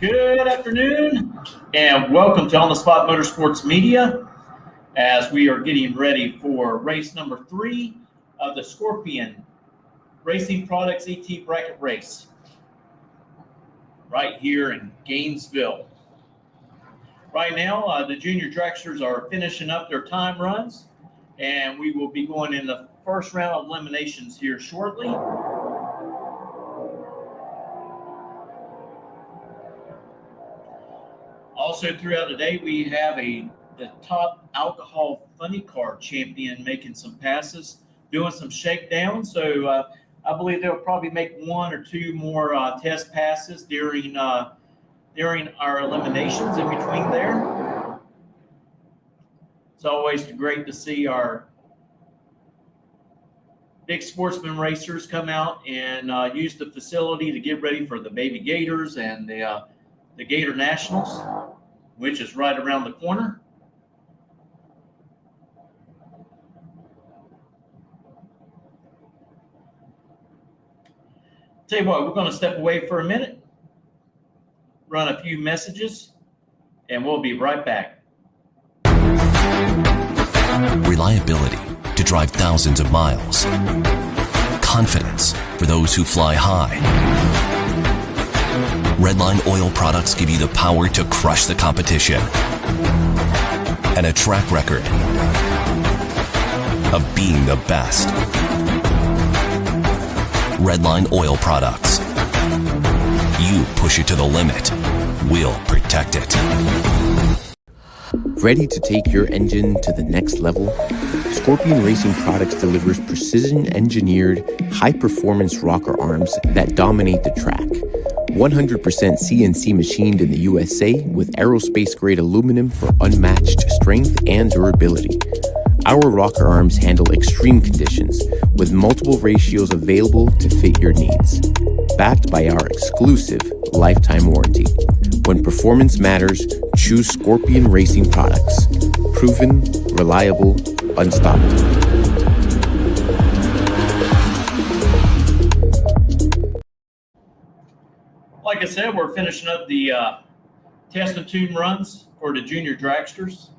Good afternoon, and welcome to On the Spot Motorsports Media as we are getting ready for race number 3 of the Scorpion Racing Products ET Bracket Race right here in Gainesville. Right now, the junior dragsters are finishing up their time runs, and we will be going in the first round of eliminations here shortly. Also, throughout the day, we have the top alcohol funny car champion making some passes, doing some shakedowns. So I believe they'll probably make 1 or 2 more test passes during our eliminations in between there. It's always great to see our big sportsman racers come out and use the facility to get ready for the Baby Gators and the Gator Nationals, which is right around the corner. Tell you what, we're going to step away for a minute, run a few messages, and we'll be right back. Reliability to drive thousands of miles. Confidence for those who fly high. Redline oil products give you the power to crush the competition. And a track record of being the best. Redline oil products. You push it to the limit, we'll protect it. Ready to take your engine to the next level? Scorpion Racing Products delivers precision-engineered, high-performance rocker arms that dominate the track. 100% CNC machined in the USA with aerospace-grade aluminum for unmatched strength and durability. Our rocker arms handle extreme conditions with multiple ratios available to fit your needs. Backed by our exclusive lifetime warranty. When performance matters, choose Scorpion Racing Products. Proven, reliable, unstoppable. Like I said, we're finishing up the test and tune runs for the junior dragsters.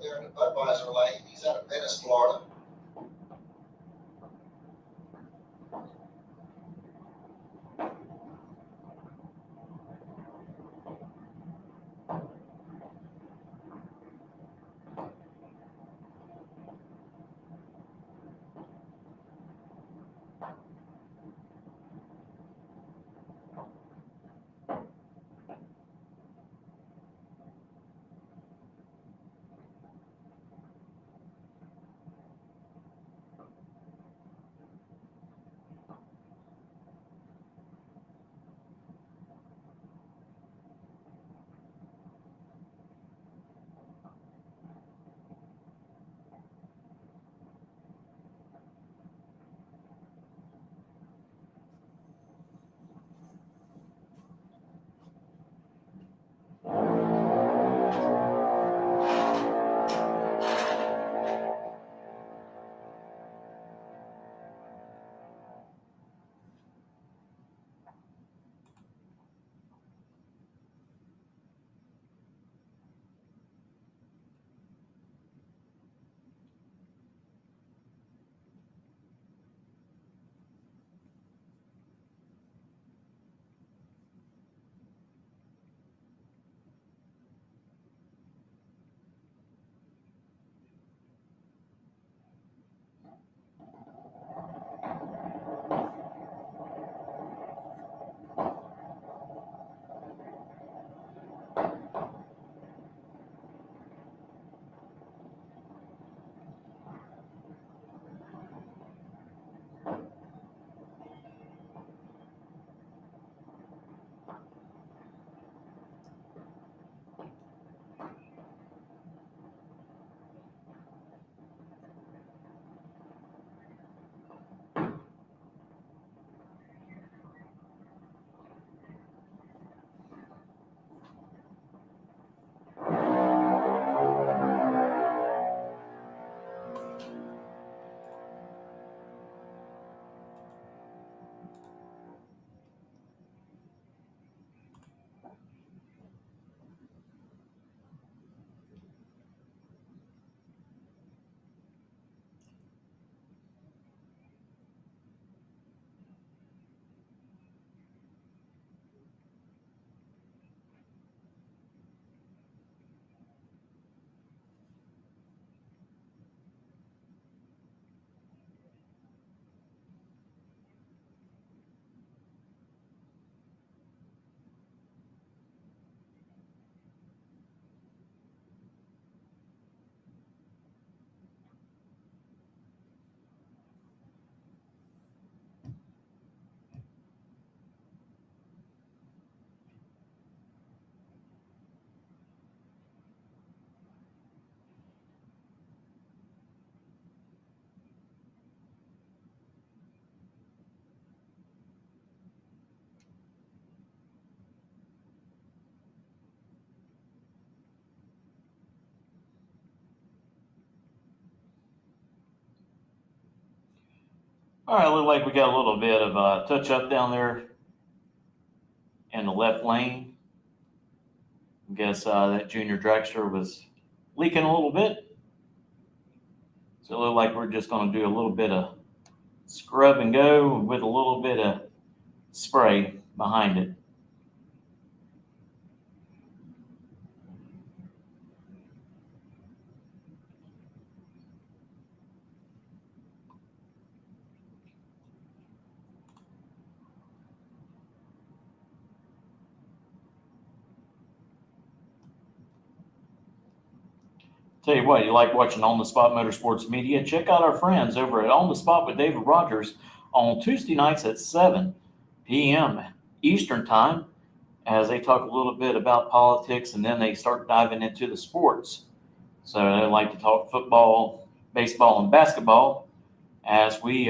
There in the Budweiser lane. He's out of Venice, Florida. All right, look like we got a little bit of touch up down there in the left lane. I guess that junior dragster was leaking a little bit. So it looked like we're just going to do a little bit of scrub and go with a little bit of spray behind it. Tell you what, you like watching On the Spot Motorsports Media? Check out our friends over at On the Spot with David Rogers on Tuesday nights at 7 p.m. Eastern Time, as they talk a little bit about politics and then they start diving into the sports. So they like to talk football, baseball, and basketball as we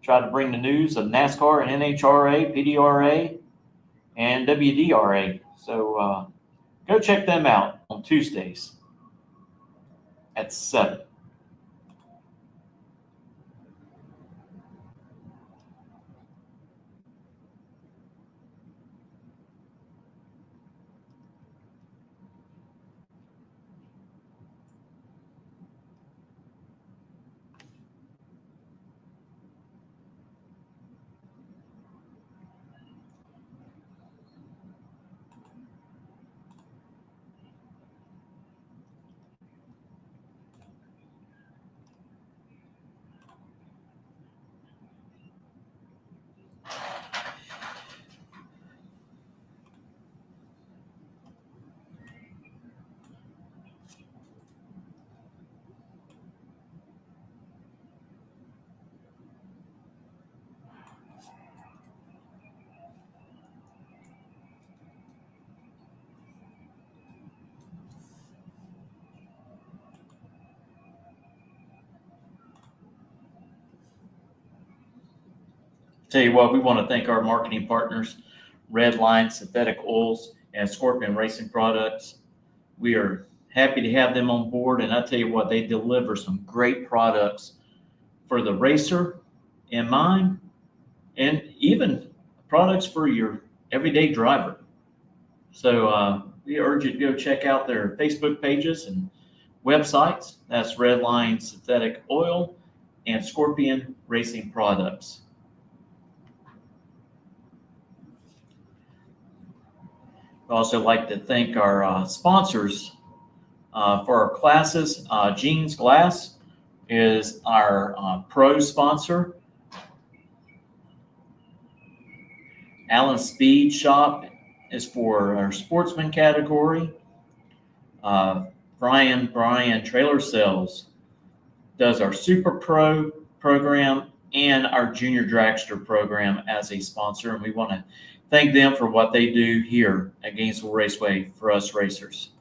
try to bring the news of NASCAR and NHRA, PDRA, and WDRA. So go check them out on Tuesdays at 7. Tell you what, we want to thank our marketing partners, Red Line Synthetic Oils and Scorpion Racing Products. We are happy to have them on board, and I tell you what, they deliver some great products for the racer in mind, and even products for your everyday driver. So we urge you to go check out their Facebook pages and websites. That's Red Line Synthetic Oil and Scorpion Racing Products. I'd also like to thank our sponsors for our classes. Jeans Glass is our pro sponsor. Allen Speed Shop is for our sportsman category. Brian Trailer Sales does our Super Pro program and our Junior Dragster program as a sponsor, and we want to thank them for what they do here at Gainesville Raceway for us racers.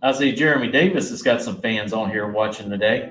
I see Jeremy Davis has got some fans on here watching today.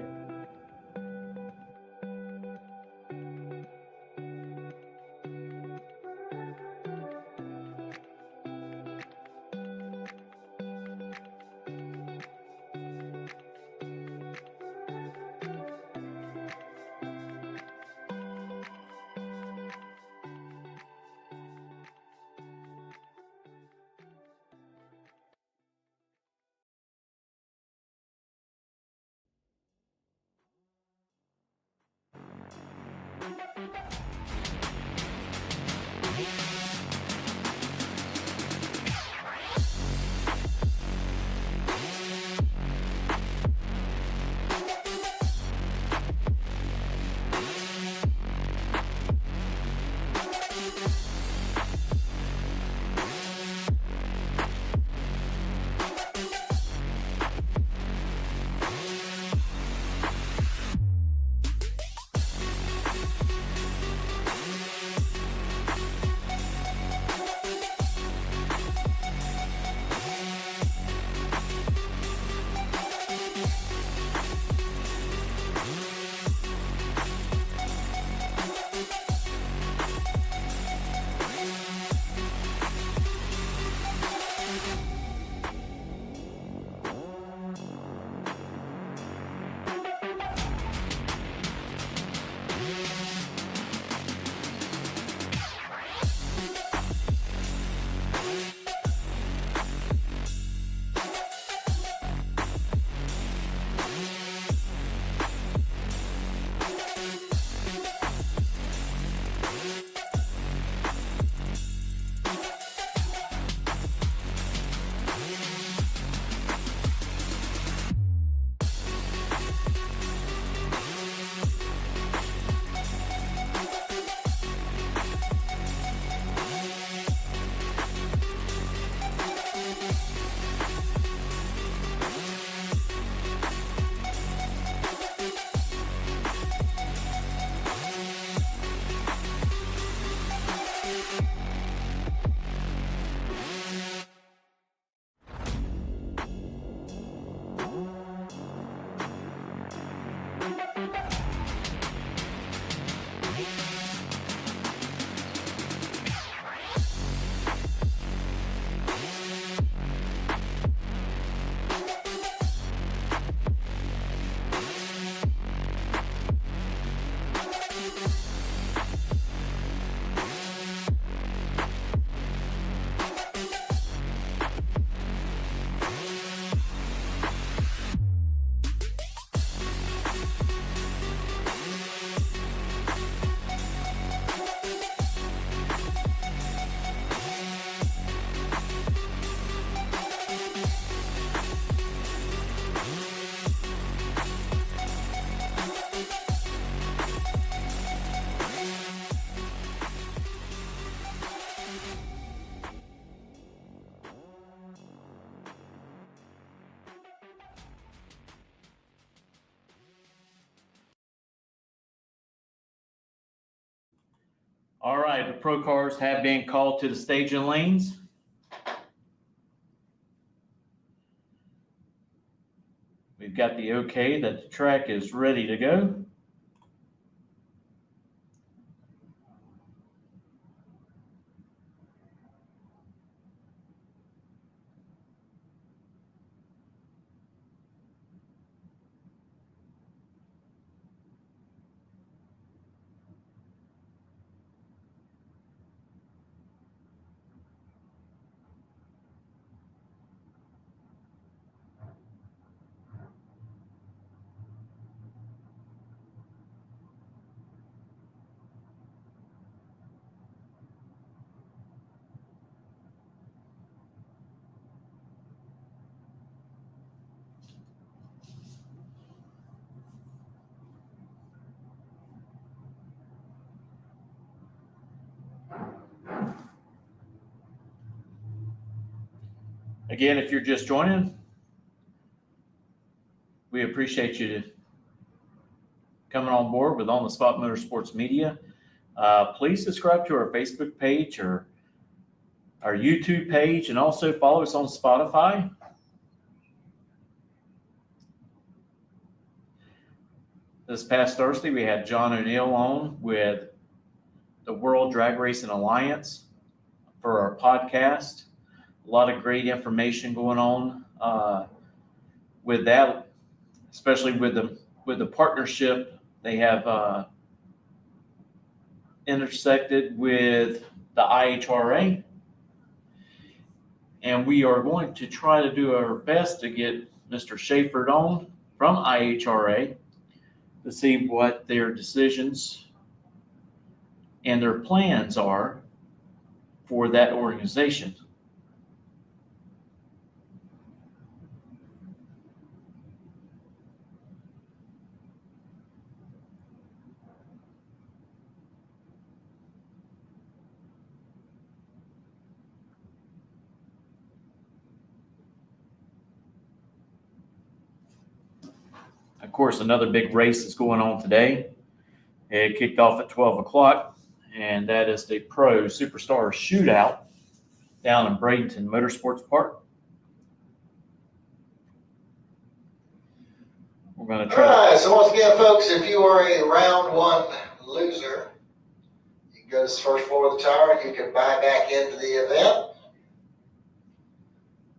All right, the pro cars have been called to the staging lanes. We've got the okay that the track is ready to go. Again, if you're just joining, we appreciate you coming on board with On the Spot Motorsports Media. Please subscribe to our Facebook page or our YouTube page, and also follow us on Spotify. This past Thursday, we had John O'Neill on with the World Drag Racing Alliance for our podcast. A lot of great information going on with that, especially with the partnership they have intersected with the IHRA. And we are going to try to do our best to get Mr. Schaefer on from IHRA to see what their decisions and their plans are for that organization. Of course, another big race is going on today. It kicked off at 12 o'clock, and that is the Pro Superstar Shootout down in Bradenton Motorsports Park. We're going to try. All right, so once again, folks, if you are a round one loser, you can go to the first floor of the tower. You can buy back into the event.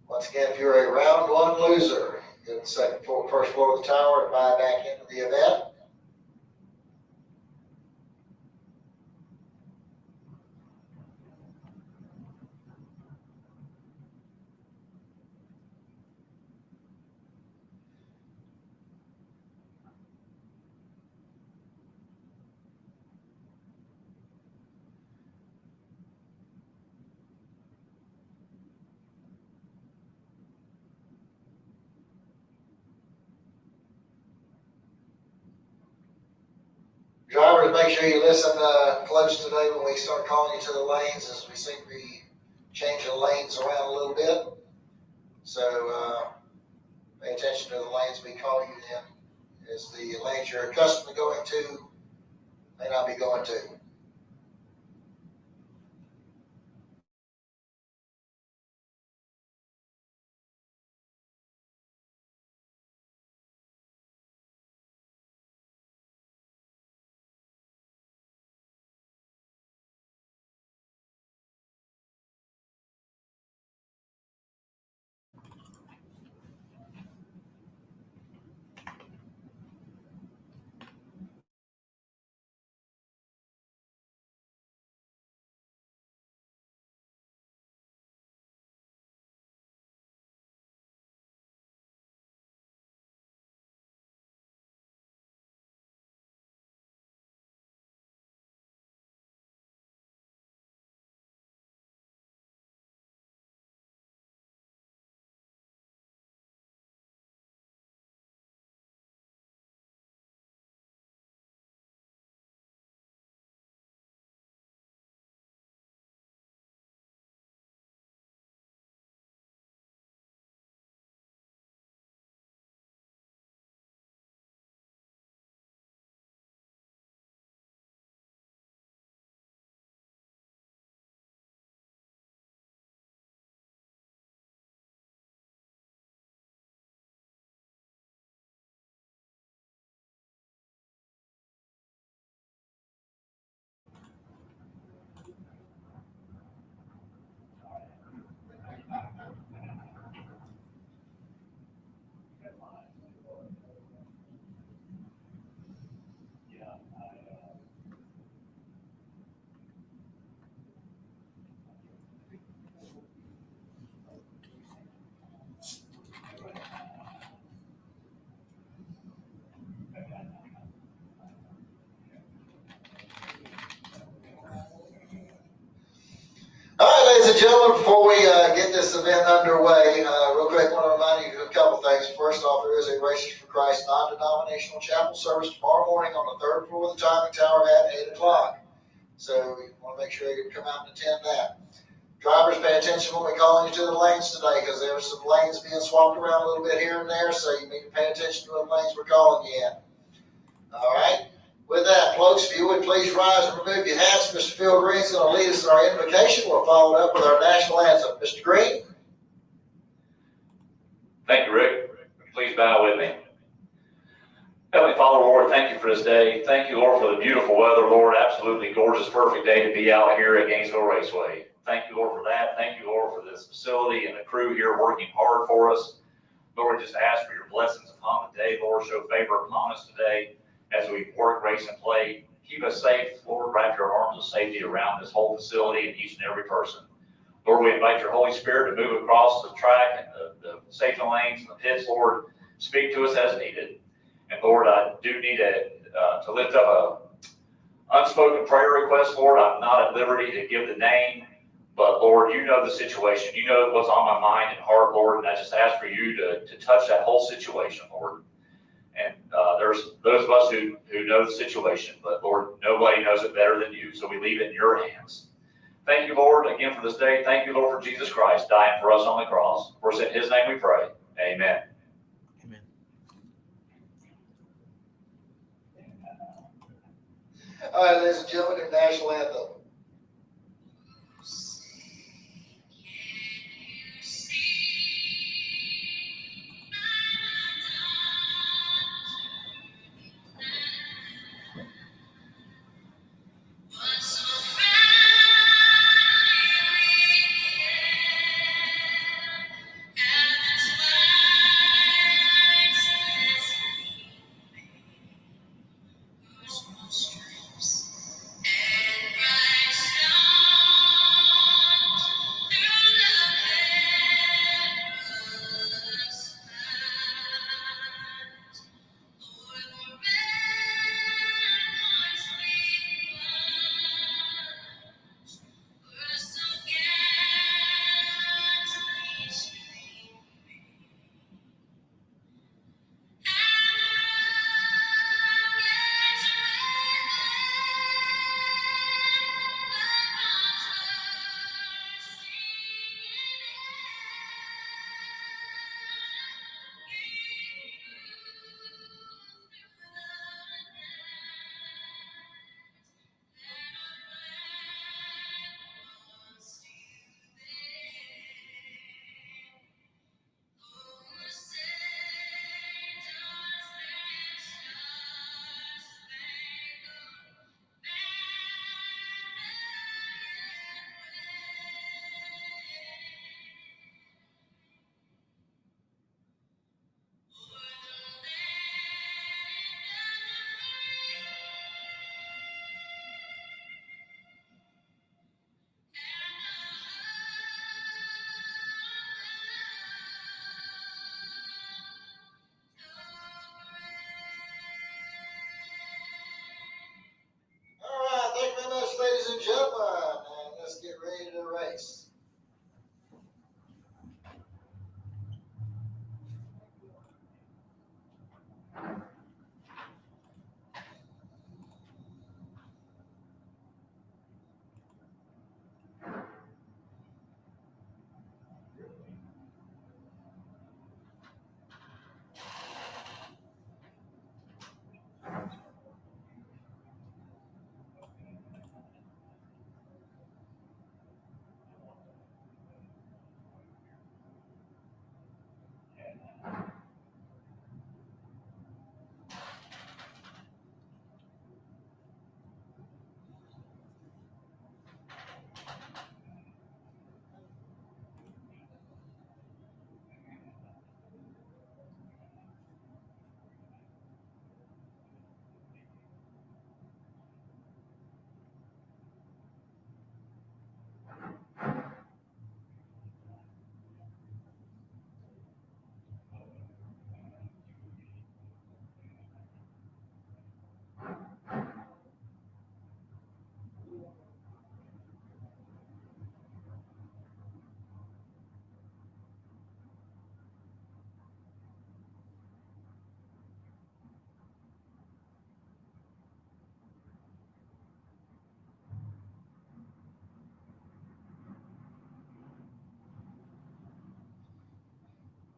Once again, if you're a round one loser, go to the first floor of the tower and buy back into the event. Drivers, make sure you listen close today when we start calling you to the lanes, as we seem to be changing lanes around a little bit. So pay attention to the lanes we call you in, as the lanes you're accustomed to going to may not be going to. All right, ladies and gentlemen, before we get this event underway, real quick, I want to remind you of a couple things. First off, there is a Races for Christ non-denominational chapel service tomorrow morning on the third floor of the timing tower at 8 o'clock. So you want to make sure you come out and attend that. Drivers, pay attention when we call you to the lanes today, because there are some lanes being swapped around a little bit here and there, so you need to pay attention to what lanes we're calling you in. All right. With that, folks, if you would please rise and remove your hats. Mr. Phil Green's going to lead us in our invocation. We'll follow it up with our national anthem. Mr. Green? Thank you, Rick. Please bow with me. Heavenly Father, Lord, thank you for for this day. Thank you, Lord, for the beautiful weather, Lord. Absolutely gorgeous, perfect day to be out here at Gainesville Raceway. Thank you, Lord, for that. Thank you, Lord, for this facility and the crew here working hard for us. Lord, just ask for your blessings upon the day. Lord, show favor upon us today as we work, race, and play. Keep us safe. Lord, wrap your arms of safety around this whole facility and each and every person. Lord, we invite your Holy Spirit to move across the track and the safety lanes and the pits, Lord. Speak to us as needed. And Lord, I do need to lift up a unspoken prayer request, Lord. I'm not at liberty to give the name, but Lord, you know the situation. You know what's on my mind and heart, Lord, and I just ask for you to touch that whole situation, Lord. And there's those of us who know the situation, but Lord, nobody knows it better than you, so we leave it in your hands. Thank you, Lord, again for this day. Thank you, Lord, for Jesus Christ dying for us on the cross. For us in his name we pray. Amen. Amen. All right, ladies and gentlemen, your national anthem. Thank you very much, ladies and gentlemen, and let's get ready to race.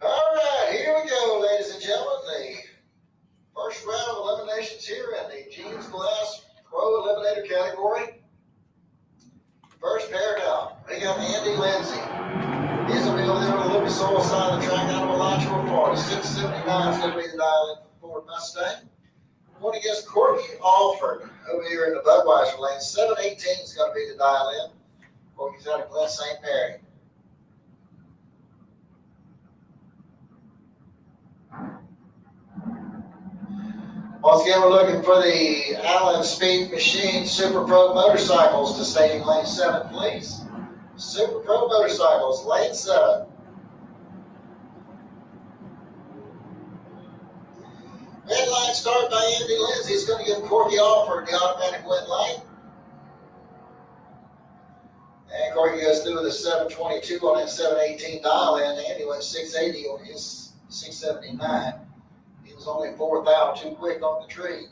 All right, here we go, ladies and gentlemen. The first round of eliminations here in the Jeans Glass Pro Eliminator category. First pair down, we got Andy Lindsay. He's going to be over there on the Liberty Soil side of the track out of Alachua, Florida. 679 is going to be the dial in for Ford Mustang. Going against Corky Alford over here in the Budweiser lane. 718 is going to be the dial in. Corky's out of Glen St. Mary. Once again, we're looking for the Allen Speed Machine Super Pro Motorcycles to staging lane 7, please. Super Pro Motorcycles, lane 7. Red line start by Andy Lindsay. He's going to give Corky Alford the automatic win lane. And Corky goes through with a 722 on that 718 dial in. Andy went 680 on his 679. He was only 4th out, too quick on the tree.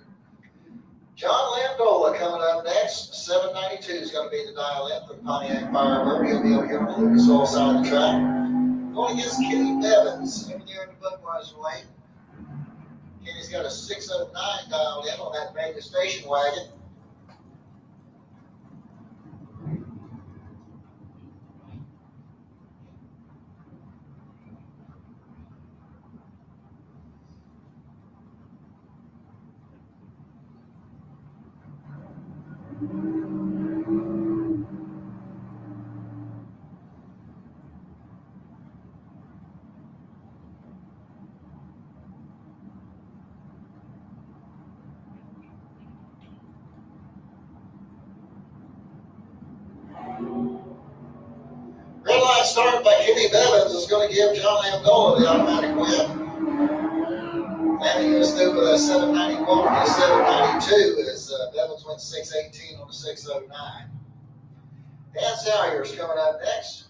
John Landola coming up next. 792 is going to be the dial in for the Pontiac Firebird. He'll be over here on the Lucas Oil side of the track. Going against Kenny Bevins over there in the Budweiser lane. Kenny's got a 609 dialed in on that Vegas station wagon. Red line start by Kenny Bevins is going to give John Landola the automatic win. Landing goes through with a 791 and a 792 as Bevins went 618 on the 609. Dan Salyer's coming up next.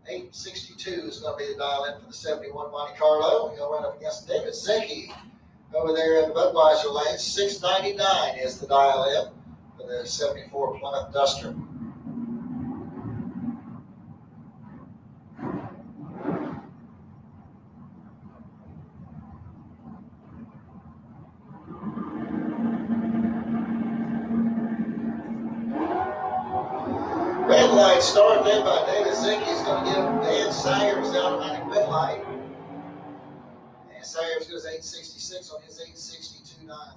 862 is going to be the dial in for the 71 Monte Carlo. He'll run up against David Zinke over there in the Budweiser lane. 699 is the dial in for the 74 Plymouth Duster. Red light start there by David Zinke is going to give Dan Sayers the automatic red light. Dan Sayers goes 866 on his 862.9.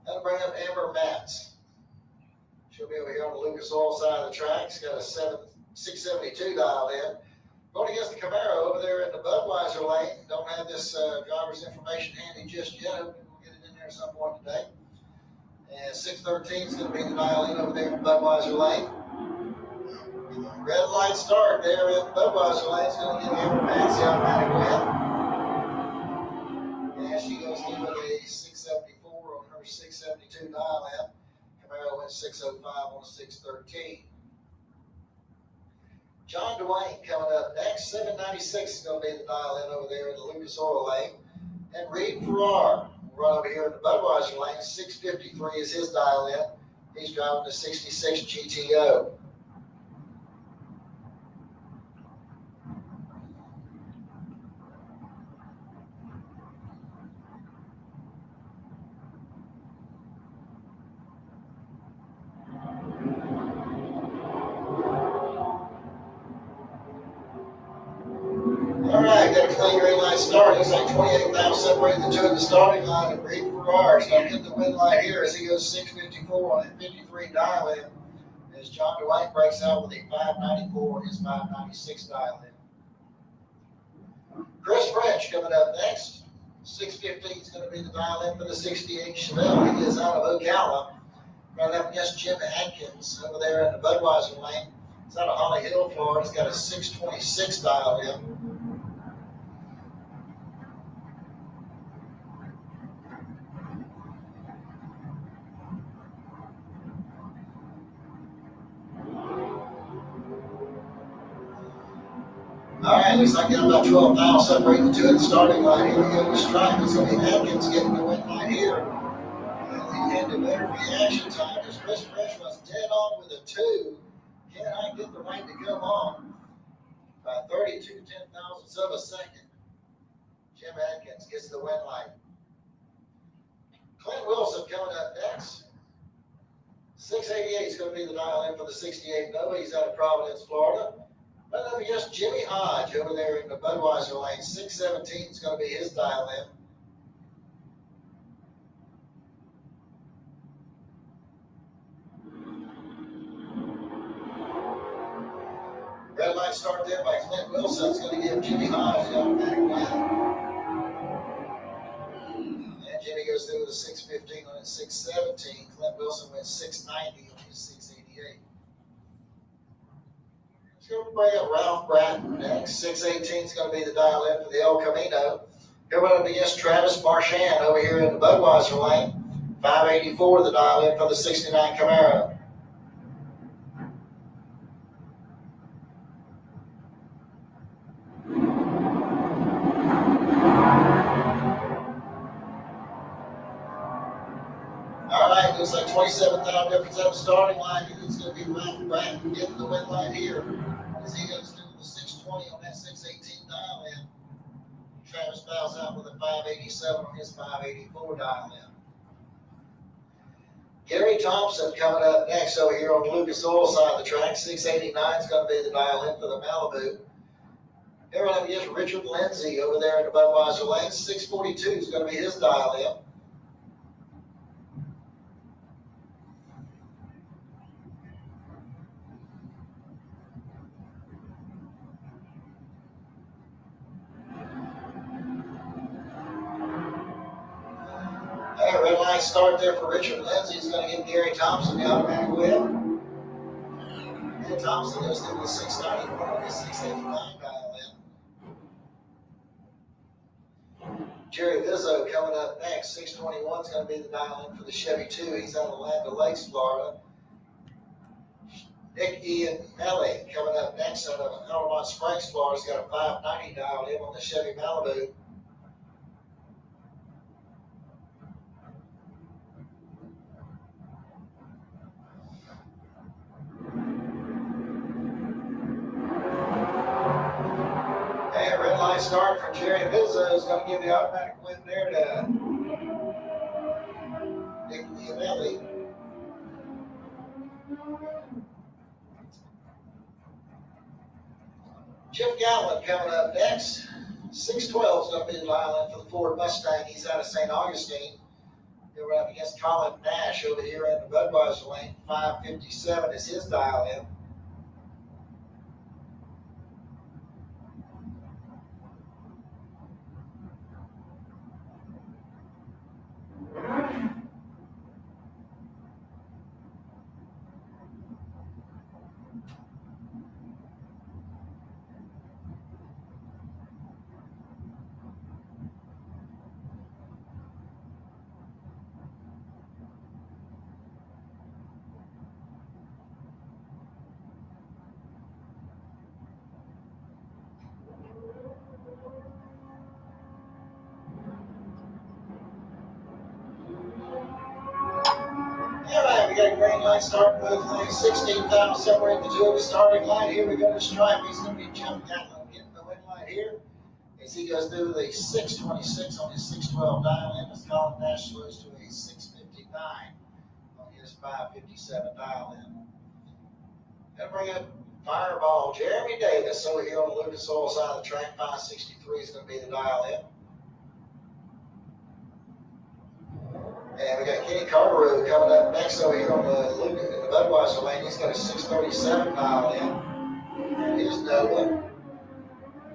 That'll bring up Amber Matz. She'll be over here on the Lucas Oil side of the track. She's got a 672 dialed in. Going against the Camaro over there in the Budweiser lane. Don't have this driver's information handy just yet. We'll get it in there at some point today. And 613 is going to be the dial in over there in Budweiser lane. Red light start there in Budweiser lane is going to give Amber Matz the automatic win. And she goes through with a 674 on her 672 dial in. Camaro went 605 on a 613. John Dwayne coming up next. 796 is going to be the dial in over there in the Lucas Oil lane. And Reed Farrar will run over here in the Budweiser lane. 653 is his dial in. He's driving the 66 GTO. All right, got a clean green light start. Looks like 28,000 separating the two at the starting line. And Reed Farrar is going to get the win light here as he goes 654 on that 53 dial in. As John Dwight breaks out with a 594 on his 596 dial in. Chris French coming up next. 615 is going to be the dial in for the 68 Chevelle. He is out of Ocala. Running up against Jim Atkins over there in the Budweiser lane. He's out of Holly Hill, Florida. He's got a 626 dial in. All right, looks like got about 12,000 separating the two at the starting line. Here we go to stripe. It's going to be Atkins getting the win line here. And he had the better reaction time as Chris Fresh was dead on with a 2. Cannot get the right to come on by 32 10,000ths of a second. Jim Atkins gets the win line. Clint Wilson coming up next. 688 is going to be the dial in for the 68 Nova. He's out of Providence, Florida. But up against Jimmy Hodge over there in the Budweiser lane. 617 is going to be his dial in. Red light start there by Clint Wilson. It's going to give Jimmy Hodge the automatic win. And Jimmy goes through with a 615 on his 617. Clint Wilson went 690 on his 688. Let's go bring up Ralph Bratton next. 618 is going to be the dial in for the El Camino. Here we're up against Travis Marchand over here in the Budweiser lane. 584 the dial in for the 69 Camaro. Looks like 27 time difference at the starting line. It's going to be Ralph Bratton getting the win line here as he goes through the 620 on that 618 dial in. Travis bows out with a 587 on his 584 dial in. Gary Thompson coming up next over here on the Lucas Oil side of the track. 689 is going to be the dial in for the Malibu. Here we're up against Richard Lindsay over there in the Budweiser lane. 642 is going to be his dial in. Red line start there for Richard Lindsay. He's going to give Gary Thompson the automatic win. And Thompson goes through the 691 on his 689 dial in. Jerry Vizzo coming up next. 621 is going to be the dial in for the Chevy 2. He's out of Land Lakes, Florida. Nick Ian Melly coming up next out of Altamont Springs, Florida. He's got a 590 dialed in on the Chevy Malibu. Start for Jerry Vizzo is going to give the automatic win there to Nick Ianelli. Chip Galvin coming up next. 612 is going to be the dial in for the Ford Mustang. He's out of St. Augustine. We're up against Colin Nash over here in the Budweiser lane. 557 is his dial in. We got a green light start both lanes. 16,000 separate the two of the starting line. Here we go to stripe. He's going to be Jim Gatlin getting the win light here as he goes through the 626 on his 612 dial in. As Colin Nash slows to a 659 on his 557 dial in. Gonna bring up Fireball Jeremy Davis over here on the Lucas Oil side of the track. 563 is going to be the dial in. And we got Kenny Carter coming up next over here on the Budweiser lane. He's got a 637 dial in. And here's Nolan.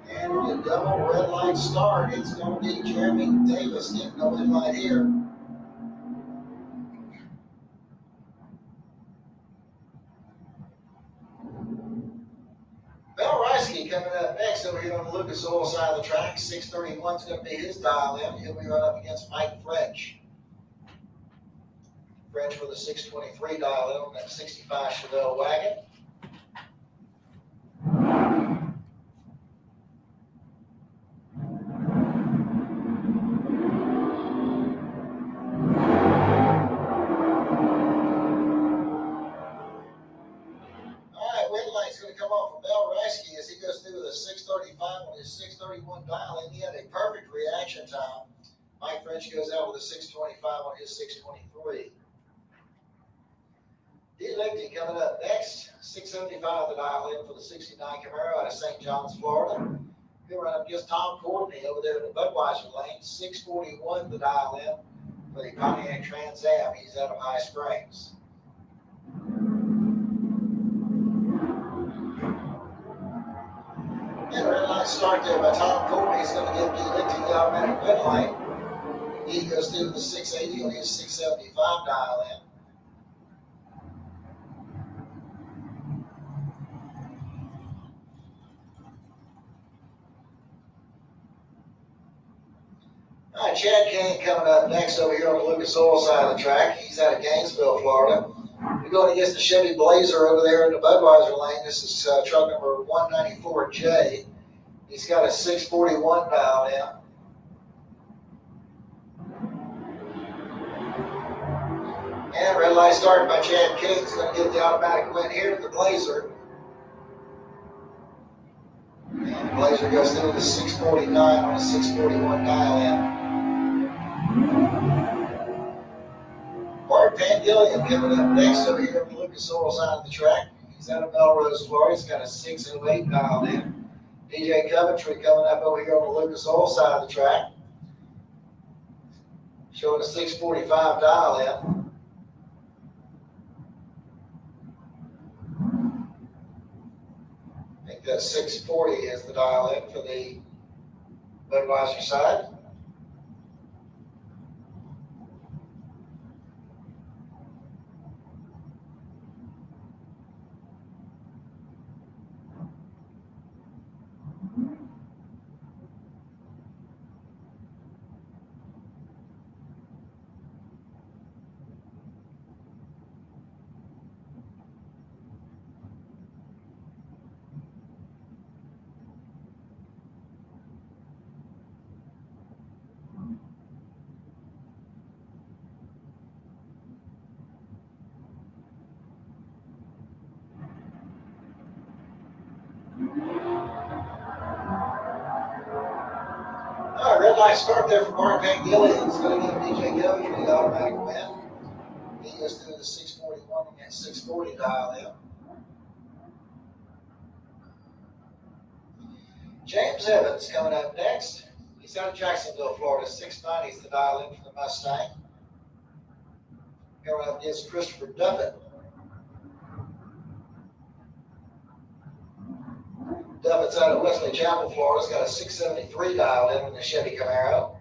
And with a double red light start, it's going to be Jeremy Davis getting the win light here. Mel Reisky coming up next over here on the Lucas Oil side of the track. 631 is going to be his dial in. He'll be right up against Mike French. French with a 623 dial in on that 65 Chevelle wagon. All right, win light's going to come off from Mel Reisky as he goes through with a 635 on his 631 dial in. He had a perfect reaction time. Mike French goes out with a 625 on his 623. Electing coming up next, 675 the dial in for the 69 Camaro out of St. John's, Florida. He'll run up against Tom Courtney over there in the Budweiser lane, 641 the dial in for the Pontiac Trans Am. He's out of High Springs. And a red light start there by Tom Courtney. He's going to give Electing the automatic red light. He goes through the 680 on his 675 dial in. All right, Chad King coming up next over here on the Lucas Oil side of the track. He's out of Gainesville, Florida. We're going against the Chevy Blazer over there in the Budweiser lane. This is truck number 194J. He's got a 641 dial in. And red light started by Chad King. He's going to get the automatic win here with the Blazer. And the Blazer goes through the 649 on a 641 dial in. Bart Pangillion coming up next over here on the Lucas Oil side of the track. He's out of Melrose, Florida. He's got a 608 dialed in. DJ Coventry coming up over here on the Lucas Oil side of the track. Showing a 645 dial in. I think that 640 is the dial in for the Budweiser side. All right, red light start there for Mark Pangillion. He's going to give DJ Coventry the automatic win. He goes through the 641 and 640 dial in. James Evans coming up next. He's out of Jacksonville, Florida. 690 is the dial in for the Mustang. Going up against Christopher Duffett. Duffett's out of Wesley Chapel, Florida. He's got a 673 dialed in with the Chevy Camaro.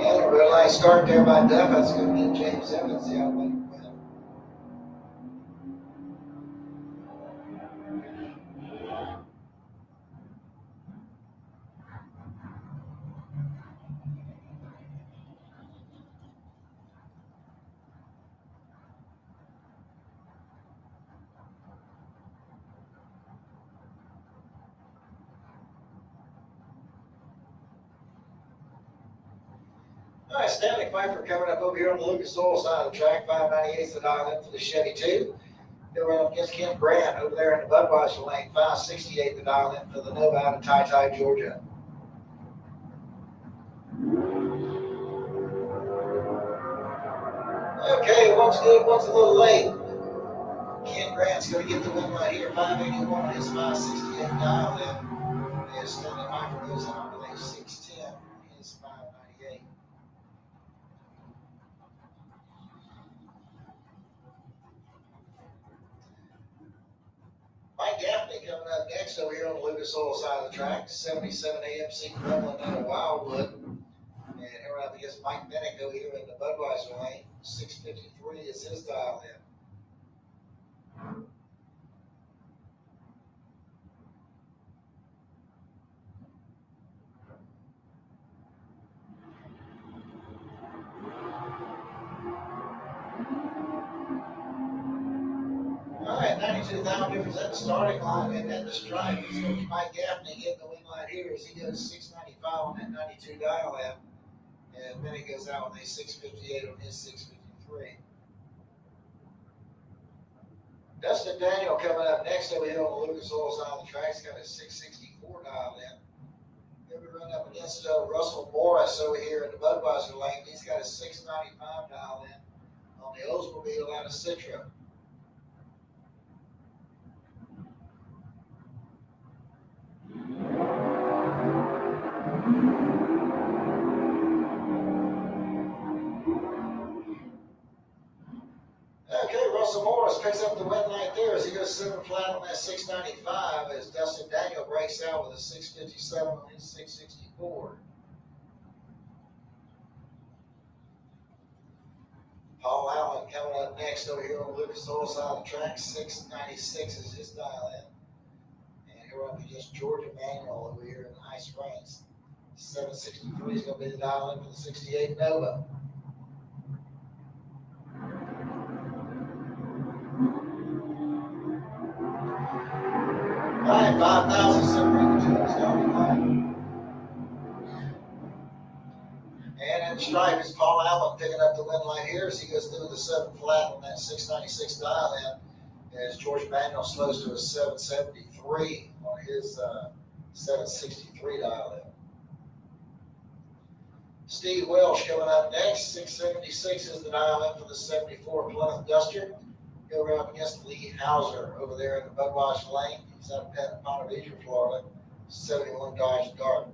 And a real nice start there by Duffett's going to get James Evans the automatic win. All right, Stanley Pfeiffer coming up over here on the Lucas Oil side of the track. 598 the dial in for the Chevy 2. He'll run up against Ken Grant over there in the Budweiser lane. 568 the dial in for the Nova out of Ty, Georgia. Okay, one's good, one's a little late. Ken Grant's going to get the win right here. 581 is 568 dial in. And Stanley Pfeiffer goes out with a 610 is 598. Mike Gaffney coming up next over here on the Lucas Oil side of the track. 77 AMC Gremlin out of Wildwood. And here up against Mike Bennett over here in the Budweiser lane. 653 is his dial in. All right, 92,000 difference at the starting line and at the stripe. It's going to be Mike Gaffney getting the win line here as he goes 695 on that 92 dial in. And then he goes out with a 658 on his 653. Dustin Daniel coming up next over here on the Lucas Oil side of the track. He's got a 664 dial in. Here we run up against Russell Morris over here in the Budweiser lane. He's got a 695 dial in on the Oldsmobile out of Citra. Okay, Russell Morris picks up the win right there as he goes 7 flat on that 695 as Dustin Daniel breaks out with a 657 on his 664. Paul Allen coming up next over here on Lucas Oil side of the track. 696 is his dial in. And here we're up against George Emanuel over here in High Springs. 763 is going to be the dial in for the 68 Nova. All right, 5,702 starting line. And in the stripe is Paul Allen picking up the win light here as he goes through the 7 flat on that 696 dial in. As George Emanuel slows to a 773 on his 763 dial in. Steve Welsh coming up next. 676 is the dial in for the 74 Plymouth Duster. He'll run up against Lee Hauser over there in the Budweiser lane. He's out of Ponte Vedra, Florida. 71 Dodge Dart.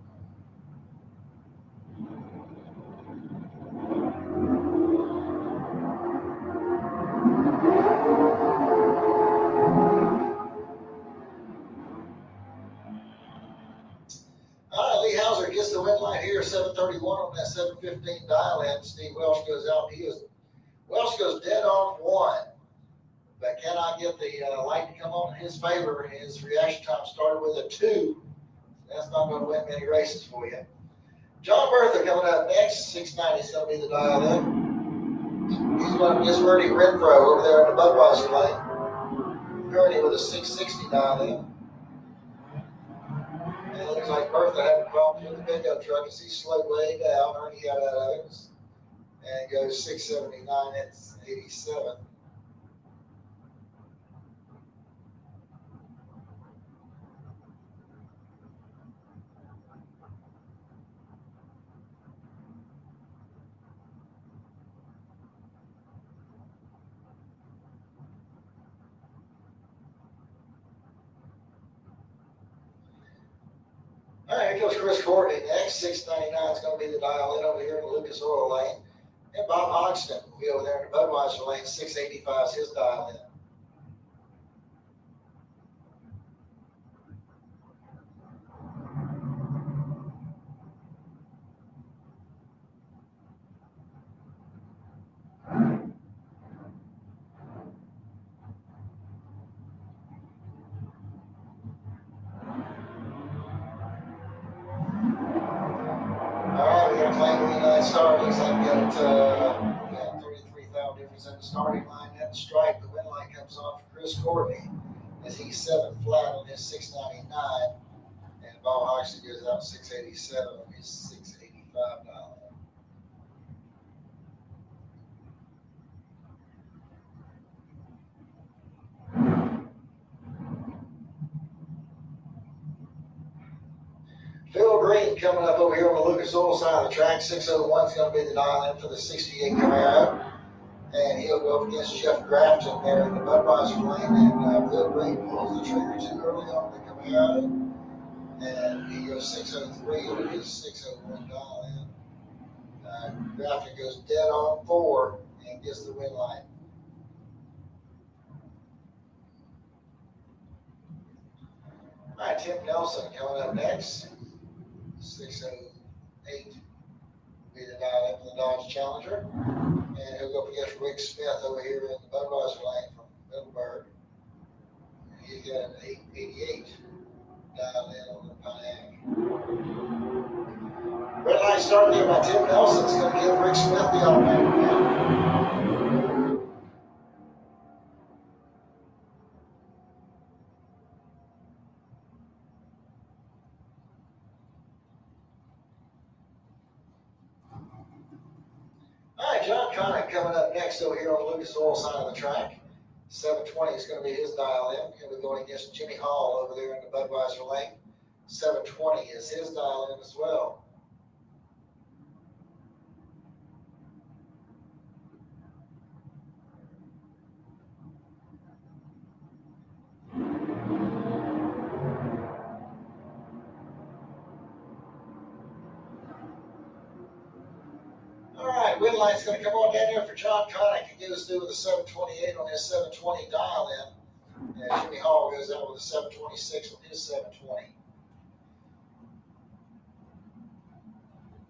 All right, Lee Hauser gets the win light here, 731 on that 715 dial in. Steve Welsh goes out. Welsh goes dead on 1. But cannot get the light to come on in his favor. His reaction time started with a 2. That's not going to win many races for you. John Bertha coming up next. 690 is going to be the dial in. He's going to miss Ernie Renfro over there in the Budweiser lane. Ernie with a 660 dial in. And it looks like Bertha having problems with the pickup truck as he slowed way down. Ernie got out of it and goes 679 at 87. All right, here comes Chris Courtney next. 699 is going to be the dial in over here in the Lucas Oil lane. And Bob Hodgson will be over there in the Budweiser lane. 685 is his dial in. Looks like we got 33,000 difference in the starting line. At the stripe, the win line comes on for Chris Courtney as he's 7 flat on his 699. And Bob Hodgson goes out 687 on his 685 dial. Phil Green coming up over here on the Lucas Oil side of the track. 601 is going to be the dial in for the 68 Camaro. And he'll go up against Jeff Grafton there in the Budweiser lane. And Phil Green pulls the trigger too early on the Camaro. And he goes 603 over his 601 dial in. Grafton goes dead on 4 and gets the win line. All right, Tim Nelson coming up next. 608 be the dial in for the Dodge Challenger. And he'll go up against Rick Smith over here in the Budweiser lane from Middleburg. And he's got an 888 dialed in on the Pontiac. Red line starting there by Tim Nelson. It's going to give Rick Smith the automatic win. John Connick coming up next over here on the Lucas Oil side of the track. 720 is going to be his dial in. He'll be going against Jimmy Hall over there in the Budweiser lane. 720 is his dial in as well. All right, win line's going to come on down here for John Connick. He goes through with a 728 on his 720 dial in. And Jimmy Hall goes out with a 726 on his 720.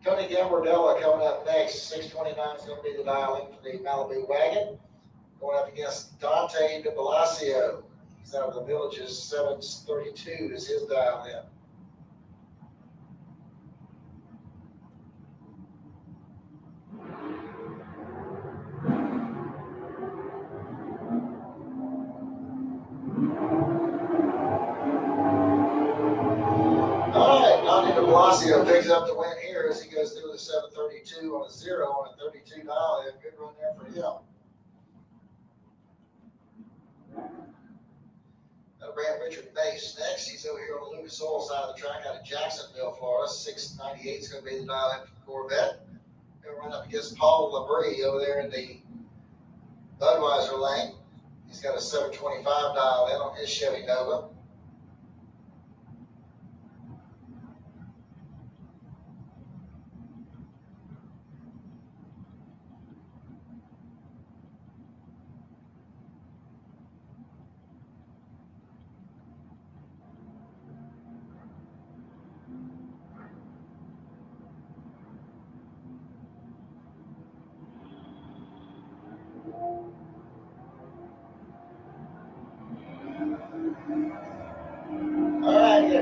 Tony Gambardella coming up next. 629 is going to be the dial in for the Malibu wagon. Going up against Dante de Blasio. He's out of the Villages. 732 is his dial in. Blasio picks up the win here as he goes through the 732 on a 0 on a 32 dial in. Good run there for him. That'll bring Richard Mace next. He's over here on the Lucas Oil side of the track out of Jacksonville, Florida. 698 is going to be the dial in for the Corvette. He'll run up against Paul Labrie over there in the Budweiser lane. He's got a 725 dial in on his Chevy Nova.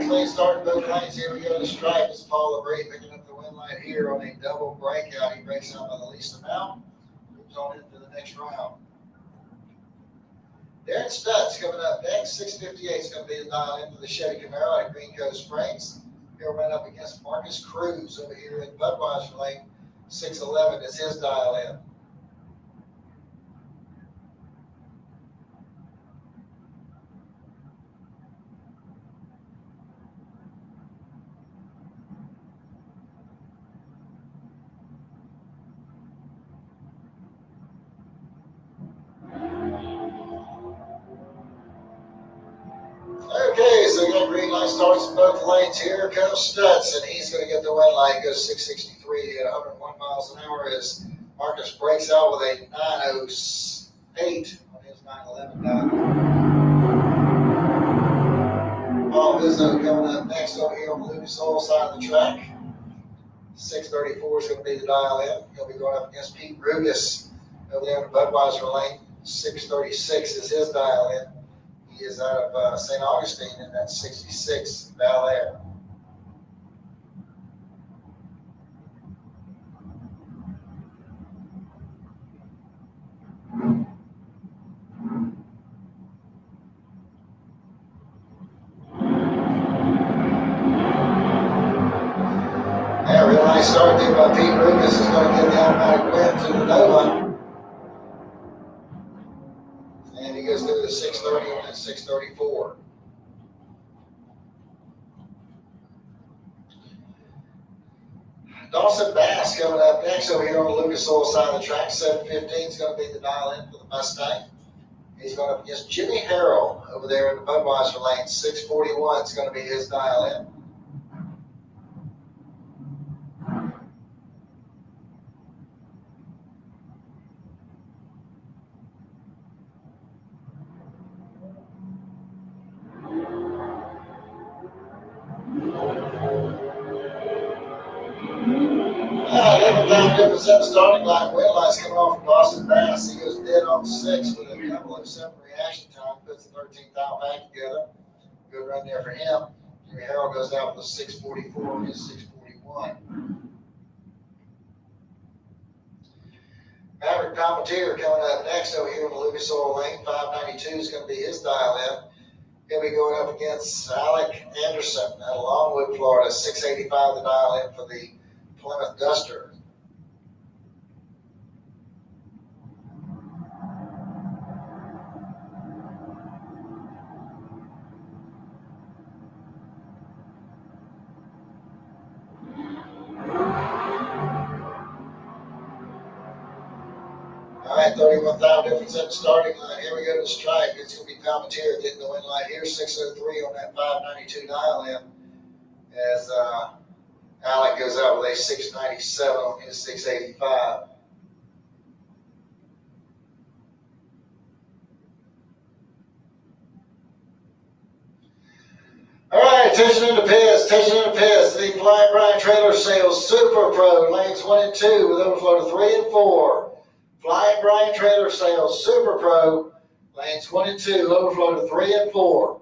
Clean start in both lanes. Here we go to stripe. It's Paul Labrie picking up the win light here on a double breakout. He breaks out by the least amount. Moves on into the next round. Darren Stutz coming up next. 658 is going to be the dial in for the Chevy Camaro at Green Cove Springs. He'll run up against Marcus Cruz over here in Budweiser lane. 611 is his dial in. Okay, so we got green light starts in both lanes. Here comes Stutz, and he's going to get the win light. Goes 663 at 101 miles an hour as Marcus breaks out with a 908 on his 911 dial. Paul Vizzo coming up next over here on the Lucas Oil side of the track. 634 is going to be the dial in. He'll be going up against Pete Rugas over there in the Budweiser lane. 636 is his dial in. He is out of St. Augustine in that 66 Bel Air. Yeah, real nice start there by Pete Rugas is going to get the automatic win to the Nova. And he goes through the 630 on that 634. Dawson Bass coming up next over here on the Lucas Oil side of the track. 715 is going to be the dial in for the Mustang. He's going up against Jimmy Harrell over there in the Budweiser lane. 641 is going to be his dial in. Difference starting line. Wheel lights coming off from Dawson Bass. He goes dead on 6 with a 007 reaction time. Puts the 13th out back together. Good run there for him. Jimmy Harrell goes out with a 644 and his 641. Maverick Palmetier coming up next over here on the Lucas Oil lane. 592 is going to be his dial in. He'll be going up against Alec Anderson out of Longwood, Florida. 685 the dial in for the Plymouth Duster. right, 31,000 difference at the starting line. Here we go to the stripe. It's going to be Palmetier getting the win light here. 603 on that 592 dial in. As Alec goes out with a 697 on his 685. All right, attention in the pits, The Flying Brian Trailer Sales Super Pro, lanes 1 and 2 with overflow to 3 and 4. Flying Brian Trailer Sales Super Pro, lanes 1 and 2, overflow to 3 and 4.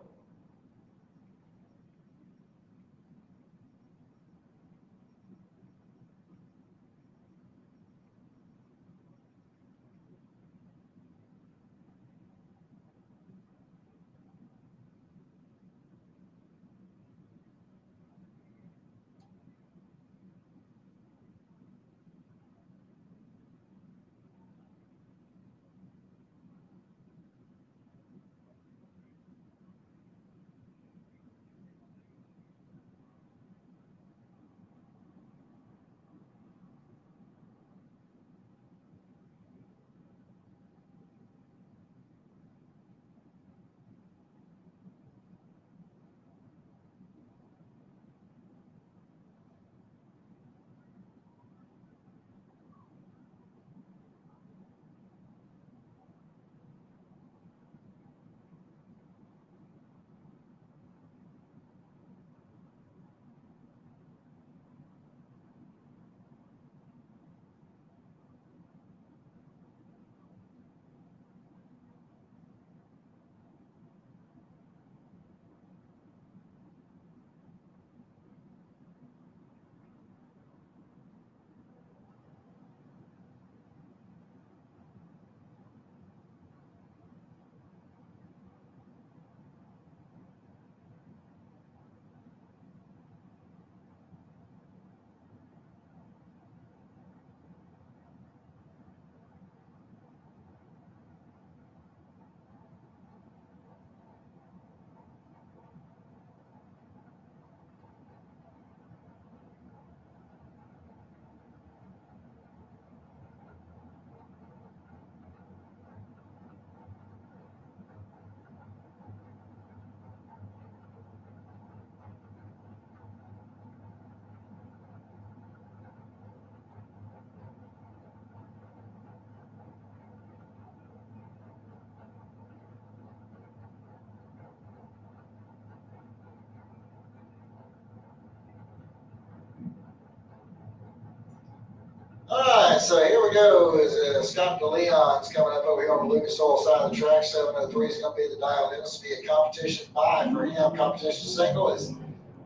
All right, so here we go. Is Scott DeLeon's coming up over here on the Lucas Oil side of the track. 703 is going to be the dial in. This will be a competition bye for him. Competition single is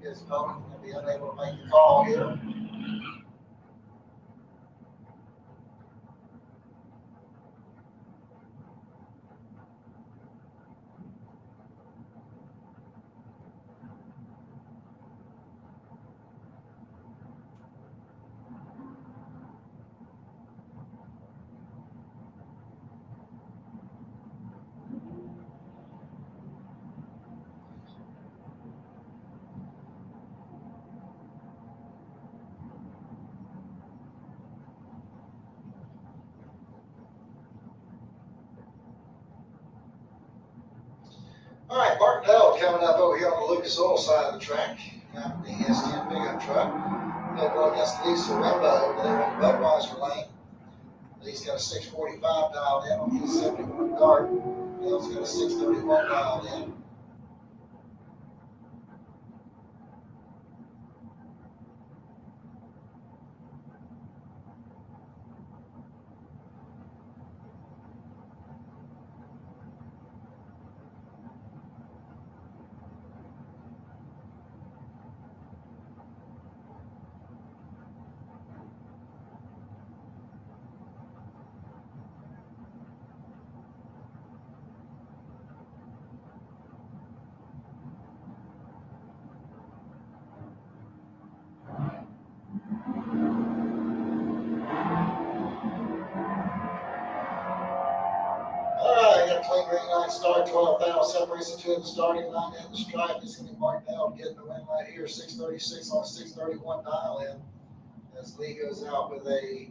his opponent going to be unable to make the call here. All right, Martinell coming up over here on the Lucas Oil side of the track. Got the S10 pickup truck. They'll go against Lisa Rimbo over there in the Budweiser lane. Lee's got a 645 dialed in on his 71 dart. Dale's got a 631 dialed in. Clean green line start, 12,000 separates the two of the starting line and the stripe. It's going to be Martinell getting the win right here, 636 on a 631 dial in. As Lee goes out with a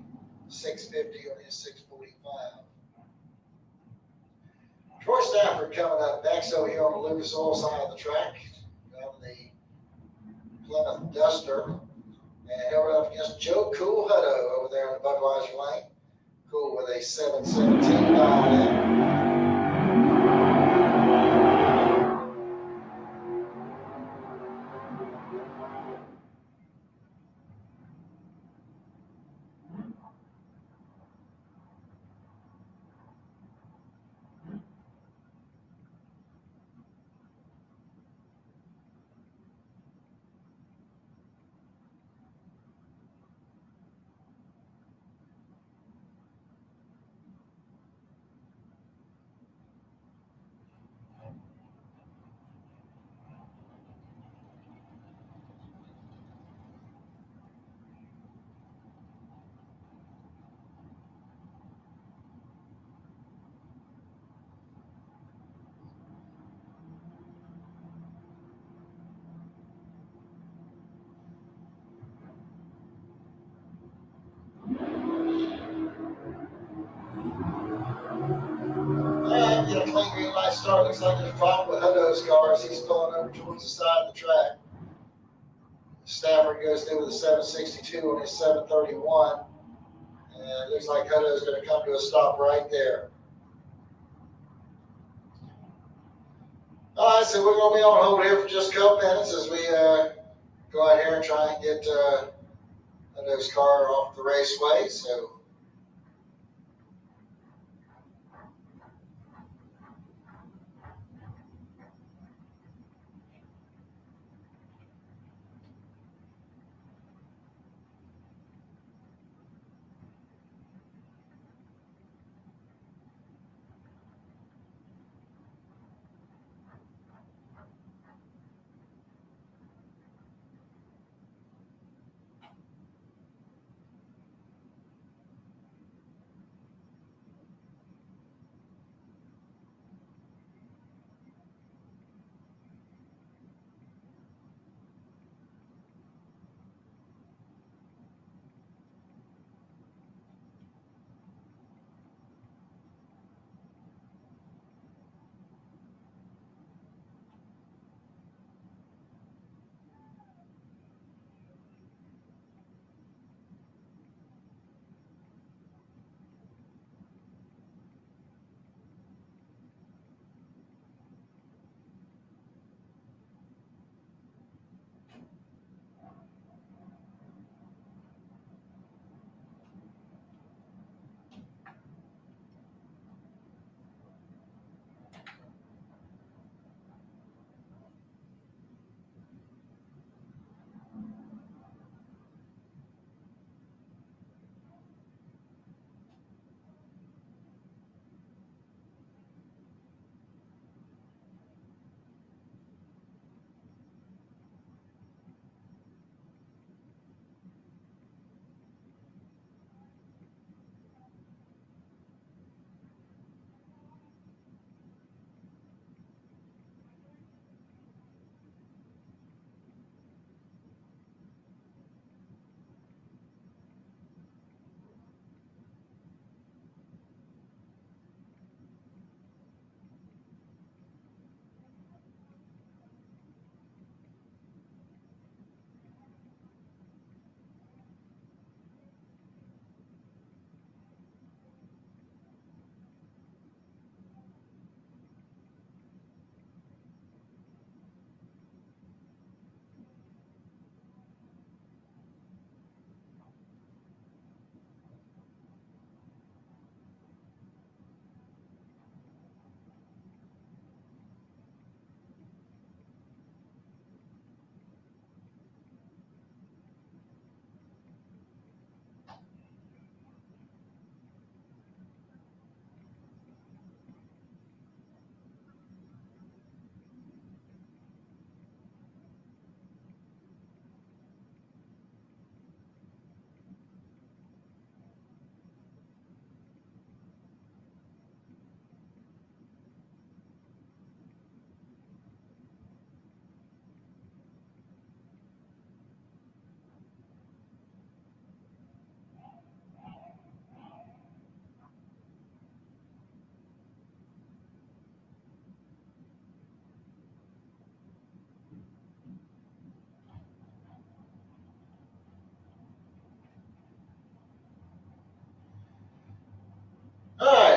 650 on his 645. Troy Stafford coming up next over here on the Lucas Oil side of the track, on the Plymouth Duster. And he'll run up against Joe Cool Hutto over there in the Budweiser lane. Cool with a 7:17 mile. Get a clean green light start. Looks like there's a problem with Hutto's car as he's pulling over towards the side of the track. Stafford goes through with a 7:62 on his 7:31. And it looks like Hutto's going to come to a stop right there. All right, so we're going to be on hold here for just a couple minutes as we go out here and try and get Hutto's car off the raceway. So.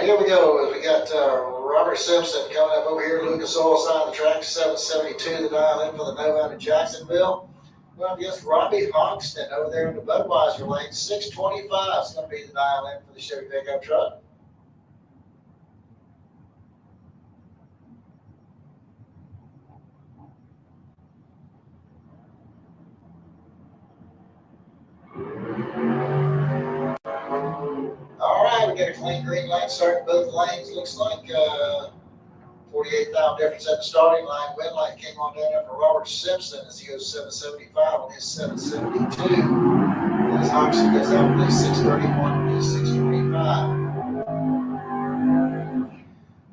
here we go. We got Robert Simpson coming up over here, Lucas Oil side of the track, 772, the dial in for the Nova out of Jacksonville. Well, against Robbie Hoxton over there in the Budweiser lane, 625 is going to be the dial in for the Chevy pickup truck. All right, we got a clean green light starting both lanes. Looks like 48,000 difference at the starting line. Wind light came on down there for Robert Simpson as he goes 775 on his 772. As Hoxton goes out with his 631 on his 625.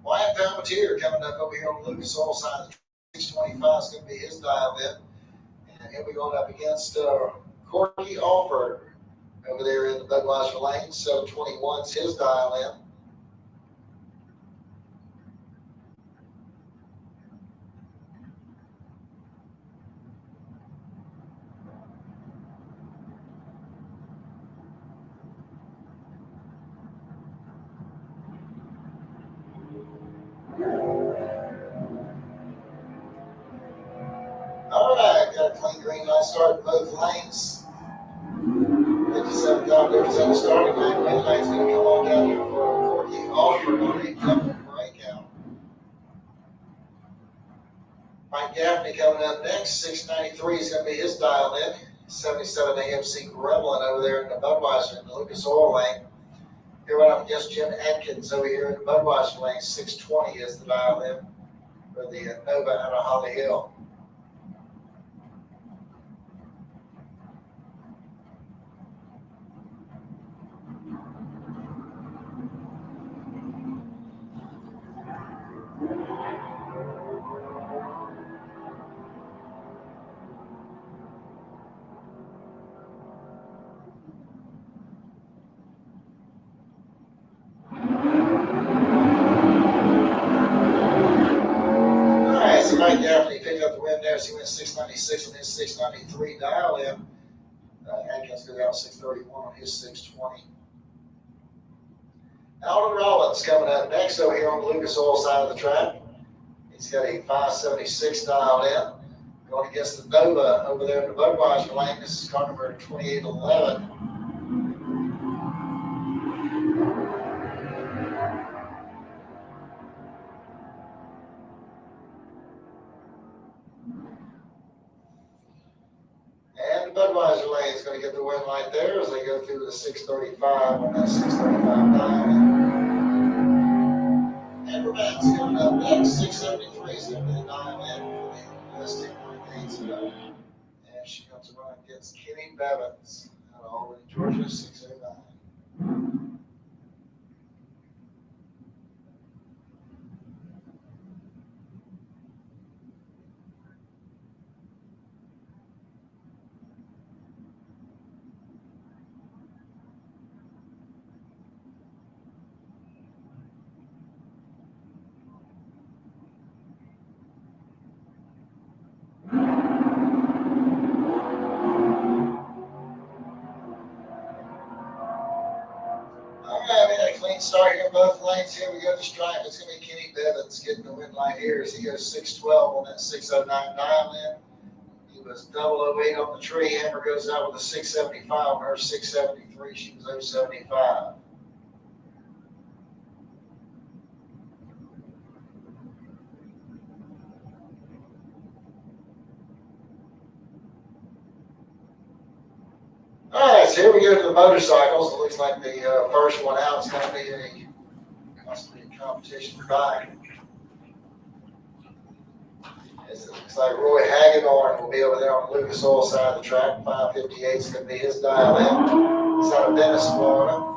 Wyatt Palmetier coming up over here on the Lucas Oil side of the 625 is going to be his dial in. And he'll be going up against Corky Alford over there in the Budweiser lane. 721 is his dial in. All right, got a clean green light starting both lanes. 57,000 difference at the starting line. Red light's going to come on down here for Corky Alford on a double breakout. Mike Gaffney coming up next. 693 is going to be his dial in. 77 AMC Gremlin over there in the Budweiser in the Lucas Oil lane. Here right up against Jim Atkins over here in the Budweiser lane. 620 is the dial in for the Nova out of Holly Hill. Mike Gaffney picked up the win there, so he went 696 on his 693 dial in. Atkins goes out 631 on his 620. Alden Rollins coming up next over here on the Lucas Oil side of the track. He's got a 576 dialed in. Going against the Nova over there in the Budweiser lane. This is car number 2811. And the Budweiser lane is going to get the win light there as they go through the 635 on that 635 dial. Amberman's coming up next. 673 is going to be the dial in for the US team on Gainesville. And she comes around against Kenny Bevins out of Albany, Georgia, 609. Start here, both lanes. Here we go to stripe. It's going to be Kenny Bevins getting the win light here as he goes 612 on that 609 dial in. He was 008 on the tree. Hammer goes out with a 675 on her 673. She was 075. All right, so here we go to the motorcycles. It looks like the first one out is going to be a competition for bike. It looks like Roy Hagedorn will be over there on the Lucas Oil side of the track. 558 is going to be his dial in. He's out of Venice, Florida.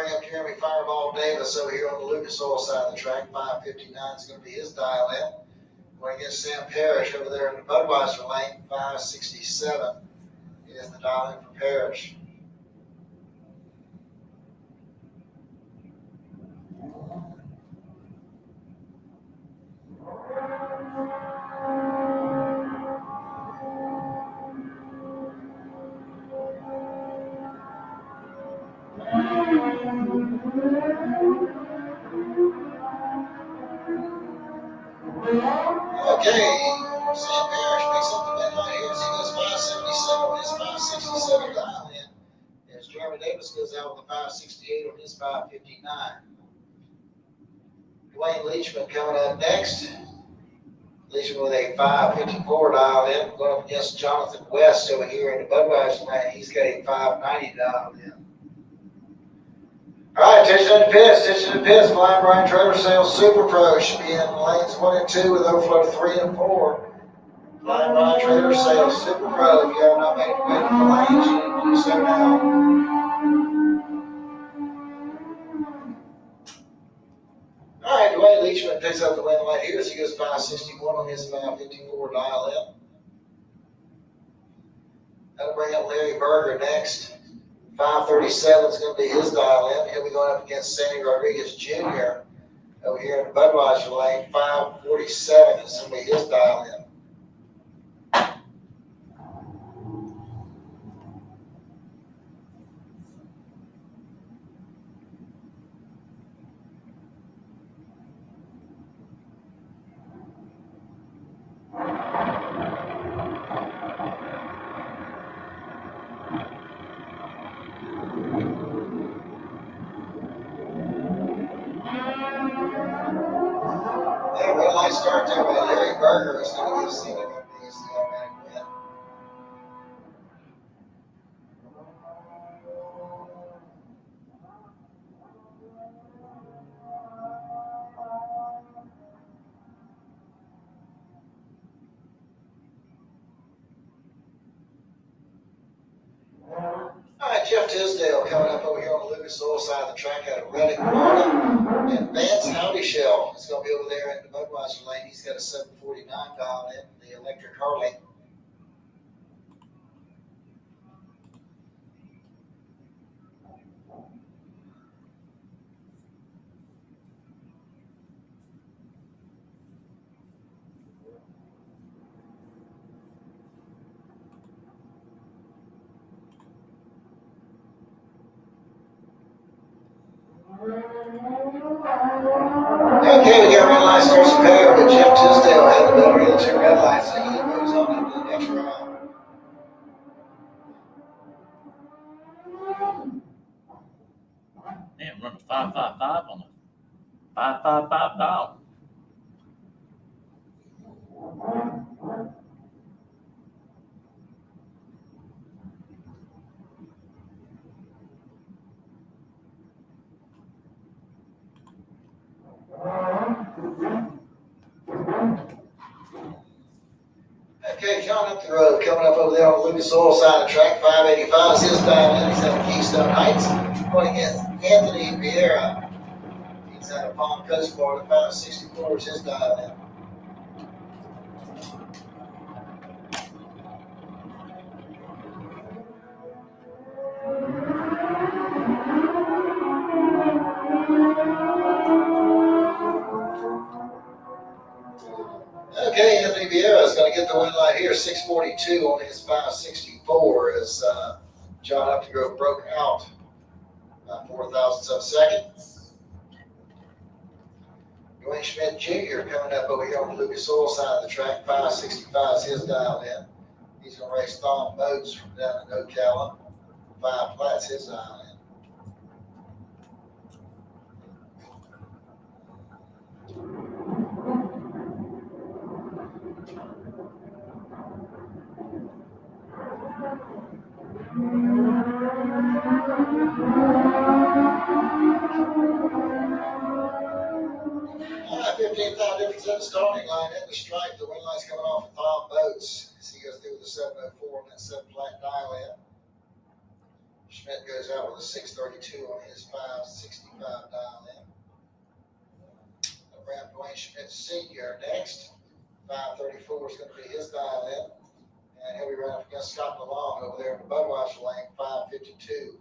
bring up Jeremy Fireball Davis over here on the Lucas Oil side of the track. 5:59 is going to be his dial in. Going against Sam Parrish over there in the Budweiser lane. 5:67 is the dial in for Parrish. Okay, Sam Parrish picks up the win right here as he goes 5:77 with his 5:67 dial in. As Jeremy Davis goes out with a 5:68 on his 5:59. Dwayne Leachman coming up next. Leachman with a 5:54 dial in, going up against Jonathan West over here in the Budweiser lane. He's got a 5:90 dial in. All right, attention to the pits. Blind Brian Trailer Sales Super Pro should be in lanes 1 and 2 with overflow 3 and 4. Blind Brian Trailer Sales Super Pro. If you have not made it way to the lanes, you need to do so now. All right, Dwayne Leachman picks up the win right here as he goes 5:61 on his 5:54 dial in. That'll bring up Larry Berger next. 5:37 is going to be his dial in. He'll be going up against Sandy Rodriguez Jr. over here in the Budweiser lane. 5:47 is going to be his dial in. Real nice start there by Larry Berger. Is going to give Sandy Rodriguez the automatic win. All right, Jeff Tisdale coming up over here on the Lucas Oil side of the track out of Reddick, Florida. And Vance Howdy Shell is going to be over there in the Budweiser lane. He's got a 7:49 dial in, the electric Harley. Okay, we got red lights starts to pair, but Jeff Tisdale had the better of the two red lights, so he moves on into the next round. Damn, running 555 on the 555 dial. Okay, John up the road, coming up over there on the Lucas Oil side of the track. 5:85 is his dial in. He's out of Keystone Heights. Going against Anthony Vieira. He's out of Palm Coast, Florida. 5:64 is his dial in. Okay, Anthony Vieira is going to get the win light here. 6:42 on his 5:64 as John Updegrove broke out by 4,000ths of a second. Dwayne Schmidt Jr. coming up over here on the Lucas Oil side of the track. 5:65 is his dial in. He's going to race Thom Boats from down in Ocala. 5 flats his dial in. All right, 15,000 difference at the starting line at the stripe. The win light's coming off of Thom Boats as he goes through with the 7:04 on that 7 flat dial in. Schmidt goes out with a 632 on his 565 dial in. Around Dwayne Schmidt Sr. next. 534 is going to be his dial in. And he'll be running up against Scott DeLong over there in the Budweiser lane. 552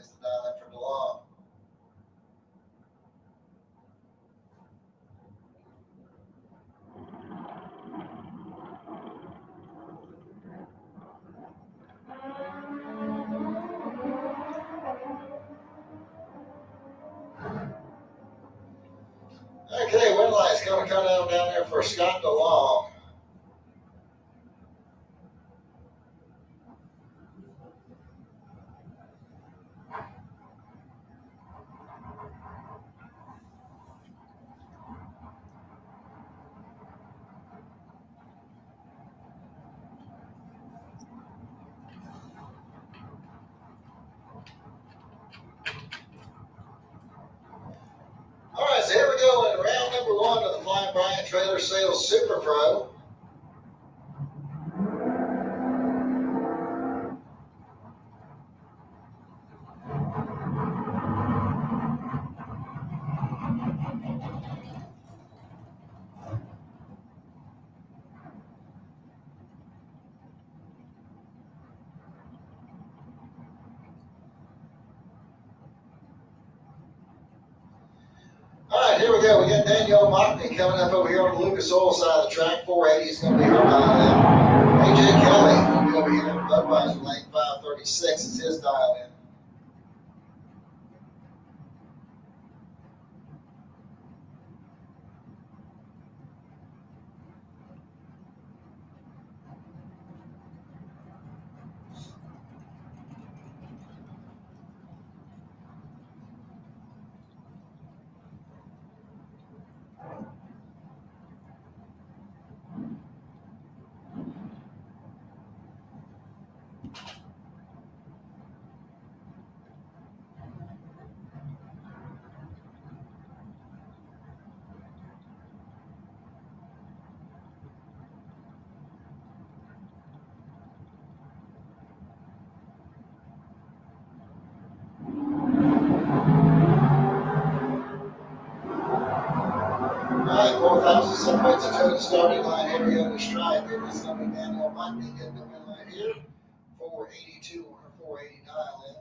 is the dial in for DeLong. Okay, win light's going to come down there for Scott DeLong. All right, so here we go in round number 1 of the Flying Bryant Trailer Sales Super Pro. All right, here we go. We got Danielle Mockney coming up over here on the Lucas Oil side of the track. 480 is going to be her dial in. AJ Kelly will be over here in the Budweiser lane. 536 is his dial in. All right, 4,000 separates the two to the starting line. Here we go to stride. It's going to be Danielle Mockney getting the win right here. 482 on her 480 dial in.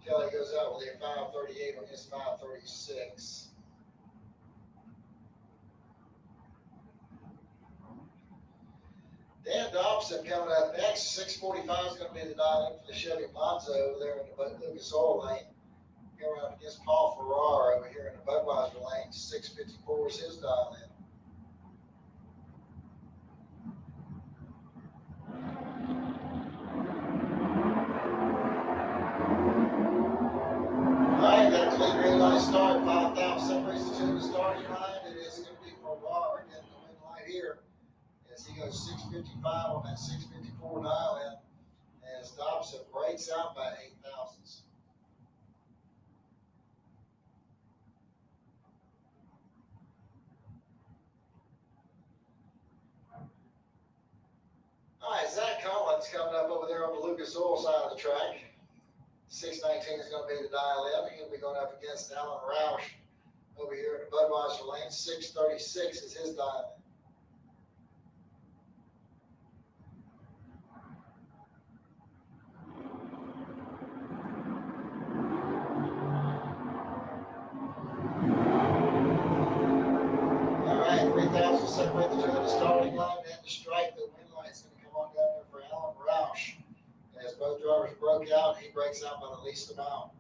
Kelly goes out with a 538 on his 536. Dan Dobson coming up next. 645 is going to be the dial in for the Chevy Monza over there in the Lucas Oil lane. Going up against Paul Farrar over here in the Budweiser lane. 654 is his dial in. All right, got a clean green light start. 5,000 separates the two to the starting line. It is going to be Farrar getting the win light here as he goes 655 on that 654 dial in as Dobson breaks out by 8 thousandths. All right, Zach Collins coming up over there on the Lucas Oil side of the track. 619 is going to be the dial in. He'll be going up against Alan Roush over here in the Budweiser lane. 636 is his dial in. All right, 3,000 separate the two of the starting line and the strike. The win light's going to come on down there for Alan Roush. As both drivers broke out, he breaks out by the least amount.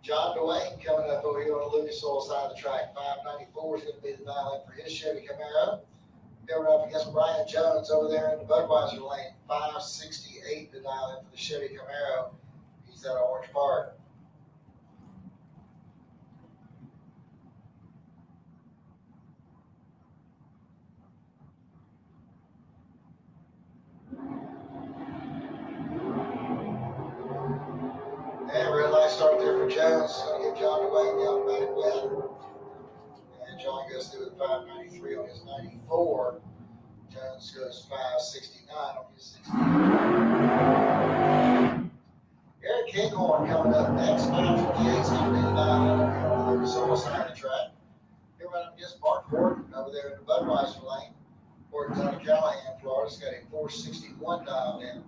John Dwayne coming up over here on the Lucas Oil side of the track. 594 is going to be the dial in for his Chevy Camaro. Going up against Brian Jones over there in the Budweiser lane. 568 the dial in for the Chevy Camaro. He's out of Orange Park. And red light start there for Jones. Going to give John Dwayne the automatic win. And John goes through with 593 on his 94. Jones goes 569 on his 60. Eric Kinghorn coming up next. 528 is going to be the 900 on the Lucas Oil side of the track. Here right up against Mark Horton over there in the Budweiser lane. Horton's out of Callahan, Florida. He's got a 461 dialed in.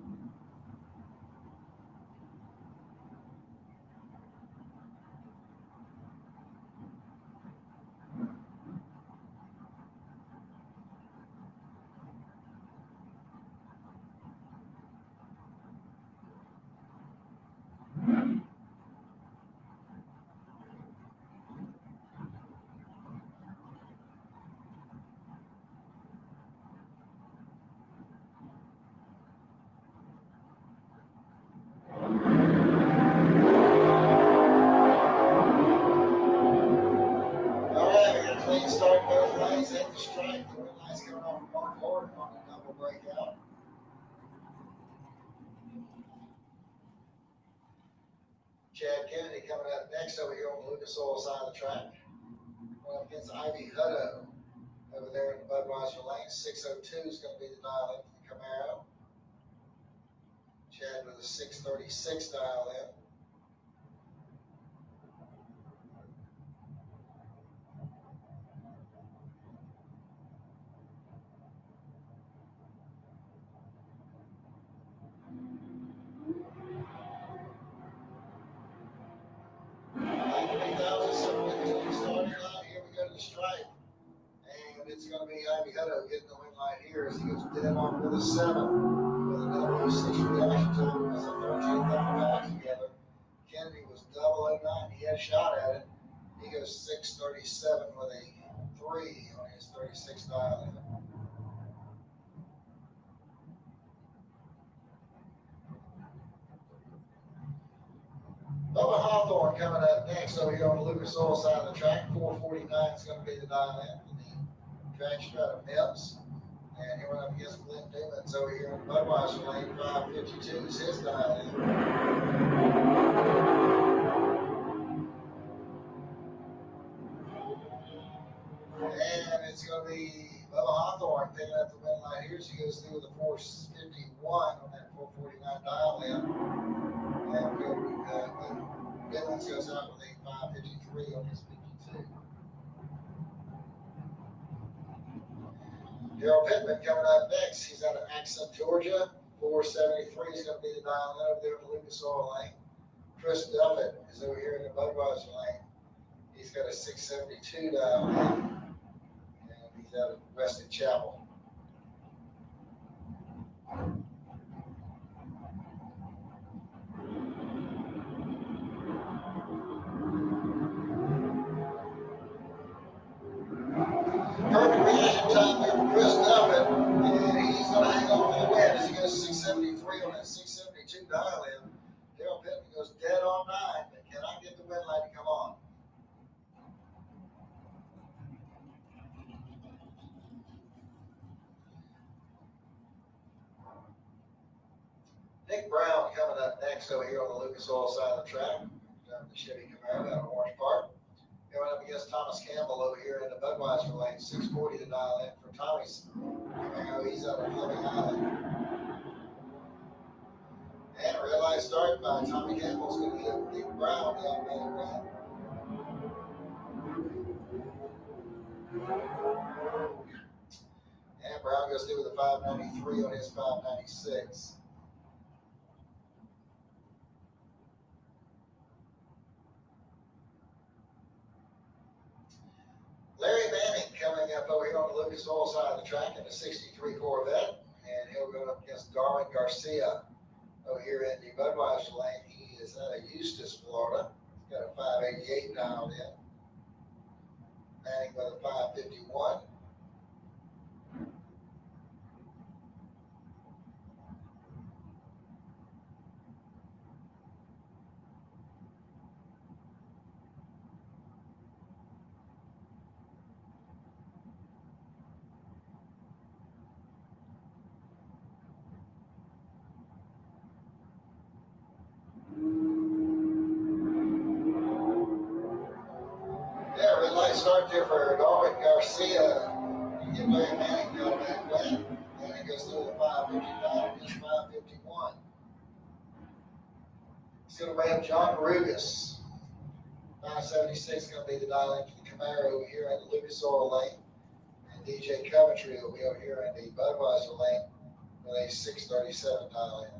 Start both lanes at the stripe. The red light's coming off of Mark Horton on a double breakout. Chad Kennedy coming up next over here on the Lucas Oil side of the track. Going up against Ivy Hutto over there in the Budweiser lane. 602 is going to be the dial in for the Camaro. Chad with a 636 dial in. Stripe, and it's going to be Ivy Hutto getting the win light here as he goes dead on with a 7 with another 06 reaction time. It was a 13th back together. Kennedy was 009. He had a shot at it. He goes 637 with a 3 on his 36 dial in. Bubba Hawthorne coming up next over here on the Lucas Oil side of the track. 449 is going to be the dial in for the track strut of Mips. And here we're up against Glenn Newman's over here on the Budweiser lane. 552 is his dial in. And it's going to be Bubba Hawthorne picking up the win line here. She goes through with a 451 on that 449 dial in. And Billings goes out with a 553 on his 52. Daryl Pittman coming up next. He's out of Accent, Georgia. 473 is going to be the dial in over there in the Lucas Oil lane. Chris Duffett is over here in the Budweiser lane. He's got a 672 dial in. And he's out of Weston Chapel. Perfect reaction time there for Chris Duffett, and he's going to hang on for the win as he goes 673 on that 672 dial in. Daryl Pittman goes dead on 9, but cannot get the win light to come on. Nick Brown coming up next over here on the Lucas Oil side of the track. The Chevy Camaro out of Orange Park. Going up against Thomas Campbell over here in the Budweiser lane. 640 to dial in for Tommy's Camaro. He's out of Fleming Island. And a red light start by Tommy Campbell's going to give Nick Brown the automatic win. And Brown goes through with a 593 on his 596. Larry Manning coming up over here on the Lucas Oil side of the track in the 63 Corvette, and he'll go up against Darwin Garcia over here in the Budweiser lane. He is out of Eustis, Florida. He's got a 588 dialed in. Manning with a 551. Start there for Darwin Garcia. You get Larry Manning down that way. 559 against 551. He's going to weigh up John Marugas. 576 is going to be the dial in for the Camaro over here in the Lucas Oil lane. And DJ Coventry will be over here in the Budweiser lane with a 637 dial in.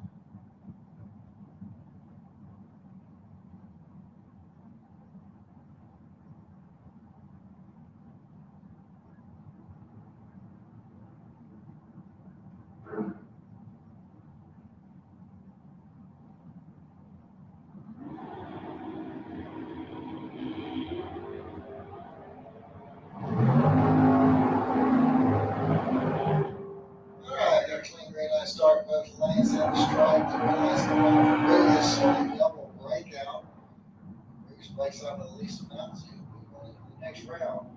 Start both lanes in the stripe. The last one for Lucas on a double breakout. Lucas breaks out with the least amount, so he'll move on to the next round.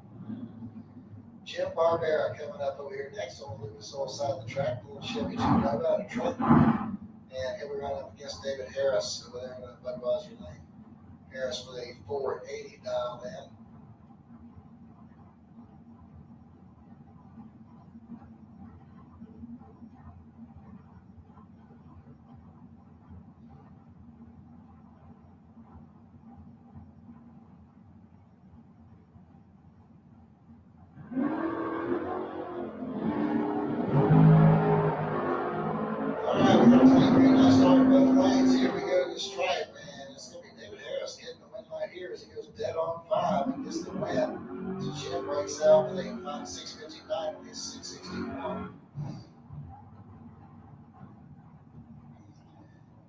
Jim Barbera coming up over here next on the Lucas Oil side of the track. A little Chevy Nova out of Trenton. And he'll be running up against David Harris over there in the Budweiser lane. Harris with a 480 dial in. Breaks out with a 659 and his 661.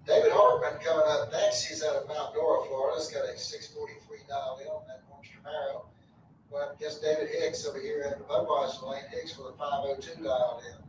David Hartman coming up next. He's out of Mount Dora, Florida. He's got a 643 dial in on that orange Camaro. Well, I guess David Hicks over here in the Budweiser lane. Hicks with a 502 dial in.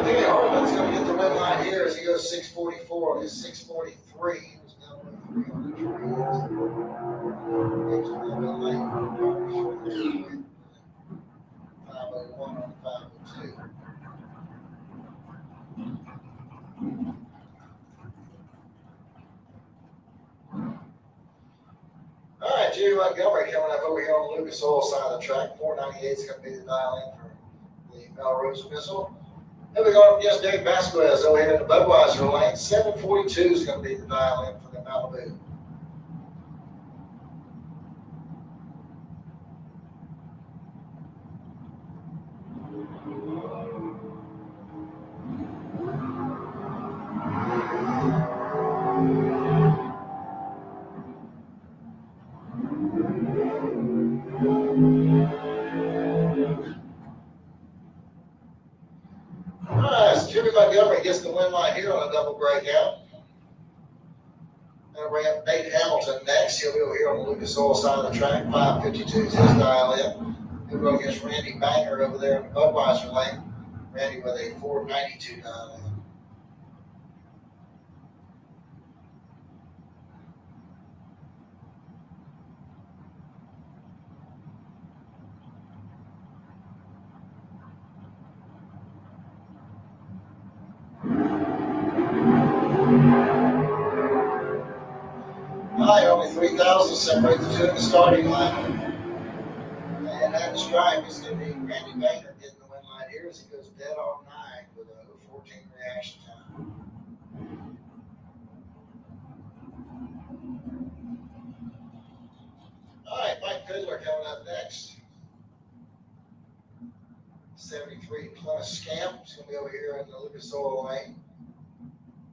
David Hartman's going to get the win line here as he goes 644 on his 643. He was down with 3 on the trees. 501 on 502. All right, Jimmy Montgomery coming up over here on the Lucas Oil side of the track. 498 is going to be the dial in for the Melrose Missile. Then we go up against Dave Vasquez over here in the Budweiser lane. 742 is going to be the dial in for the Malibu. Jimmy Montgomery gets the win line here on a double breakout. And we have Nate Hamilton next. He'll be over here on the Lucas Oil side of the track. 552 is his dial in. He'll go against Randy Banger over there in the Budweiser lane. Randy with a 492 dial in. Only 3,000 separate the two in the starting line. And that stripe is going to be Randy Banger getting the win line here as he goes dead on 9 with a 14 reaction time. All right, Mike Fiddler coming up next. 73 Plymouth Scamp. It's going to be over here in the Lucas Oil lane.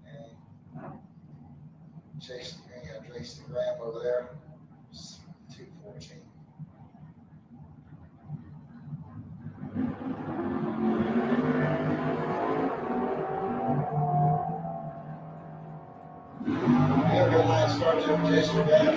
And Jason Graham over there, 214. Every line starts over Jason Graham.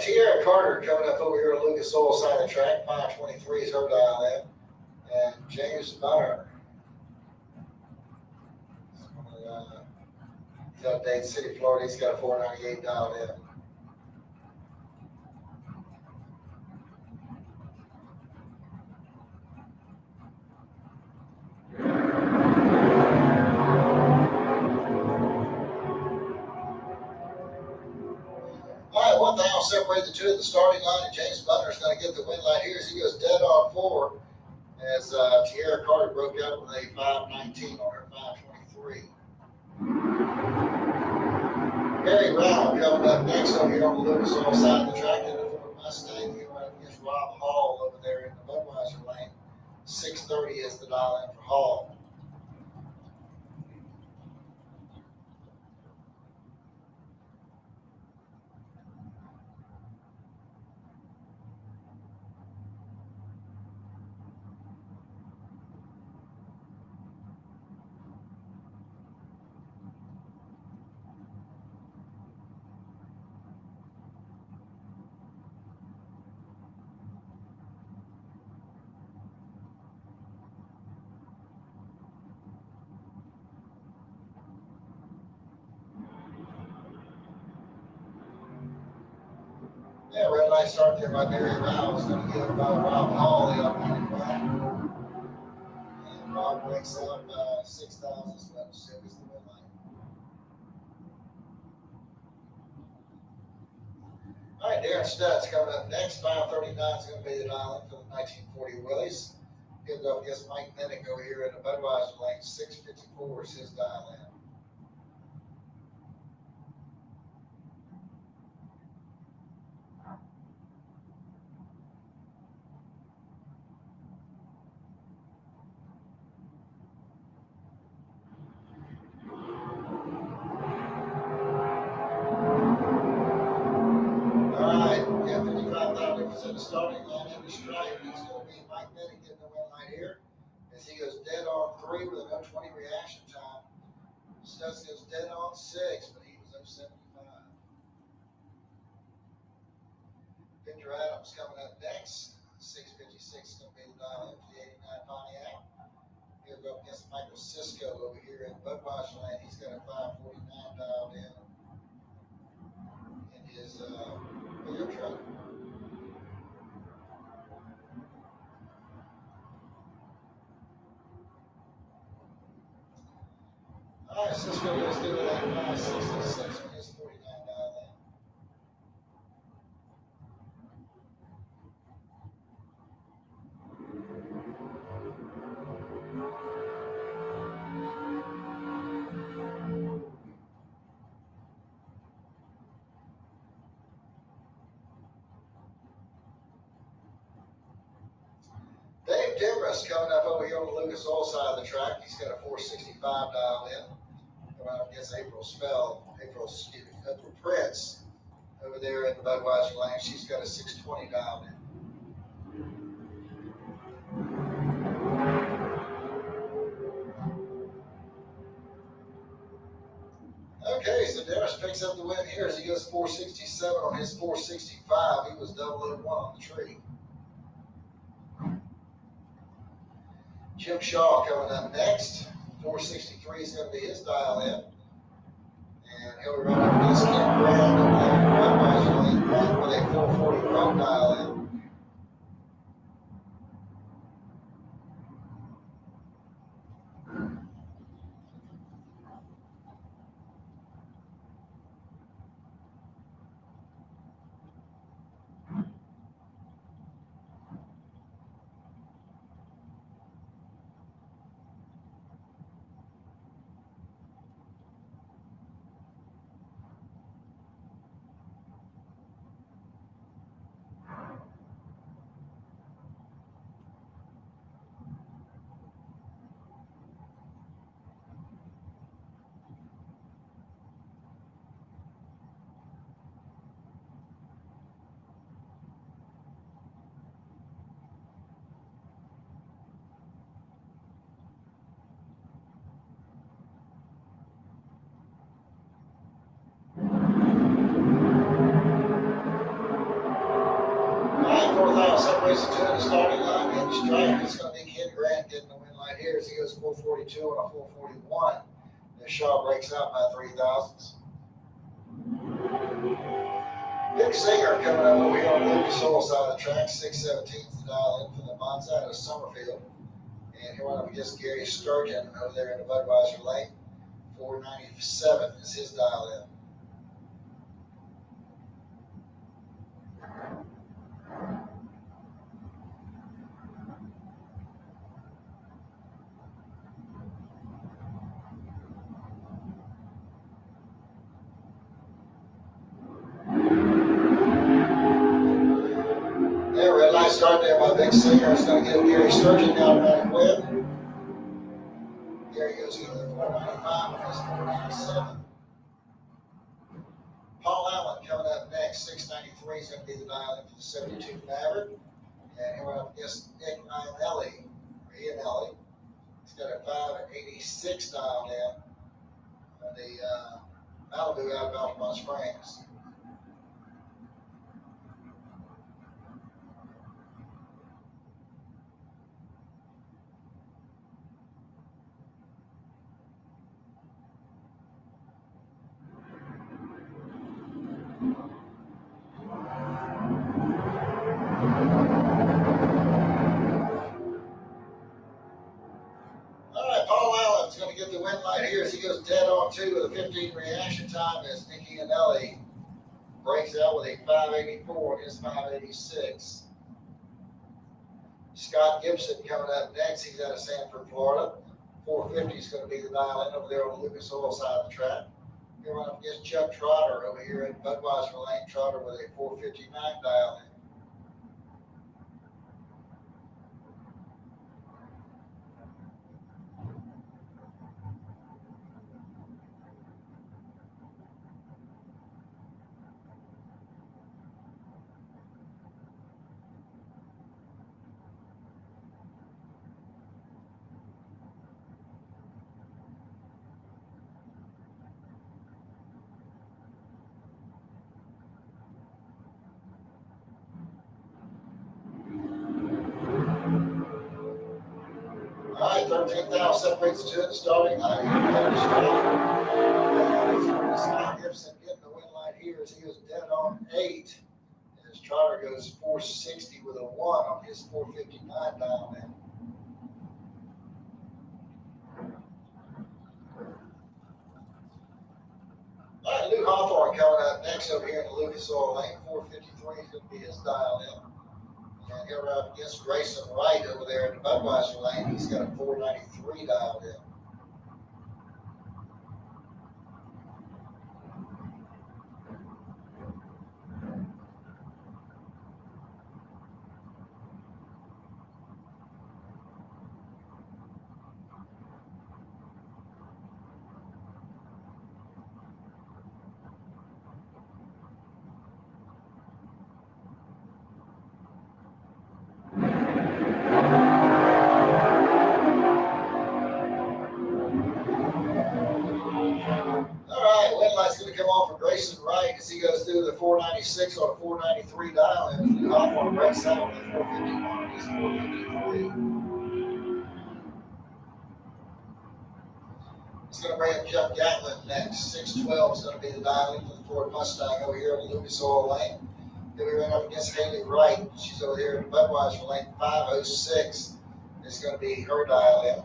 Tierra Carter coming up over here on Lucas Oil side of the track. 523 is her dial in. And James Bunner. He's out of Dade City, Florida. He's got a 498 dialed in. All right, one thing I'll separate the two at the starting line, and James Butler's going to get the win light here as he goes dead on 4 as Tierra Carter broke out with a 519 on her 523. Harry Rowell coming up next over here on the Lucas Oil side of the track in the Ford Mustang. He went against Rob Hall over there in the Budweiser lane. 630 is the dial in for Hall. Yeah, red light start there by Barry Rowell. Is going to give Rob Hall the upcoming back. And Rob breaks out 6,000, so that was the red light. All right, Darren Stutz coming up next. 539 is going to be the dial in for the 1940 Willys. He'll go against Mike Minnick over here in the Budweiser lane. 654 is his dial in. In the starting line in the stripe, he's going to be Mike Minnick getting the win light here as he goes dead on 3 with a 020 reaction time. Stutz goes dead on 6, but he was 075. Victor Adams coming up next. 656 is going to be the dial in for the 89 Pontiac. He'll go up against Michael Cisco over here in Budweiser lane. He's got a 549 dialed in his pickup truck. All right, Cisco goes through with that 566 with his 49 dialed in. Dave Demarest coming up over here on the Lucas Oil side of the track. He's got a 465 dialed in. Going up against April Prince over there in the Budweiser lane. She's got a 620 dialed in. Okay, so Demarest picks up the win here as he goes 467 on his 465. He was 001 on the tree. Jim Shaw coming up next. 463 is going to be his dial in. And he'll be right up against Ken Brand over there in Budweiser lane with a 440 Pro dial in. race to the starting line, getting straight. It's going to be Ken Grant getting the win light here as he goes 442 and a 441. The Shaw breaks out by 3 thousandths. Big Singer coming up over here on the Lucas Oil side of the track, 617th to dial in from the Monza out of Summerfield. And here we're up against Gary Sturgeon over there in the Budweiser lane. 497 is his dial in. There, red light start there by Big Singer. It's going to get Gary Sturgeon down back win. Gary goes to the 495 and his 497. Paul Allen coming up next, 693 is going to be the dial in for the 72 Maverick. And here we're up against Nick Ianelli. He's got a 586 dialed in on the Malibu out of Altamont Springs. The win light here as he goes dead on 2 with a 15 reaction time as Nicky Anelli breaks out with a 584 against 586. Scott Gibson coming up next. He's out of Sanford, Florida. 450 is going to be the dial in over there on the Lucas Oil side of the track. Here we're up against Chuck Trotter over here at Budweiser Lane. Trotter with a 459 dial in. All right, 13,000 separates the two at the starting line. Scott Gibson getting the win light here as he goes dead on 8. As Trotter goes 460 with a 1 on his 459 dial in. All right, Lou Hawthorne coming up next over here in the Lucas Oil lane. 453 is going to be his dial in. And here we're up against Grayson Wright over there in the Budweiser lane. He's got a 493 dialed in. Come on for Grayson Wright as he goes through the 496 on a 493 dial in. Lou Hawthorne breaks out on the 451. He's 453. He's going to bring up Jeff Gatlin next. 612 is going to be the dial in for the Ford Mustang over here in the Lucas Oil lane. Then we run up against Haley Wright. She's over here in the Budweiser lane. 506 is going to be her dial in.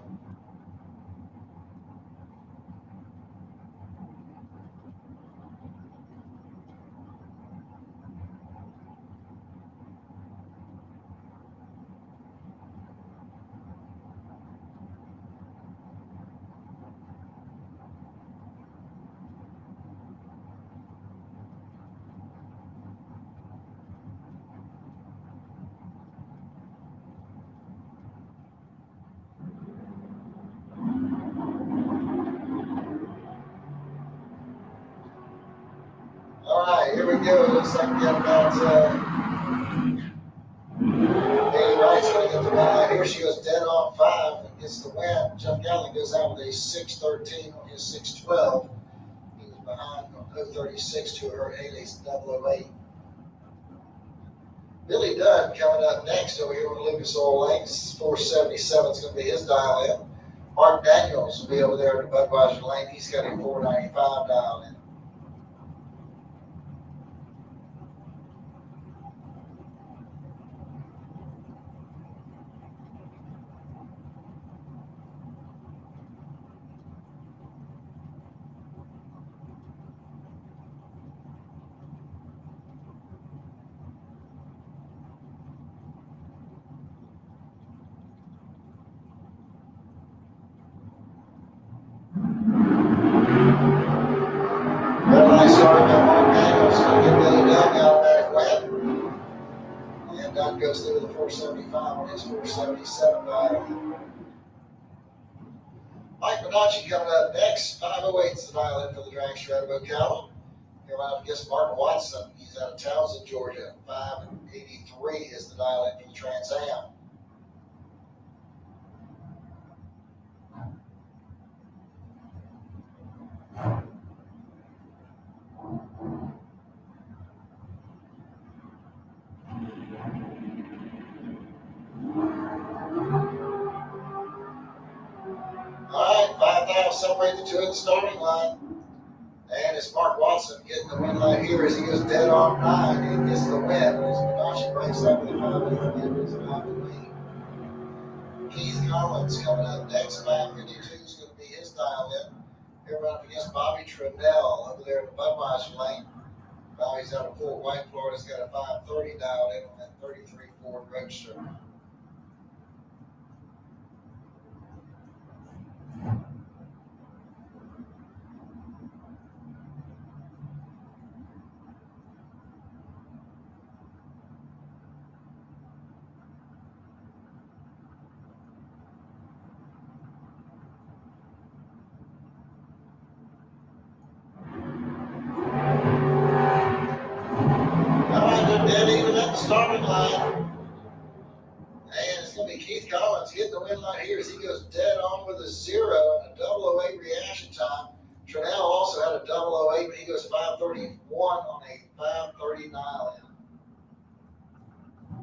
All right, here we go. Looks like we got about Haley Wright's going to get the win out here. She goes dead on 5 and gets the win. Jeff Gatlin goes out with a 613 on his 612. He was behind on 036 to her Haley's 008. Billy Dunn coming up next over here on Lucas Oil Lanes. 477 is going to be his dial in. Mark Daniels will be over there at the Budweiser Lane. He's got a 495 dial in. Red light started by Mark Daniels. Going to get Billy Dunn automatic win. And Dunn goes through the 475 on his 477 dial in. Mike Bonacci coming up next. 508 is the dial in for the dragster out of Ocala. Here out against Martin Watson. He's out of Townsend, Georgia. 583 is the dial in for the Trans Am. All right, 5,000 separate the two at the starting line. And it's Mark Watson getting the win right here as he goes dead on 9 and gets the win. As Bonacci breaks up with the 583 is out of the lead. Keith Collins coming up next. 552 is going to be his dial in. Here running up against Bobby Trudell over there in the Budweiser lane. Bobby's out of Fort White, Florida's got a 530 dialed in on that 33 Ford Roadster. Dead even at the starting line. And it's going to be Keith Collins getting the win right here as he goes dead on with a 0 and a 008 reaction time. Trudell also had a 008, but he goes 531 on a 530 dial in.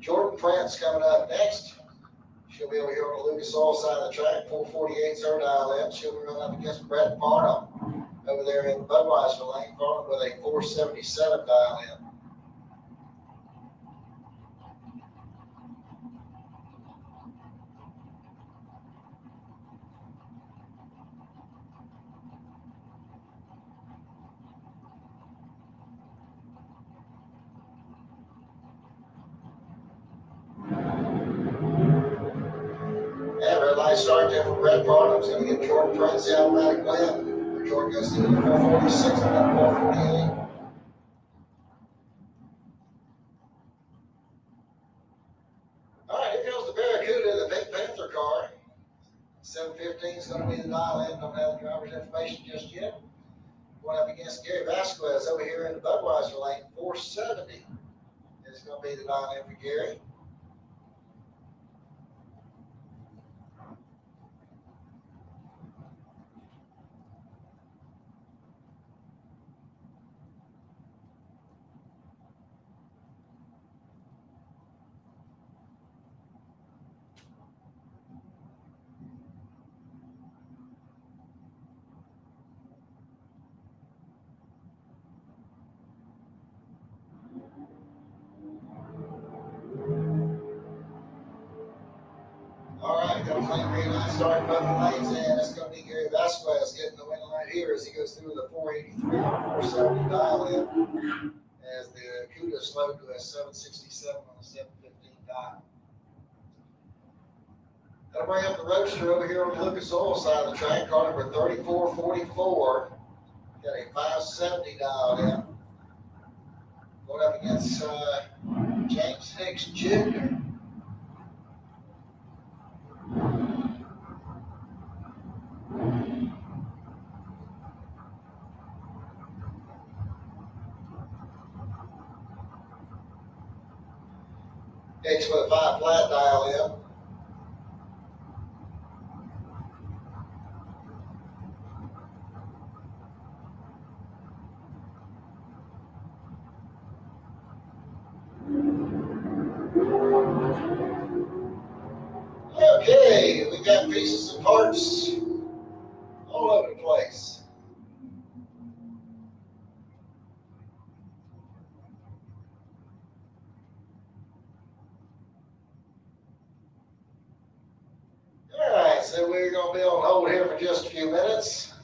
Jordan Prince coming up next. She'll be over here on the Lucas Oil side of the track. 448 is her dial in. She'll be running up against Brett Farnham over there in the Budweiser lane. Farnham with a 477 dial in. Red light start there for Brett Farnham's going to get Jordan Prince the automatic win. Jordan goes through the 446 and then 448. All right, here goes the Barracuda, the Big Panther car. 715 is going to be the dial in. Don't have the driver's information just yet. Going up against Gary Vasquez over here in the Budweiser lane. 470 is going to be the dial in for Gary. All right, got a clean green line starting both the lanes, and it's going to be Gary Vasquez getting the win right here as he goes through the 483 on 470 dial in, as the Cuda slowed to a 767 on the 715 dial. That'll bring up the Roadster over here on the Lucas Oil side of the track, car number 3444. Got a 570 dialed in. Going up against James Hicks Jr. Hicks with a 5 flat dial in. Okay, we got pieces and parts all over the place. All right, so we're going to be on hold here for just a few minutes.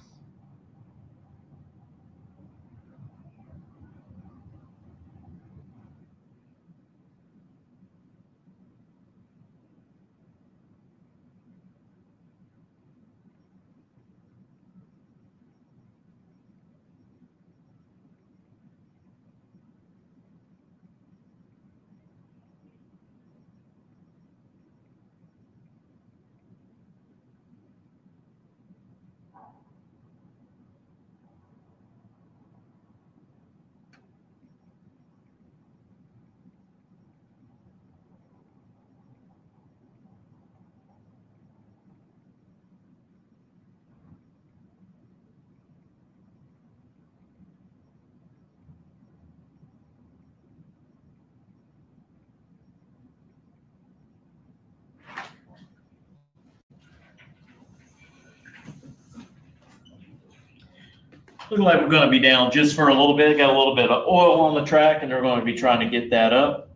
Looks like we're going to be down just for a little bit. Got a little bit of oil on the track, and they're going to be trying to get that up.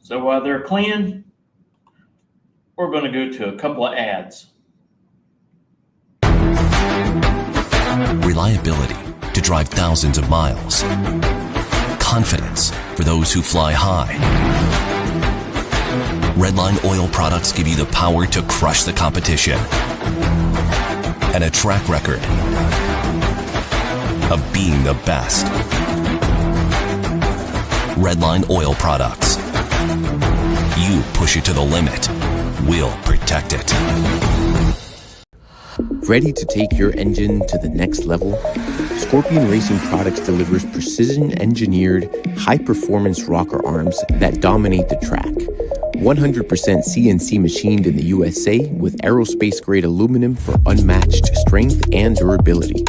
So while they're cleaning, we're going to go to a couple of ads. Reliability to drive thousands of miles. Confidence for those who fly high. Redline oil products give you the power to crush the competition. And a track record of being the best. Redline oil products. You push it to the limit, we'll protect it. Ready to take your engine to the next level? Scorpion Racing Products delivers precision-engineered, high-performance rocker arms that dominate the track. 100% CNC machined in the USA with aerospace-grade aluminum for unmatched strength and durability.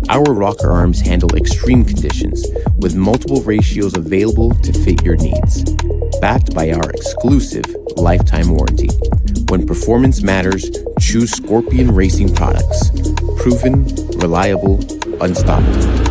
Our rocker arms handle extreme conditions with multiple ratios available to fit your needs. Backed by our exclusive lifetime warranty. When performance matters, choose Scorpion Racing Products. Proven, reliable, unstoppable.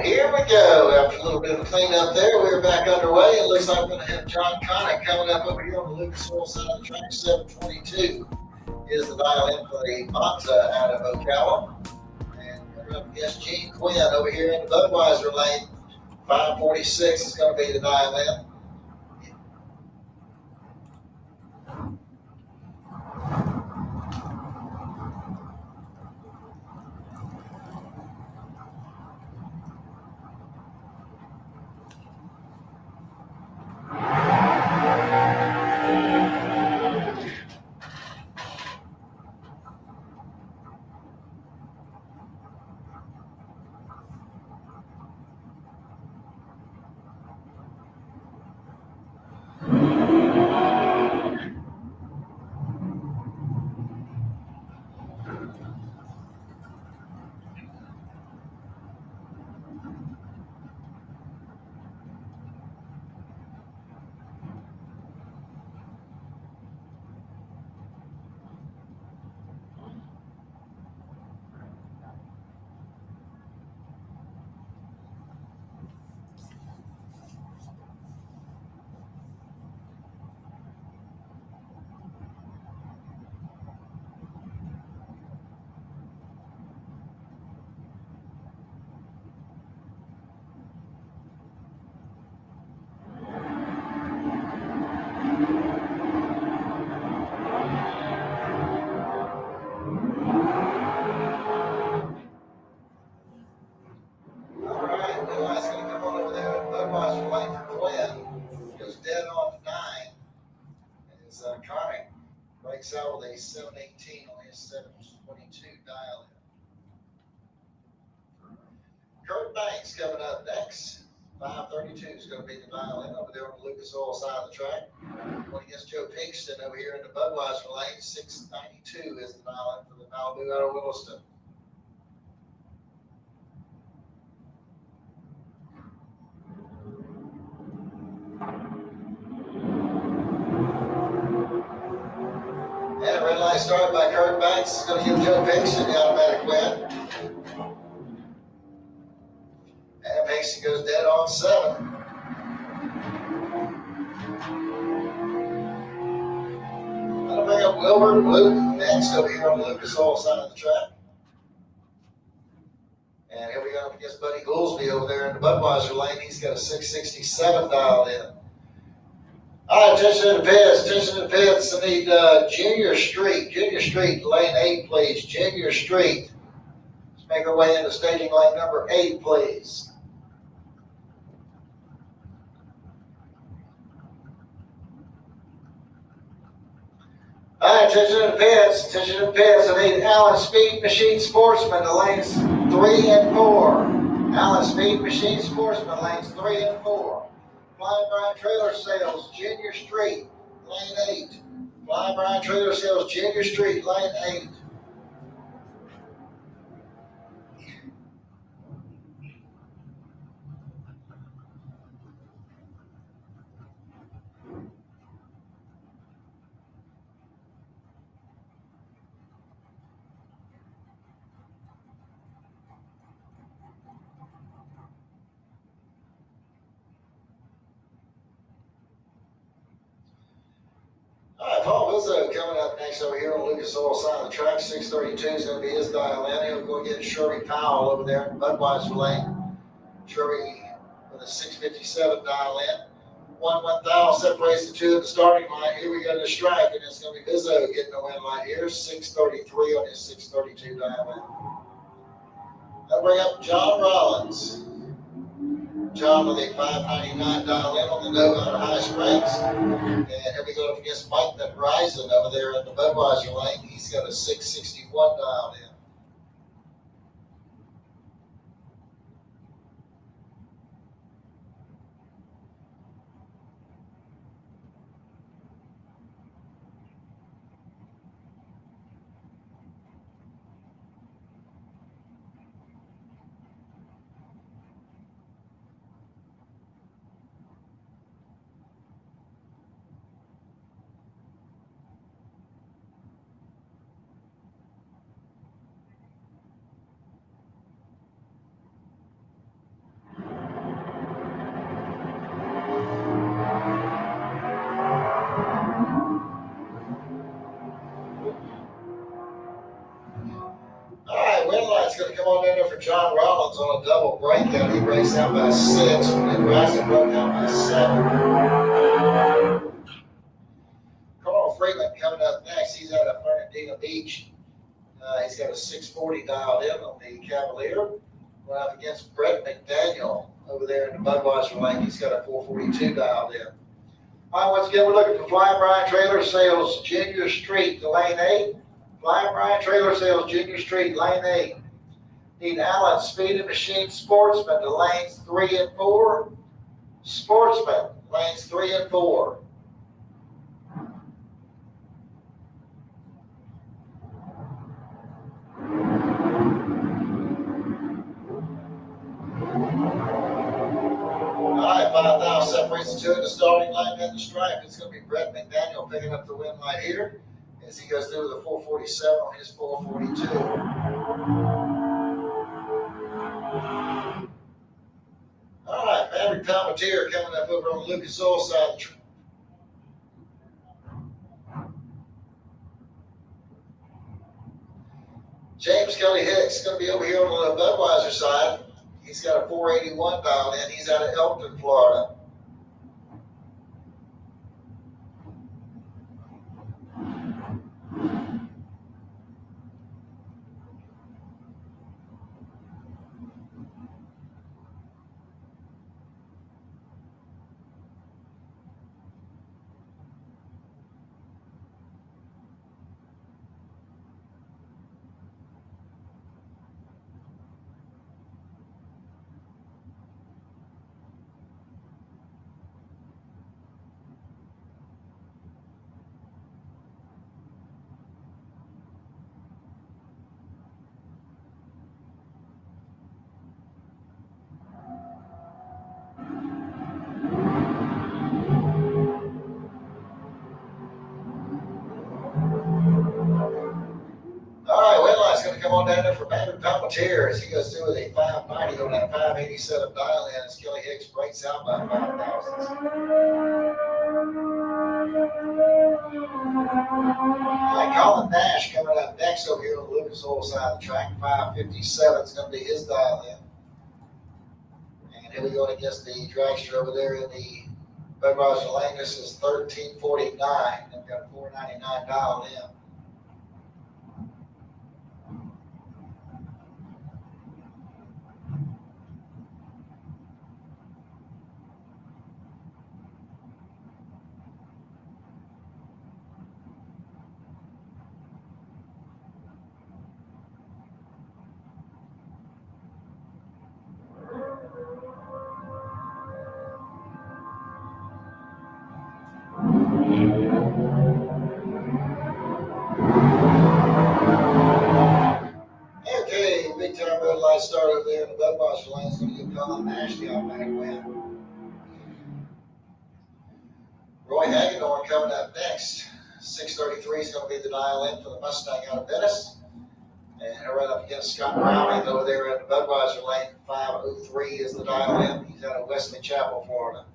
here we go. After a little bit of cleanup there, we're back underway. It looks like we're going to have John Connick coming up over here on the Lucas Oil side of the track. 722 is the dial in for the Monza out of Ocala. And we're up against Gene Quinn over here in the Budweiser lane. 546 is going to be the dial in. Breaks out with a 718 on his 722 dial in. Kurt Banks coming up next. 532 is going to be the dial in over there on the Lucas Oil side of the track. Going against Joe Pinkston over here in the Budweiser lane. 692 is the dial in for the Malibu out of Williston. And a red light started by Kurt Banks is going to give Joe Pinkston the automatic win. And Pinkston goes dead on 7. That'll bring up Wilbert Luke next over here on the Lucas Oil side of the track. And here we go up against Buddy Goolsby over there in the Budweiser lane. He's got a 667 dialed in. All right, attention to the pits. Attention to the pits. I need Junior Street. Junior Street, lane 8, please. Junior Street. Let's make our way into staging lane number 8, please. All right, attention to the pits. Attention to the pits. I need Allen Speed Machine Sportsman to lanes 3 and 4. Allen Speed Machine Sportsman, lanes 3 and 4. Flying Brian Trailer Sales, Junior Street, lane 8. Flying Brian Trailer Sales, Junior Street, lane 8. All right, Paul Wizzo coming up next over here on the Lucas Oil side of the track. 632 is going to be his dial in. He'll go get Sherby Powell over there in Budweiser lane. Sherby with a 657 dial in. 1-1,000 separates the two at the starting line. Here we go to the strike, and it's going to be Wizzo getting the win right here. 633 on his 632 dial in. That'll bring up John Rollins. John with a 599 dial in on the note out of High Springs. And here we go up against Mike Horizon over there in the Budweiser lane. He's got a 661 dialed in. for John Rollins on a double breakout. He breaks out by 6. When the dragster broke out by 7. Carl Freeman coming up next. He's out of Fernandina Beach. He's got a 640 dialed in on the Cavalier. We're up against Brett McDaniel over there in the Budweiser lane. He's got a 442 dialed in. All right, once again, we're looking for Flying Brian Trailer Sales Junior Street to lane 8. Flying Brian Trailer Sales Junior Street, lane 8. Need Allen Speed and Machine Sportsman to lanes 3 and 4. Sportsman, lanes 3 and 4. All right, 5,000 separates the two in the starting line and the stripe. It's going to be Brett McDaniel picking up the win right here as he goes through with a 447 on his 442. All right, Maverick Palmetier coming up over on the Lucas Oil side of the track. James Kelly Hicks is going to be over here on the Budweiser side. He's got a 481 dialed in. He's out of Elkton, Florida. Come on down there for Maverick Palmetier as he goes through with a 590 on that 587 dial in as Kelly Hicks breaks out by 5,000. Colin Nash coming up next over here on the Lucas Oil side of the track. 557 is going to be his dial in. And here we go against the dragster over there in the Budweiser lane. This is 1349. They've got 499 dialed in. Start over there in the Budweiser lane is going to give Colin Nash the automatic win. Roy Hagedorn coming up next. 633 is going to be the dial in for the Mustang out of Venice. And right up against Scott Browning over there in the Budweiser lane. 503 is the dial in. He's out of Wesley Chapel, Florida.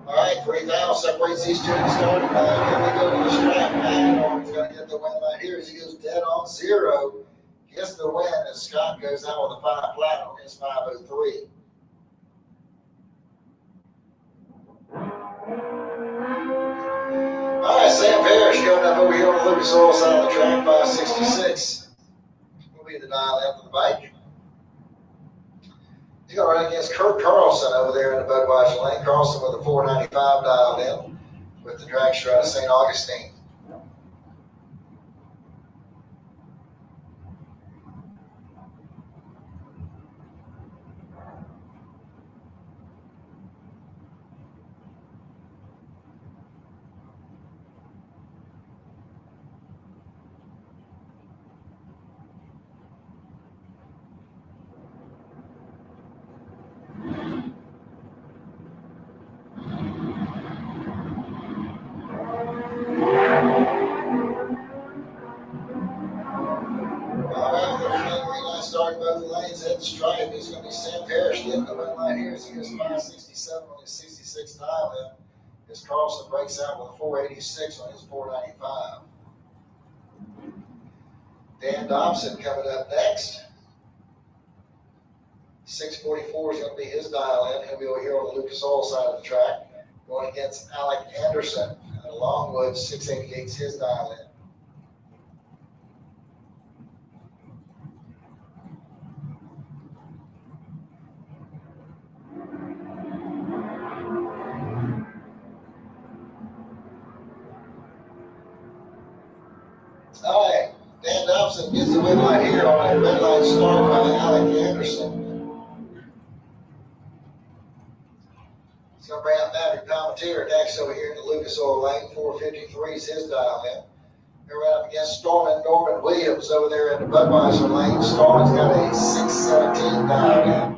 All right, 3,000 separates these two in the starting line. Here we go to the stripe. Hagedorn's going to get the win right here as he goes dead on 0. Gets the win as Scott goes out with a 5 flat on his 503. All right, Sam Parrish coming up over here on the Lucas Oil side of the track. 566 will be the dial in for the bike. He's going to run against Kurt Carlson over there in the Budweiser lane. Carlson with a 495 dialed in with the dragster out of St. Augustine. starting both lanes at the stripe. It's going to be Sam Parrish getting the win line here as he goes 567 on his 66 dial in. As Carlson breaks out with a 486 on his 495. Dan Dobson coming up next. 644 is going to be his dial in. He'll be over here on the Lucas Oil side of the track. Going against Alec Anderson at Longwood. 688 is his dial in. All right, Dan Dobson gets the win line here on a red line start by Alec Anderson. He's going to bring out Maverick Palmetier next over here in the Lucas Oil lane. 453 is his dial in. They're right up against Norman Williams over there in the Budweiser lane. Storman's got a 617 dial in.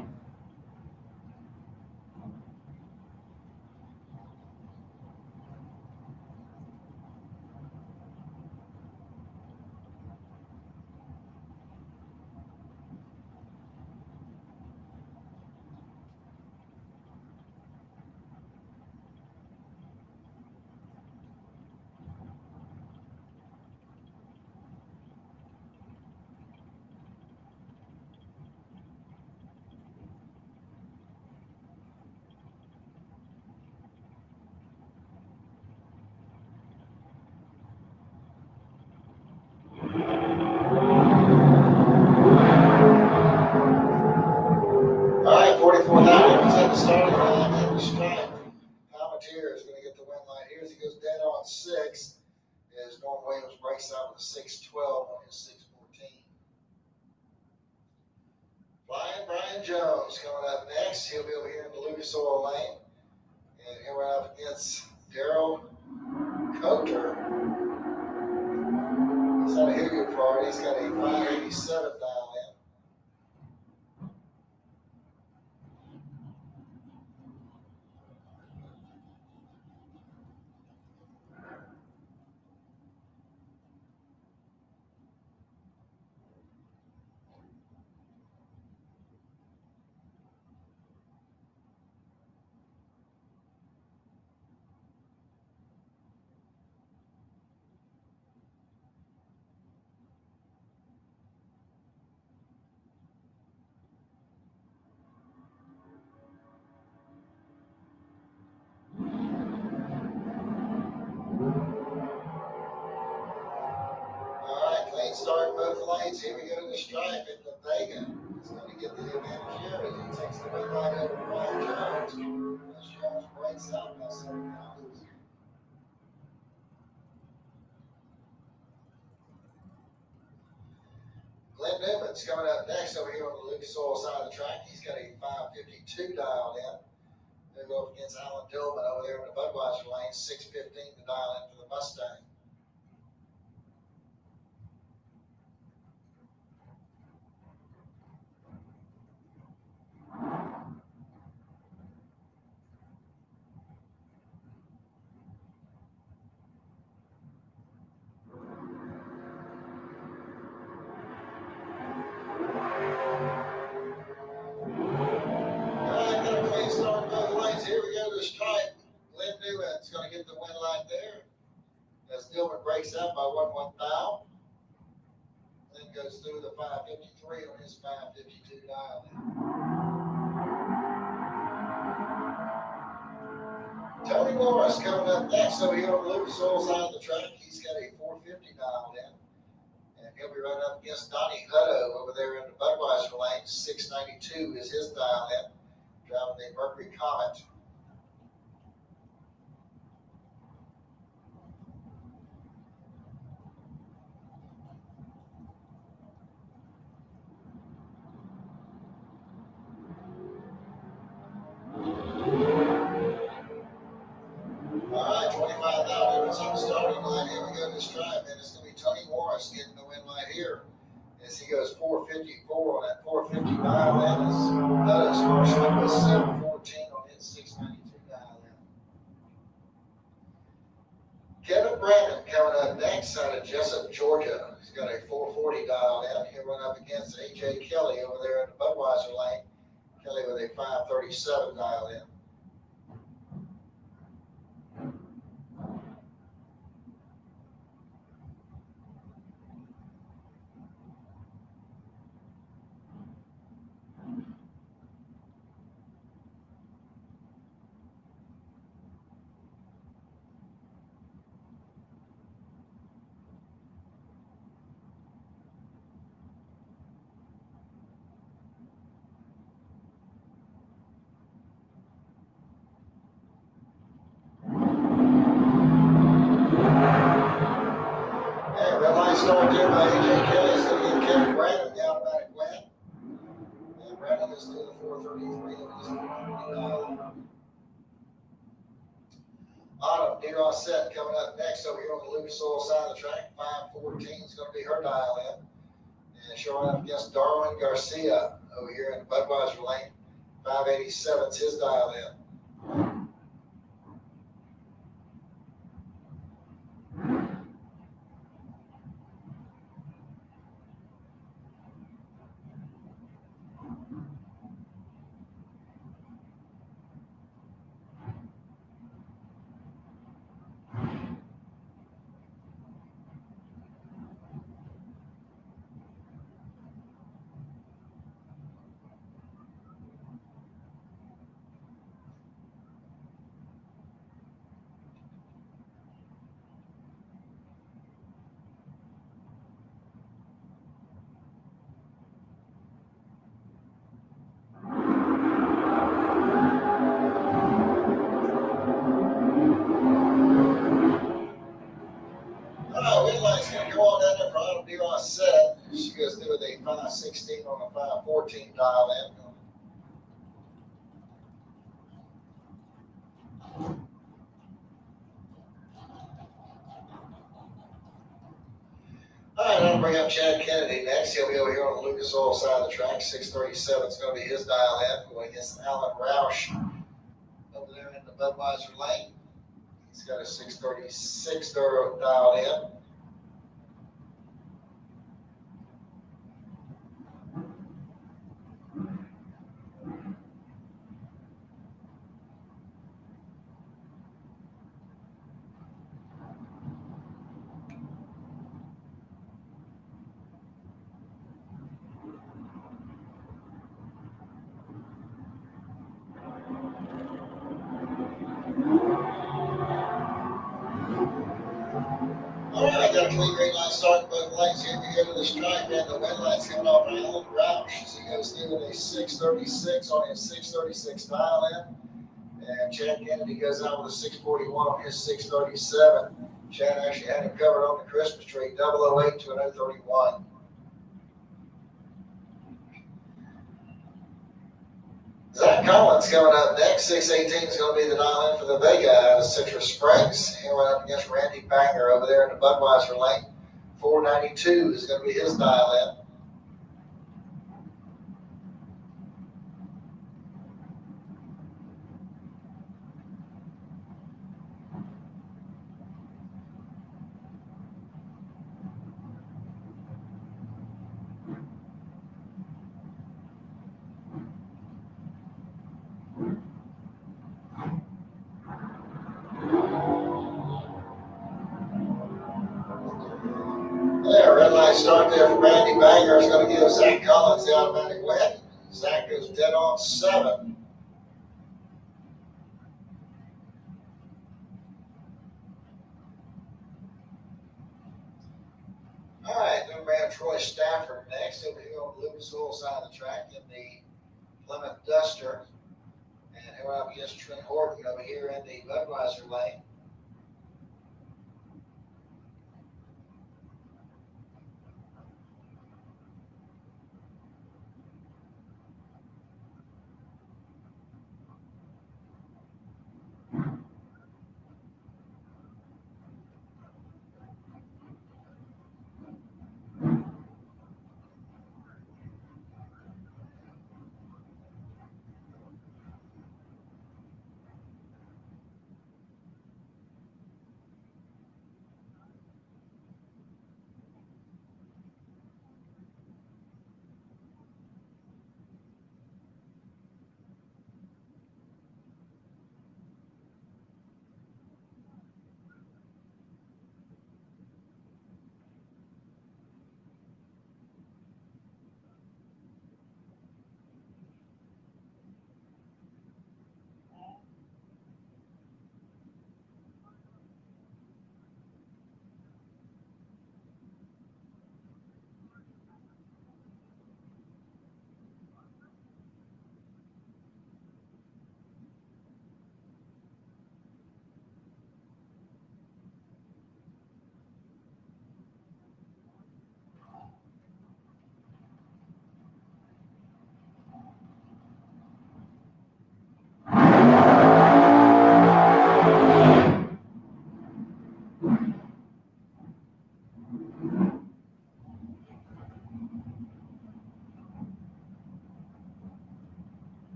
All right, 44,000 is at the starting line at the stripe. Palmetier is going to get the win line here as he goes dead on 6. As Norman Williams breaks out with a 612 on his 614. Flying Brian Jones coming up next. He'll be over here in the Lucas Oil lane. And he'll run up against Daryl Coulter. He's on a Hilliard party. He's got a 587 dial in. Start both lanes. Here we go to the stripe at the Vega. He's going to get the advantage here as he takes the win line over Brian Jones. As Jones breaks out by 7 thousandths. Glenn Newman's coming up next over here on the Lucas Oil side of the track. He's got a 552 dialed in. They'll go up against Alan Dillman over there in the Budweiser lane. 615 to dial in for the Mustang. Newman's going to get the win line there. As Dillman breaks out by 1/1000. Then goes through the 553 on his 552 dial. Tony Morris coming up next over here on the Lucas Oil side of the track. He's got a 450 dialed in. And he'll be running up against Donnie Hutto over there in the Budweiser lane. 692 is his dial in. Driving the Mercury Comet. All right, 25,000 is on the starting line. Here we go to the stripe, and it's going to be Tony Morris getting the win right here as he goes 454 on that 450 dial in. As Hutto's car slip was 714 on his 692 dial in. Kevin Brandon coming up next out of Jessup, Georgia. He's got a 440 dial in. He'll run up against AJ Kelly over there in the Budweiser lane. Kelly with a 5:37 dial in. Yeah, red line start there by AJ Kelly. He's going to get Kevin Brandon the automatic win. And Brandon is through the 4:33. That was the 4:40 dial. Autumn, D-Ross set coming up next over here on the Lucas Oil side of the track. 5:14 is going to be her dial in. And showing up against Darwin Garcia over here in the Budweiser lane. 5:87 is his dial in. Red line's going to go on down there for Autumn D-Ross set. She goes through with a 5:16 on a 5:14 dial in. All right, I'll bring up Chad Kennedy next. He'll be over here on the Lucas Oil side of the track. 6:37 is going to be his dial in, going against Alan Roush over there in the Budweiser lane. He's got a 6:36 dial in. All right, got a clean green line starting both lanes here. We go to the stripe, and the wind line's coming off Alan Roush. So he goes through with a 6:36 on his 6:36 dial in. And Chad Kennedy goes out with a 6:41 on his 6:37. Chad actually had it covered on the Christmas tree, 008 to an 031. Zach Collins coming up next. 6:18 is going to be the dial in for the Vega out of Citrus Springs. He went up against Randy Banger over there in the Budweiser lane. 4:92 is going to be his dial in. Yeah, red light start there for Randy Banger is going to give Zach Collins the automatic win. Zach goes dead on 7. All right, then we have Troy Stafford next over here on the Lucas Oil side of the track in the Plymouth Duster. And we're up against Trent Horton over here in the Budweiser lane.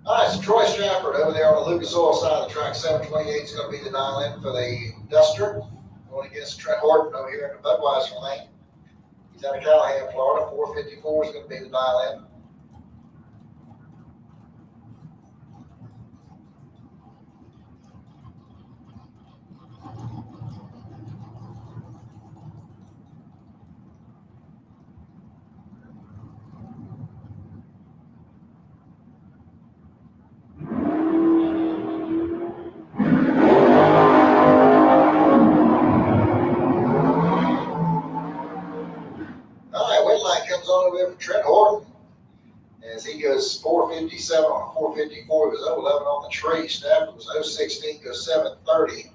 All right, so Troy Stratford over there on the Lucas Oil side of the track, 728 is going to be the dial in for the Duster. Going against Trent Horton over here in the Budweiser lane. He's out of Callahan, Florida. 454 is going to be the dial in. All right, win line comes on over there for Trent Horton as he goes 457 on a 454. He was 011 on the tree. Stafford was 016, goes 730.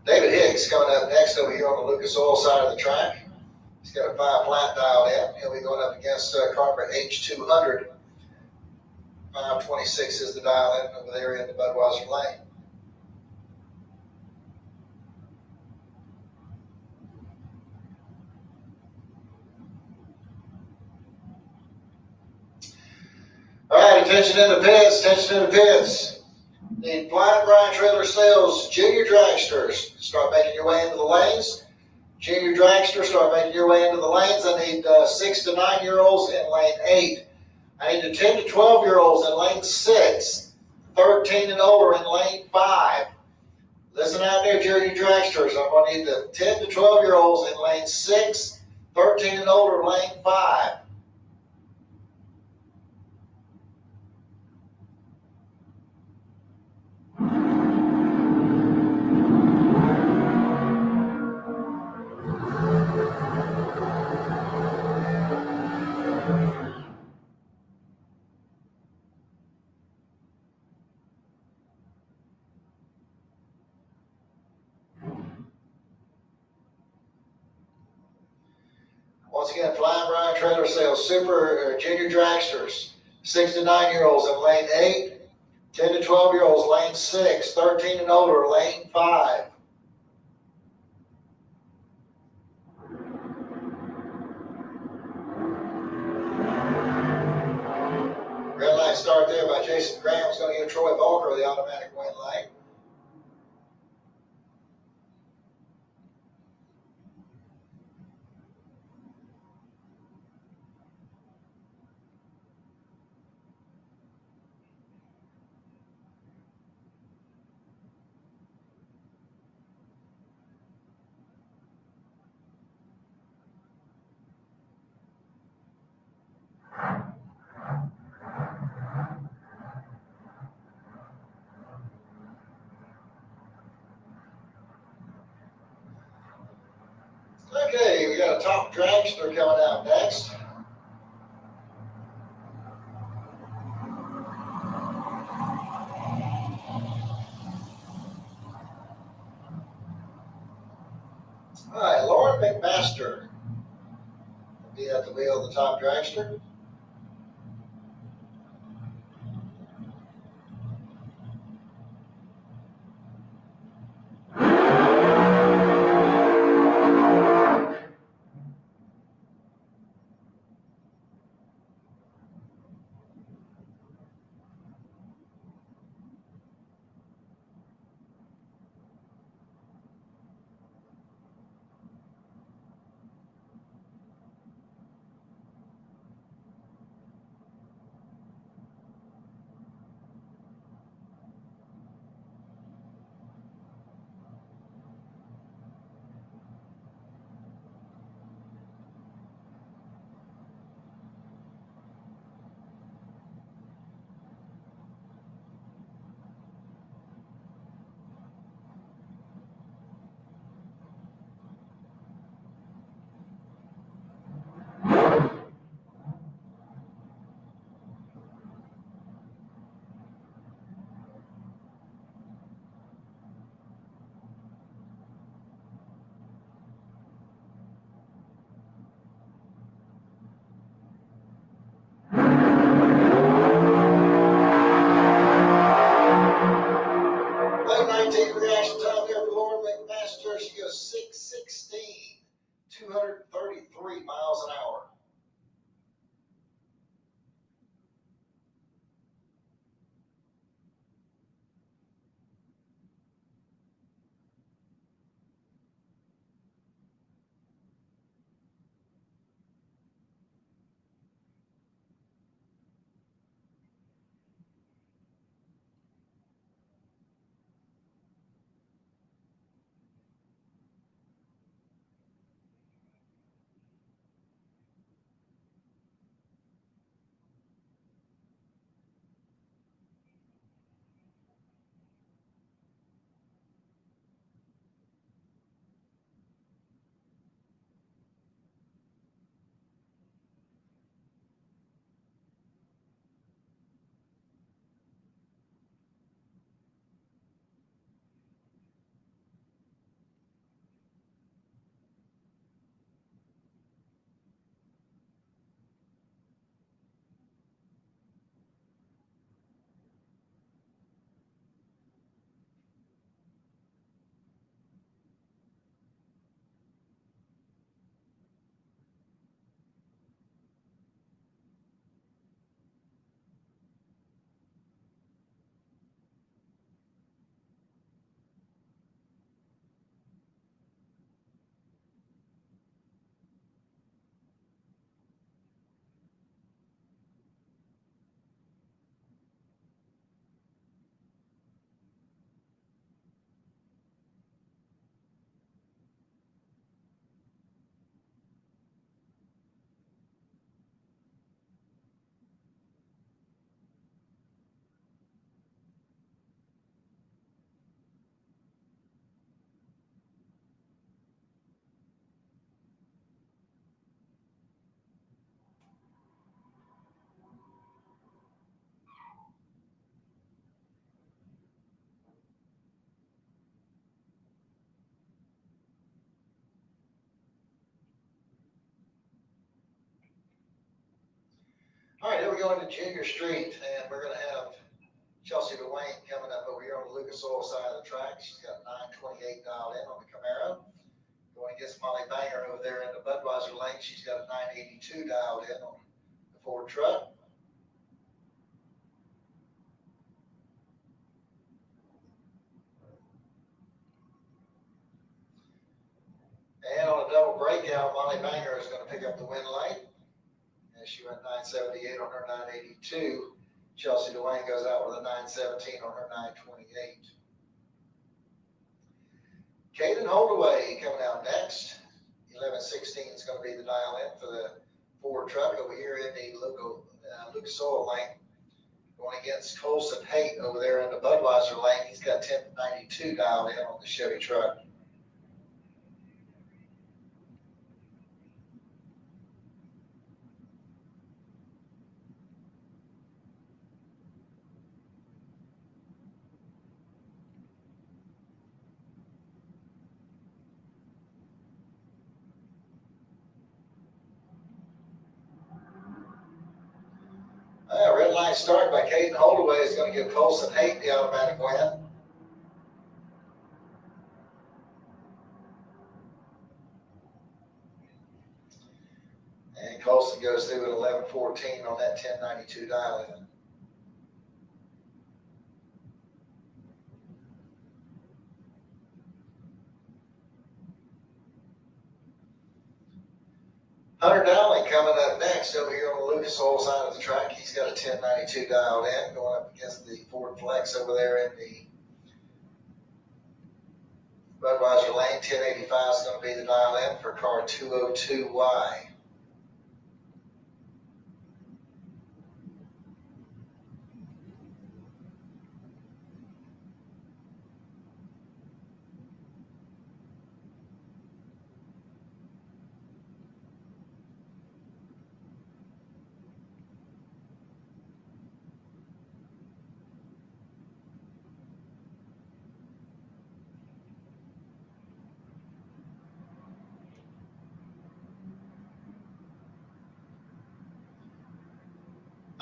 David Hicks coming up next over here on the Lucas Oil side of the track. He's got a 5 flat dialed in. He'll be going up against Carver H200. 526 is the dial in over there in the Budweiser lane. All right, attention in the pits, attention in the pits. The Flying Brian Trailer Sales Junior Dragsters, start making your way into the lanes. Junior Dragsters, start making your way into the lanes. I need 6 to 9 year olds in lane 8. I need the 10 to 12 year olds in lane 6. 13 and older in lane 5. Listen out there, Junior Dragsters. I'm going to need the 10 to 12 year olds in lane 6. 13 and older in lane 5. Once again, Flying Brian Trailer Sales Super Junior Dragsters, 6 to 9 year olds in lane 8, 10 to 12 year olds lane 6, 13 and older lane 5. Red light start there by Jason Graham's going to give Troy Volker the automatic win light. Okay, we got a top dragster coming out next. All right, Lauren McMaster will be at the wheel of the top dragster. Reaction time here for Lauren McMaster. She goes 6:16, 233 miles an hour. go into Junior Street, and we're going to have Chelsea Dwayne coming up over here on the Lucas Oil side of the track. She's got 928 dialed in on the Camaro. Going against Molly Banger over there in the Budweiser lane. She's got a 982 dialed in on the Ford truck. And on a double breakout, Molly Banger is going to pick up the win lane. And she went 978 on her 982. Chelsea Dwayne goes out with a 917 on her 928. Caden Holdaway coming out next. 1116 is going to be the dial in for the Ford truck over here in the Lucas Oil lane. Going against Colson Haight over there in the Budweiser lane. He's got 1092 dialed in on the Chevy truck. Red line start by Caden Holdaway is going to give Colson Haight the automatic win. And Colson goes through at 1114 on that 1092 dial in. Hunter Dowling coming up next over here on the Lucas Oil side of the track. He's got a 1092 dialed in, going up against the Ford Flex over there in the Budweiser lane. 1085 is going to be the dial in for car 202Y.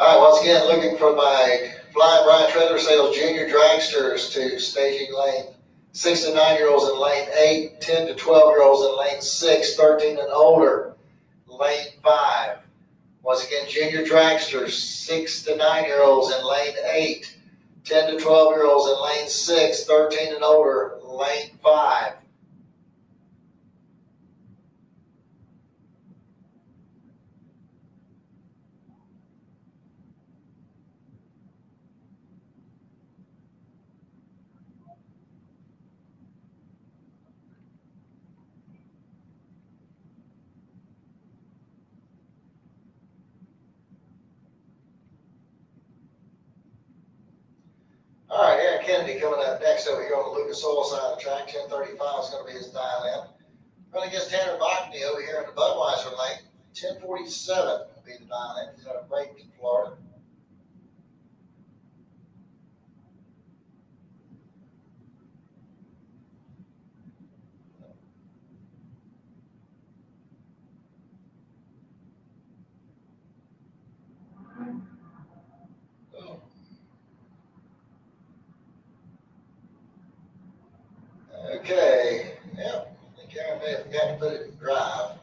All right, once again, looking for my Flying Brian Trailer Sales Junior Dragsters to staging lane 6 to 9 year olds in lane 8, 10 to 12 year olds in lane 6, 13 and older, lane 5. Once again, Junior Dragsters, 6 to 9 year olds in lane 8, 10 to 12 year olds in lane 6, 13 and older, lane 5. All right, Aaron Kennedy coming up next over here on the Lucas Oil side of the track. 1035 is going to be his dial in. Running against Tanner Botany over here in the Budweiser lane. 1047 will be the dial in. He's out of Bradenton, Florida. Okay, yeah, I think Aaron may have forgot to put it in drive.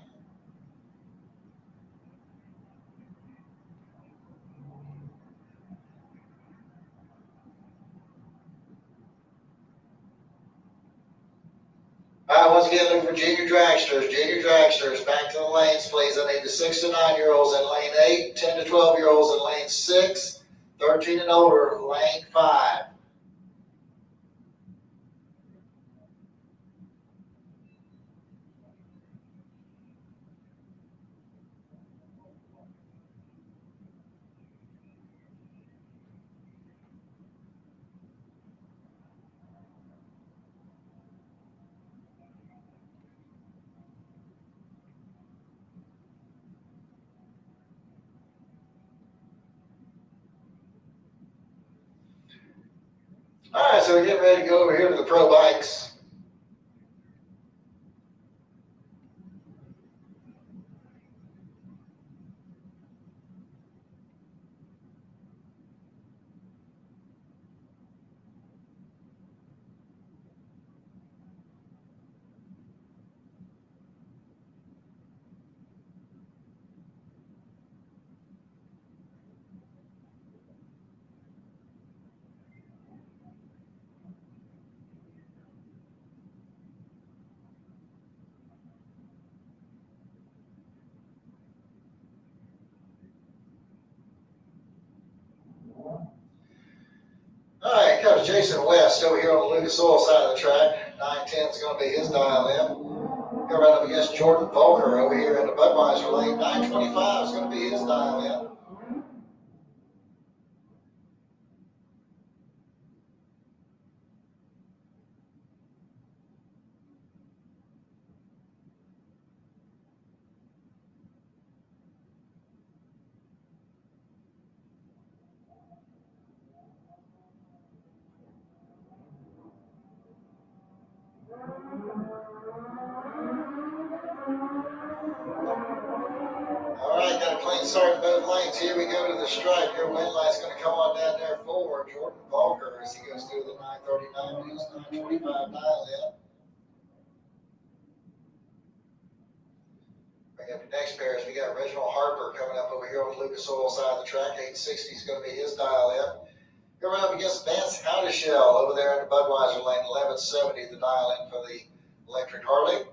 All right, once again, looking for Junior Dragsters. Junior Dragsters, back to the lanes, please. I need the 6 to 9 year olds in lane 8, 10 to 12 year olds in lane 6, 13 and older, lane 5. All right, so we're getting ready to go over here to the pro bikes. Jason West over here on the Lucas Oil side of the track. 910 is going to be his dial in. Go right up against Jordan Volker over here in the Budweiser lane. 925 is going to be his dial in. All right, got a clean start in both lanes. Here we go to the stripe. Your wind light's going to come on down there for Jordan Volker as he goes through the 939 with his 925 dial in. Bring up the next pairs. We got Reginald Harper coming up over here on the Lucas Oil side of the track. 860 is going to be his dial in. Going up against Vance Howdeshell over there in the Budweiser lane. 1170 the dial in for the electric Harley.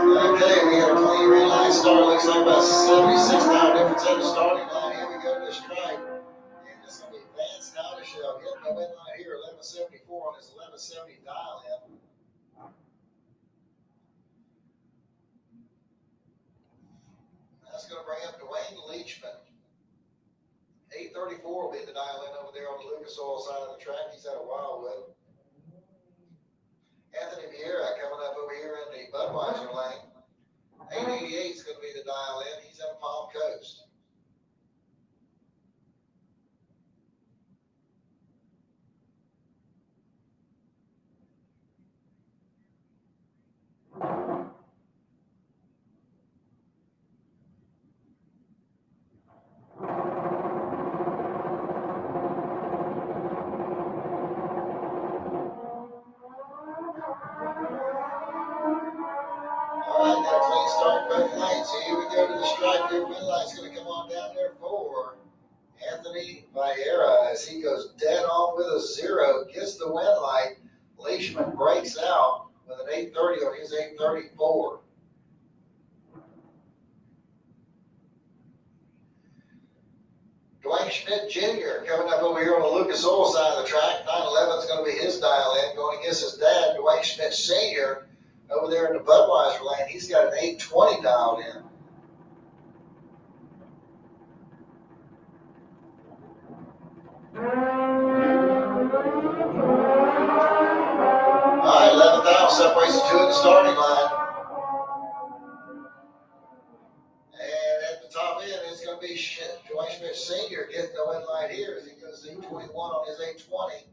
Okay, we got a clean red line start. Looks like about 76 pound difference at the starting line. Here we go to the stripe. And it's going to be Vance Howdeshell getting the win line here. 1174 on his 1170 dial in. That's going to bring up Dwayne Leachman. 834 will be the dial in over there on the Lucas Oil side of the track. He's out of Wildwood. Anthony Vieira coming up over here in the Budweiser lane. 888 is going to be the dial in. He's in Palm Coast. All right, got a clean start in both lanes. So here we go to the stripe. Your win light's going to come on down there for Anthony Vieira as he goes dead on with a 0. Gets the win light. Leishman breaks out with an 830 on his 834. Dwayne Schmidt Jr. coming up over here on the Lucas Oil side of the track. 911 is going to be his dial in. Going against his dad, Dwayne Schmidt Sr. over there in the Budweiser lane. He's got an 820 dialed in. All right, 11th separates the two at the starting line. And at the top end, it's going to be Dwayne Schmidt Sr. getting the win light here as he goes 821 on his 820.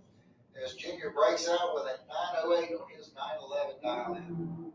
As Junior breaks out with a 908 on his 911 dial in.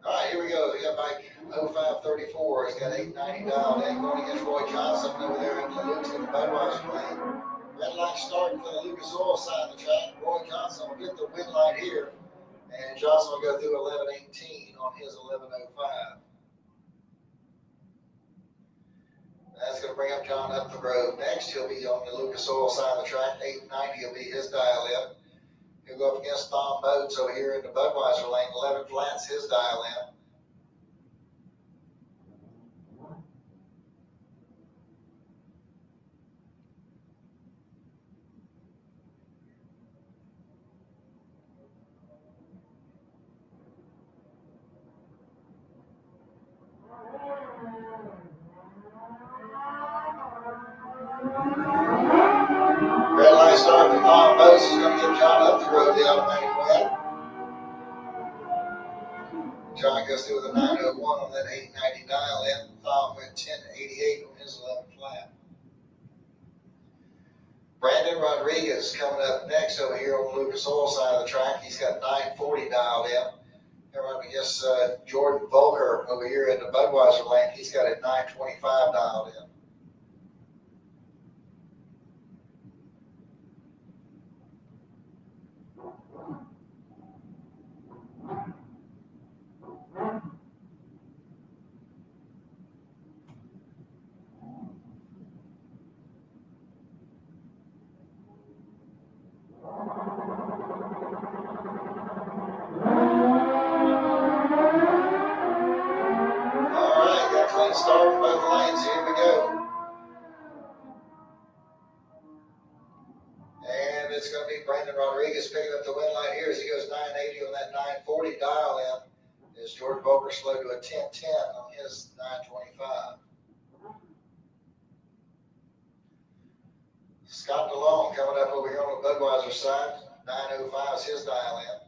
All right, here we go. We got bike 0534. He's got 890 dialed in. Going against Roy Johnson over there in the Lucas in the Budweiser lane. Red light starting for the Lucas Oil side of the track. Roy Johnson will get the win light here. And Johnson will go through 1118 on his 1105. That's going to bring up John Up the Grove next. He'll be on the Lucas Oil side of the track. 890 will be his dial in. He'll go up against Tom Boats over here in the Budweiser lane. 11 flats, his dial in. This is going to give John up the road, the automatic win. John goes through with a 901 on that 890 dial in. Tom went 1088 on his 11 flat. Brandon Rodriguez coming up next over here on the Lucas Oil side of the track. He's got 940 dialed in. Coming up against Jordan Volker over here in the Budweiser lane. He's got a 925 dialed in. Start in both lanes. Here we go. And it's going to be Brandon Rodriguez picking up the win line here as he goes 980 on that 940 dial in. As Jordan Volker slowed to a 1010 on his 925. Scott DeLong coming up over here on the Budweiser side. 905 is his dial in.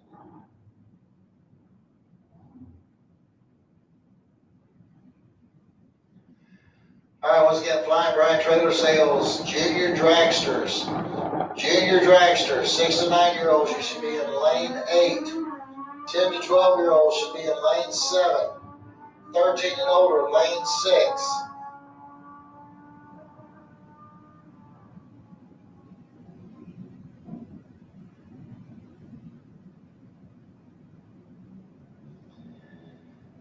All right, once again, Flying Brian Trailer Sales, Junior Dragsters. Junior Dragsters, 6 to 9-year-olds, you should be in lane 8. 10 to 12-year-olds should be in lane 7. 13 and older, lane 6.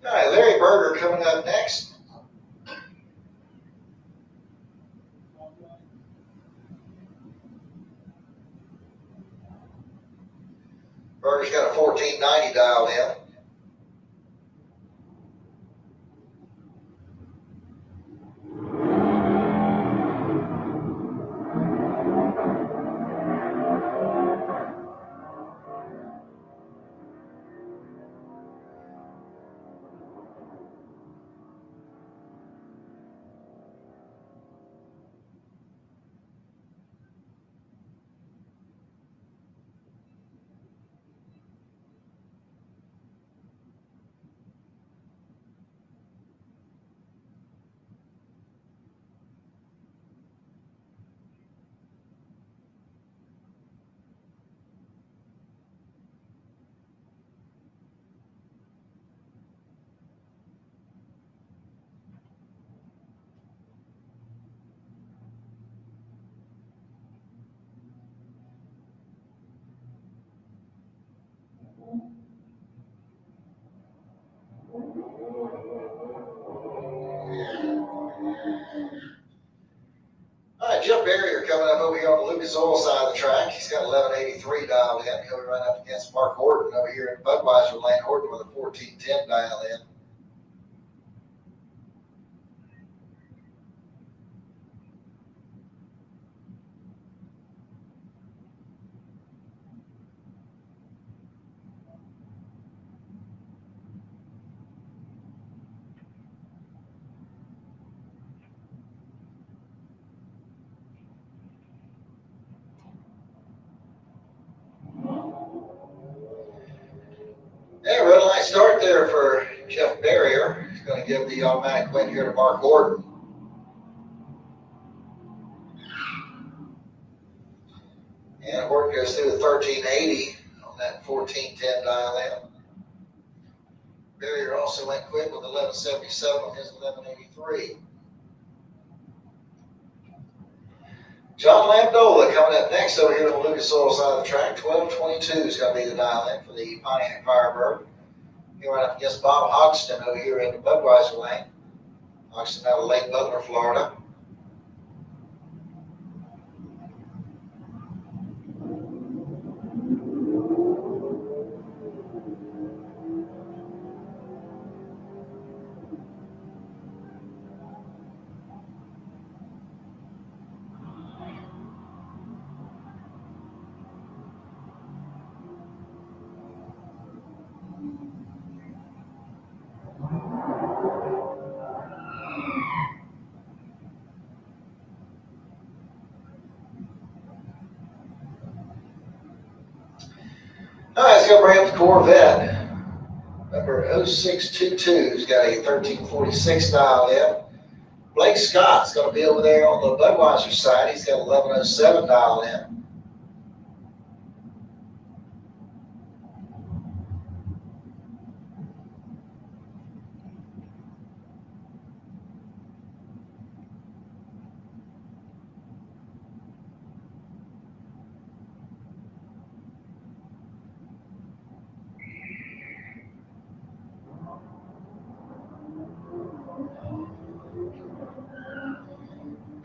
All right, Larry Berger coming up next. Berger's got a 1490 dialed in. All right, Jeff Barrier coming up over here on the Lucas Oil side of the track. He's got 1183 dialed in. Coming right up against Mark Horton over here in Budweiser lane. Horton with a 1410 dialed in. Yeah, red light start there for Jeff Barrier. He's going to give the automatic win here to Mark Horton. And Horton goes through the 1380 on that 1410 dial in. Barrier also went quick with 1177 on his 1183. John Lambdola coming up next over here on the Lucas Oil side of the track. 1222 is going to be the dial in for the Pontiac Firebird. Here right up against Bob Hoxton over here in the Budweiser lane. Hoxton out of Lake Butler, Florida. All right, let's go bring up the Corvette. Number 0622's got a 1346 dial in. Blake Scott's going to be over there on the Budweiser side. He's got 1107 dial in.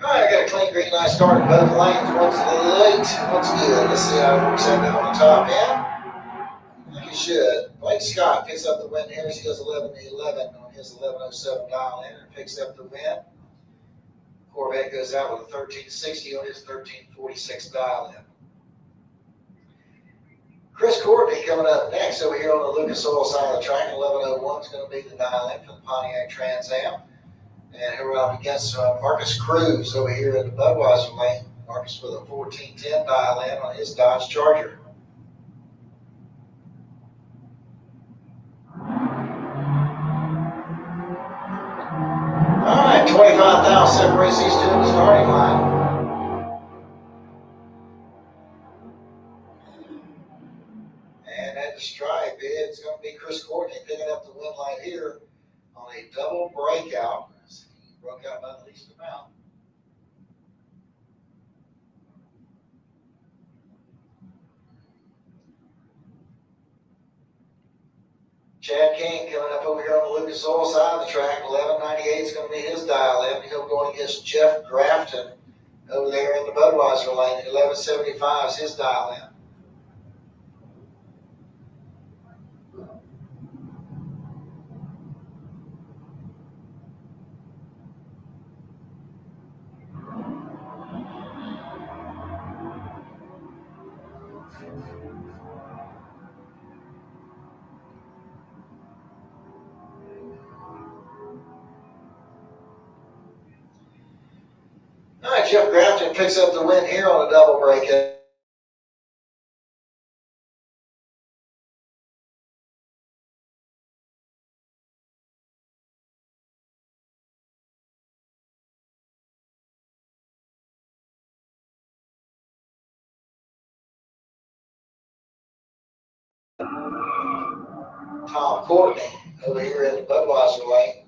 All right, I got a clean green light start in both lanes. One's a little late, one's good. Let's see how it works out there on the top end. I think it should. Blake Scott picks up the win here. He goes 11-11 on his 1107 dial in and picks up the win. Corvette goes out with a 1360 on his 1346 dial in. Chris Courtney coming up next over here on the Lucas Oil side of the track. 1101 is going to be the dial in for the Pontiac Trans Am. And here we're up against Marcus Cruz over here in the Budweiser lane. Marcus with a 1410 dial in on his Dodge Charger. All right, 25,000 separates these two in the starting line. And at the stripe, it's going to be Chris Courtney picking up the win light here on a double breakout. He broke out by the least amount. Chad King coming up over here on the Lucas Oil side of the track. 1198 is going to be his dial in. He'll go against Jeff Grafton over there in the Budweiser lane. 1175 is his dial in. All right, Jeff Grafton picks up the win here on a double breakout. Tom Courtney over here in the Budweiser lane.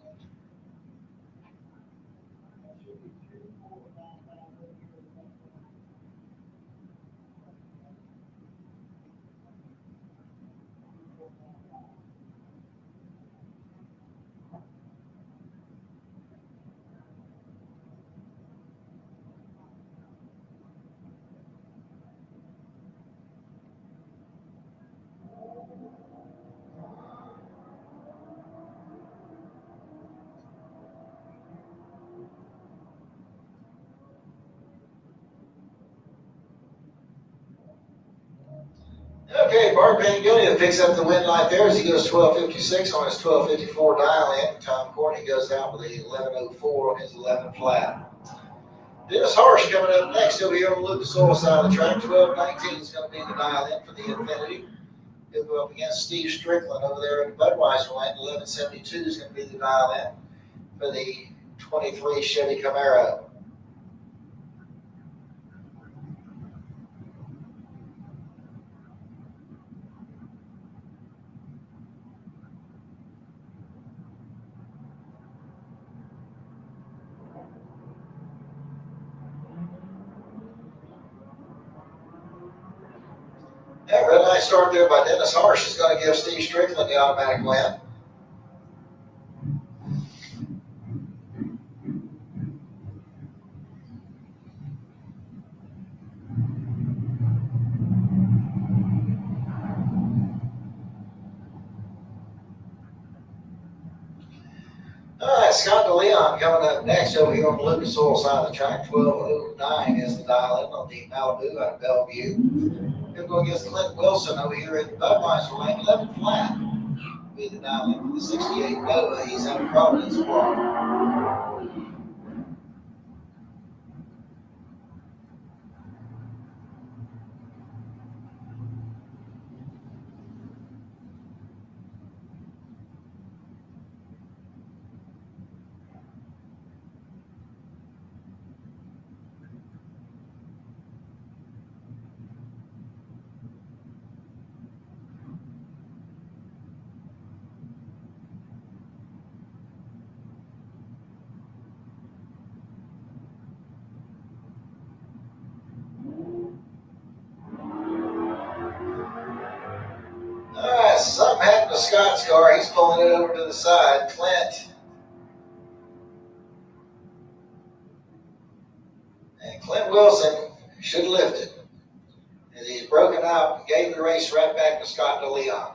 Okay, Bart Pangilian picks up the win light there as he goes 1256 on his 1254 dial in. Tom Courtney goes out with a 1104 on his 11 flat. Dennis Harsh coming up next over here on the Lucas Oil side of the track. 1219 is going to be the dial in for the Infinity. He'll go up against Steve Strickland over there in the Budweiser lane. 1172 is going to be the dial in for the 23 Chevy Camaro. That red light start there by Dennis Harsh is going to give Steve Strickland the automatic win. All right, Scott DeLeon coming up next over here on the Lucas Oil side of the track. 1209 is the dial in on the Malibu out of Bellevue. He'll go against Clint Wilson over here in the Budweiser lane. 11 flat be the dial in for the 68 Nova. He's out of Providence, Florida. happened to Scott's car? He's pulling it over to the side. Clint. And Clint Wilson should have lifted. And he's broken out and gave the race right back to Scott DeLeon.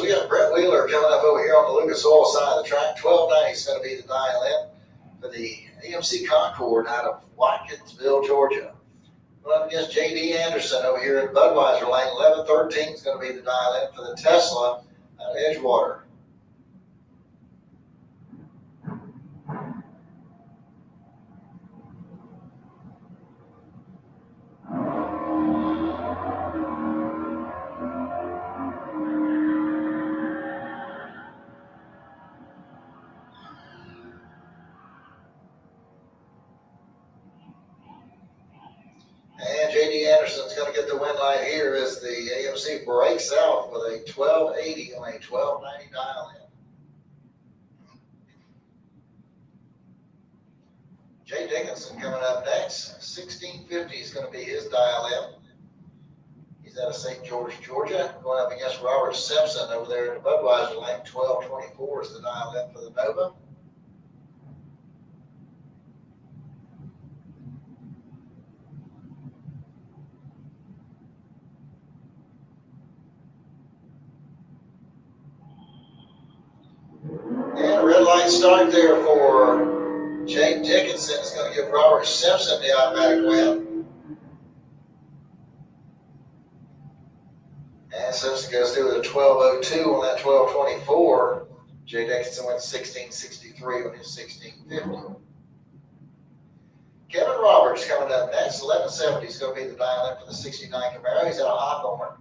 We got Brett Wheeler coming up over here on the Lucas Oil side of the track. 1290 is going to be the dial-in for the AMC Concord out of Watkinsville, Georgia. Going up against J.D. Anderson over here in Budweiser Lane. 1113 is going to be the dial-in for the Tesla out of Edgewater. And J.D. Anderson's going to get the win light here as the AMC breaks out with a 1280 on a 1290 dial-in. Jay Dickinson coming up next. 1650 is going to be his dial-in. He's out of St. George, Georgia, going up against Robert Simpson over there in the Budweiser Lane. 1224 is the dial-in for the Nova. light start there for Jake Dickinson. It's going to give Robert Simpson the automatic win. And Simpson goes through with a 12:02 on that 12:24. Jay Dickinson went 16:63 on his 16:50. Kevin Roberts coming up next. 11:70 is going to be the dial in for the 69 Camaro. He's at a Hawthorne.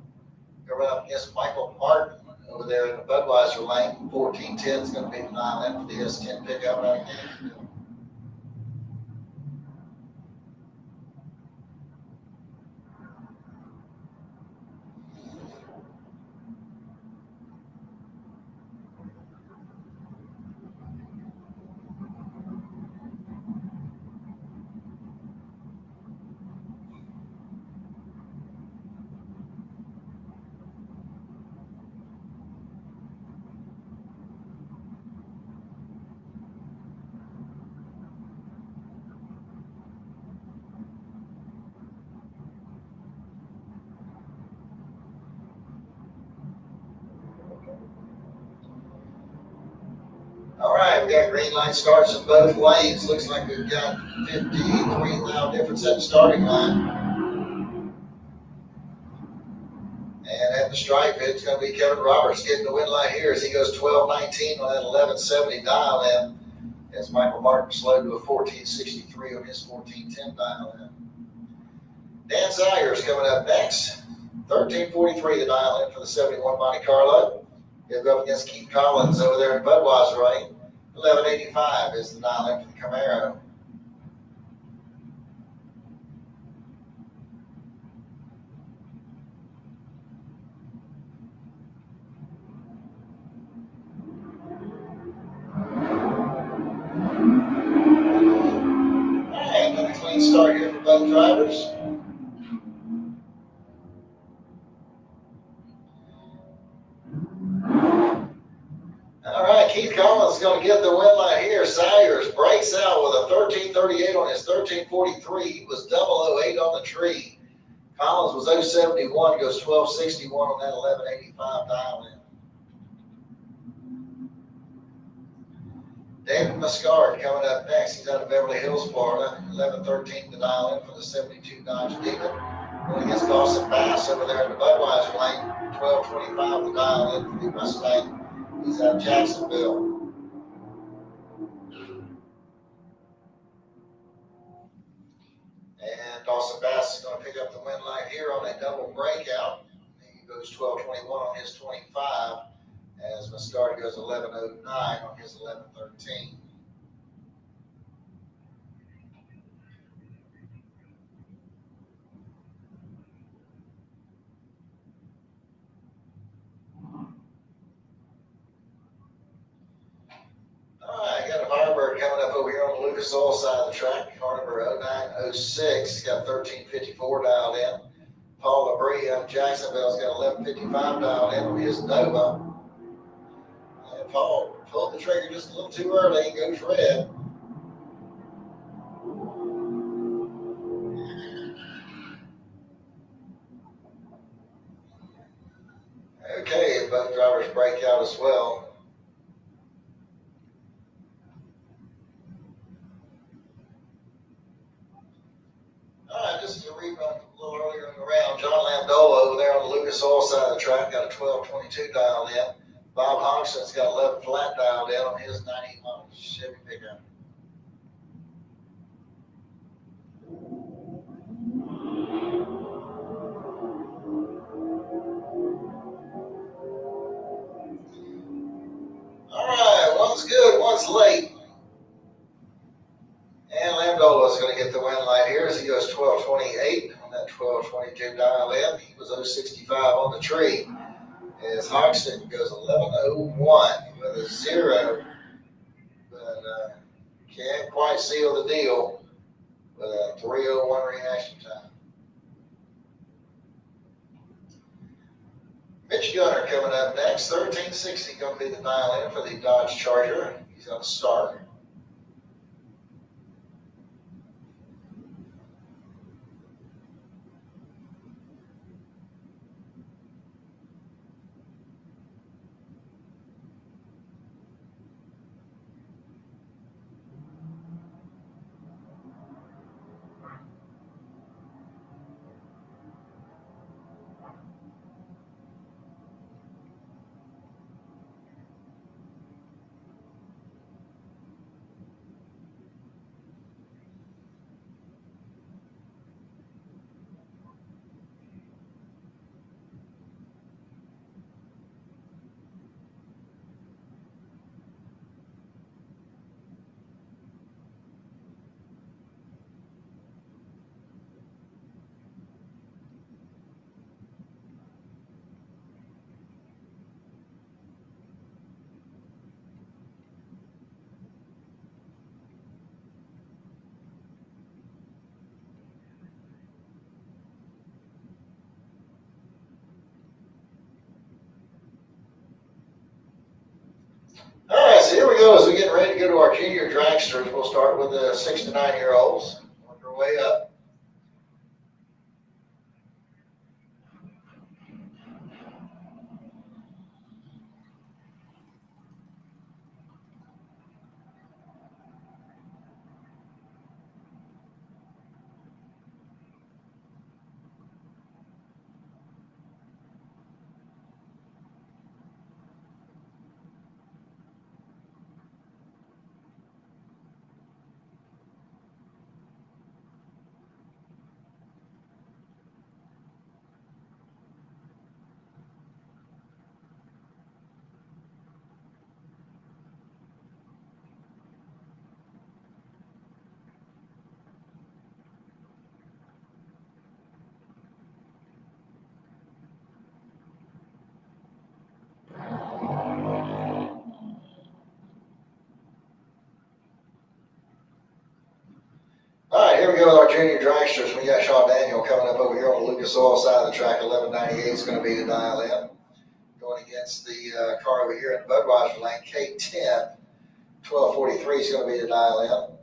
Going up against Michael Martin over there in the Budweiser lane. 14:10 is going to be the dial in for the S10 pickup out of Gainesville. All right, we got green light starts in both lanes. Looks like we've got 53,000 difference at the starting line. And at the stripe, it's going to be Kevin Roberts getting the win light here as he goes 12:19 on that 11:70 dial in. As Michael Martin slowed to a 14:63 on his 14:10 dial in. Dan Zayers coming up next. 13:43 the dial in for the 71 Monte Carlo. He'll go up against Keith Collins over there in Budweiser lane. 11:85 is the dial in for the Camaro. All right, another clean start here for both drivers. All right, Keith Collins is going to get the win light here. Sayers breaks out with a 13:38 on his 13:43. He was 008 on the tree. Collins was 071, goes 12:61 on that 11:85 dial in. David Muscard coming up next. He's out of Beverly Hills, Florida. 11:13 the dial in for the 72 Dodge Demon. Going against Dawson Bass over there in the Budweiser lane. 12:25 the dial in for the Mustang. He's out of Jacksonville. And Dawson Bass is going to pick up the win light here on a double breakout. He goes 12:21 on his 25, as Muscard goes 11:09 on his 11:13. All right, got a Firebird coming up over here on the Lucas Oil side of the track. Car number 0906, got 13:54 dialed in. Paul Labrie out of Jacksonville's got 11:55 dialed in on his Nova. And Paul pulled the trigger just a little too early and goes red. Okay, both drivers break out as well. All right, this is a rerun a little earlier in the round. John Landola over there on the Lucas Oil side of the track got a 12:22 dialed in. Bob Hodgson's got 11 flat dialed in on his 90 model Chevy pickup. All right, one's good, one's late. And Landola is going to get the win light here as he goes 12:28 on that 12:22 dial in. He was 065 on the tree. As Hodgson goes 11:01 with a 0, but can't quite seal the deal with a 3:01 reaction time. Mitch Gunner coming up next. 13:60 going to be the dial in for the Dodge Charger. He's on start. go. As we get ready to go to our junior dragsters, we'll start with the 6 to 9 year olds. Work our way up. All right, here we go with our junior dragsters. We got Shaw Daniel coming up over here on the Lucas Oil side of the track. 1198 is going to be the dial in. Going against the car over here in the Budweiser lane, K10. 1243 is going to be the dial in.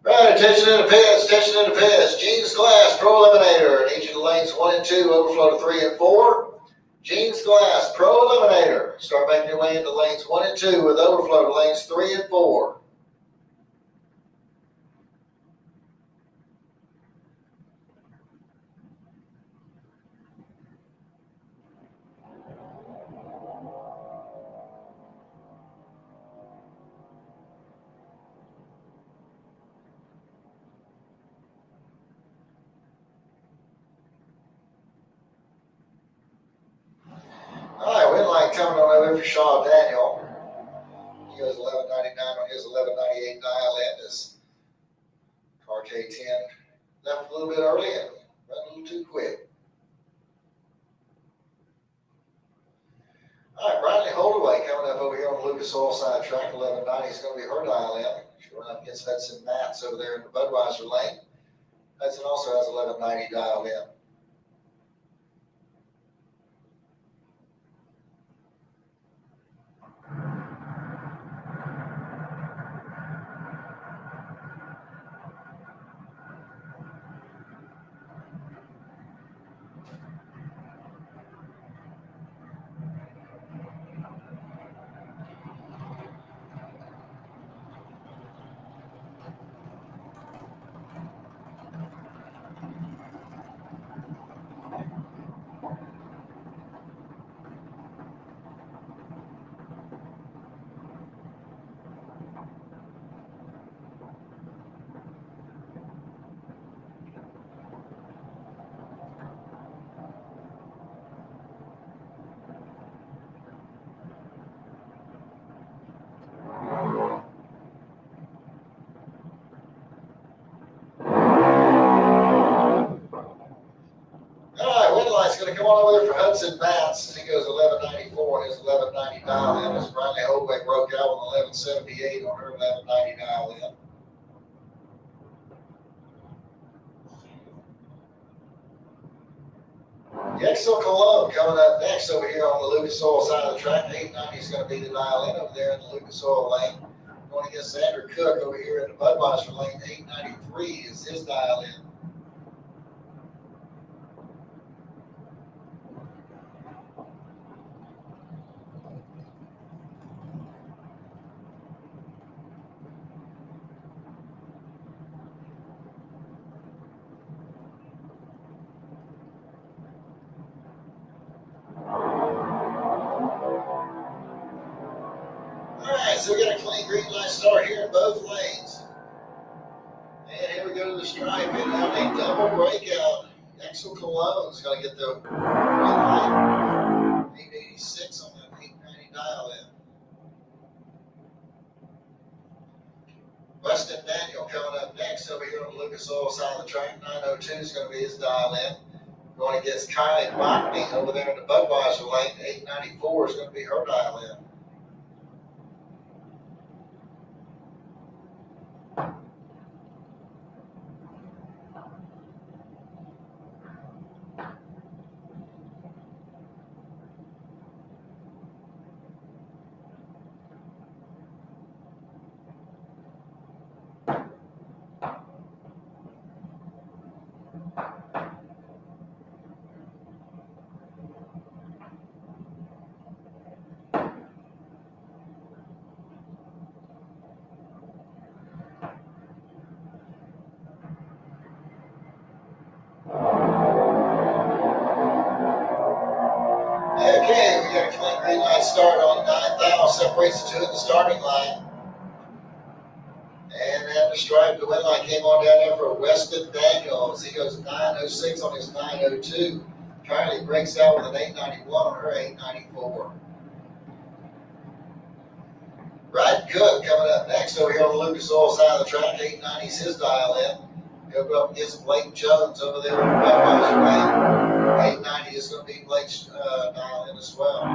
Right, attention in the pits, attention in the pits. Jeans Glass, Pro Eliminator, in each of the lanes 1 and 2, overflow to 3 and 4. Jeans Glass, Pro Eliminator. Start making your way into lanes 1 and 2 with overflow to lanes 3 and 4. All right, win line coming on over for Shaw Daniel. He goes 1199 on his 1198 dial in. His car K10 left a little bit early and ran a little too quick. All right, Bradley Holdaway coming up over here on the Lucas Oil side track. 1190 is going to be her dial in. She'll run up against Hudson Matz over there in the Budweiser lane. Hudson also has 1190 dialed in. Going to come on over there for Hudson Matz as he goes 1194 on his 1190 dial in. As Bradley Holdaway broke out on 1178 on her 1190 dial in. Gainesville Cologne coming up next over here on the Lucas Oil side of the track. 890 is going to be the dial in over there in the Lucas Oil lane. Going against Andrew Cook over here in the Budweiser lane. 893 is his dial in. So we got a clean green light start here in both lanes. And here we go to the stripe. And now a double breakout. Gainesville Cologne's going to get the green light. 886 on that 890 dial in. Weston Daniel coming up next over here on the Lucas Oil side of the track. 902 is going to be his dial in. Going against Kylie Botany over there in the Budweiser lane. 894 is going to be her dial in. Okay, we got a clean green light start on 9,000, separates the two at the starting line. And then the stripe, the win line came on down there for Weston Daniels. He goes 906 on his 902. Kylie breaks out with an 891 on her 894. Brad Cook coming up next over here on the Lucas Oil side of the track. 890 is his dial in. He'll go up against Blake Jones over there on the Budweiser lane. 890 is going to be Blake's dial in as well.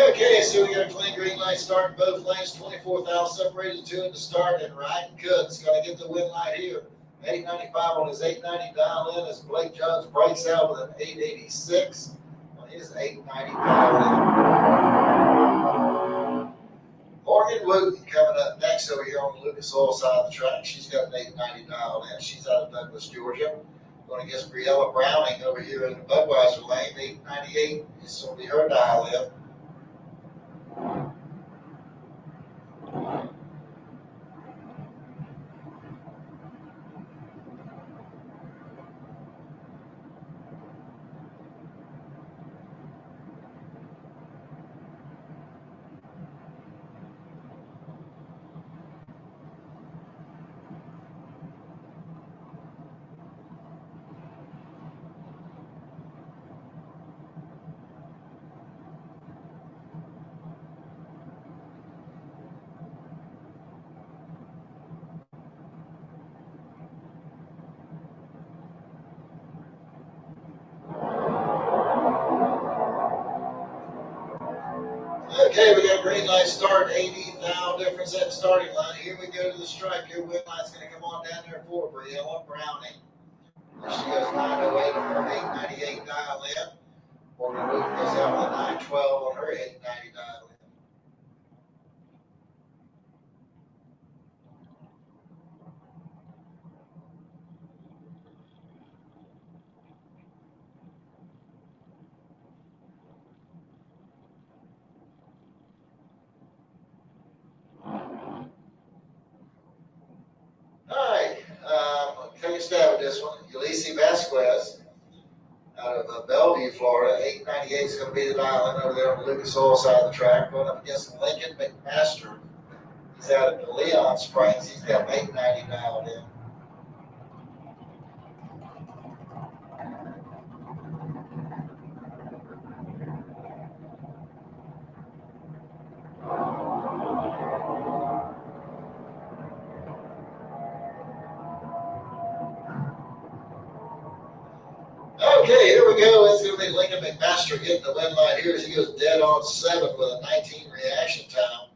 Okay, so we got a clean green light start in both lanes. 24,000 separated, two in the start, and Ryan Cook's going to get the win light here. 895 on his 890 dial in as Blake Jones breaks out with an 886 on his 890 dial in. Morgan Wooten coming up next over here on the Lucas Oil side of the track. She's got an 890 dial in. She's out of Douglas, Georgia. Going against Briella Browning over here in the Budweiser lane. 898 is going to be her dial in. Okay, we got green light start, 80,000 difference at the starting line. Here we go to the stripe. Your win light's going to come on down there for Briella Browning. She goes 908 on her 898 dial in. Morgan Wooten goes out with a 912 on her 890 dial in. All right, take a stab at this one. Ulysses Vasquez out of Bellevue, Florida. 898 is going to be the dial in over there on the Lucas Oil side of the track. Going up against Lincoln McMaster. He's out of the Leon Springs. He's got an 890 dialed in. Okay, here we go. It's going to be Lincoln McMaster getting the win line here as he goes dead on 7 with a 19 reaction time.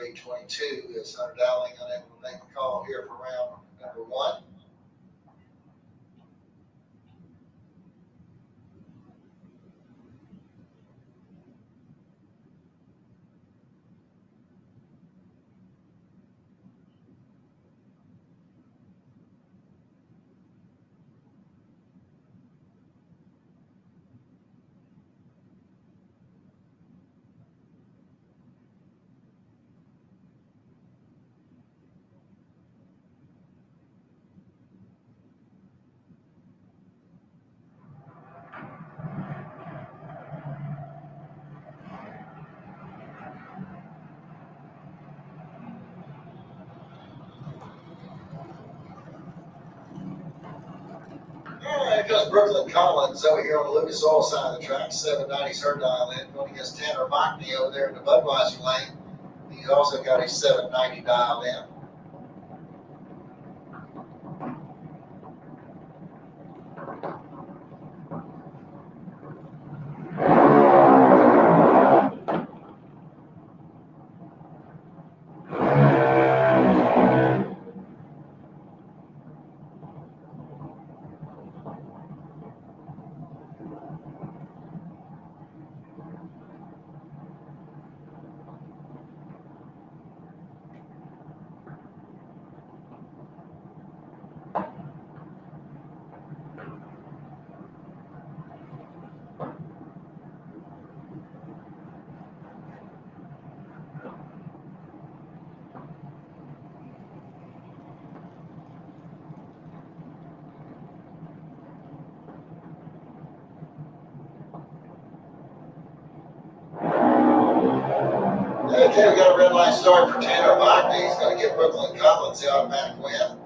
822 is Hunter Dowling unable to make the call here for round number 1. Here comes Brooklyn Collins over here on the Lucas Oil side of the track. 790's her dial in. Going against Tanner Mockney over there in the Budweiser lane. He's also got a 790 dial in. Okay, we got a red line start for Tanner Mockney. He's going to get Brooklyn Collins the automatic win.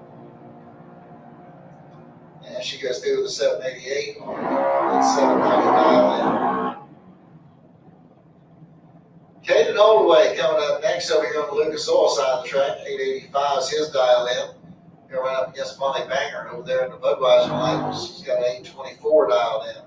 And she goes through the 788 on that 790 dial in. Caden Holdaway coming up next over here on the Lucas Oil side of the track. 885 is his dial in. He'll run up against Molly Banger over there in the Budweiser lane. She's got an 824 dialed in.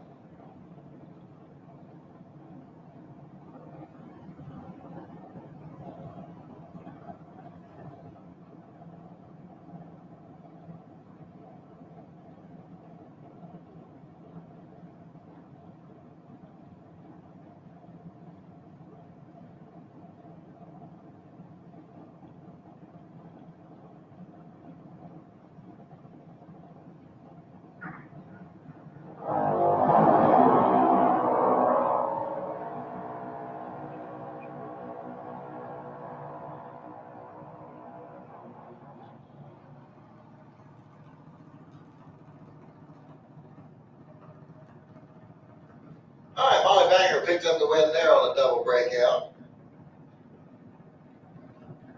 All right, Molly Banger picked up the win there on a double breakout.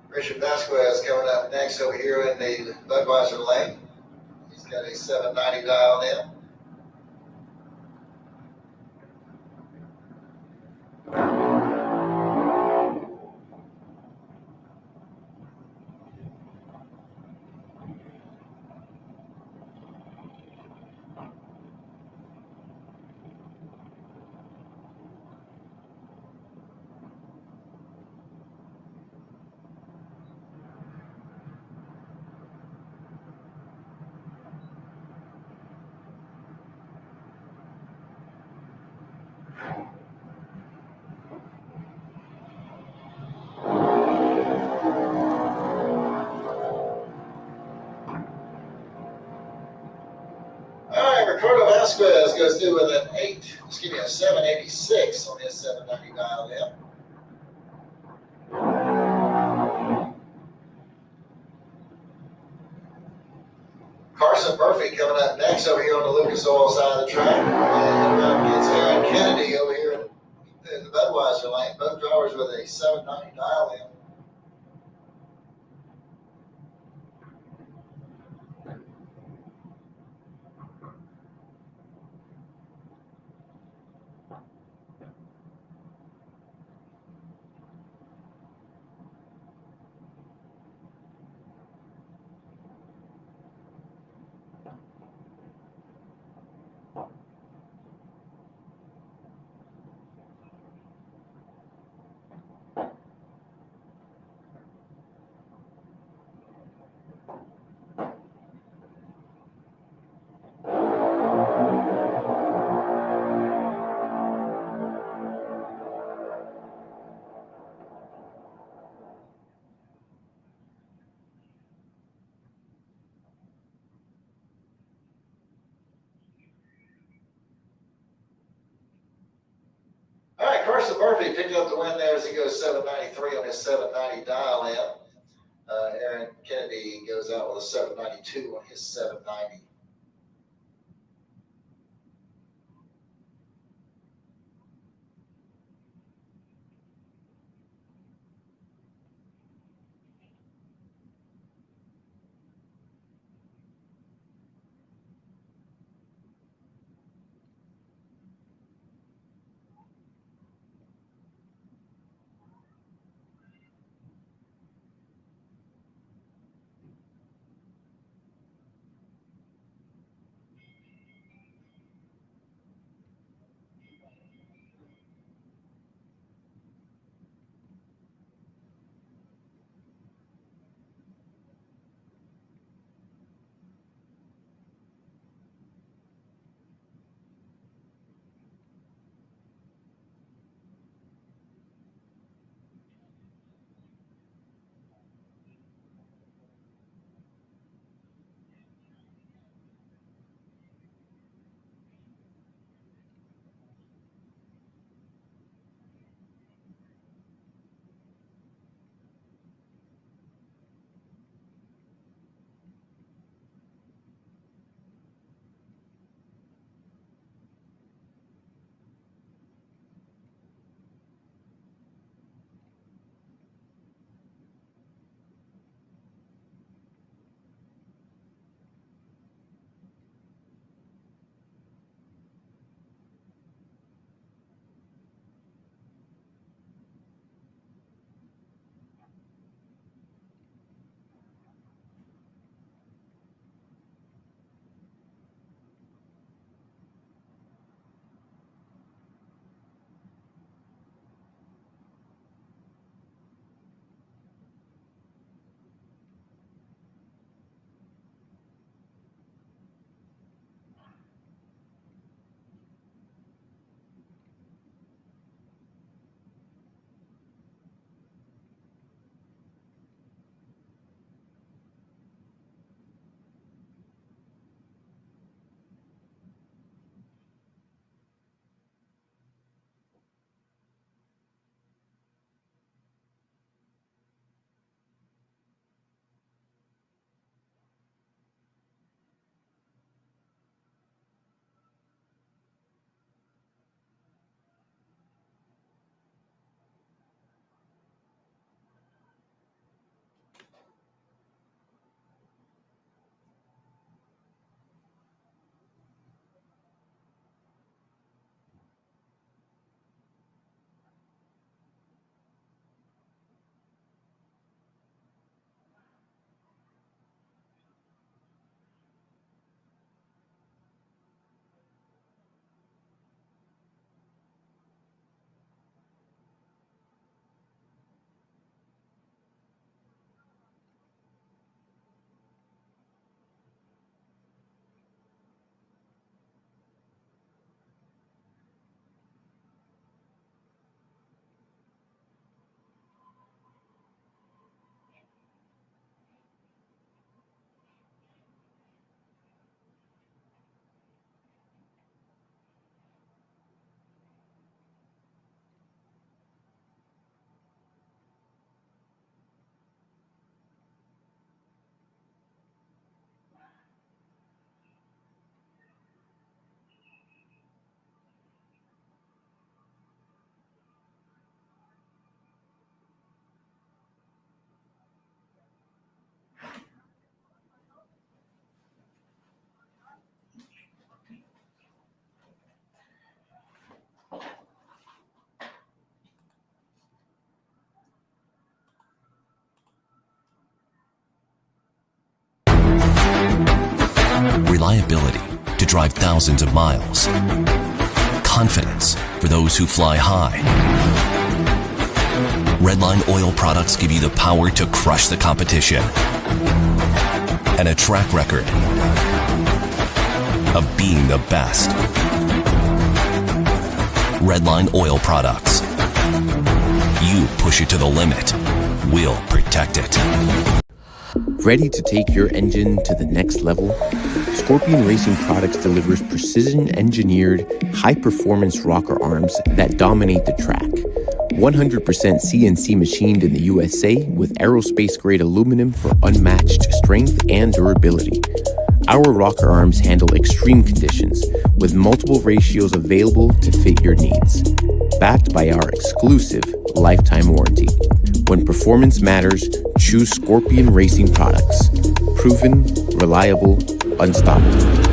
Richard Vasquez coming up next over here in the Budweiser lane. He's got a 790 dialed in. Ricardo Vasquez goes through with a 786 on his 790 dialed in. Carson Murphy coming up next over here on the Lucas Oil side of the track. And around against Aaron Kennedy over here in the Budweiser lane. Both drivers with a 790 dial in. Murphy picked up the win there as he goes 793 on his 790 dial-in. Aaron Kennedy goes out with a 792 on his 790. Reliability to drive thousands of miles. Confidence for those who fly high. Redline oil products give you the power to crush the competition. And a track record of being the best. Redline oil products. You push it to the limit, we'll protect it. Ready to take your engine to the next level? Scorpion Racing Products delivers precision-engineered, high-performance rocker arms that dominate the track. 100% CNC machined in the USA with aerospace-grade aluminum for unmatched strength and durability. Our rocker arms handle extreme conditions with multiple ratios available to fit your needs. Backed by our exclusive lifetime warranty. When performance matters, choose Scorpion Racing products. Proven, reliable, unstoppable.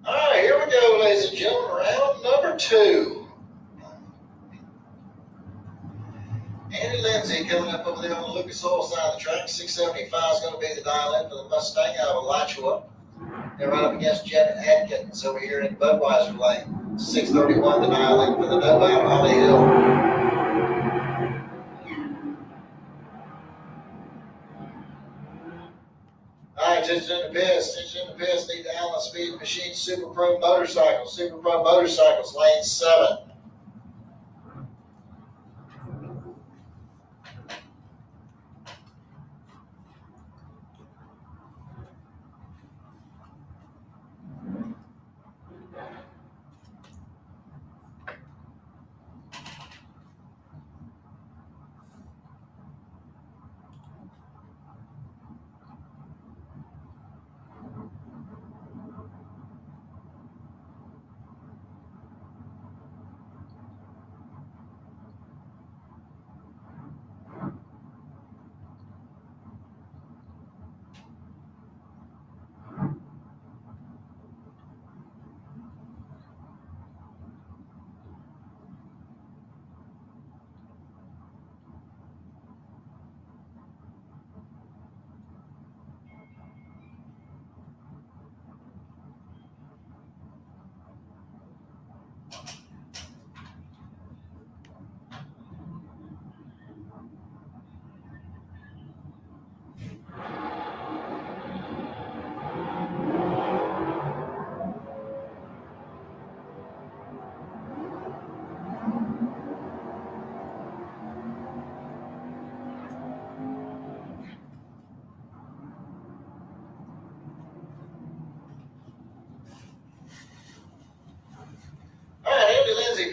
All right, here we go, ladies and gentlemen, round number 2. Andy Lindsay coming up over there on the Lucas Oil side of the track. 675 is going to be the dial in for the Mustang out of Alachua. They're right up against Jet Atkins over here in Budweiser Lane. 631 the dial in for the Nova out of Holly Hill. All right, attention in the pits. Attention in the pits. Need the Allen Speed Machine Super Pro Motorcycles. Super Pro Motorcycles, lane 7.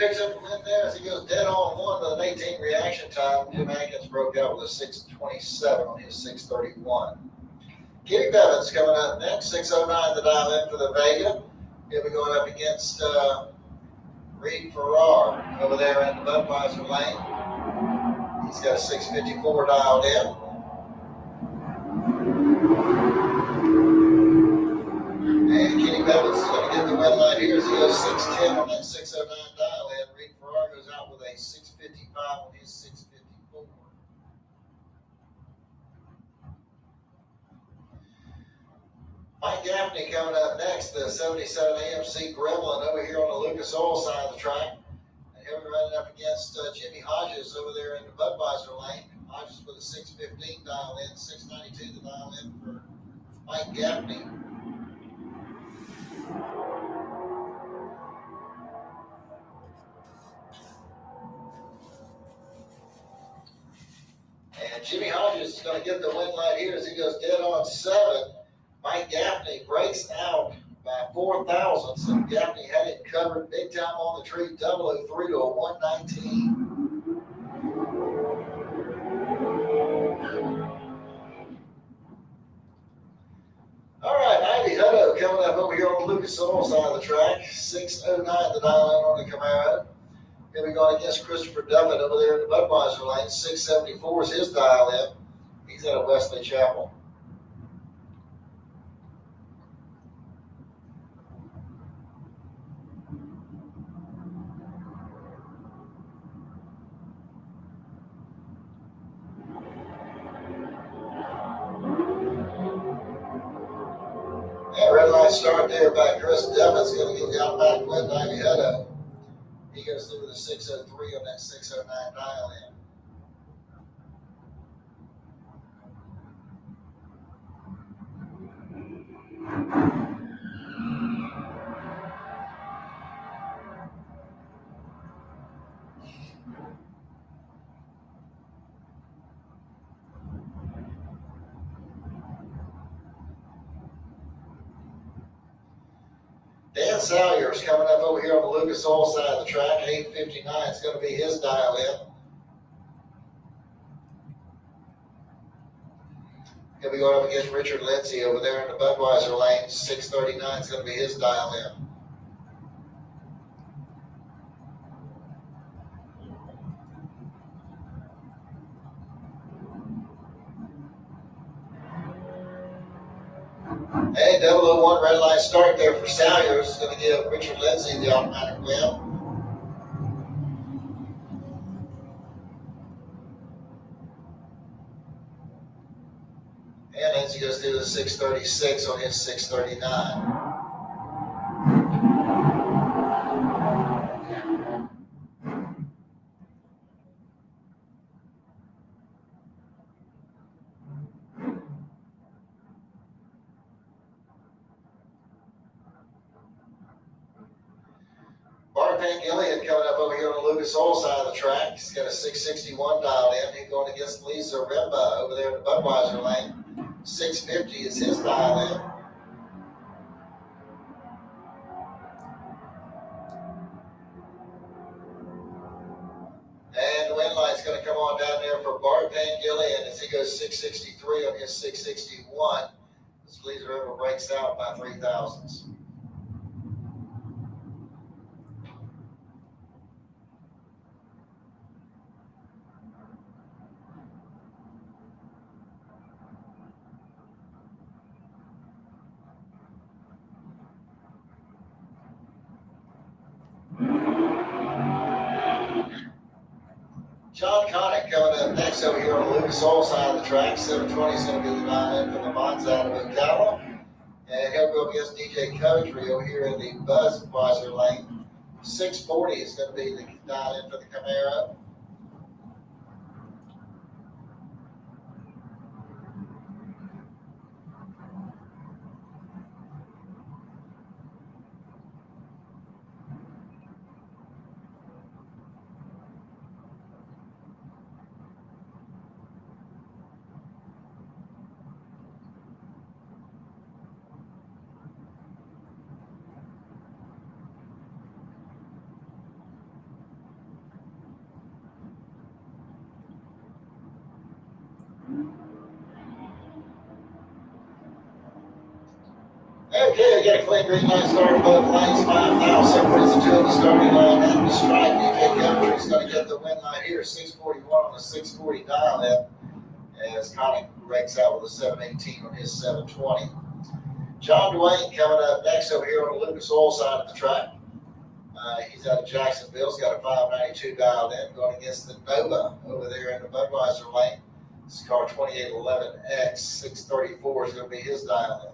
picks up the win there as he goes dead on one with an 18 reaction time. Jim Hankins broke out with a 6:27 on his 6:31. Kenny Bevins coming up next, 6:09 the dial in for the Vega. He'll be going up against Reed Farrar over there in the Budweiser lane. He's got a 6:54 dialed in. And Kenny Bevins is going to get the win line here as he goes 6:10 on that 6:09 dial in. Reed Farrar goes out with a 6:55 on his 6:54. Mike Gaffney coming up next, the 77 AMC Gremlin over here on the Lucas Oil side of the track. And he'll be running up against Jimmy Hodges over there in the Budweiser lane. Hodges with a 6:15 dial in, 6:92 the dial in for Mike Gaffney. And Jimmy Hodges is going to get the win light here as he goes dead on 7. Mike Gaffney breaks out by 4 thousandths, and Gaffney had it covered big time on the tree, 003 to a 119. All right, Ivy Hutto coming up over here on the Lucas Oil side of the track, 6:09 the dial in on the Camaro. He'll be going against Christopher Duffett over there in the Budweiser lane, 6:74 is his dial in. He's out of Wesley Chapel. Red light start there by Chris Devin's going to get the automatic win to Ivy Hutto. He goes through with a 6:03 on that 6:09 dial in. Dan Salyer's coming up over here on the Lucas Oil side of the track. 8:59 is going to be his dial in. He'll be going up against Richard Lindsay over there in the Budweiser lane. 6:39 is going to be his dial in. Hey, 001 red light start there for Salyers. Is going to give Richard Lindsay the automatic win. And Lindsay goes through the 6:36 on his 6:39. Gillian coming up over here on the Lucas Oil side of the track. He's got a 6:61 dialed in. He's going against Lisa Rimba over there in the Budweiser lane. 6:50 is his dial in. And the win light's going to come on down there for Bart Van Gillian as he goes 6:63 on his 6:61. As Lisa Rimba breaks out by 3 thousandths. John Connick coming up next over here on the Lucas Oil side of the track. 7:20 is going to be the dial in from the Monza out of Ocala. And he'll go against DJ Coventry over here in the Budweiser lane. 6:40 is going to be the dial in for the Camaro. Okay, we got a clean green light start in both lanes. 5 now separates the two of the starting line and the strike. DJ Gumtree's going to get the win line here. 641 on the 640 dial in as Connie breaks out with a 718 on his 720. John Dwayne coming up next over here on the Lucas Oil side of the track. He's out of Jacksonville. He's got a 592 dialed in, going against the Nova over there in the Budweiser lane. This is car 2811X 634 is going to be his dial in.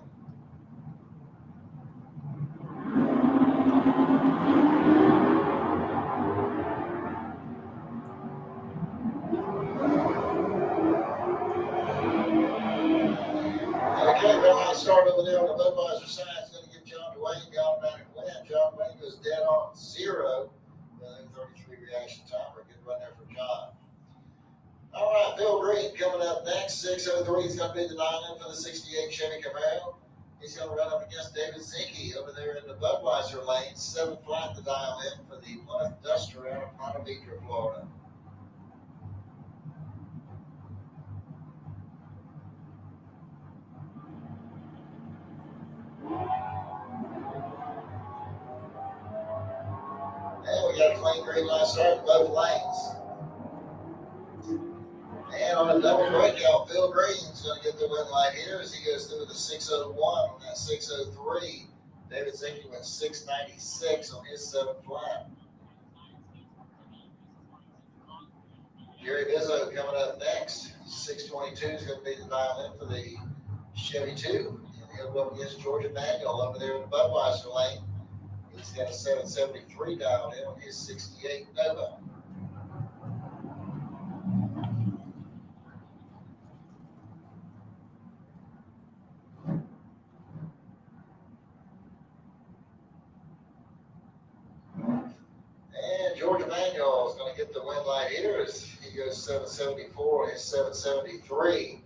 Okay, red line start over there on the Budweiser side. It's going to give John Dwayne the automatic win. John Dwayne goes dead on 0. 33 reaction time for a good run there for John. All right, Bill Green coming up next. 603 is going to be the 9 for the 68 Chevy Camaro. He's going to run up against David Zinke over there in the Budweiser lane. 7 flat to dial in for the Plymouth Duster out of Ponte Vedra, Florida. And we got a clean green line start in both lanes. And on a double breakout, Bill Green's going to get the win light here as he goes through the 601 on that 603. David Zinke went 696 on his 7 flat. Gary Bizzo coming up next. 622 is going to be the dial in for the Chevy 2. And he'll go up against George Emanuel over there in the Budweiser lane. He's got a 773 dialed in on his 68 Nova. And George Emanuel is going to get the win light here as he goes 774 on his 773.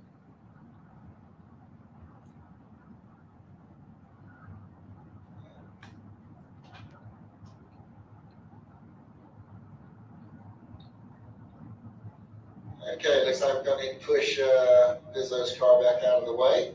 Okay, looks like we're going to need to push Bizzo's car back out of the way.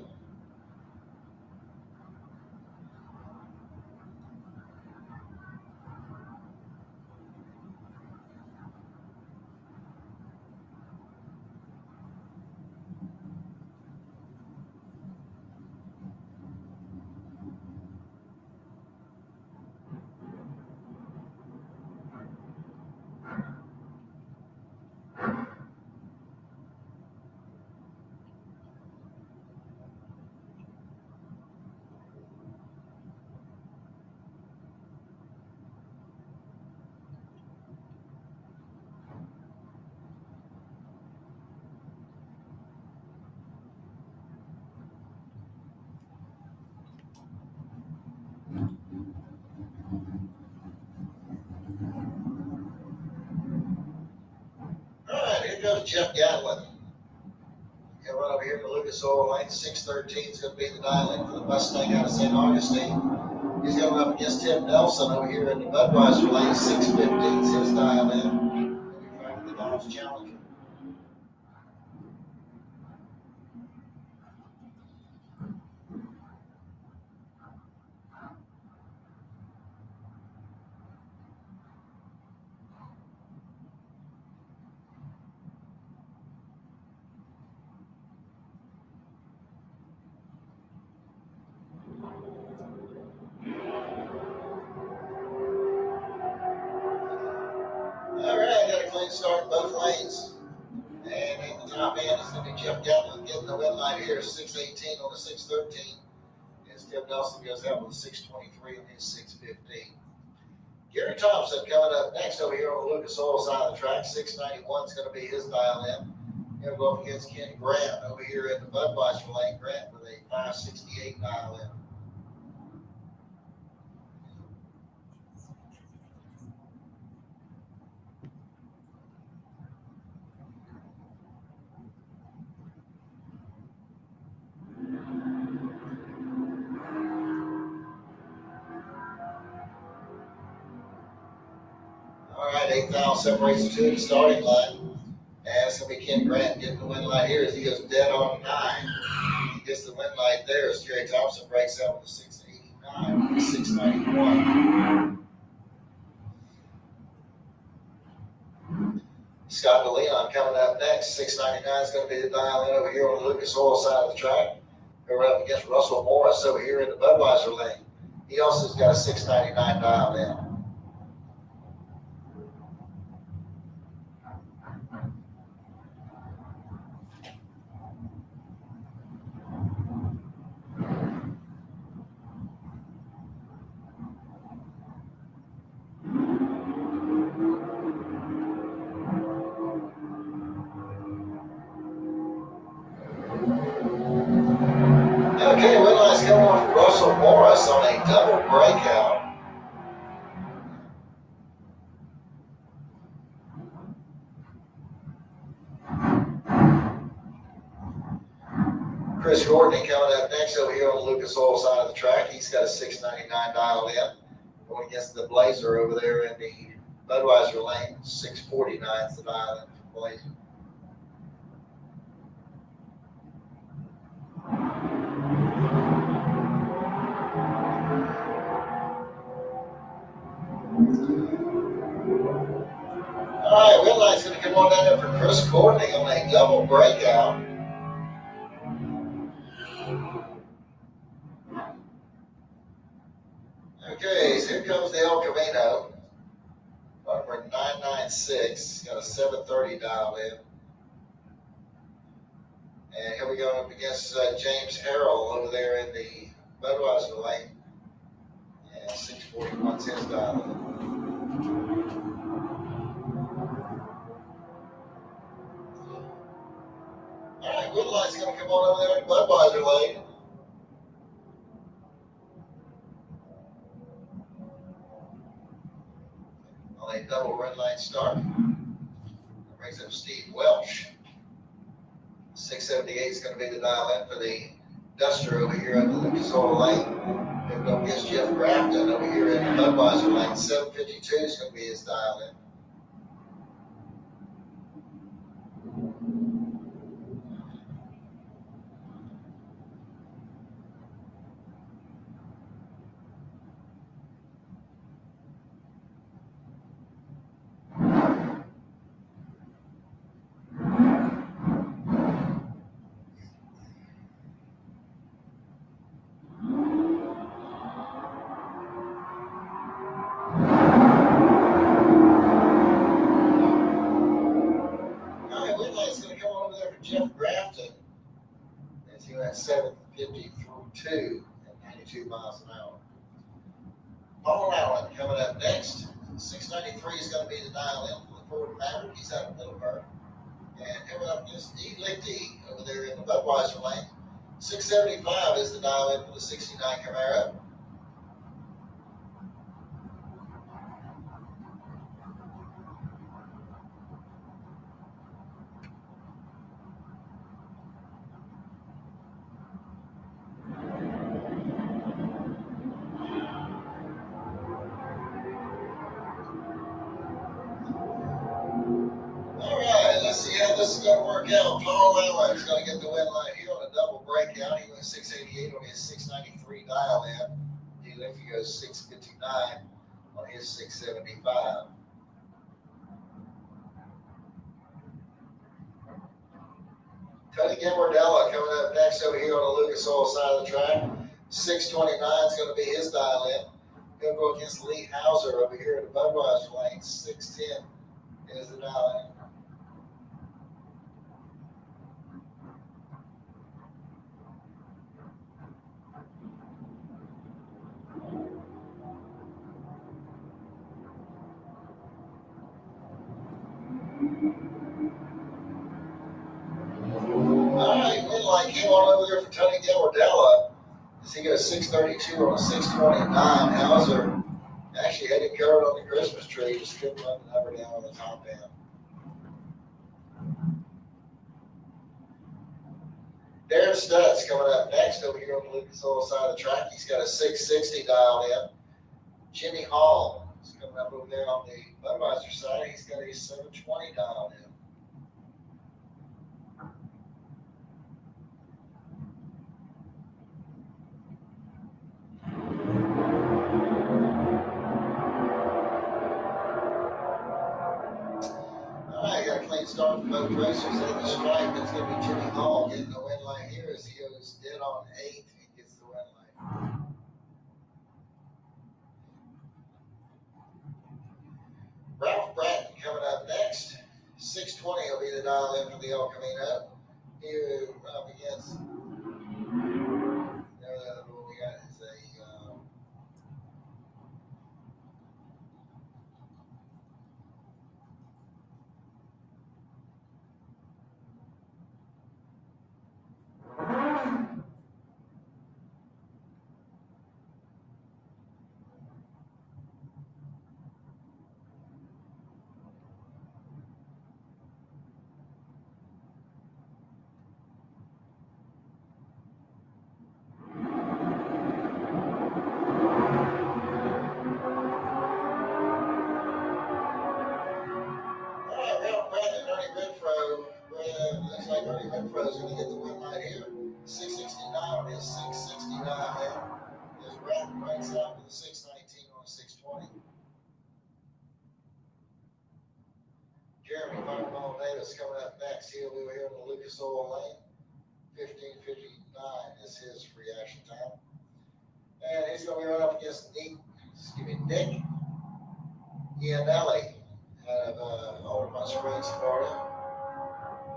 Goes Jeff Gatlin. He'll run over here to Lucas Oil Lane. 613 is going to be the dial in for the Mustang out of St. Augustine. He's going to run up against Tim Nelson over here in the Budweiser Lane. 615 is his dial in. He'll be fighting the Dodge Challenger. Start in both lanes. And in the top end is going to be Jeff Gatlin getting the win line here. 618 on the 613. As Tim Nelson goes out with a 623 on his 615. Gary Thompson coming up next over here on the Lucas Oil side of the track. 691 is going to be his dial in. He'll go up against Ken Grant over here in the Budweiser lane. Grant with a 568 dial in. All right, 8,000 separates the two at the starting line. And it's going to be Ken Grant getting the win light here as he goes dead on 9. He gets the win light there as Jerry Thompson breaks out with a 680. 691. Scott DeLeon coming up next. 699 is going to be the dial in over here on the Lucas Oil side of the track. We're up against Russell Morris over here in the Budweiser lane. He also has got a 699 dial in. Okay, win line's coming off Russell Morris on a double breakout. Chris Courtney coming up next over here on the Lucas Oil side of the track. He's got a 699 dialed in. Going against the Blazer over there in the Budweiser lane. 649 is the dial in for Blazer. All right, wheel line's going to come on down there for Chris Courtney on a double breakout. Okay, so here comes the El Camino. Number 996. Got a 730 dialed in. And here we go up against James Harrell over there in the Budweiser lane. And 641's his dialed in. All right, Woodline's going to come on over there in Budweiser lane. On a double red line start. That brings up Steve Welch. 678 is going to be the dial in for the Duster over here under the Lucas Oil lane. They're going against Jeff Grafton over here in the Budweiser lane. 752 is going to be his dial in. Jeff Grafton as he went 750 through 2 at 92 miles an hour. Paul Allen coming up next. 693 is going to be the dial in for the Ford Maverick. He's out of Middleburg. And coming up against D. Lichty over there in the Budweiser lane. 675 is the dial in for the 69 Camaro. This is going to work out. Paul Allen is going to get the win line here on a double breakout. He went 688 on his 693 dial in. D. Lichty goes 659 on his 675. Tony Gambardella coming up next over here on the Lucas Oil side of the track. 629 is going to be his dial in. He'll go against Lee Hauser over here in the Budweiser lane. 610 is the dial in. Line came on over there for Tony Gambardella as he goes 632 on a 629. Hauser actually had it covered on the Christmas tree, just couldn't run the number down on the top end. Darren Stutz coming up next over here on the Lucas Oil side of the track. He's got a 660 dialed in. Jimmy Hall is coming up over there on the Budweiser side. He's got a 720 dialed in. start for both racers in the stripe. It's going to be Jimmy Hall getting the win light here as he goes dead on 8th and gets the win light. Ralph Bratton coming up next. 620 will be the dial in for the El Camino. Here up against, what we got is a, Ralph Bratton and Ernie Renfro. Looks like Ernie Renfro is going to get the win light here. 669 is 669 there. As Bratton breaks out with a 619 on a 620. Jeremy Fireball Davis coming up next. He'll be here in the Lucas Oil Lane. 15:59 is his reaction time. And he's going to be right up against Nick Iannelli out of Alderman Springs, Florida.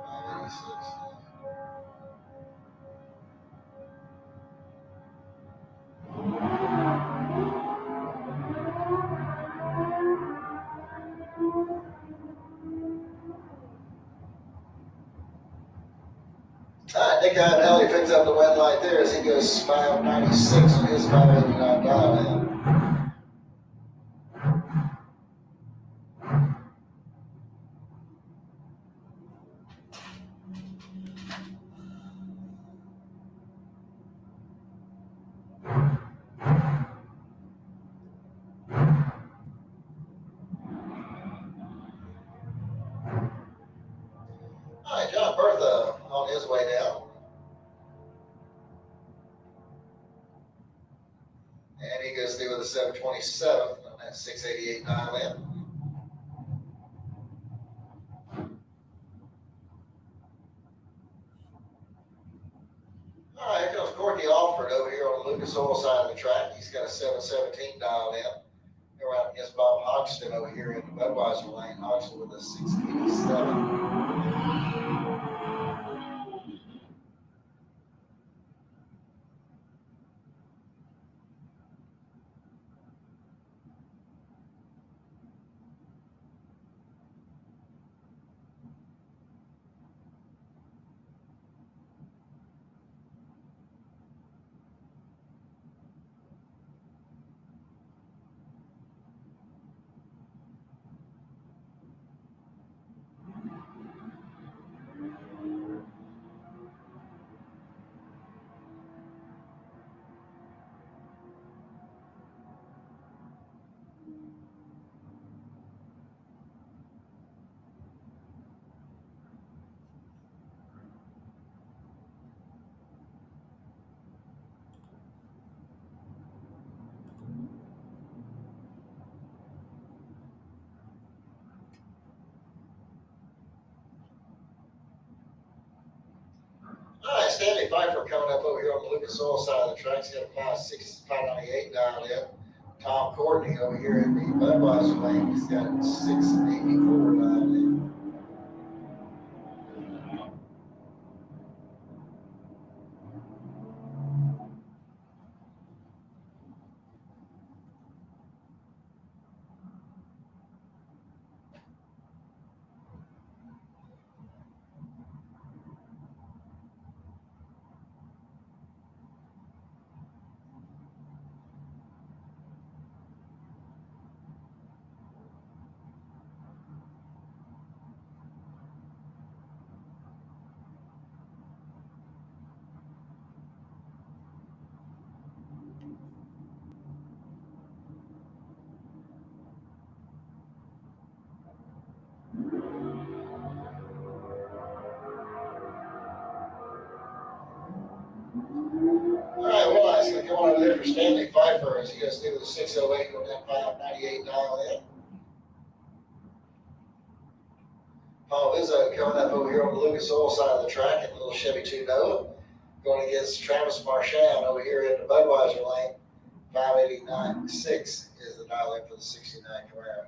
586. Nick Iannelli picks up the win light there as he goes 596 on his 589 dial in. All right, John Bertha on his way down. And he goes through with a 727 on that 688 dial in. All right, here comes Corky Alford over here on the Lucas Oil side of the track. He's got a 717 dialed in. We're out against Bob Hodgson over here in the Budweiser lane. Hodgson with a 687. All right, Stanley Pfeiffer coming up over here on the Lucas Oil side of the track. He's got a 598 dialed in. Tom Courtney over here in the Budweiser lane. He's got a 684 dialed in. All right, well, it's going to come on over there for Stanley Pfeiffer as he goes through with a 608 on that 598 dial in. Paul Vizzo coming up over here on the Lucas Oil side of the track in little Chevy 2 Nova. Going against Travis Marchand over here in the Budweiser lane. 589.6 is the dial in for the 69 Camaro.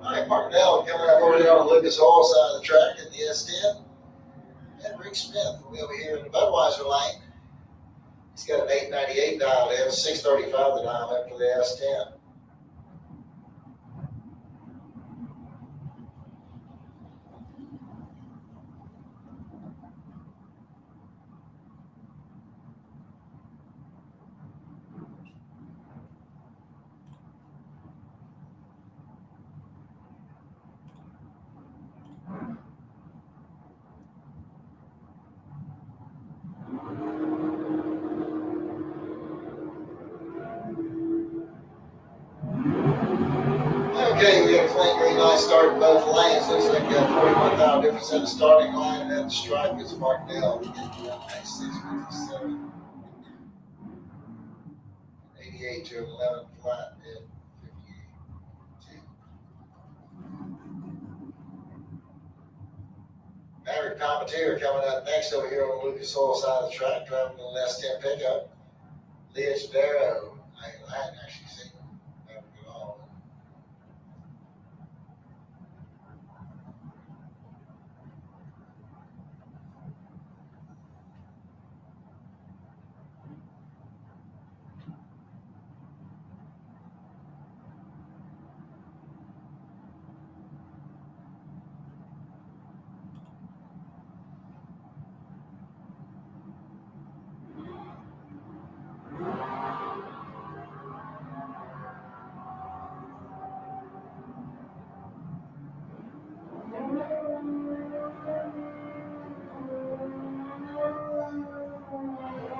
All right, Martinelli coming up over there on the Lucas Oil side of the track in the S10. And Rick Smith will be over here in the Budweiser lane. He's got an 898 dialed in, 635 the dial in for the S10. Okay, we got a clean green light start in both lanes. Looks like 41,000 difference in the starting line, and then the stripe is Martinelli. 657. 88 to 11 flat at 58. Maverick Palmetier coming up next over here on the Lucas Oil side of the track, driving the S10 pickup. Leah Spadaro. I hadn't actually seen Maverick at all.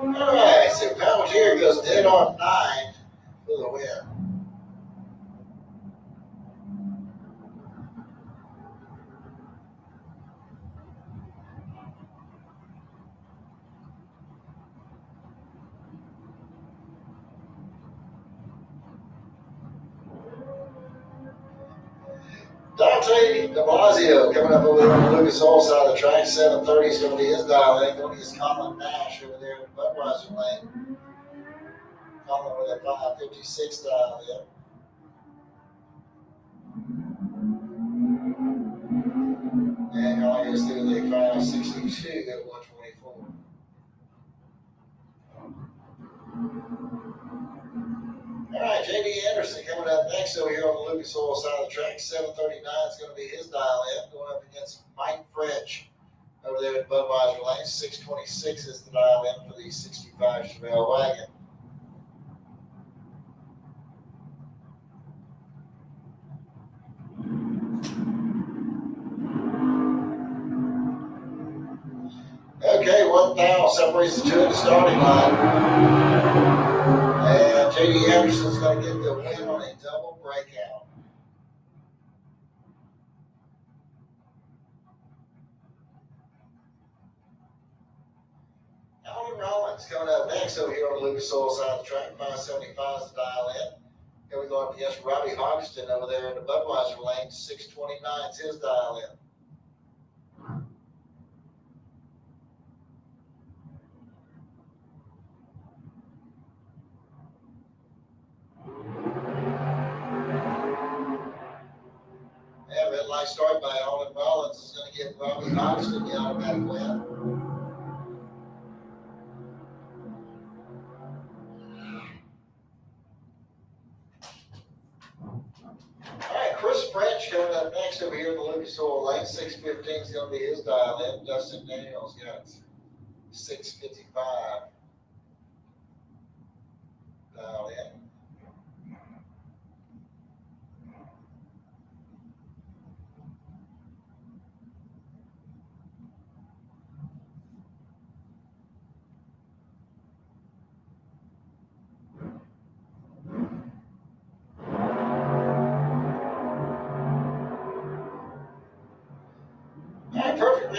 All right, so Palmetier goes dead on 9 for the win. Dante de Blasio coming up over there on the Lucas Oil side of the track. 730 is going to be his dial in. Going against Colin Nash over there in the Budweiser lane. Colin with a 556 dial in. And Colin goes through the 562 at 124. All right, J.D. Anderson coming up next over here on the Lucas Oil side of the track. 739 is going to be his dial in, going up against Mike French over there at Budweiser lane. 626 is the dial in for the 65 Chevelle wagon. Okay, 1,000 separates the two at the starting line. And J.D. Anderson's going to get the win on a double breakout. Alan Rollins coming up next over here on the Lucas Oil side of the track. 575 is the dial in. Here we go up against Robbie Hogston over there in the Budweiser lane. 629 is his dial in. Yeah, red light start by Alan Rollins is going to give Robbie Hogston the automatic win. All right, Chris French coming up next over here in the Lucas Oil lane. 615 is going to be his dial in. Dustin Daniels got 655 dial in. All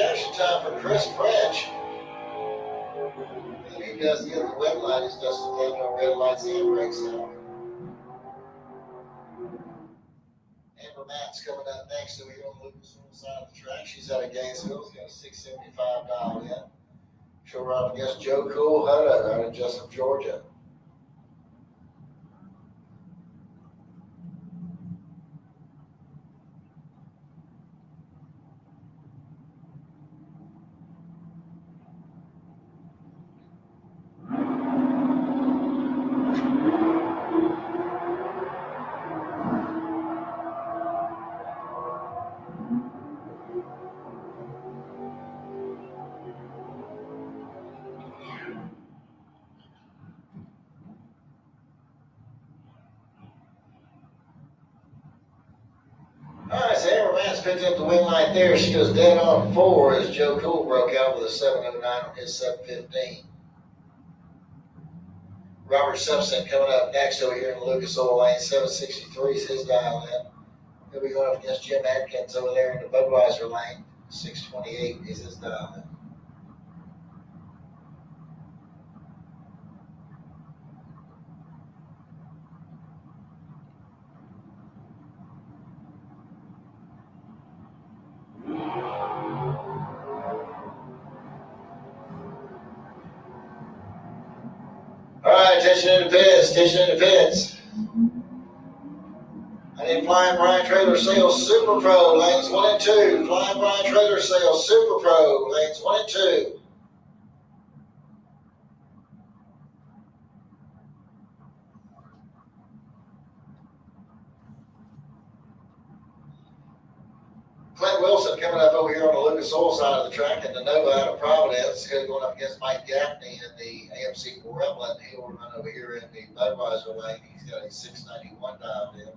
reaction time for Chris French. And he does get the wet light. He's just have no red lights and brakes out. Amber Matt's coming up next over here on the Lucas Oil side of the track. She's out of Gainesville. She's got a 675 dialed in. She'll run against Joe Cool Hutto out of Jessup, Georgia. All right, so Amber Mance picked up the win light there. She goes dead on 4 as Joe Cool broke out with a 709 on his 715. Robert Simpson coming up next over here in the Lucas Oil lane. 763 is his dial in. He'll be going up against Jim Atkins over there in the Budweiser lane. 628 is his dial in. All right, attention in the pits, attention in the pits. I need Flying Brian Trailer Sales Super Pro, lanes 1 and 2. Flying Brian Trailer Sales Super Pro, lanes 1 and 2. Clint Wilson coming up over here on the Lucas Oil side of the track, and the Nova out of Providence. He's going up against Mike Gaffney in the AMC Gremlin. He'll run over here in the Budweiser lane. He's got a 691 dialed in.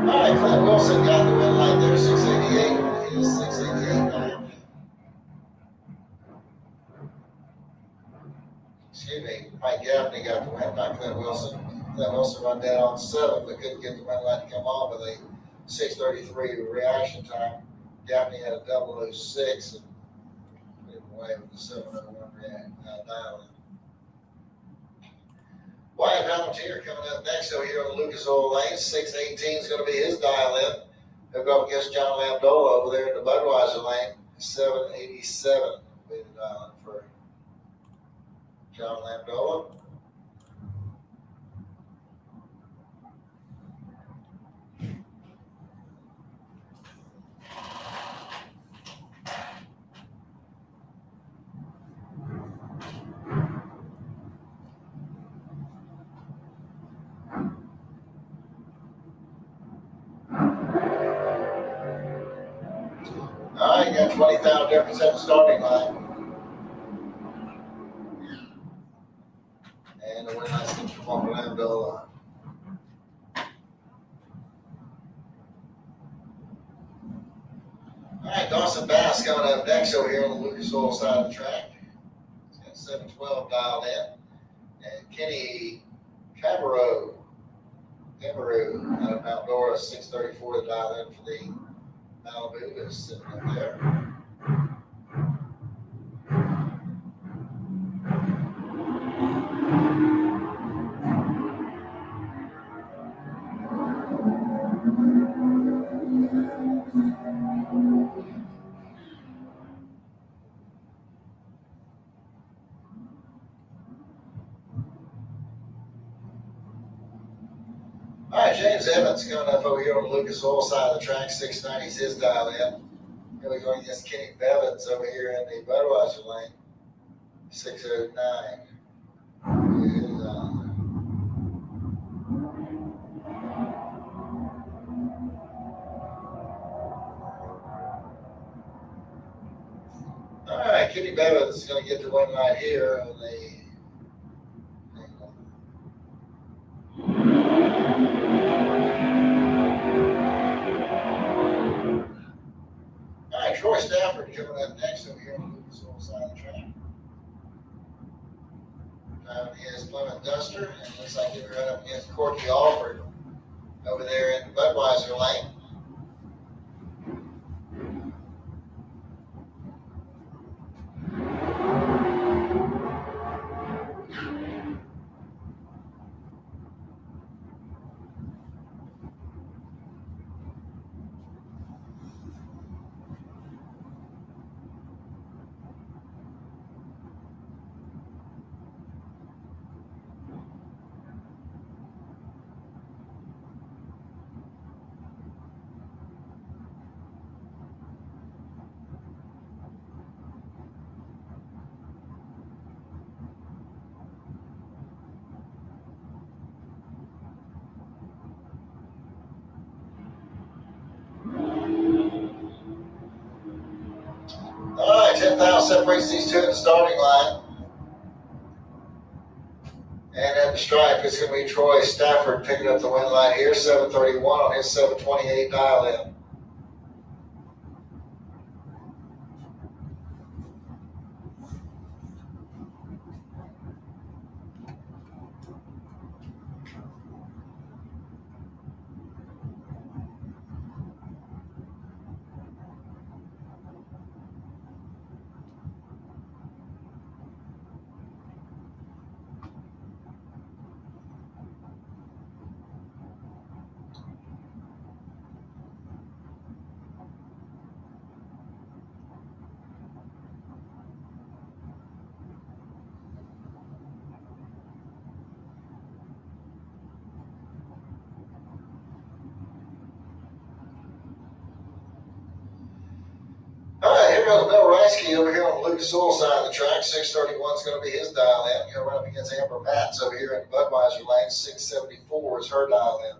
All right, Clint Wilson got the win light there, 688. He is 688 now. Excuse me, Mike Gaffney got the win, not Clint Wilson. Clint Wilson run dead on 7, but couldn't get the win light to come on with a 633 reaction time. Gaffney had a 006 and put him away with the 701 dial in. Wyatt Valentier coming up next over here on the Lucas Oil lane. 618 is going to be his dial in. He'll go up against John Lambdola over there in the Budweiser lane. 787 will be the dial in for John Lambdola. All right, you got 20,000 difference at the starting line. And the win light's going to come on Lambdola. All right, Dawson Bass coming up next over here on the Lucas Oil side of the track. He's got 712 dialed in. And Kenny Cameron out of Mount Dora, 634 to dial in for the Malibu is sitting up there. All right, James Evans coming up over here on the Lucas Oil side of the track. 690 is his dial in. Here we go against Kenny Bevins over here in the Budweiser lane. 609. Is, all right, Kenny Bevins is going to get the win right here on the. All right, Troy Stafford coming up next over here on the Lucas Oil side of the track. Driving his Plymouth Duster, and it looks like he'll run up against Courtney Alford over there in the Budweiser lane. All right, 10,000 separates these two at the starting line. And at the stripe, it's going to be Troy Stafford picking up the win line here, 731 on his 728 dial-in. All right, here goes Bill Reisky over here on the Lucas Oil side of the track. 631 is going to be his dial-in. He'll run up against Amber Matz over here in the Budweiser lane. 674 is her dial-in.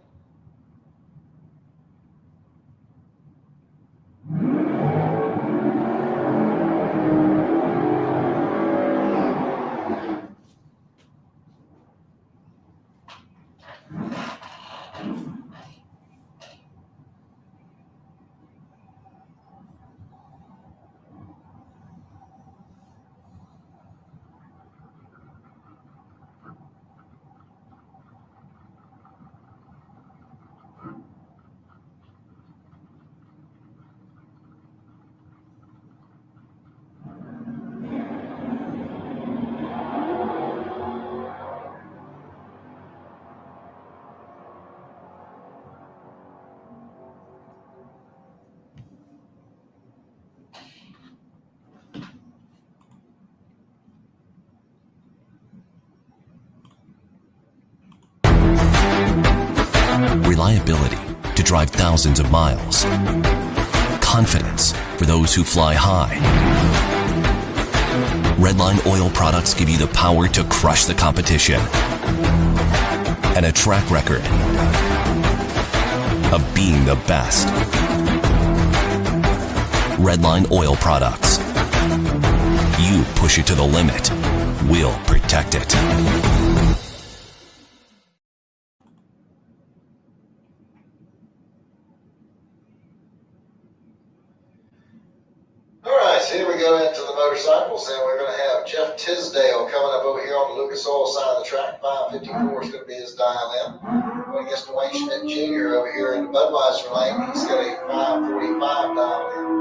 Reliability to drive thousands of miles. Confidence for those who fly high. Redline oil products give you the power to crush the competition. And a track record of being the best. Redline oil products. You push it to the limit. We'll protect it. Here we go into the motorcycles, and we're going to have Jeff Tisdale coming up over here on the Lucas Oil side of the track. 554 is going to be his dial-in. Going against Dwayne Schmidt Jr. over here in the Budweiser lane. He's got a 545 dial-in.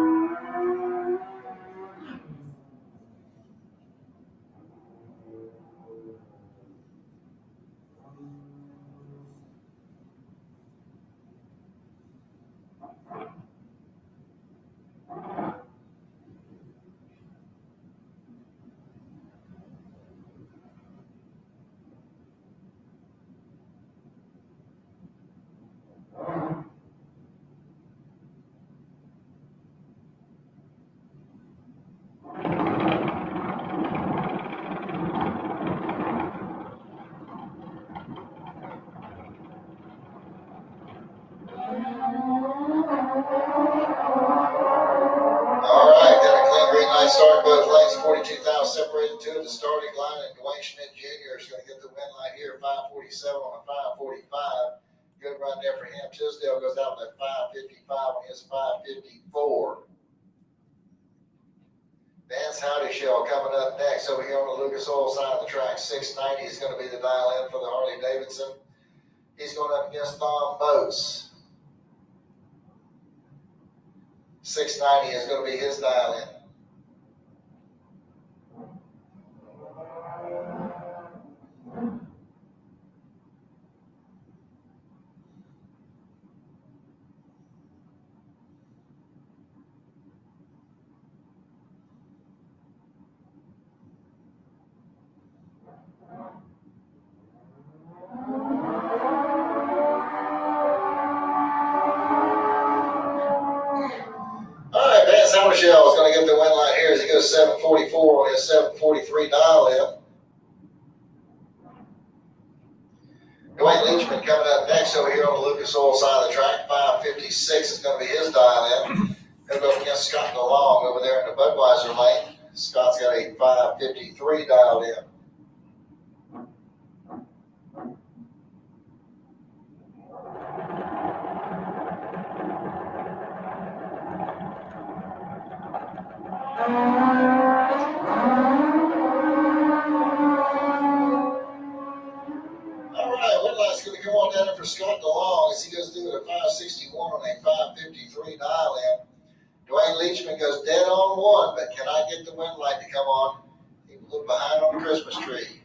Start both lanes, 42,000 separated, two at the starting line, and Dwayne Schmidt Jr. is going to get the win line here, 547 on a 545. Good run there for him. Tisdale goes out with 555 on his 554. Howdy Show coming up next over here on the Lucas Oil side of the track. 690 is going to be the dial-in for the Harley Davidson. He's going up against Thom Boats. 690 is going to be his dial-in. Michelle is going to get the win line here as he goes 744 on his 743 dial-in. Dwayne Leachman coming up next over here on the Lucas Oil side of the track. 556 is going to be his dial-in. He'll go up against Scott DeLong over there in the Budweiser lane. Scott's got a 553 dialed in. For Scott DeLong as he goes through at a 561 on a 553 dial-in. Dwayne Leachman goes dead on one, but can I get the wind light to come on? He was a little behind on the Christmas tree.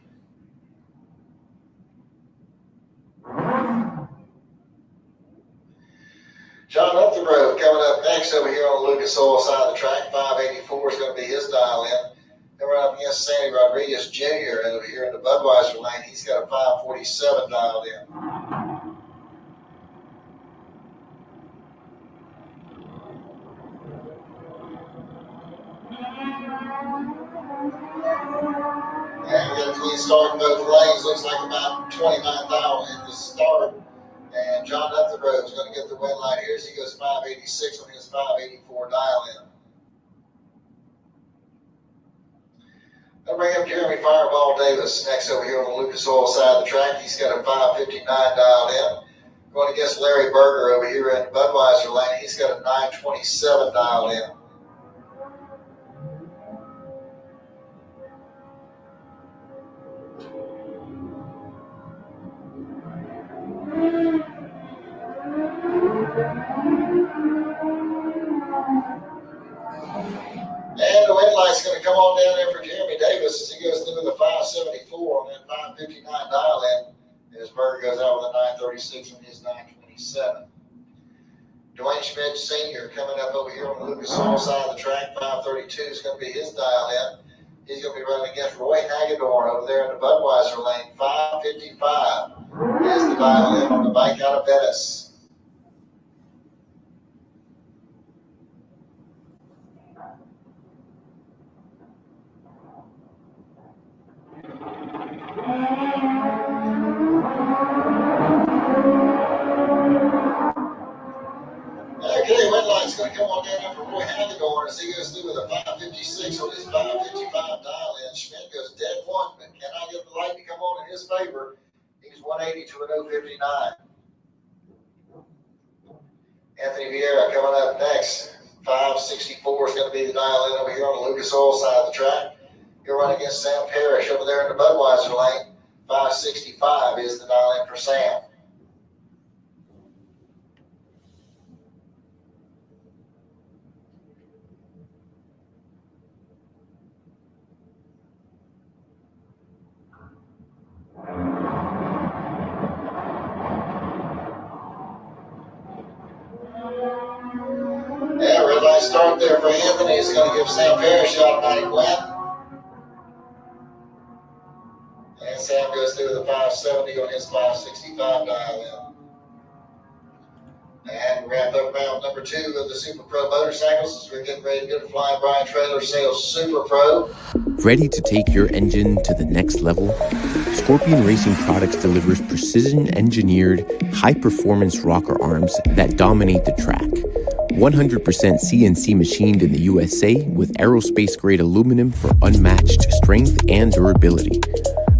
John Upthegrove coming up next over here on the Lucas Oil side of the track. 584 is going to be his dial-in. Then we're up against Sandy Rodriguez Jr. over here in the Budweiser lane. He's got a 547 dialed in. And we got a clean start in both lanes. Looks like about 29,000 at the start. And John Upthegrove is going to get the win light here as he goes 586 on his 584 dial-in. I'll bring up Jeremy Fireball Davis next over here on the Lucas Oil side of the track. He's got a 559 dialed in. Going against Larry Berger over here in Budweiser lane. He's got a 927 dialed in. And the wind light's going to come on down there for Jeremy Davis as he goes through the 574 on that 559 dial-in. And his Berger goes out with a 936 on his 927. Dwayne Schmidt Sr. coming up over here on the Lucas Oil side of the track. 532 is going to be his dial-in. He's going to be running against Roy Hagedorn over there in the Budweiser lane. 555 is the dial-in on the bike out of Venice. Okay, wind light's going to come on down there for Roy Hagedorn as he goes through with a 556 on his 555 dial-in. Schmidt goes dead one, but can I get the light to come on in his favor? He's 180 to an 059. Anthony Vieira coming up next. 564 is going to be the dial-in over here on the Lucas Oil side of the track. He'll run against Sam Parrish over there in the Budweiser lane. 565 is the dial-in for Sam. Yeah, red light start there for Anthony. He's going to give Sam Parrish an automatic win. And Sam goes through the 570 on his 565 dial-in. And we wrap up round number 2 of the Super Pro motorcycles as we're getting ready to go to Flying Brian Trailer Sales Super Pro. Ready to take your engine to the next level? Scorpion Racing Products delivers precision-engineered, high-performance rocker arms that dominate the track. 100% CNC machined in the USA with aerospace-grade aluminum for unmatched strength and durability.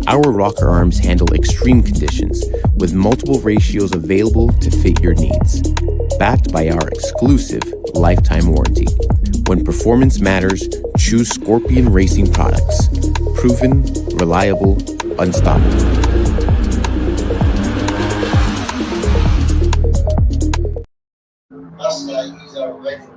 Our rocker arms handle extreme conditions with multiple ratios available to fit your needs. Backed by our exclusive lifetime warranty. When performance matters, choose Scorpion Racing products. Proven, reliable, unstoppable. Mustang, he's out of Rayford.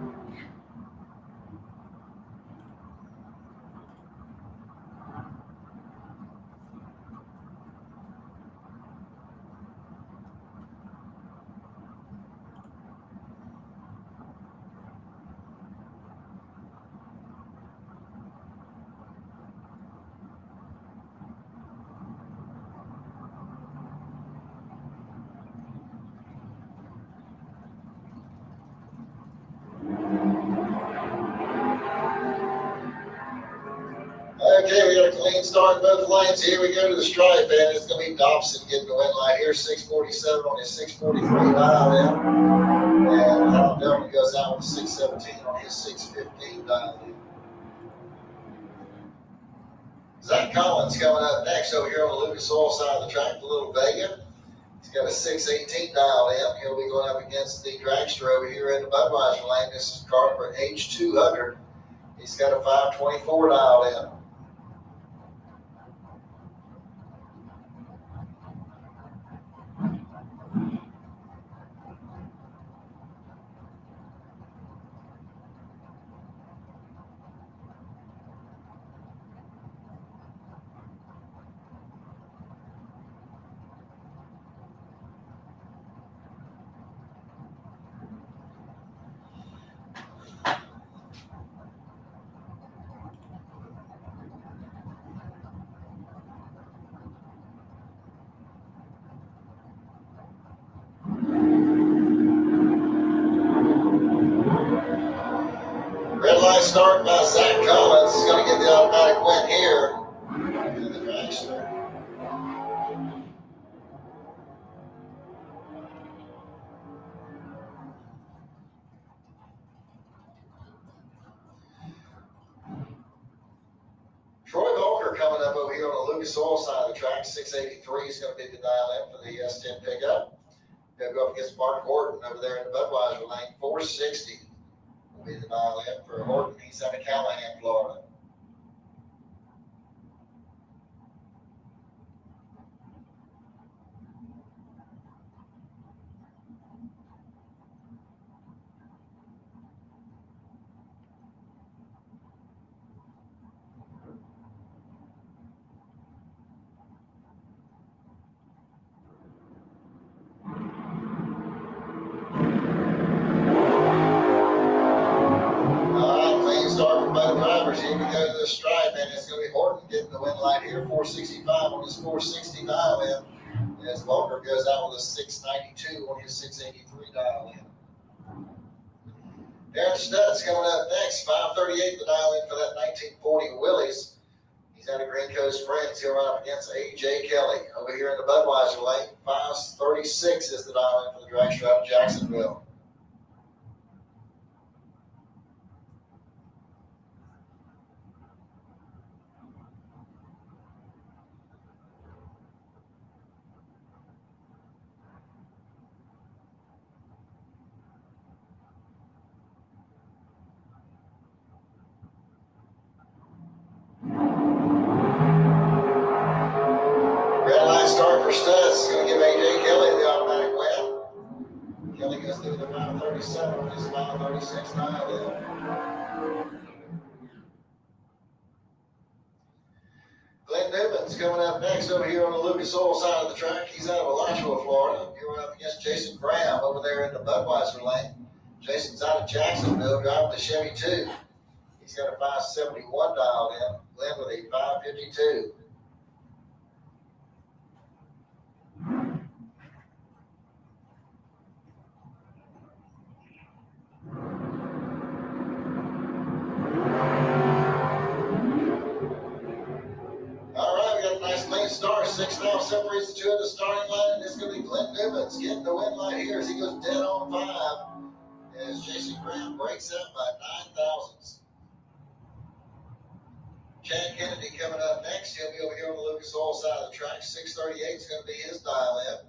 Okay, we got a clean start in both lanes. Here we go to the stripe, and it's going to be Dobson getting the win line here. 647 on his 643 dial in. And Alan Delman goes out with 617 on his 615 dial in. Zach Collins coming up next over here on the Lucas Oil side of the track, the Little Vega. He's got a 618 dial in. He'll be going up against the dragster over here in the Budweiser lane. This is Carter H200. He's got a 524 dial in. Red light start by Zach Collins. He's going to get the automatic win here to the dragster. Troy Volker coming up over here on the Lucas Oil side of the track. 683 is going to be the dial in for the S10 pickup. He'll go up against Mark Horton over there in the Budweiser lane. 460 will be the dial in for Horton. He's out of Callahan, Florida. Start for both drivers. Here we go to the stripe, and it's going to be Horton getting the win light here. 465 on his 460 dial in. As Volker goes out with a 692 on his 683 dial in. Aaron Studd's coming up next. 538 the dial in for that 1940 Willys. He's out of Green Coast Springs. He'll run up against A.J. Kelly over here in the Budweiser lane. 536 is the dial in for the dragster out of Jacksonville. Start for Studs is going to give A.J. Kelly the automatic win. Kelly goes through the 537 on his 536 dial in. Glenn Newman's coming up next over here on the Lucas Oil side of the track. He's out of Alachua, Florida. He'll run up against Jason Graham over there in the Budweiser lane. Jason's out of Jacksonville driving the Chevy 2. He's got a 571 dialed in. Glenn with a 552. Start 6 now separates the two of the starting line, and it's going to be Glenn Newman's getting the win line here as he goes dead on 5 as Jason Graham breaks up by 9 thousandths. Chad Kennedy coming up next. He'll be over here on the Lucas Oil side of the track. 638 is going to be his dial in.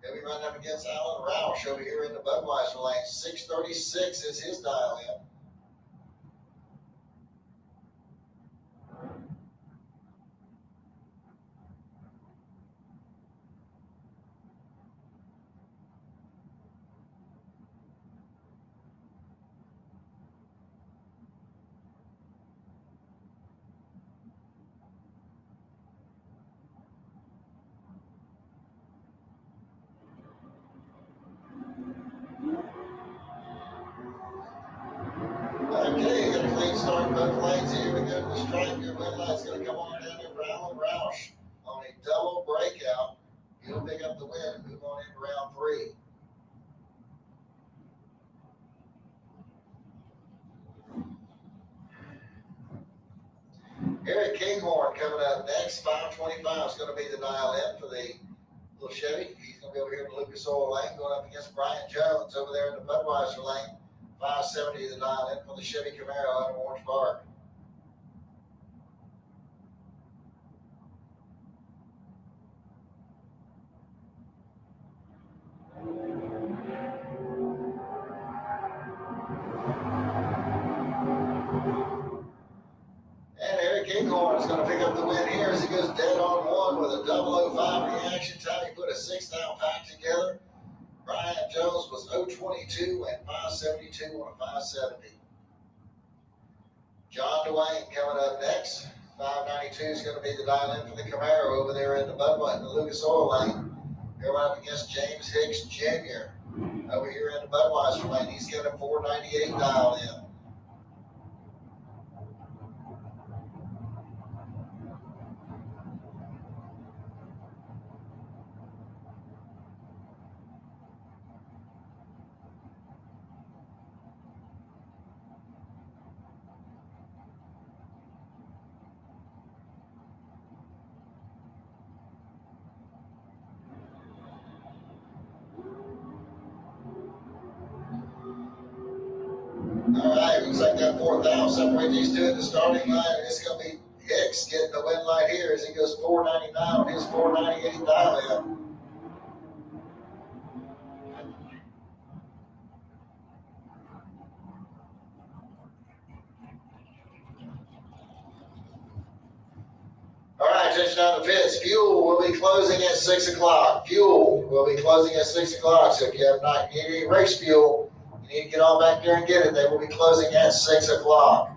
He'll be running up against Alan Roush over here in the Budweiser lane. 636 is his dial in. lead starting both lanes. Here we go to the stripe. Your red light's going to come on down there for Alan Roush on a double breakout. He'll pick up the win and move on into round 3. Eric Kinghorn coming up next. 525 is going to be the dial in for the little Chevy. He's going to be over here in the Lucas Oil lane going up against Brian Jones over there in the Budweiser lane. 570 the dial in for the Chevy Camaro out of Orange Park. And Eric Kinghorn is going to pick up the win here as he goes dead on one with a 005 reaction time. He put a 6-down pack together. Brian Jones was 022 and 572 on a 570. John Dwayne coming up next. 592 is going to be the dial in for the Camaro over there in the Budweiser, the Lucas Oil lane. Going up against James Hicks Jr. over here in the Budweiser lane. He's got a 498 dial in. All right, looks like that 4,000 separates these two at the starting line, and it's going to be Hicks getting the win light here as he goes 499 on his 498 dial in. All right, attention on the pits. Fuel will be closing at 6 o'clock. Fuel will be closing at 6 o'clock, so if you have not needed any race fuel, you need to get on back there and get it. They will be closing at 6 o'clock.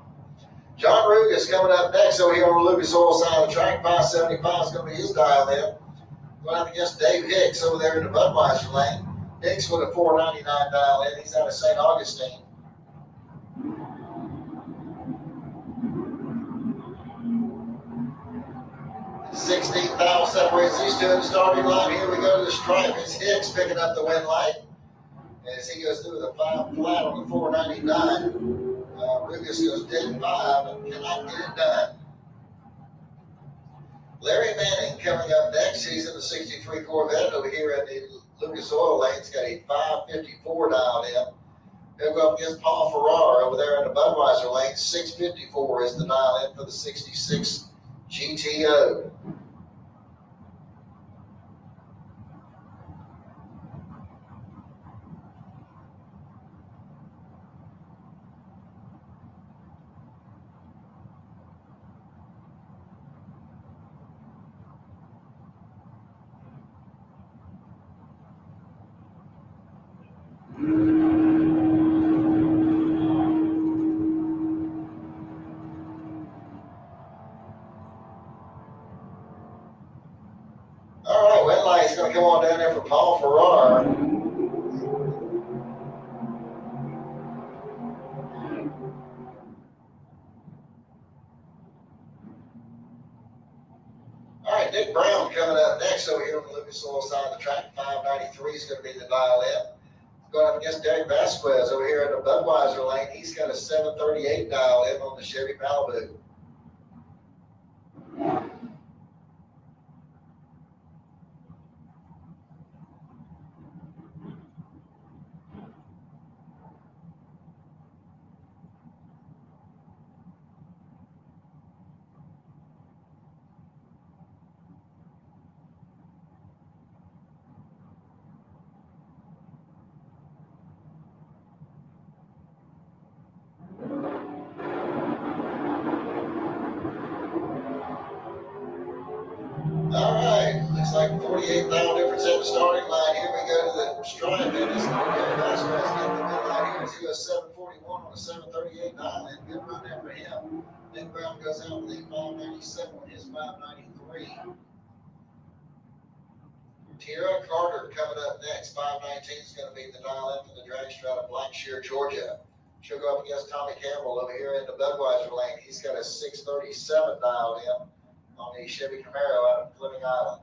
John Rook is coming up next over here on the Lucas Oil side of the track. 575 is going to be his dial in. Going up against Dave Hicks over there in the Budweiser lane. Hicks with a 499 dial in. He's out of St. Augustine. $16,000 separates these two in the starting line. Here we go to the stripe. It's Hicks picking up the win light as he goes through with a 5 flat on the 499. Lucas goes dead 5 and cannot get it done. Larry Manning coming up next. He's in the 63 Corvette over here at the Lucas Oil lane. He's got a 554 dialed in. He'll go up against Paul Farrar over there in the Budweiser lane. 654 is the dial in for the 66 GTO. All right, red light's going to come on down there for Paul Farrar. All right, Nick Brown coming up next over here on the Lucas Oil side of the track. 593 is going to be the dial in. Going up against Derek Vasquez over here in the Budweiser lane. He's got a 738 dial in on the Chevy Malibu. All right, looks like 48,000 difference at the starting line. Here we go to the stripe, and it's Derek Vasquez getting the win line here as he goes 741 on a 738 dial in. Good run there for him. Nick Brown goes out with a 597 on his 593. Tierra Carter coming up next. 519 is going to be the dial in for the dragster out of Blackshear, Georgia. She'll go up against Tommy Campbell over here in the Budweiser lane. He's got a 637 dialed in on the Chevy Camaro out of Fleming Island.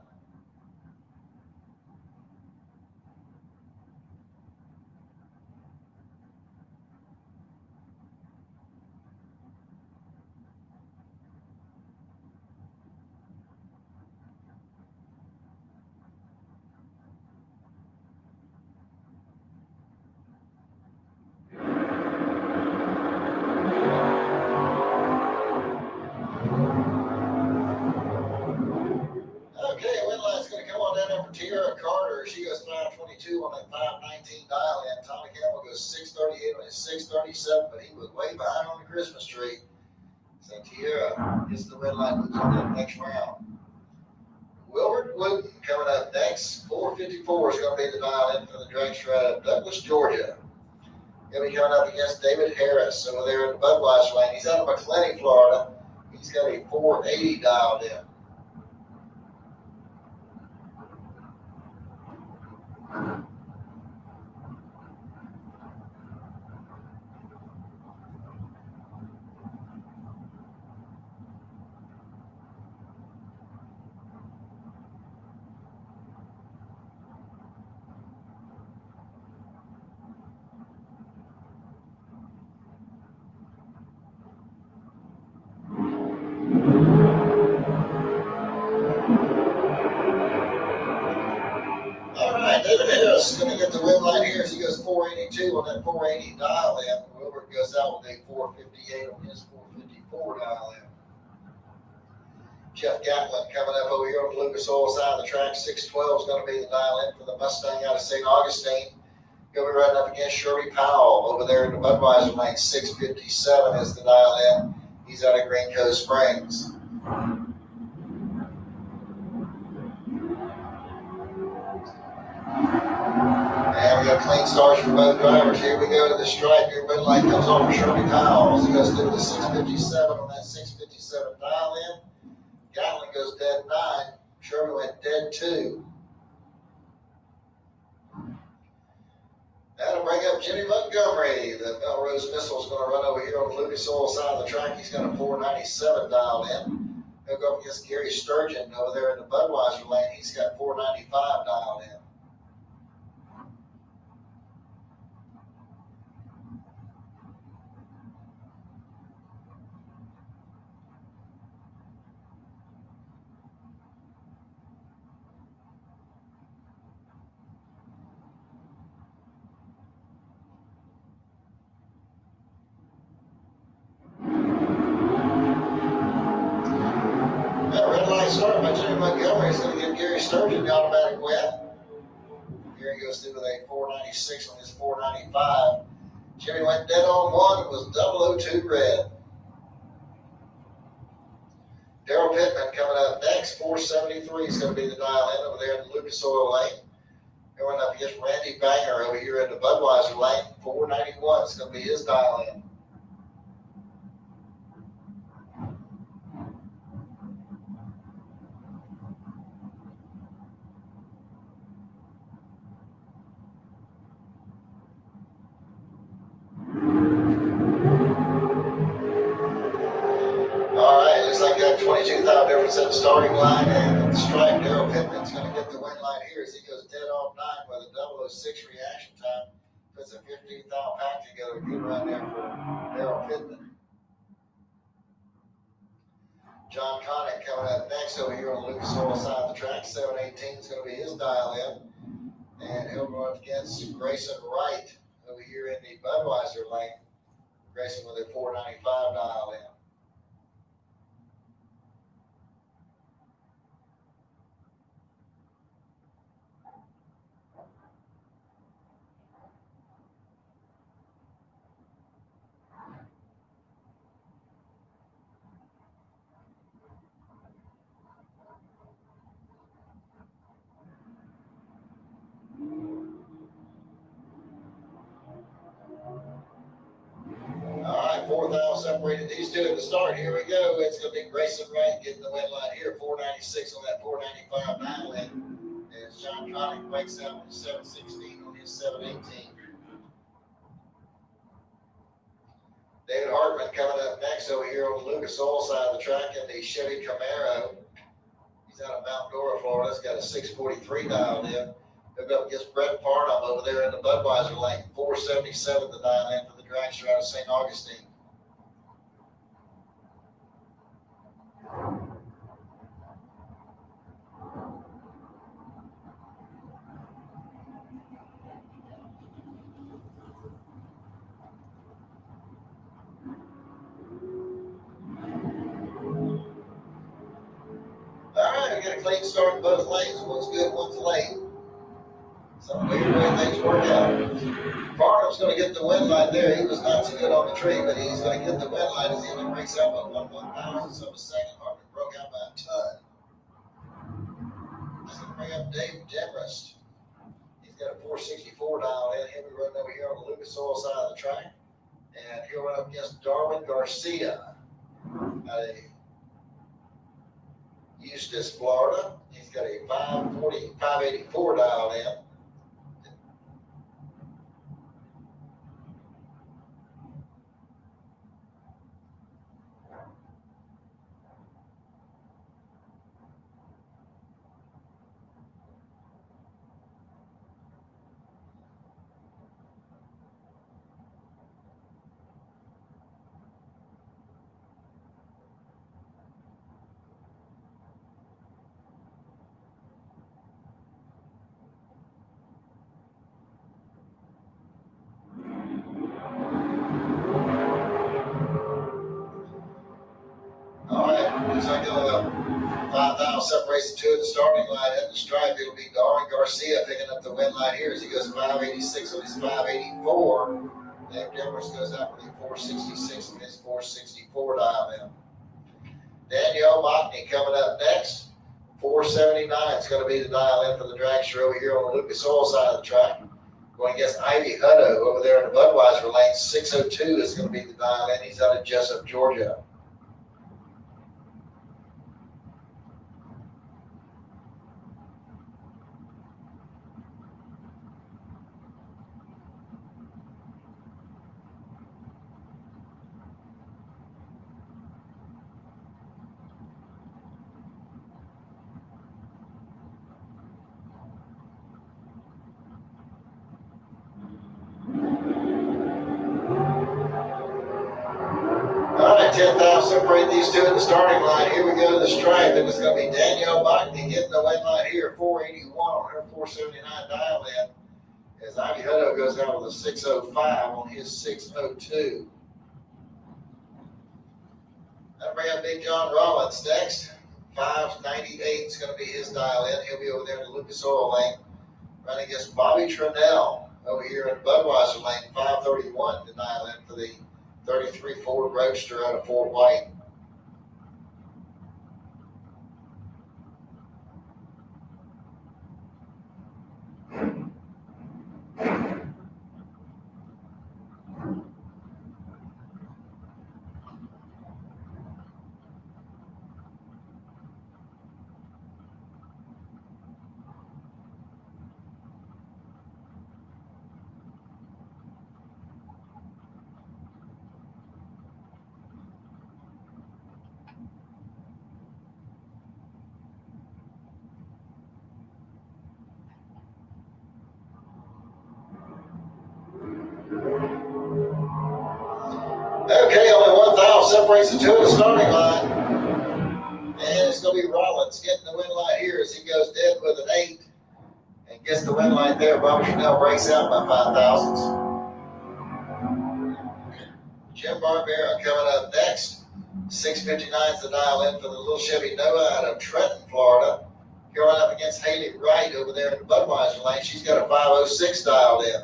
Okay, win line's going to come on down there for Tierra Carter. She goes 522 on that 519 dial in. Tommy Campbell goes 638 on his 637, but he was way behind on the Christmas tree. So Tierra gets the win line, moves on to the next round. Wilbert Wooten coming up next. 454 is going to be the dial in for the dragster out of Douglas, Georgia. He'll be coming up against David Harris over there in the Budweiser lane. He's out of McClenny, Florida. He's got a 480 dialed in. David Harris is going to get the win line here as he goes 482 on that 480 dial in. Wilbert goes out with a 458 on his 454 dial in. Jeff Gatlin coming up over here on the Lucas Oil side of the track. 612 is going to be the dial in for the Mustang out of St. Augustine. He'll be running up against Shirley Powell over there in the Budweiser lane. 657 is the dial in. He's out of Green Cove Springs. And we got clean starts for both drivers. Here we go to the stripe. Your red light comes on for Shirley Powell. He goes through the 657 on that 657 dial in. Gatlin goes dead 9. Shirley went dead 2. That'll bring up Jimmy Montgomery. The Melrose Missile is going to run over here on the Lucas Oil side of the track. He's got a 497 dialed in. He'll go up against Gary Sturgeon over there in the Budweiser lane. He's got 495 dialed in. Started by Jimmy Montgomery. He's going to give Gary Sturgeon the automatic win. Here he goes through with a 496 on his 495. Jimmy went dead on 1. It was 002 red. Daryl Pittman coming up next. 473 is going to be the dial in over there in the Lucas Oil lane. Going up against Randy Banger over here in the Budweiser lane. 491 is going to be his dial in. Like that 22,000 difference at the starting line, and at the stripe, Daryl Pittman's going to get the win line here as he goes dead on 9 with a 006 reaction time. Puts a 15,000 pack together. Good run there for Daryl Pittman. John Connick coming up next over here on the Lucas Oil side of the track. 718 is going to be his dial in, and he'll go up against Grayson Wright over here in the Budweiser lane. Grayson with a 495 dial in. All right, 4,000 separated these two at the start. Here we go. It's going to be Grayson Wright getting the win line here. 496 on that 495 dial in. As John Connick breaks out with 716 on his 718. David Hartman coming up next over here on the Lucas Oil side of the track in the Chevy Camaro. He's out of Mount Dora, Florida. He's got a 643 dialed in. Hooked up against Brett Farnham over there in the Budweiser lane. 477 the dial in for the dragster out of St. Augustine. All right, we got a clean start in both lanes. One's good, one's late. Some weird way things work out. Farnham's going to get the win line there. He was not so good on the tree, but he's going to get the win line as he only breaks out by 1/1000th of a second. Hartman broke out by a ton. That's going to bring up Dave Demarest. He's got a 464 dial in. He'll be running over here on the Lucas Oil side of the track. And he'll run up against Darwin Garcia out of Eustis, Florida. He's got a 584 dial in. All right, looks like 5,000 separates the two at the starting line. At the stripe, it'll be Darwin Garcia picking up the win line here as he goes 586 on his 584. Dave Demarest goes out with a 466 on his 464 dial in. Danielle Mockney coming up next. 479 is going to be the dial in for the dragster over here on the Lucas Oil side of the track. Going against Ivy Hutto over there in the Budweiser lane. 602 is going to be the dial in. He's out of Jessup, Georgia. All right, 10,000 separate these two in the starting line. Here we go to the stripe, and it's going to be Danielle Mockney getting the win line here, 481 on her 479 dial in, as Ivy Hutto goes out with a 605 on his 602. That'll bring up Big John Rollins next. 598 is going to be his dial in. He'll be over there in the Lucas Oil lane, running against Bobby Trinnell over here in Budweiser lane. 531 to dial in for the 33 Ford Roadster out of Fort White. Okay, only 1,000 separates the two at the starting line. And it's going to be Rollins getting the win line here as he goes dead with an 8 and gets the win line there. Bobby Trinnell breaks out by 5,000. Jim Barbera coming up next. 659 is the dial in for the little Chevy Nova out of Trenton, Florida. He'll run up against Haley Wright over there in the Budweiser lane. She's got a 506 dialed in.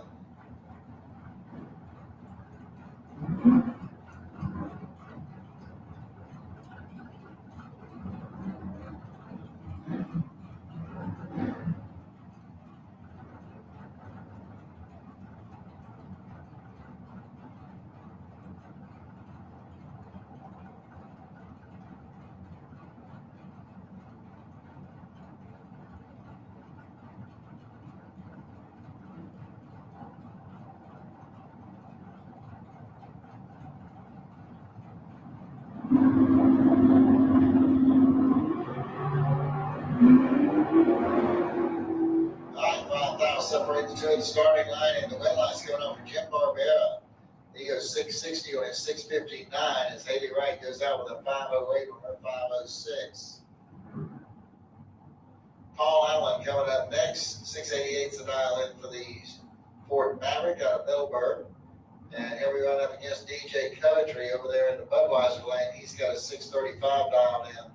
separate the two at the starting line, and the win line's coming on for Jim Barbera. He goes 660 on his 659 as Haley Wright goes out with a 508 on her 506. Paul Allen coming up next. 688's the dial in for the Ford Maverick out of Middleburg. And here we run up against DJ Coventry over there in the Budweiser lane. He's got a 635 dialed in.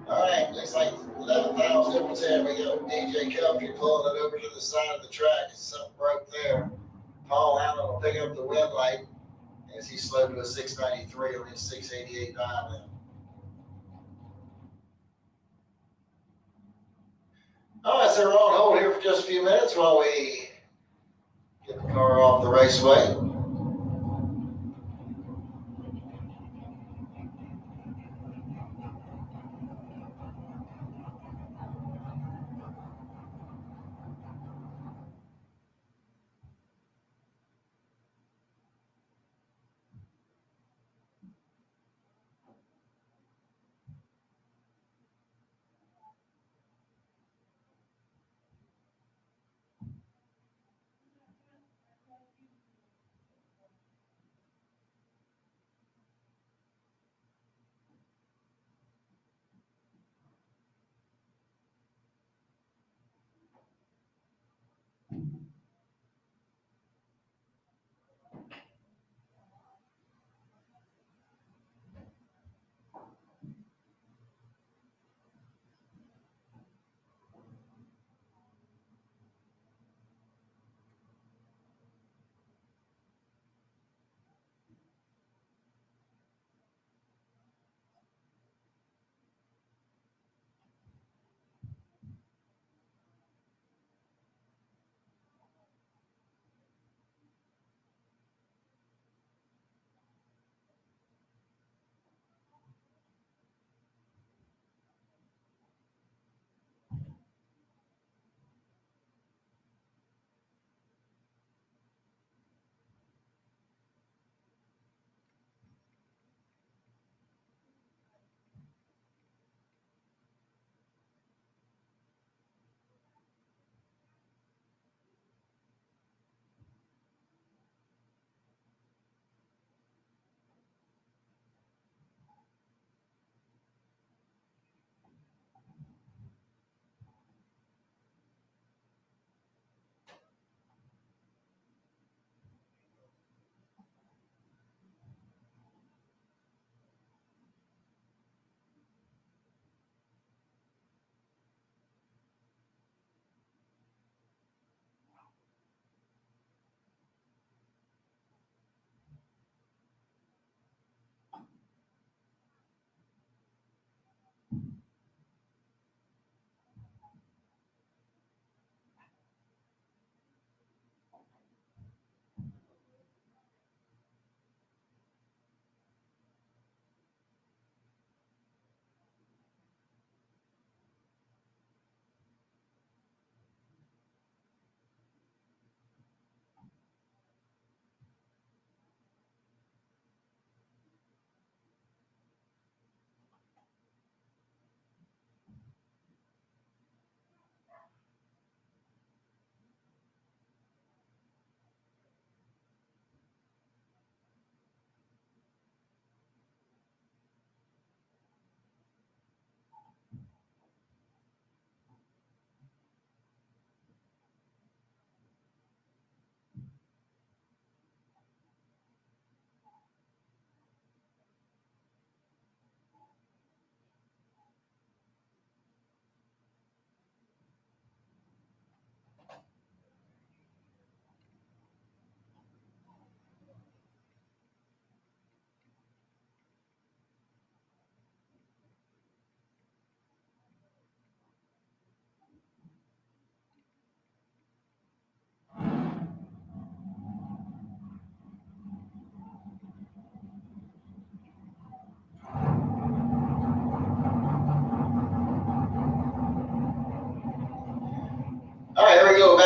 All right, looks like 11,000 difference here. We go. DJ Coventry pulling it over to the side of the track. Something broke there. Paul Allen will pick up the win light as he slowed to a 693 on his 688 dial in. All right, so we're on hold here for just a few minutes while we get the car off the raceway.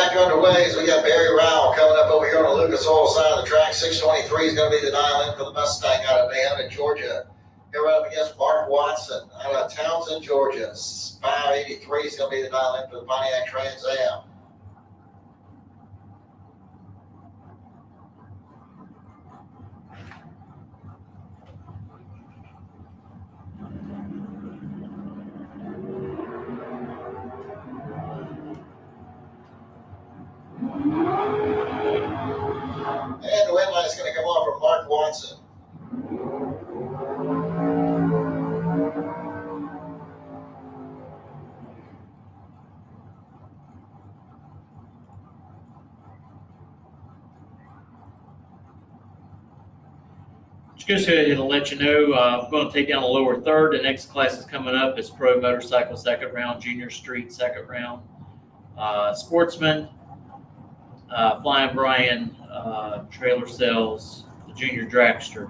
back underway as we got Barry Rowell coming up over here on the Lucas Oil side of the track. 623 is going to be the dial in for the Mustang out of Dayton, Georgia. Here right up against Mark Watson out of Townsend, Georgia. 583 is going to be the dial in for the Pontiac Trans Am. And the win line is going to come off from Mark Watson. Just go ahead and let you know, I'm going to take down the lower third. The next class is coming up. It's Pro Motorcycle second round, Junior Street second round, Sportsman, Flying Brian, Trailer Sales, the Junior Dragster.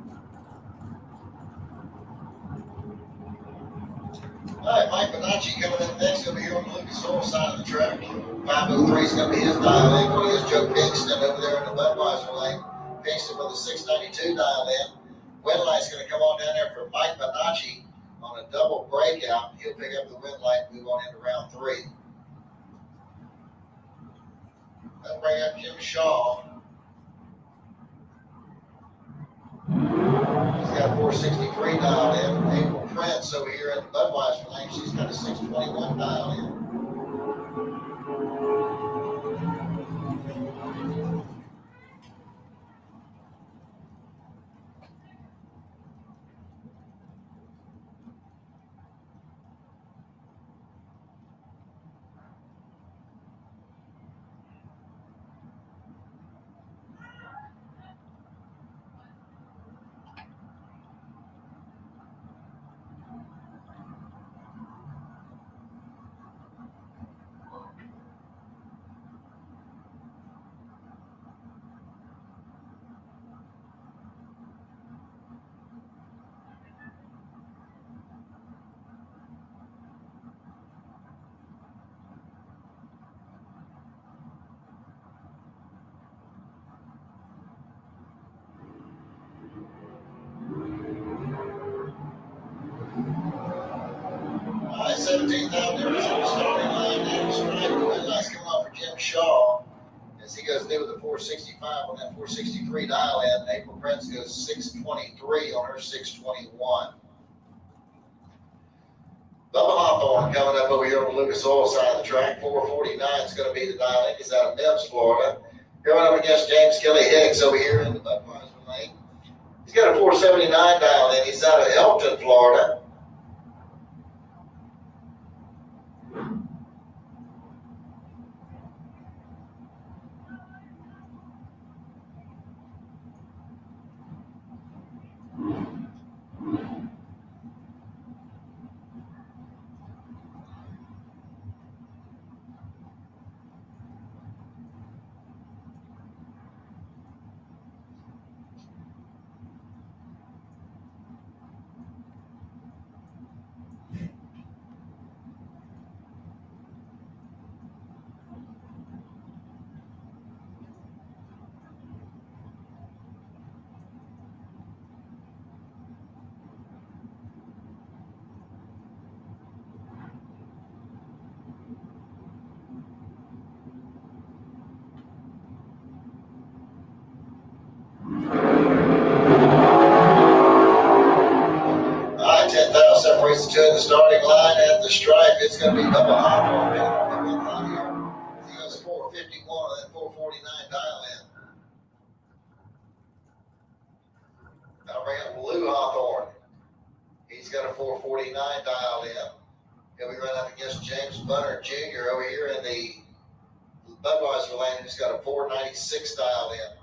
All right, Mike Bonacci coming in next over here on the Lucas Oil side of the track. 503 is going to be his dial in. Going is Joe Pinkston over there in the Budweiser lane. Pinkston with a 692 dial in. Win light's going to come on down there for Mike Bonacci on a double breakout. He'll pick up the win light and move on into round 3. That'll bring up Jim Shaw. He's got a 463 dialed in. April Prince over here in the Budweiser lane. She's got a 621 dialed in. All right, 17,000 difference in the starting line. Now the stripe. The win light's coming off for Jim Shaw as he goes through with a 465 on that 463 dial in. April Prince goes 623 on her 621. Bubba Hawthorne coming up over here on the Lucas Oil side of the track. 449 is going to be the dial in. He's out of Mims, Florida. Going up against James Kelly Hicks over here in the Budweiser lane. He's got a 479 dial in. He's out of Elton, Florida. Separates the two in the starting line at the stripe. It's going to be Bubba Hawthorne here. He goes 451 and then 449 dial in. That'll bring up Lou Hawthorne. He's got a 449 dial in. He'll be running up against James Bunner Jr. over here in the Budweiser lane. He's got a 496 dial in.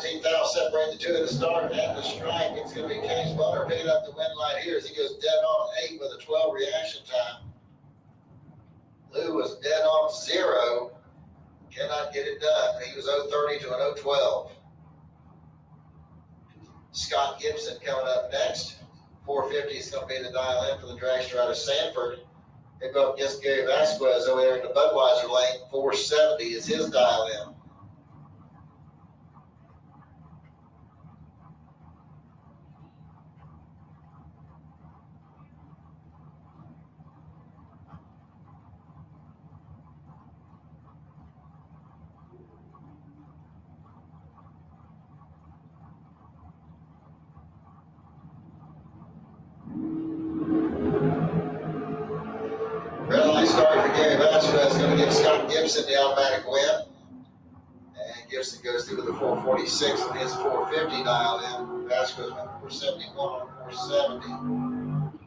17 thousandths separating the two at the start and the stripe. It's going to be Case Butler picking up the win light here as he goes dead on 8 with a 12 reaction time. Lou was dead on 0. Cannot get it done. He was 0.30 to an 0.12. Scott Gibson coming up next. 450 is going to be the dial in for the dragster out of Sanford. They go up against Gary Vasquez over there in the Budweiser lane. 470 is his dial in. Red light starting for Gary Vasquez, going to give Scott Gibson the automatic win. And Gibson goes through to the 446 with his 450 dialed in. Vasquez went 471 on 470.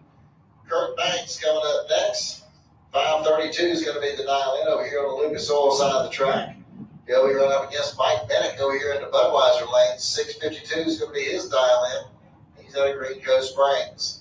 Kurt Banks coming up next. 532 is going to be the dial in over here on the Lucas Oil side of the track. He'll be running up against Mike Bennett over here in the Budweiser lane. 652 is going to be his dial in. He's out of Green Coast Springs.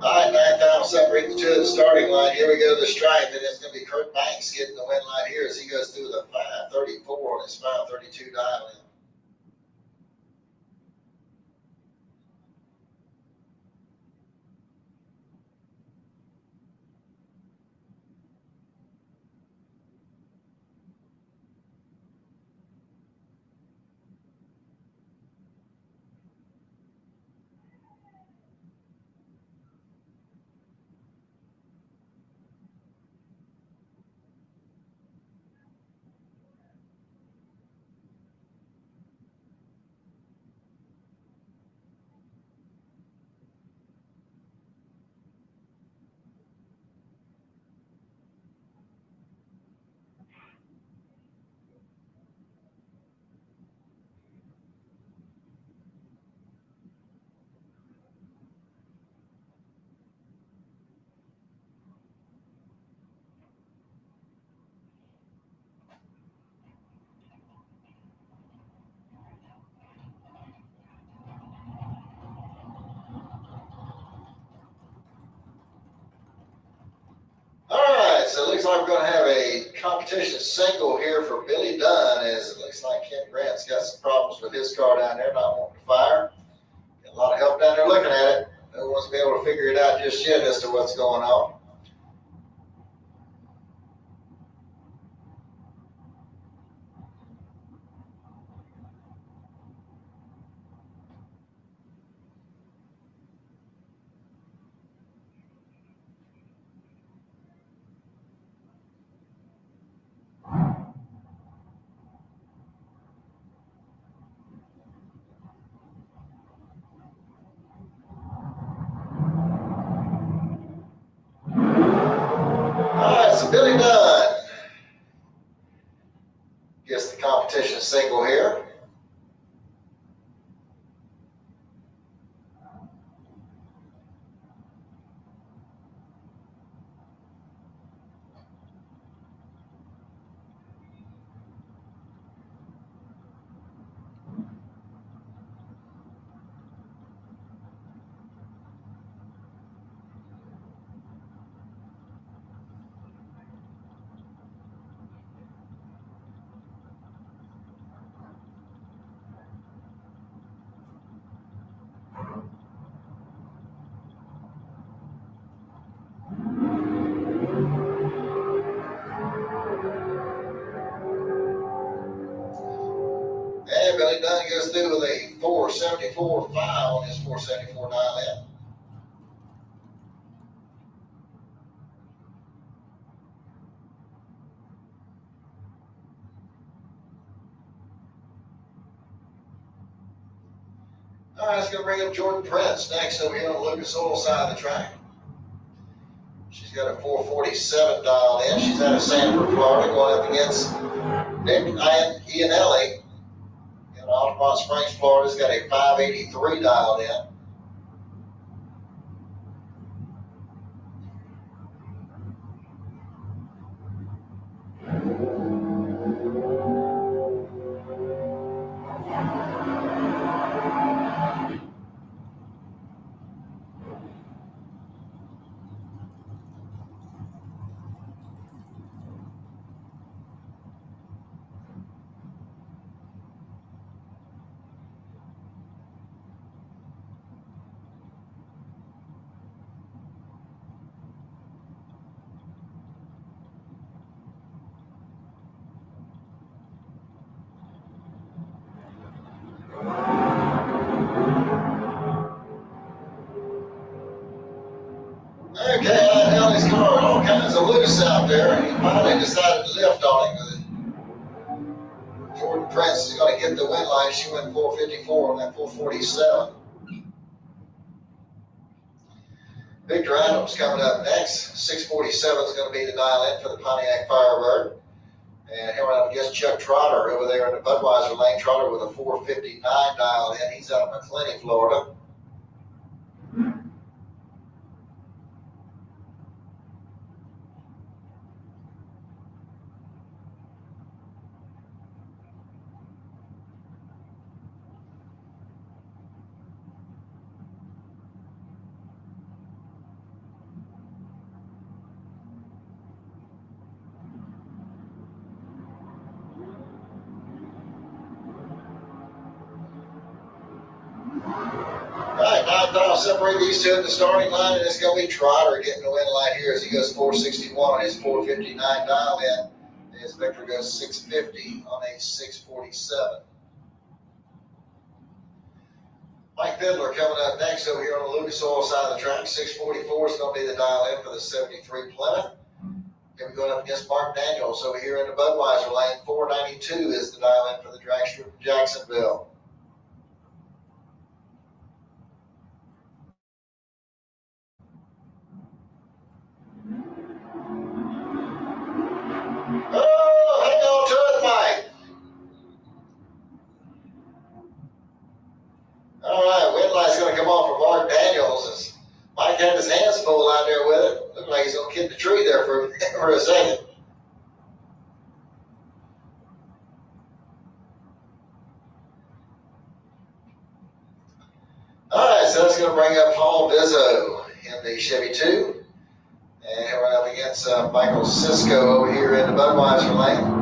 All right, 9,000 separating the two at the starting line. Here we go to the stripe, and it's going to be Kurt Banks getting the win line here as he goes through the 534 on his 532 dial in. So it looks like we're going to have a competition single here for Billy Dunn, as it looks like Ken Grant's got some problems with his car down there, not wanting to fire. Got a lot of help down there looking at it. No one's been able to figure it out just yet as to what's going on. Billy Dunn gets the competition single here. And Billy Dunn goes through with a 474.5 on his 474 dial in. All right, it's going to bring up Jordan Prince next over here on the Lucas Oil side of the track. She's got a 447 dialed in. She's out of Sanford, Florida, going up against Nick Iannelli in Altamont Springs, Florida. Has got a 583 dialed in. Okay, Iannelli's car all kinds of loose out there. He finally decided to lift on him. Jordan Prince is going to get the win line. She went 454 on that 447. Victor Adams coming up next. 647 is going to be the dial in for the Pontiac Firebird. And here we're up against Chuck Trotter over there in the Budweiser lane. Trotter with a 459 dial in. He's out of McClenny, Florida. All right, now I'll separate these two at the starting line, and it's going to be Trotter getting the win line here as he goes 461 on his 459 dial in. As Victor goes 650 on a 647. Mike Fiddler coming up next over here on the Lucas Oil side of the track. 644 is going to be the dial in for the 73 Plymouth. Here we going up against Mark Daniels over here in the Budweiser lane. 492 is the dial in for the dragster from Jacksonville. Oh, hang on to it, Mike. All right, win line's going to come off for Mark Daniels. As Mike had his hands full out there with it. Looked like he's going to kick the tree there for a second. All right, so that's going to bring up Paul Bizzo in the Chevy 2. And we're up against Michael Cisco over here in the Budweiser lane.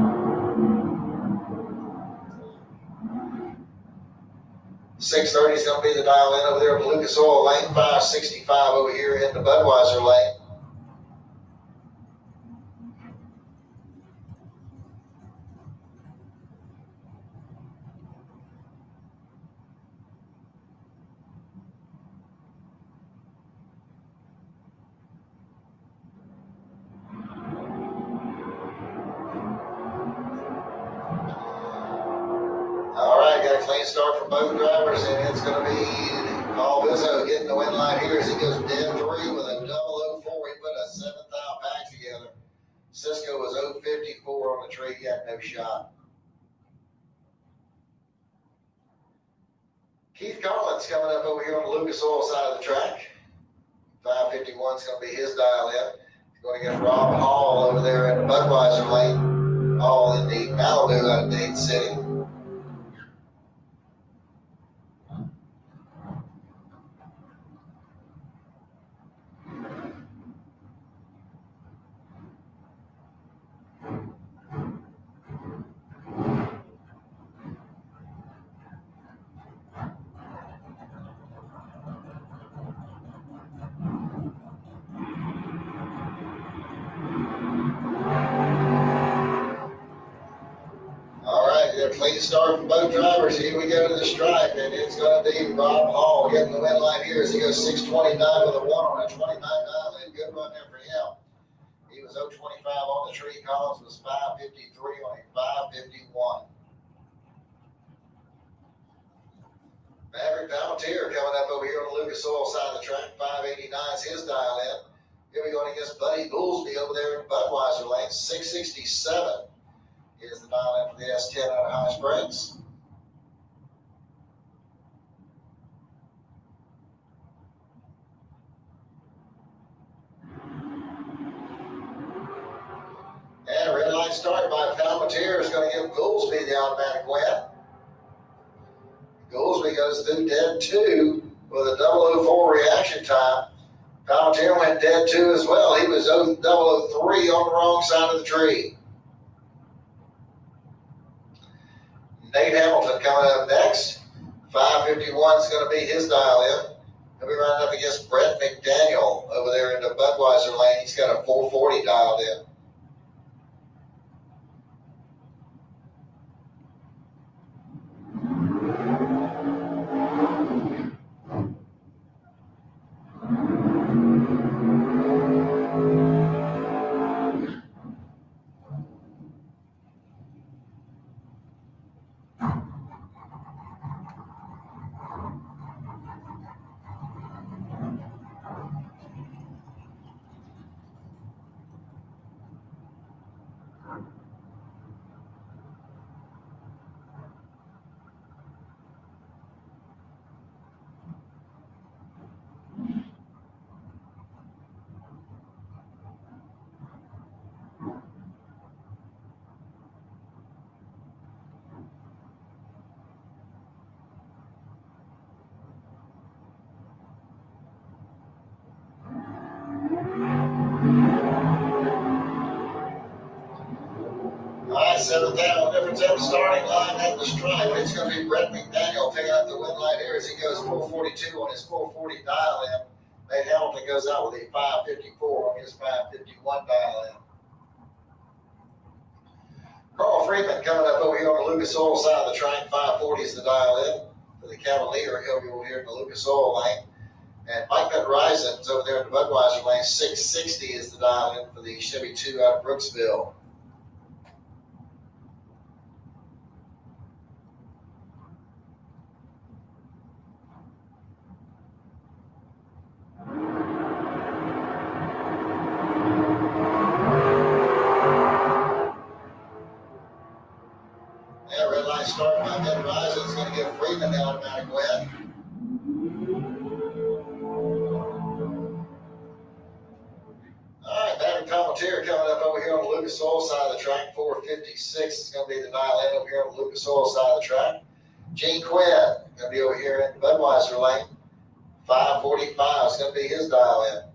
.630 is going to be the dial in over there at the Lucas Oil lane. 565 over here in the Budweiser lane. Got a clean start from both drivers, and it's going to be Paul Bizzo getting the win line here as he goes dead 3 with a 004. He put a 7th out back together. Cisco was 054 on the tree. He had no shot. Keith Collins coming up over here on the Lucas Oil side of the track. 551 is going to be his dial in. He's going to get Rob Hall over there in the Budweiser lane. Hall in the Malibu out of Dade City. Clean start from both drivers. Here we go to the stripe, and it's going to be Rob Hall getting the win line here as he goes 629 with a 1 on a 29 dial in. Good run there for him. He was 025 on the tree. Collins was 553 on a 551. Maverick Palantir coming up over here on the Lucas Oil side of the track. 589 is his dial in. Here we go against Buddy Goolsby over there in Budweiser lane. 667 is the dial in for the S10 out of High Springs. And a red light start by Palantir is going to give Goolsby the automatic win. Goolsby goes through dead 2 with a 004 reaction time. Palantir went dead 2 as well. He was 003 on the wrong side of the tree. Nate Hamilton coming up next. 551 is going to be his dial in. He'll be running up against Brett McDaniel over there in the Budweiser lane. He's got a 440 dialed in. All right, 7th down, difference at the starting line at the stripe. It's going to be Brett McDaniel picking up the win light here as he goes 442 on his 440 dial in. Nate Hamilton goes out with a 554 on his 551 dial in. Carl Freeman coming up over here on the Lucas Oil side of the track. 540 is the dial in for the Cavalier. He'll be over here in the Lucas Oil lane. And Mike Horizon's over there in the Budweiser lane. 660 is the dial in for the Chevy 2 out of Brooksville. Start by Mid Horizon is going to give Freeman the automatic win. All right, Maverick Palantir coming up over here on the Lucas Oil side of the track. 456 is going to be the dial in over here on the Lucas Oil side of the track. Gene Quinn going to be over here in the Budweiser lane. 545 is going to be his dial in.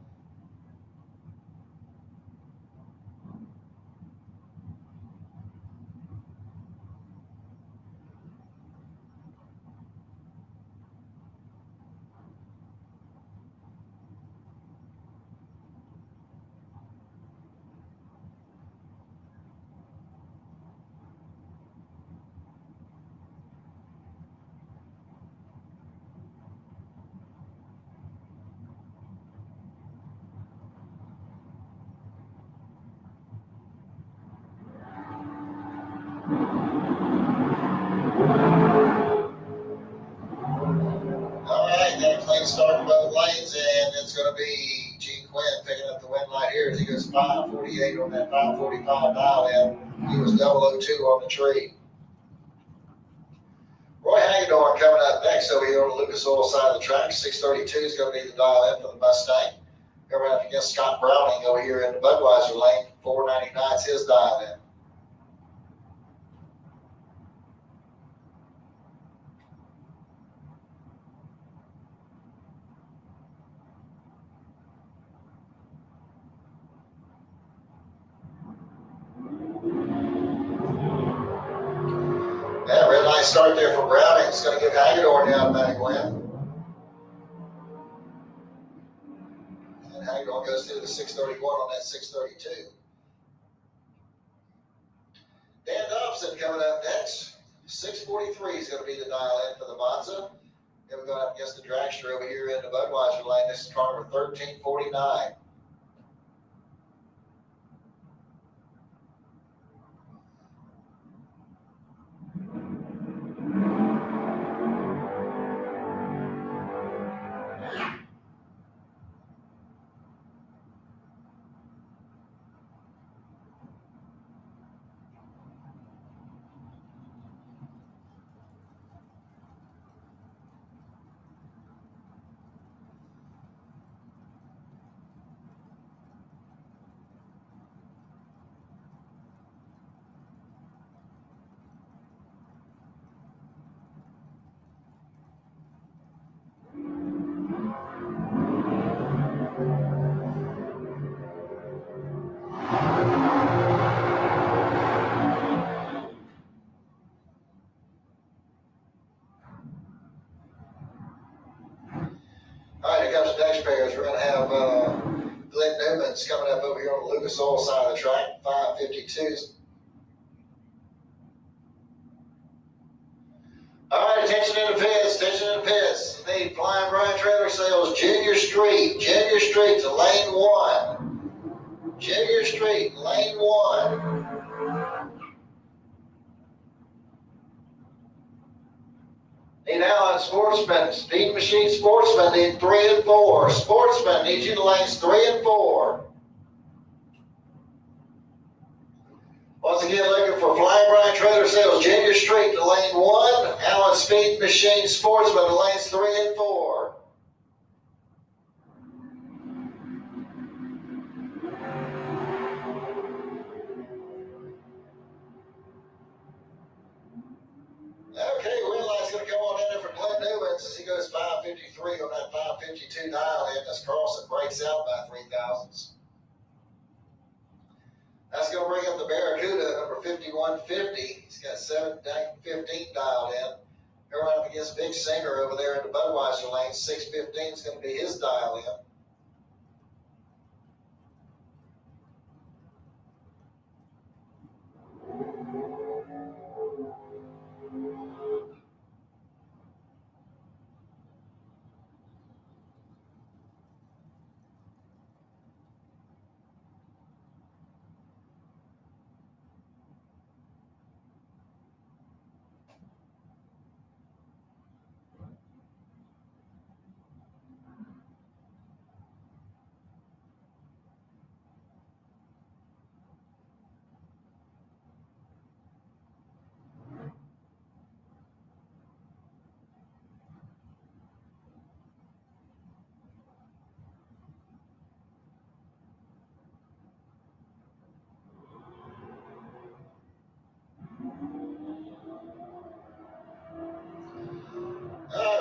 Start in both lanes, and it's going to be Gene Quinn picking up the win light here as he goes 548 on that 545 dial in. He was 002 on the tree. Roy Hagedorn coming up next over here on the Lucas Oil side of the track. 632 is going to be the dial in for the Mustang. Coming up against Scott Browning over here in the Budweiser lane. 499 is his dial in. Yeah, red light start there for Browning. It's going to give Hagedorn the automatic win. And Hagedorn goes through the 631 on that 632. Dan Dobson coming up next. 643 is going to be the dial in for the Monza. Then we're going up against the dragster over here in the Budweiser lane. This is car number 1349. Lucas Oil side of the track, 552s. All right, attention in the pits, attention in the pits. Need Flying Brian Trailer Sales, Junior Street to lane 1. Junior Street, lane 1. Need Allen Sportsman, Speed Machine Sportsman, need 3 and 4. Sportsman, need you to lanes 3 and 4. Once again, looking for Flying Brian Trailer Sales, Junior Street to lane 1, Allen Speed Machine Sportsman to lanes 3 and 4. Okay, red light's going to come on in there for Glenn Newmans as he goes 553 on that 552 dial in. That's crossing, breaks out by 3 thousandths. That's going to bring up the Barracuda, number 5150. He's got 715 dialed in. Going up against Big Singer over there in the Budweiser lane. 615 is going to be his dial in.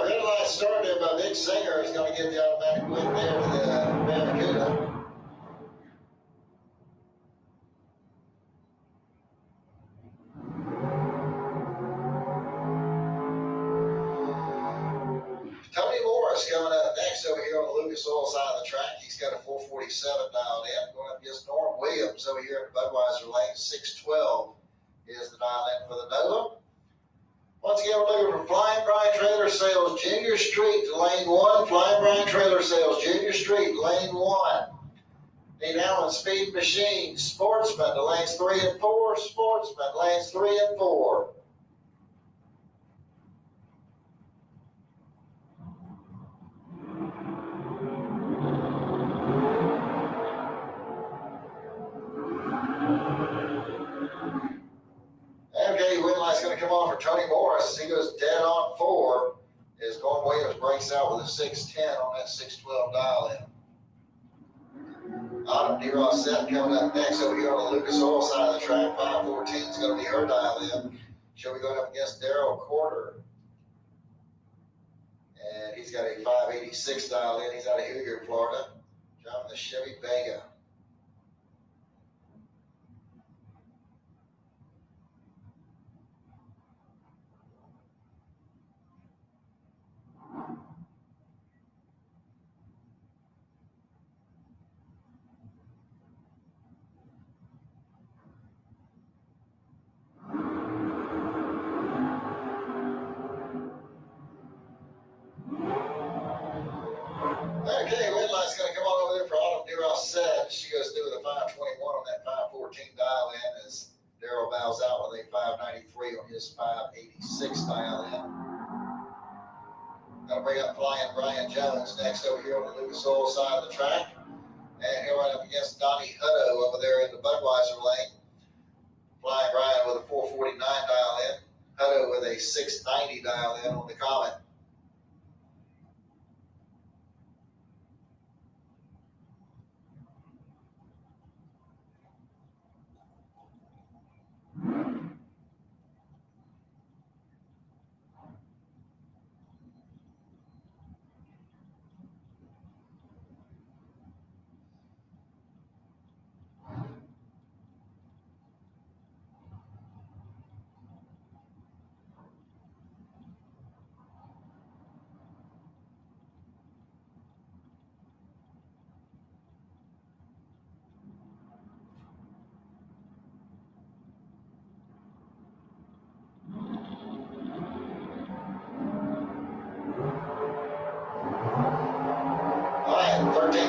Red light started by Big Singer is going to get the automatic win there to the Barracuda. Tony Morris coming up next over here on the Lucas Oil side of the track. He's got a 447 dialed in. Going up against Norm Williams over here in Budweiser lane. 612 is the dial in for the Nova. Once again, we're looking for Flying Brian Trailer Sales, Junior Street to lane 1. Flying Brian Trailer Sales, Junior Street, lane 1. Need Allen Speed Machine, Sportsman to lanes 3 and 4. Sportsman, lanes 3 and 4. Okay, win light's going to come on for Tony Morris. He goes dead on 4. As Norm Williams breaks out with a 610 on that 612 dial in. Autumn DeRossette coming up next over here on the Lucas Oil side of the track. 514 is going to be her dial in. She'll be going up against Daryl Corder. And he's got a 586 dial in. He's out of Hilliard, Florida. Driving the Chevy Vega. Okay, red light's going to come on over there for Autumn DeRossette. She goes through with a 521 on that 514 dial in as Daryl bows out with a 593 on his 586 dial in. Going to bring up Flying Brian Jones next over here on the Lucas Oil side of the track. And here right up against Donnie Hutto over there in the Budweiser lane. Flying Brian with a 449 dial in. Hutto with a 690 dial in on the Comet.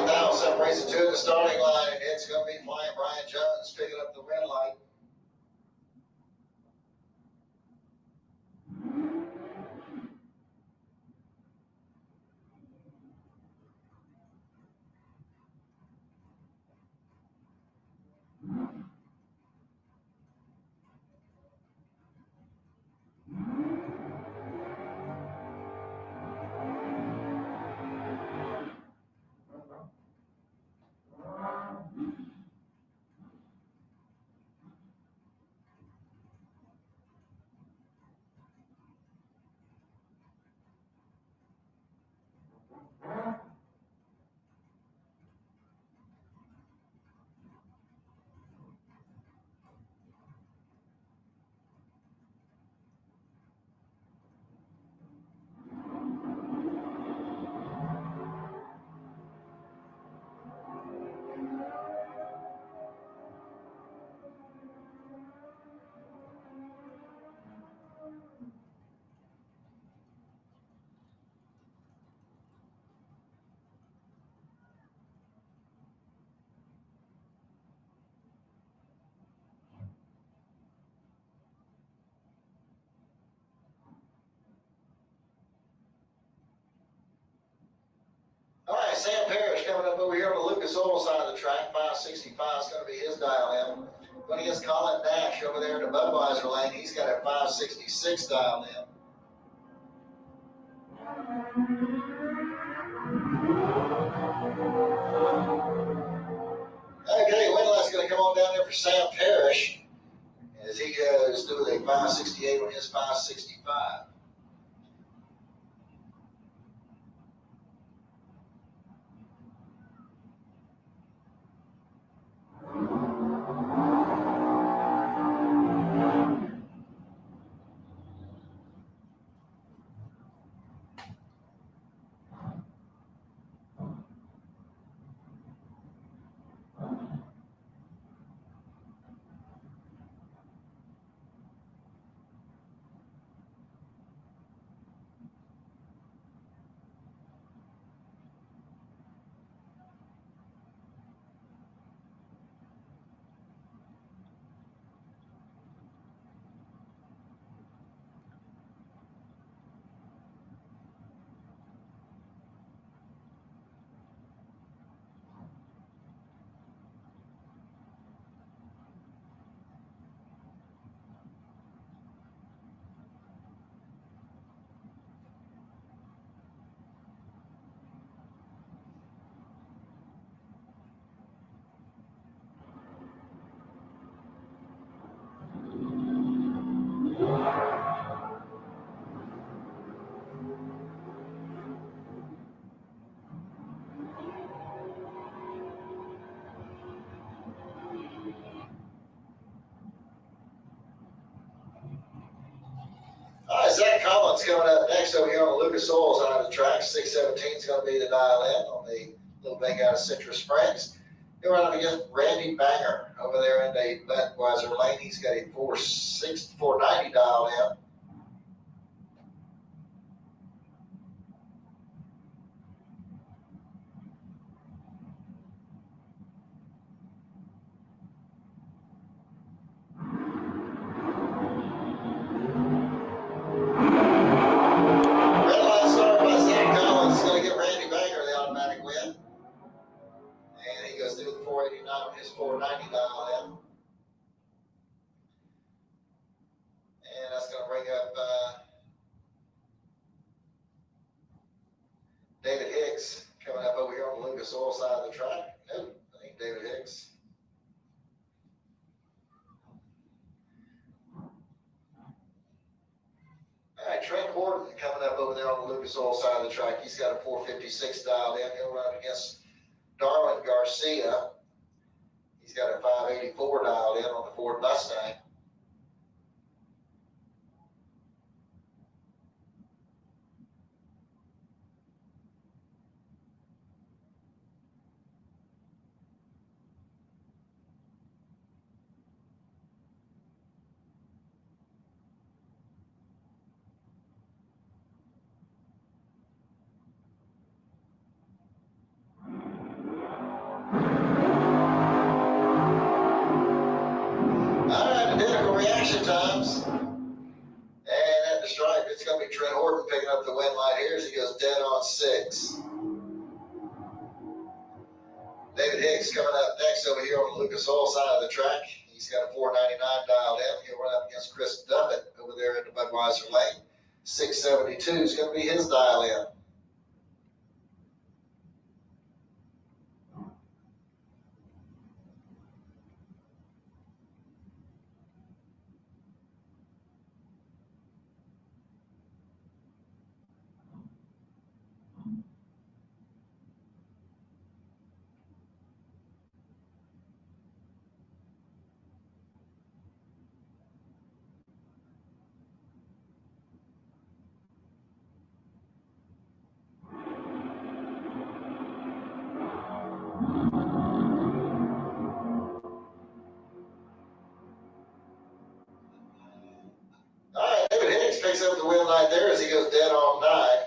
8,000 racing to the starting line, and it's going to be flying Brian Jones picking up the red light. All right, Sam Parrish coming up over here on the Lucas Oil side of the track. 565 is going to be his dial in. Going against Colin Nash over there in the Budweiser lane. He's got a 566 dial in. Okay, Winlet's going to come on down there for Sam Parrish as he goes through a 568 on his 565. All right, Zach Collins coming up next over here on the Lucas Oil side of the track. 617 is going to be the dial in on the little thing out of Citrus Springs. Going up against Randy Banger over there in the Budweiser lane. He's got a 490 dial in. On his 490 dial in. And that's going to bring up David Hicks coming up over here on the Lucas Oil side of the track. Nope, I think David Hicks. All right, Trent Gordon coming up over there on the Lucas Oil side of the track. He's got a 456 dialed in. He'll run against Darwin Garcia. He's got a 584 dialed in on the Ford Mustang. reaction times. And at the stripe, it's going to be Trent Horton picking up the win light here as he goes dead on 6. David Hicks coming up next over here on the Lucas Oil side of the track. He's got a 499 dialed in. He'll run up against Chris Duffett over there in the Budweiser lane. 672 is going to be his dial in. All right, David Hicks picks up the win light there as he goes dead on 9.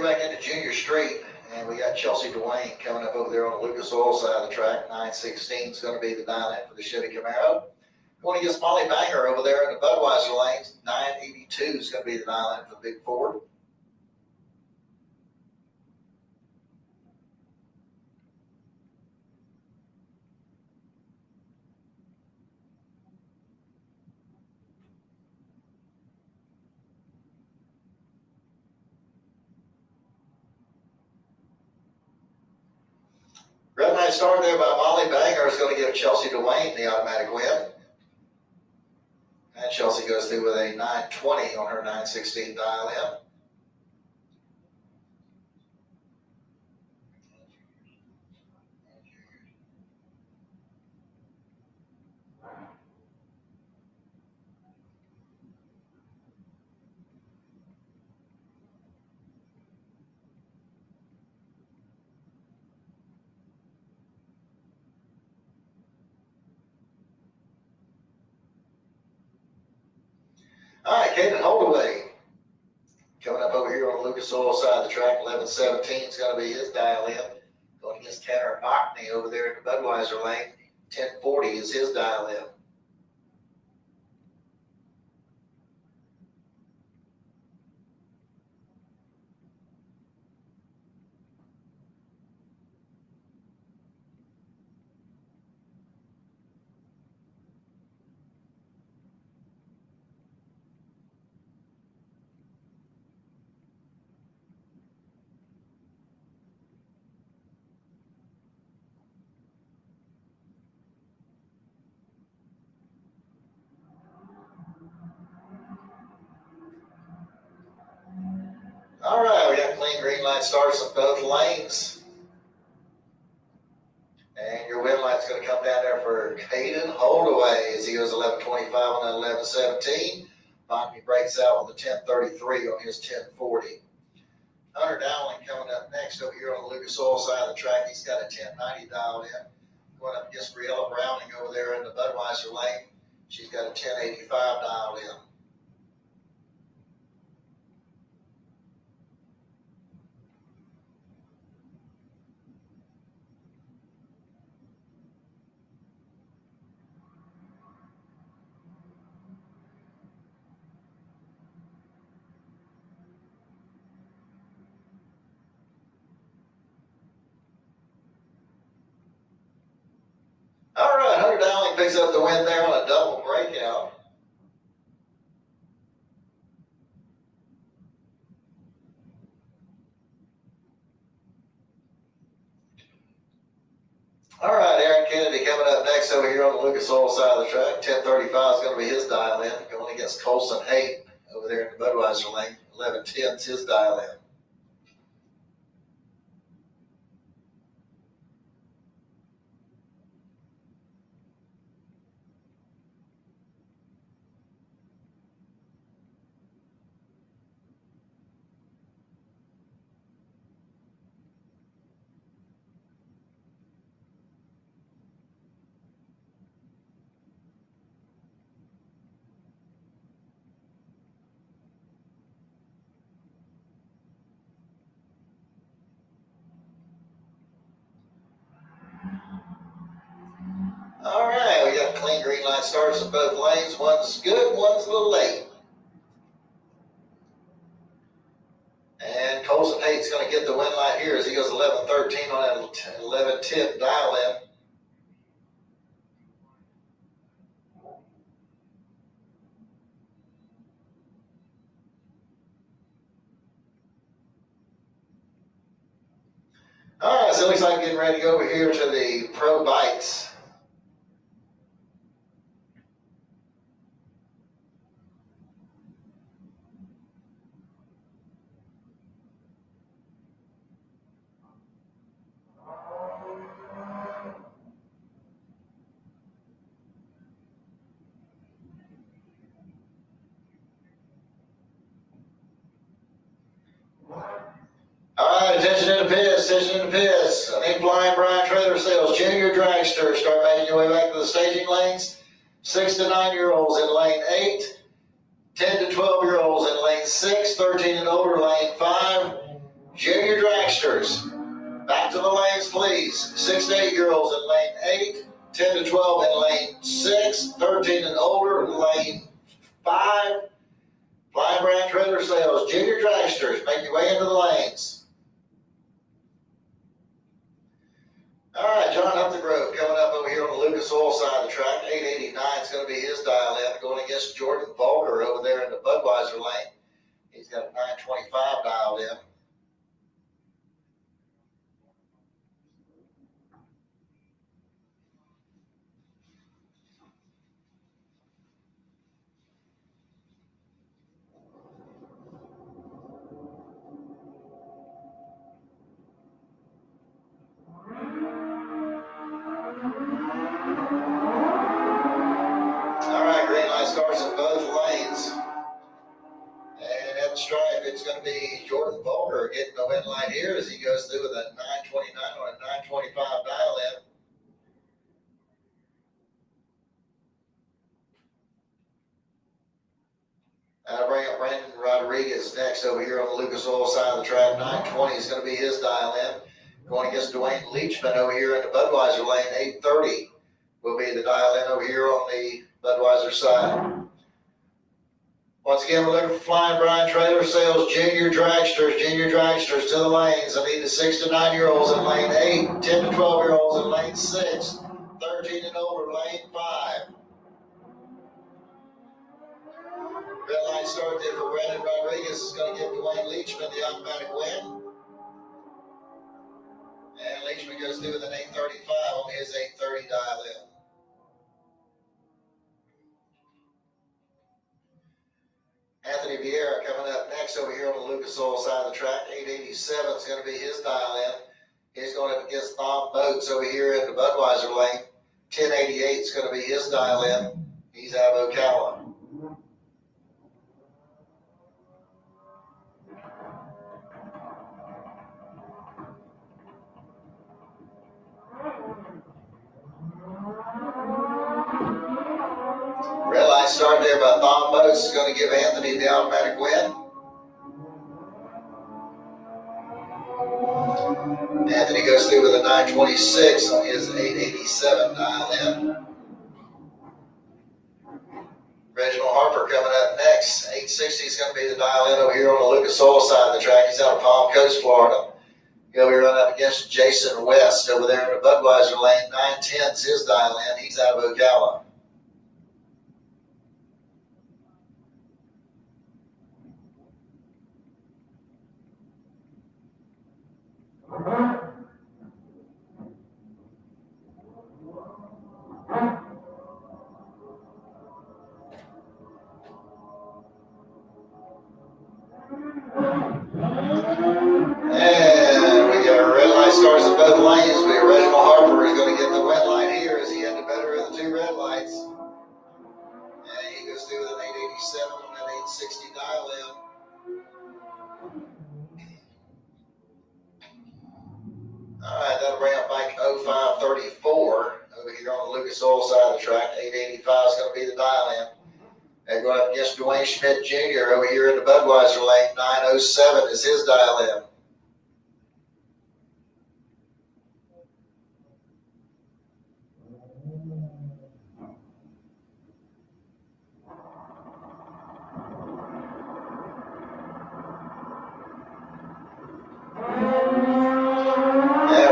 go back into Junior Street, and we got Chelsea Dwayne coming up over there on the Lucas Oil side of the track. 916 is going to be the dial-in for the Chevy Camaro. Going against Molly Banger over there in the Budweiser lanes. 982 is going to be the dial-in for the Big Ford. Red light start there by Molly Banger is going to give Chelsea Dwayne the automatic win. And Chelsea goes through with a 920 on her 916 dial-in. All right, Caden Holdaway coming up over here on the Lucas Oil side of the track. 1117 is going to be his dial-in. Going against Tanner Mockney over there in the Budweiser lane. 1040 is his dial-in. All right, we got clean green light starts on both lanes. And your win light's going to come down there for Caden Holdaway as he goes 1125 on that 1117. Mockney breaks out with a 1033 on his 1040. Hunter Dowling coming up next over here on the Lucas Oil side of the track. He's got a 1090 dialed in. Going up against Briella Browning over there in the Budweiser lane. She's got a 1085 dialed in. All right, Hunter Dowling picks up the win there on a double breakout. All right, Aaron Kennedy coming up next over here on the Lucas Oil side of the track. 1035 is going to be his dial-in. Going against Colson Haight over there in the Budweiser lane. 1110 is his dial-in. All right, we got clean green light starts in both lanes. One's good, one's a little late. And Colson Haight's going to get the win light here as he goes 1113 on that 1110 dial-in. All right, so it looks like getting ready to go over here to the Pro Bikes. All right, attention in the pits, attention in the pits. I need flying Brian Trader Sales, junior dragster. Start making your way back to the staging lanes. 6 to 9-year-olds in lane 8. 10 to 12-year-olds in lane 6. 13 and older, lane 5. to the lanes, please. 6 to 8-year-olds in lane 8, 10 to 12 in lane 6, 13 and older in lane 5. Flying Brand Trailer Sales, junior dragsters, make your way into the lanes. All right, John Up the Grove coming up over here on the Lucas Oil side of the track. 889 is going to be his dial in, going against Jordan Volker over there in the Budweiser lane. He's got a 925 dialed in. All right, green light starts in both lanes. And at the stripe, it's going to be Jordan Volker getting the win light here as he goes through with a 929 or a 925 dial in. I'll bring up Brandon Rodriguez next over here on the Lucas Oil side of the track. 920 is going to be his dial in. Going against Dwayne Leachman over here in the Budweiser lane. 830 will be the dial in over here on the Budweiser side. Once again, we're looking for Flying Brian Trailer Sales, junior dragsters to the lanes. I need the 6 to 9-year-olds in lane 8, 10 to 12-year-olds in lane 6, 13 and older, lane 5. Red line start there for Brandon Rodriguez is going to give Dwayne Leachman the automatic win. And Leachman goes through with an 835 on his 830 dial in. Anthony Vieira coming up next over here on the Lucas Oil side of the track. 887 is going to be his dial in. He's going up against Thom Boats over here in the Budweiser lane. 1088 is going to be his dial in. He's out of Ocala. Red light start there by Thom Boats is going to give Anthony the automatic win. Anthony goes through with a 926 on his 887 dial in. Reginald Harper coming up next. 860 is going to be the dial in over here on the Lucas Oil side of the track. He's out of Palm Coast, Florida. He'll be running up against Jason West over there in the Budweiser lane. 910 is his dial in. He's out of Ocala. And we got a red light starts in both lanes, but Reginald Harper is going to get the win light here as he had the better of the two red lights. And he goes through with an 887 on that 860 dial in. All right, that'll bring up bike 0534 over here on the Lucas Oil side of the track. 885 is going to be the dial in. They're going up against Dwayne Schmidt Jr. over here in the Budweiser lane. 907 is his dial in.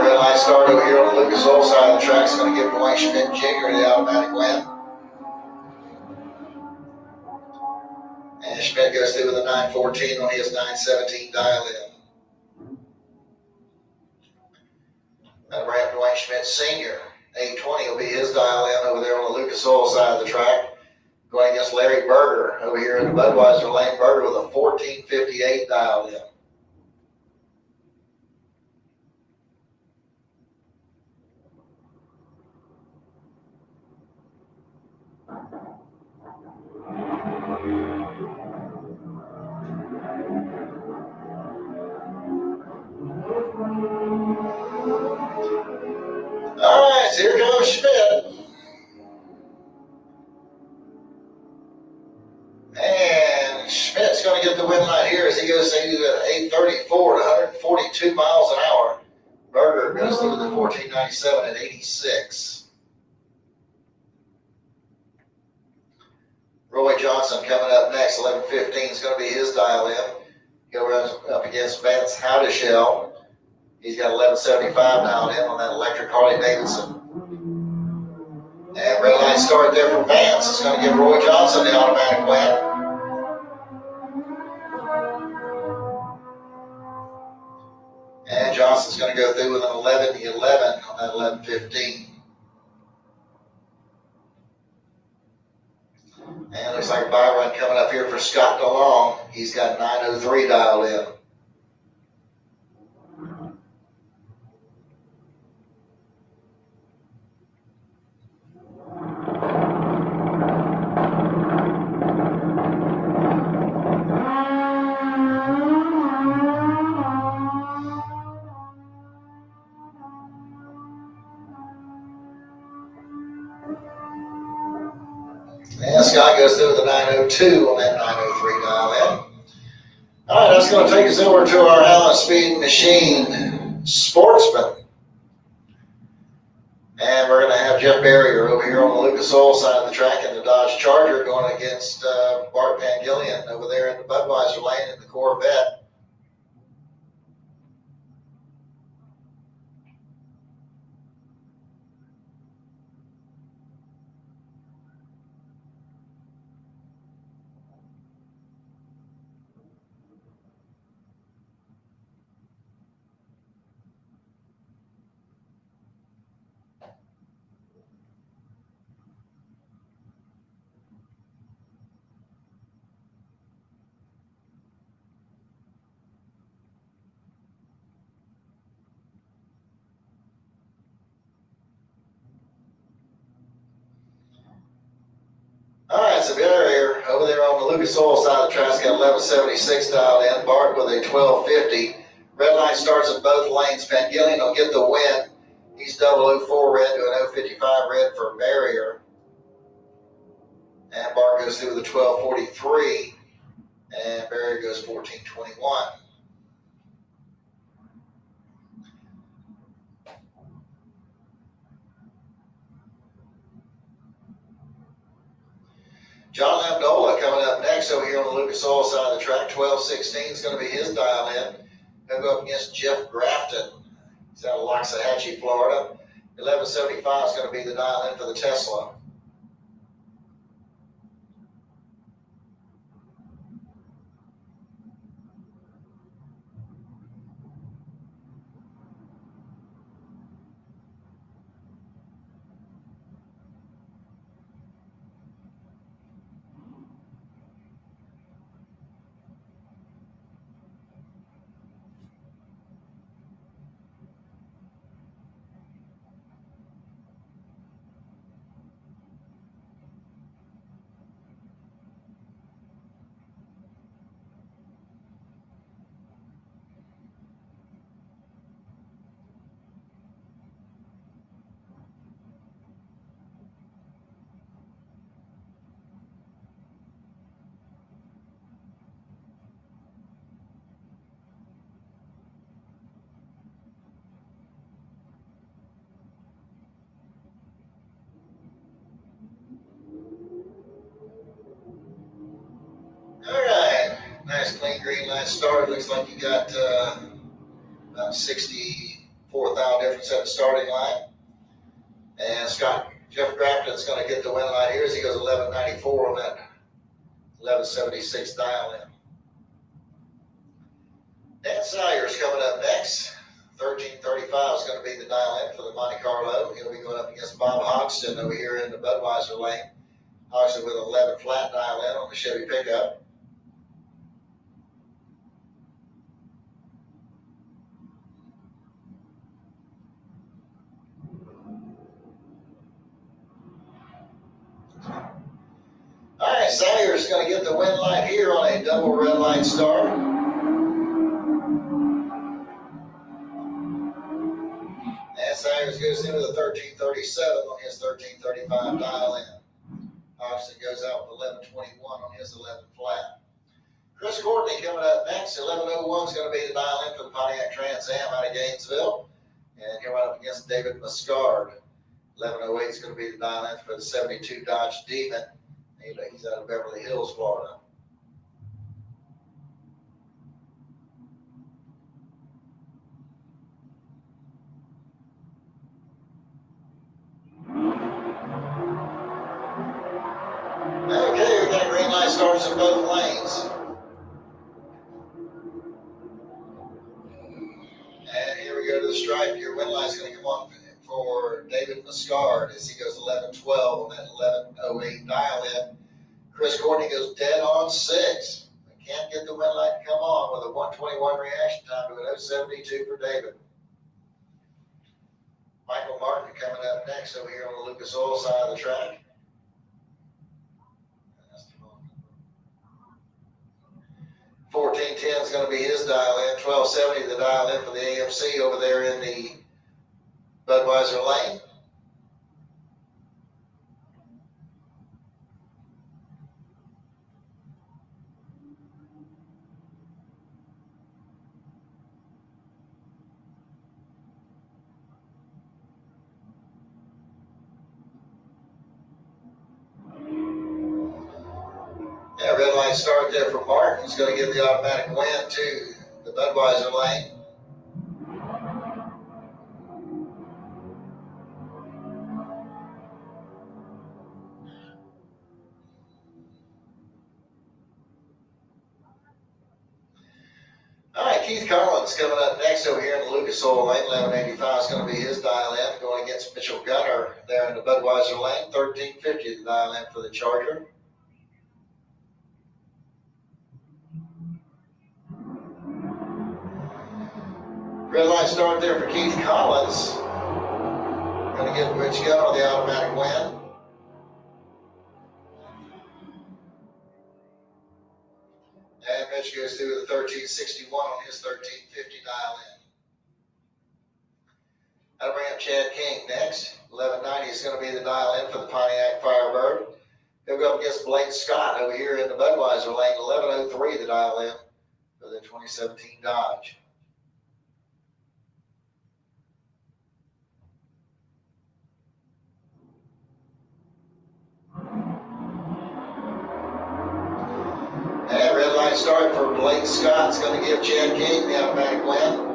Red light start over here on the Lucas Oil side of the track is going to give Dwayne Schmidt Jr. the automatic win. And Schmidt goes through with a 914 on his 917 dial in. That'll bring up Dwayne Schmidt Sr. 820 will be his dial in over there on the Lucas Oil side of the track. Going against Larry Berger over here in the Budweiser lane. Berger with a 1458 dial in. All right, so here comes Schmidt. And Schmidt's going to get the win light here as he goes to 834 to 142 miles an hour. Berger goes through the 1497 at 86. Roy Johnson coming up next, 1115 is going to be his dial in. He'll run up against Vance Howdeshell. He's got 1175 dialed in on that electric Harley Davidson. And red light start there for Vance. It's going to give Roy Johnson the automatic win. And Johnson's going to go through with an 11-11 on that 1115. And looks like a buy run coming up here for Scott DeLong. He's got 903 dialed in. And Scott goes through with a 902 on that 903 dial in. All right, that's going to take us over to our Allen Speed Machine Sportsman. And we're going to have Jeff Barrier over here on the Lucas Oil side of the track in the Dodge Charger going against Bart Van Gillian over there in the Budweiser lane in the Corvette. All right, so Barrier over there on the Lucas Oil side of the track's got 1176 dialed in. Bart with a 1250. Red line starts in both lanes. Van Gillian will get the win. He's 004 red to an 055 red for Barrier. And Bart goes through with a 1243. And Barrier goes 1421. John Lamdola coming up next over here on the Lucas Oil side of the track. 1216 is going to be his dial in. He'll go up against Jeff Grafton. He's out of Loxahatchee, Florida. 1175 is going to be the dial in for the Tesla. All right, nice clean green line start. Looks like you got about 64 thou difference at the starting line. And Jeff Grafton's going to get the win line here as he goes 1194 on that 1176 dial in. Dan Salyer's coming up next. 1335 is going to be the dial in for the Monte Carlo. He'll be going up against Bob Hoxton over here in the Budweiser lane. Hoxton with an 11 flat dial in on the Chevy pickup. All right, Salyer's going to get the win line here on a double red line start. And Salyers goes into the 1337 on his 1335 dial in. Hoxton goes out with 1121 on his 11 flat. Chris Courtney coming up next. 1101 is going to be the dial in for the Pontiac Trans Am out of Gainesville. And here right up against David Muscard. 1108 is going to be the dial in for the 72 Dodge Demon. He's out of Beverly Hills, Florida. Okay, we got a green light starts in both lanes. And here we go to the stripe. Your win light is going to come on for David Muscard as he goes 11-12 on that 1108 dial in. Chris Courtney goes dead on 6. We can't get the win light to come on with a 121 reaction time to an 072 for David. Michael Martin coming up next over here on the Lucas Oil side of the track. 1410 is going to be his dial in. 1270 the dial in for the AMC over there in the Budweiser lane. Yeah, red light start there for Martin. He's going to give the automatic win to the Budweiser lane. All right, Keith Collins coming up next over here in the Lucas Oil lane. 1185 is going to be his dial in, going against Mitchell Gunner there in the Budweiser lane. 1350 the dial in for the Charger. Red light start there for Keith Collins. Going to give Rich Gunner the automatic win. And Mitch goes through the 1361 on his 1350 dial in. That'll bring up Chad King next. 1190 is going to be the dial in for the Pontiac Firebird. He'll go up against Blake Scott over here in the Budweiser lane. 1103 the dial in for the 2017 Dodge. And red light start for Blake Scott. It's going to give Chad King the automatic win.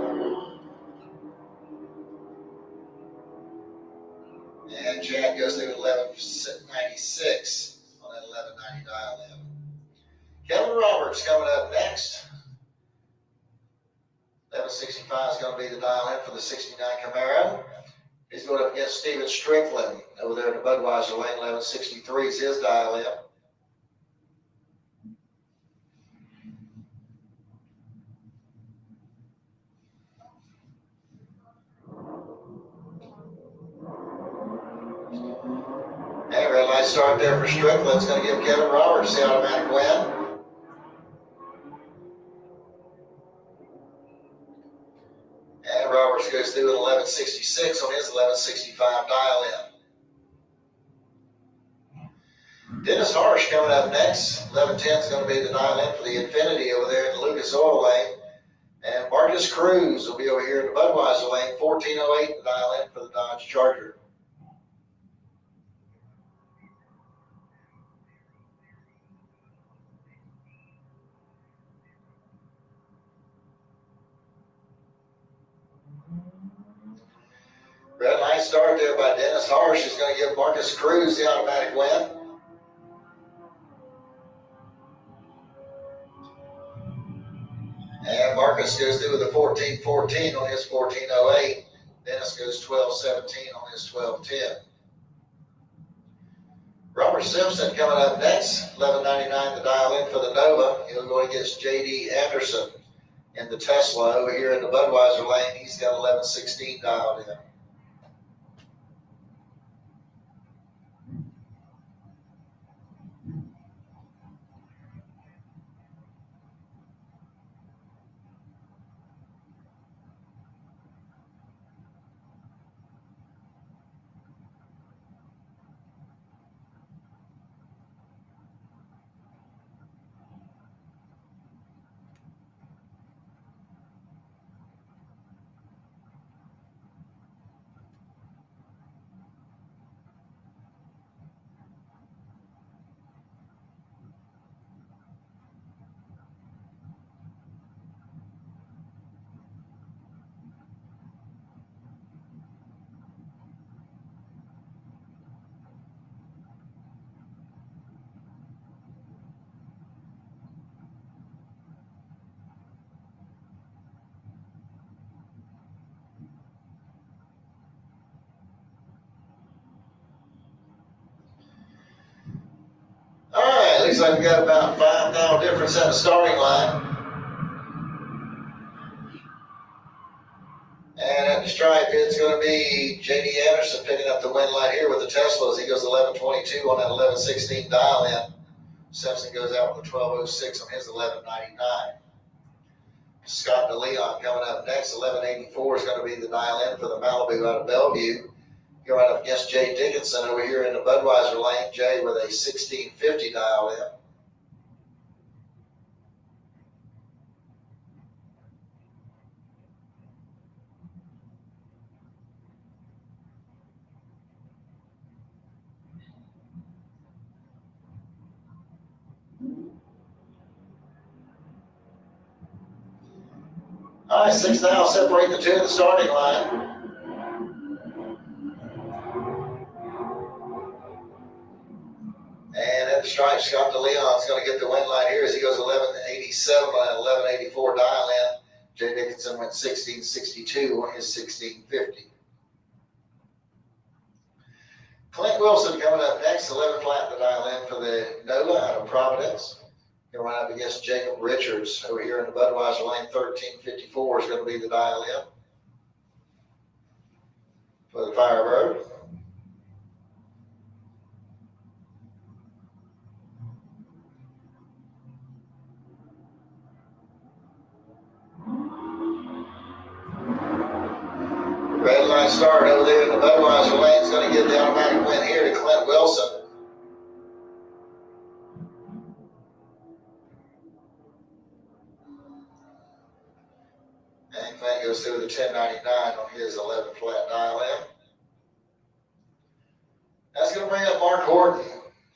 And Chad goes through 1196 on that 1190 dial in. Kevin Roberts coming up next. 1165 is going to be the dial in for the 69 Camaro. He's going up against Steven Strickland over there in the Budweiser lane. 1163 is his dial in. And red light start there for Strickland. It's going to give Kevin Roberts the automatic win. And Roberts goes through at 1166 on his 1165 dial in. Dennis Harsh coming up next. 1110 is going to be the dial in for the Infinity over there in the Lucas Oil lane. And Marcus Cruz will be over here in the Budweiser lane. 1408 the dial in for the Dodge Charger. Red light start there by Dennis Harsh is going to give Marcus Cruz the automatic win. And Marcus goes through with a 1414 on his 1408. Dennis goes 1217 on his 1210. Robert Simpson coming up next. 1199 the dial in for the Nova. He'll go against J.D. Anderson in the Tesla over here in the Budweiser lane. He's got 1116 dialed in. like we got about 5 now difference at the starting line. And at the stripe, it's going to be J.D. Anderson picking up the win light here with the Teslas. He goes 11:22 on that 11:16 dial in. Simpson goes out with a 12:06 on his 11:99. Scott DeLeon coming up next. 11:84 is going to be the dial in for the Malibu out of Bellevue. Going right up against Jay Dickinson over here in the Budweiser lane. Jay with a 16:50 dial in. All right, 6 now separate the two in the starting line. And at the stripe, Scott DeLeon's going to get the win line here as he goes 11:87 on an 11:84 dial in. Jay Dickinson went 16:62 on his 16:50. Clint Wilson coming up next, 11 flat the dial in for the NOLA out of Providence. Going right up against Jacob Richards over here in the Budweiser lane. 13:54 is going to be the dial in for the Firebird. Red line start over there in the Budweiser lane is going to give the automatic win here to Clint Wilson. And Clint goes through the 1099 on his 11 flat dial in. That's going to bring up Mark Horton.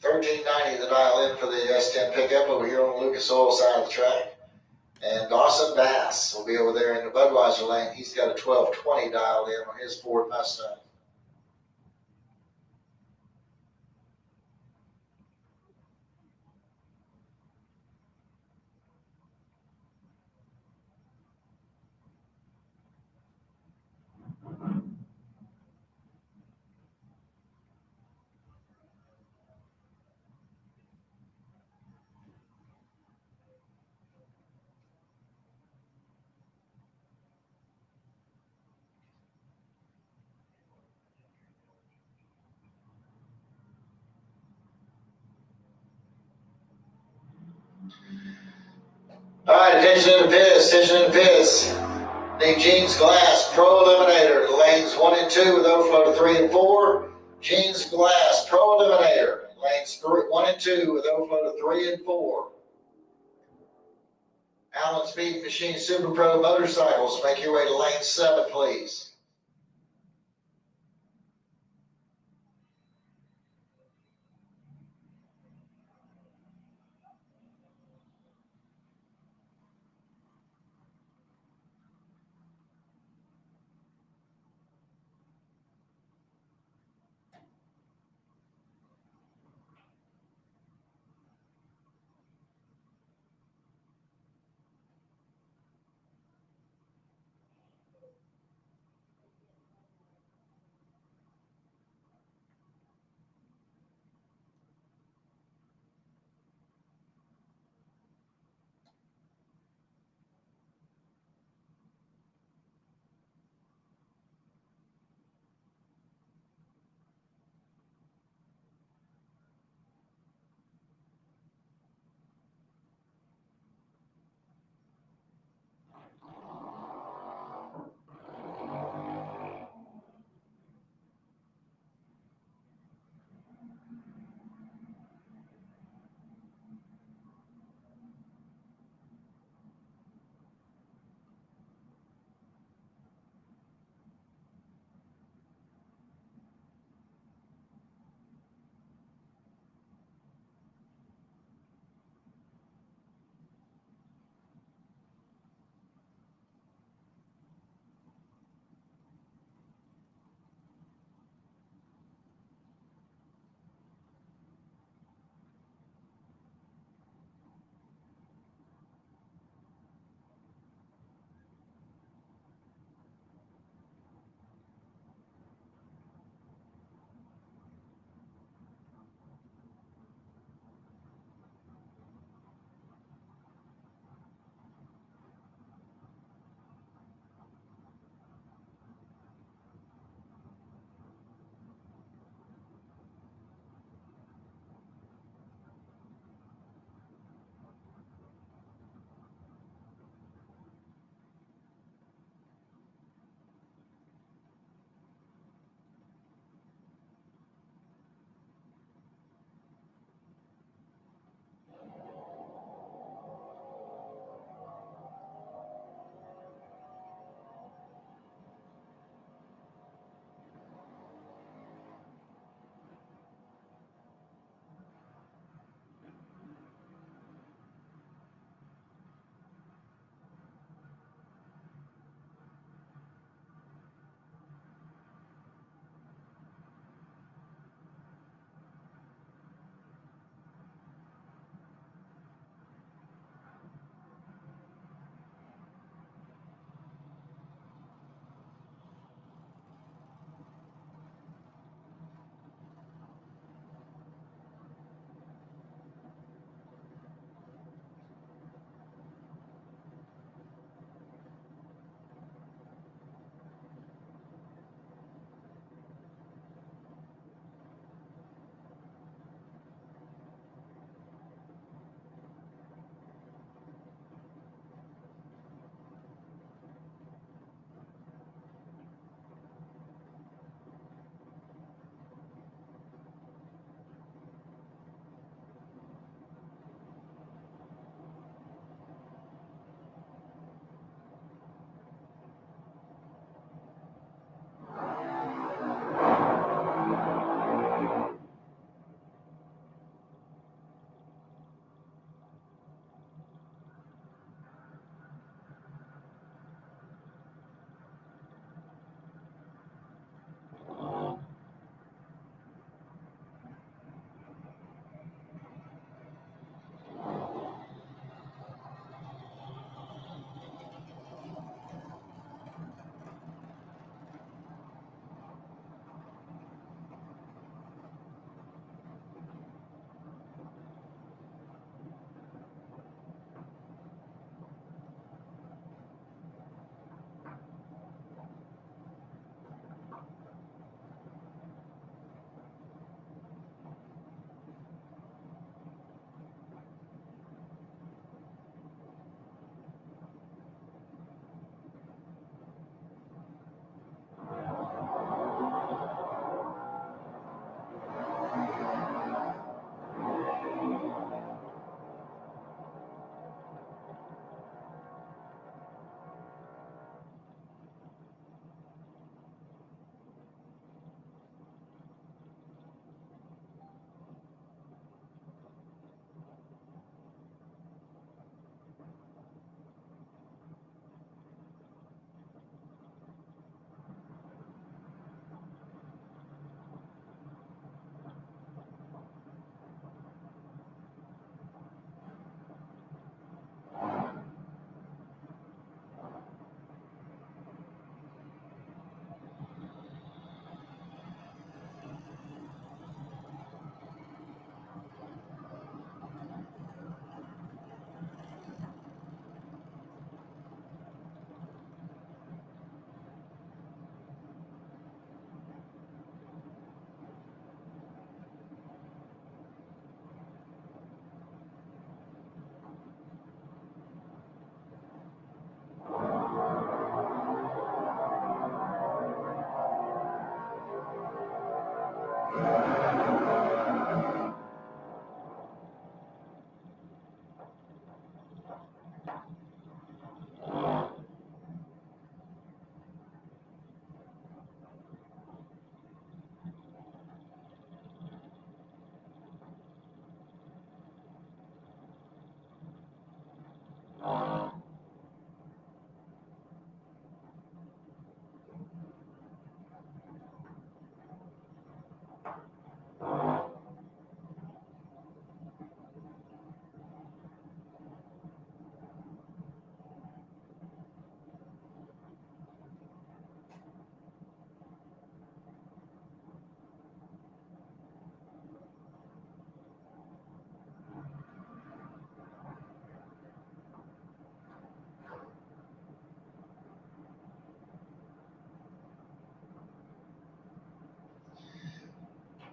1390 the dial in for the S10 pickup over here on the Lucas Oil side of the track. And Dawson Bass will be over there in the Budweiser lane. He's got a 1220 dialed in on his Ford Mustang. All right, attention in the pits, Named Jeans Glass, Pro Eliminator, lanes 1 and 2 with overflow to 3 and 4. Jeans Glass, Pro Eliminator, lanes 1 and 2 with overflow to 3 and 4. Allen Speed Machine Super Pro Motorcycles, make your way to lane 7, please.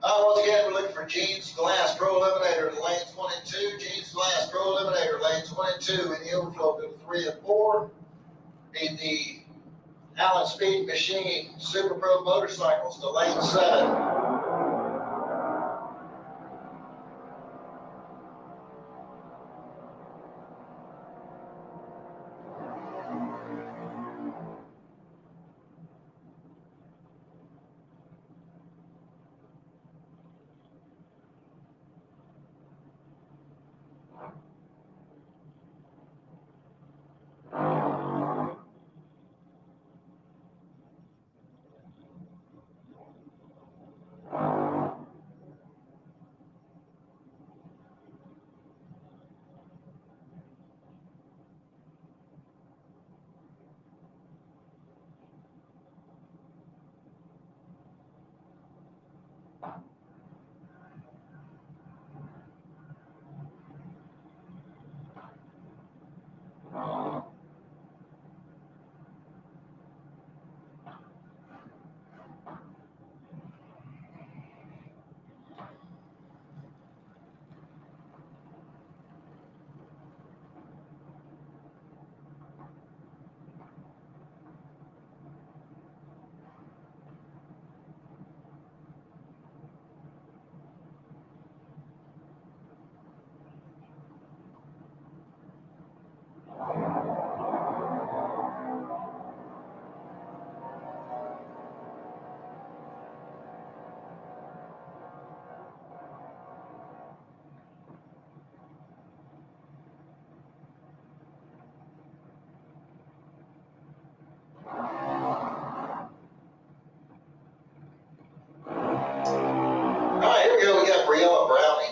Once again, we're looking for Jeans Glass Pro Eliminator to lanes 1 and 2. Jeans Glass Pro Eliminator, lanes 1 and 2 in the overflow to 3 and 4. Need the Allen Speed Machine Super Pro motorcycles to lane 7.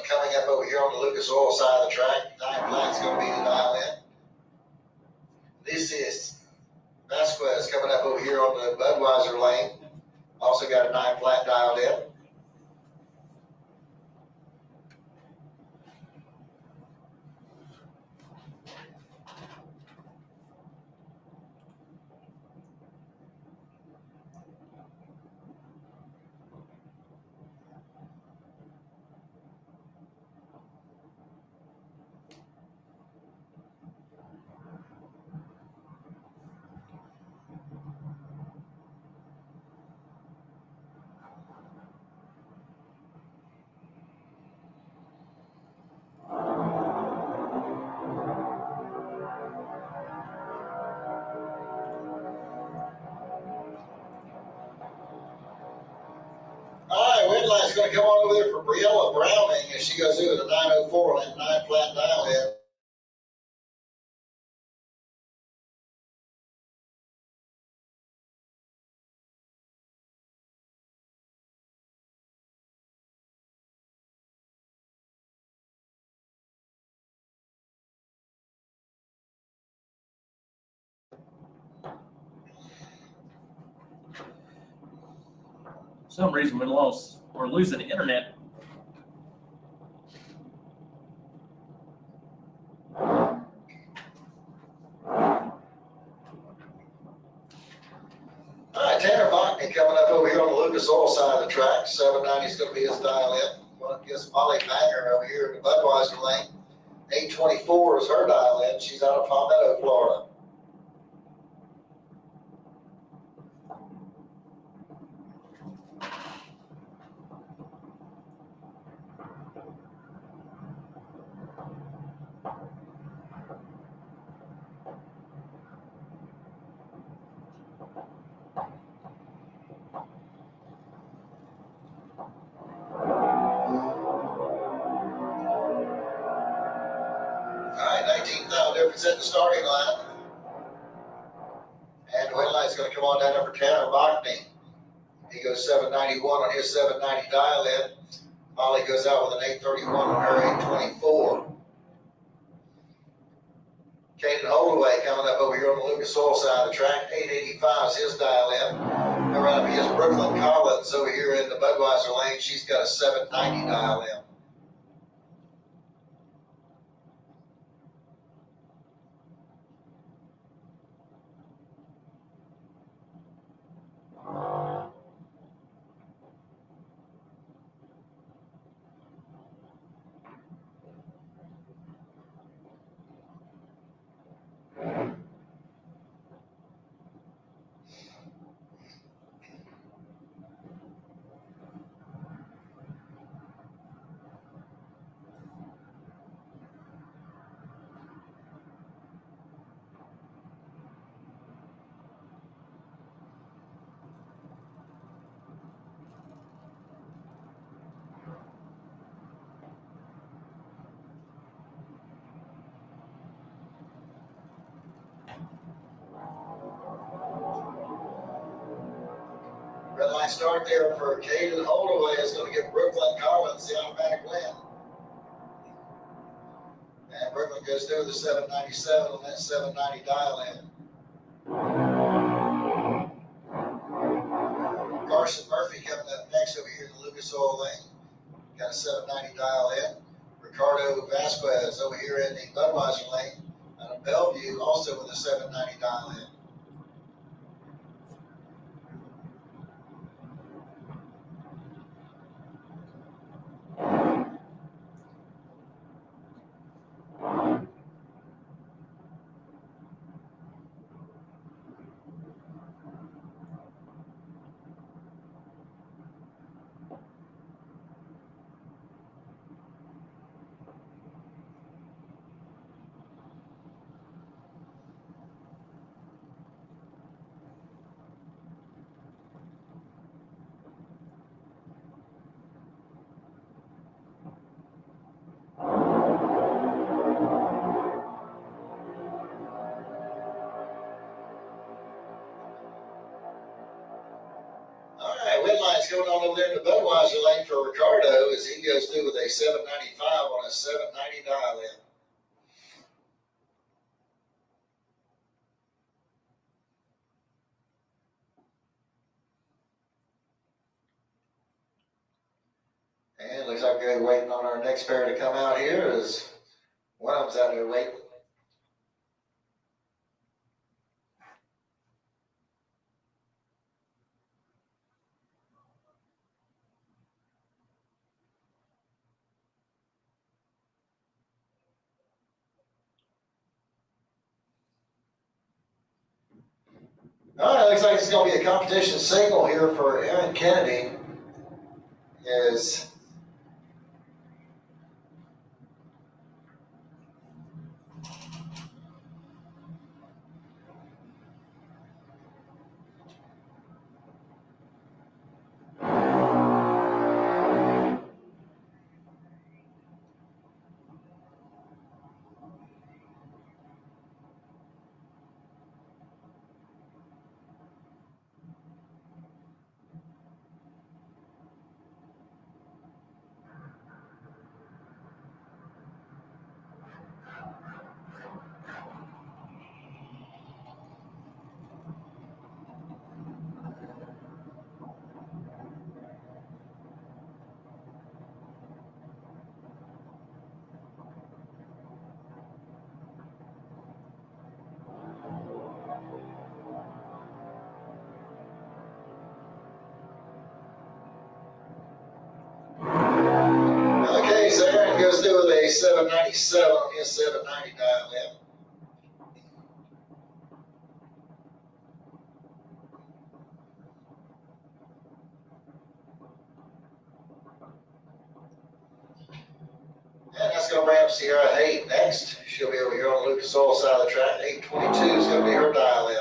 Coming up over here on the Lucas Oil side of the track. 9 flat's going to be the dial in. This is Vasquez coming up over here on the Budweiser lane. Also got a 9 flat dialed in. Red light's going to come on over there for Briella Browning as she goes through the 904 on that 9 flat dial in. For some reason we're losing the internet. Tanner Botany coming up over here on the Lucas Oil side of the track. 790 is going to be his dial in. Going against Molly Banger over here in the Budweiser lane. 824 is her dial in. She's out of Palmetto, Florida. Difference at the starting line. And the win light's going to come on down there for Tanner Botany. He goes 791 on his 790 dial in. Molly goes out with an 831 on her 824. Caden Holdaway coming up over here on the Lucas Oil side of the track. 885 is his dial in. And right up against Brooklyn Collins over here in the Budweiser lane. She's got a 790 dial in. Red line start there for Caden Holdaway is going to give Brooklyn Collins the automatic win. And Brooklyn goes through the 797 on that 790 dial in. Carson Murphy coming up next over here in the Lucas Oil lane. Got a 790 dial in. Ricardo Vasquez over here in the Budweiser lane. Out of Bellevue also with a 790 dial in. Win line's going on over there in the Budweiser lane for Ricardo as he goes through with a 795 on a 790 dial in. And looks like we're waiting on our next pair to come out here as one of them's out there waiting. All right, looks like it's going to be a competition single here for Aaron Kennedy. Okay, so Aaron goes through with a 797 on his 790 dial in. And that's going to bring up Sierra Haight next. She'll be over here on the Lucas Oil side of the track. 822 is going to be her dial in.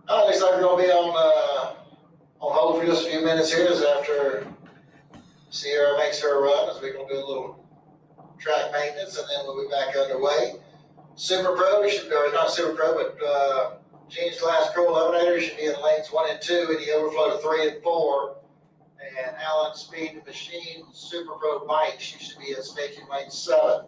Looks like we're going to be on hold for just a few minutes here as after Sierra makes her run, as we're going to do a little track maintenance, and then we'll be back underway. Super Pro, or not Super Pro, but Jeans Glass Pro Eliminator should be in lanes 1 and 2, and the overflow to 3 and 4. And Allen Speed Machine Super Pro Bikes, she should be in staging lane 7.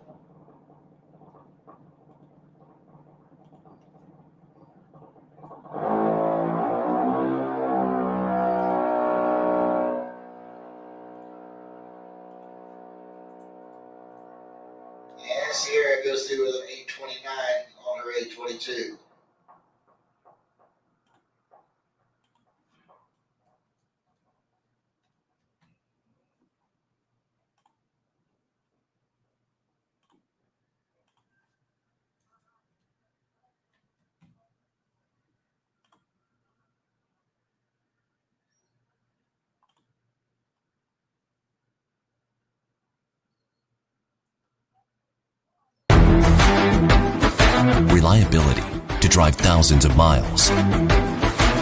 And Sierra goes through with an 829 on her 822. Reliability to drive thousands of miles.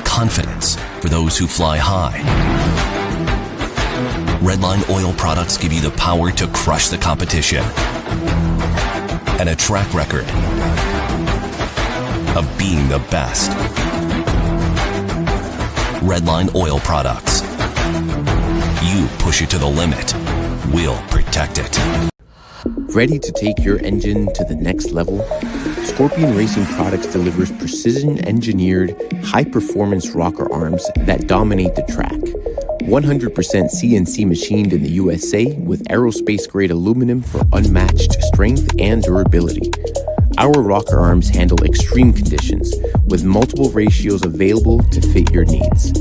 Confidence for those who fly high. Redline oil products give you the power to crush the competition. And a track record of being the best. Redline Oil Products. You push it to the limit, we'll protect it. Ready to take your engine to the next level? Scorpion Racing Products delivers precision-engineered, high-performance rocker arms that dominate the track. 100% CNC machined in the USA with aerospace-grade aluminum for unmatched strength and durability. Our rocker arms handle extreme conditions with multiple ratios available to fit your needs.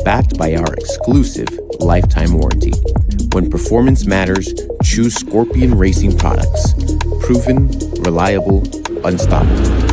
Backed by our exclusive lifetime warranty. When performance matters, choose Scorpion Racing Products. Proven, reliable, unstoppable.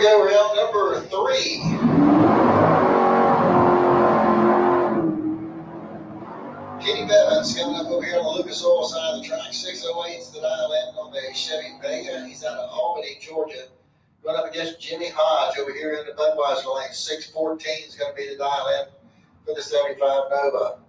go, round number 3. Kenny Bevins coming up over here on the Lucas Oil side of the track. 608's the dial in on the Chevy Vega. He's out of Albany, Georgia. Going up against Jimmy Hodge over here in the Budweiser lane. 614 is going to be the dial in for the 75 Nova.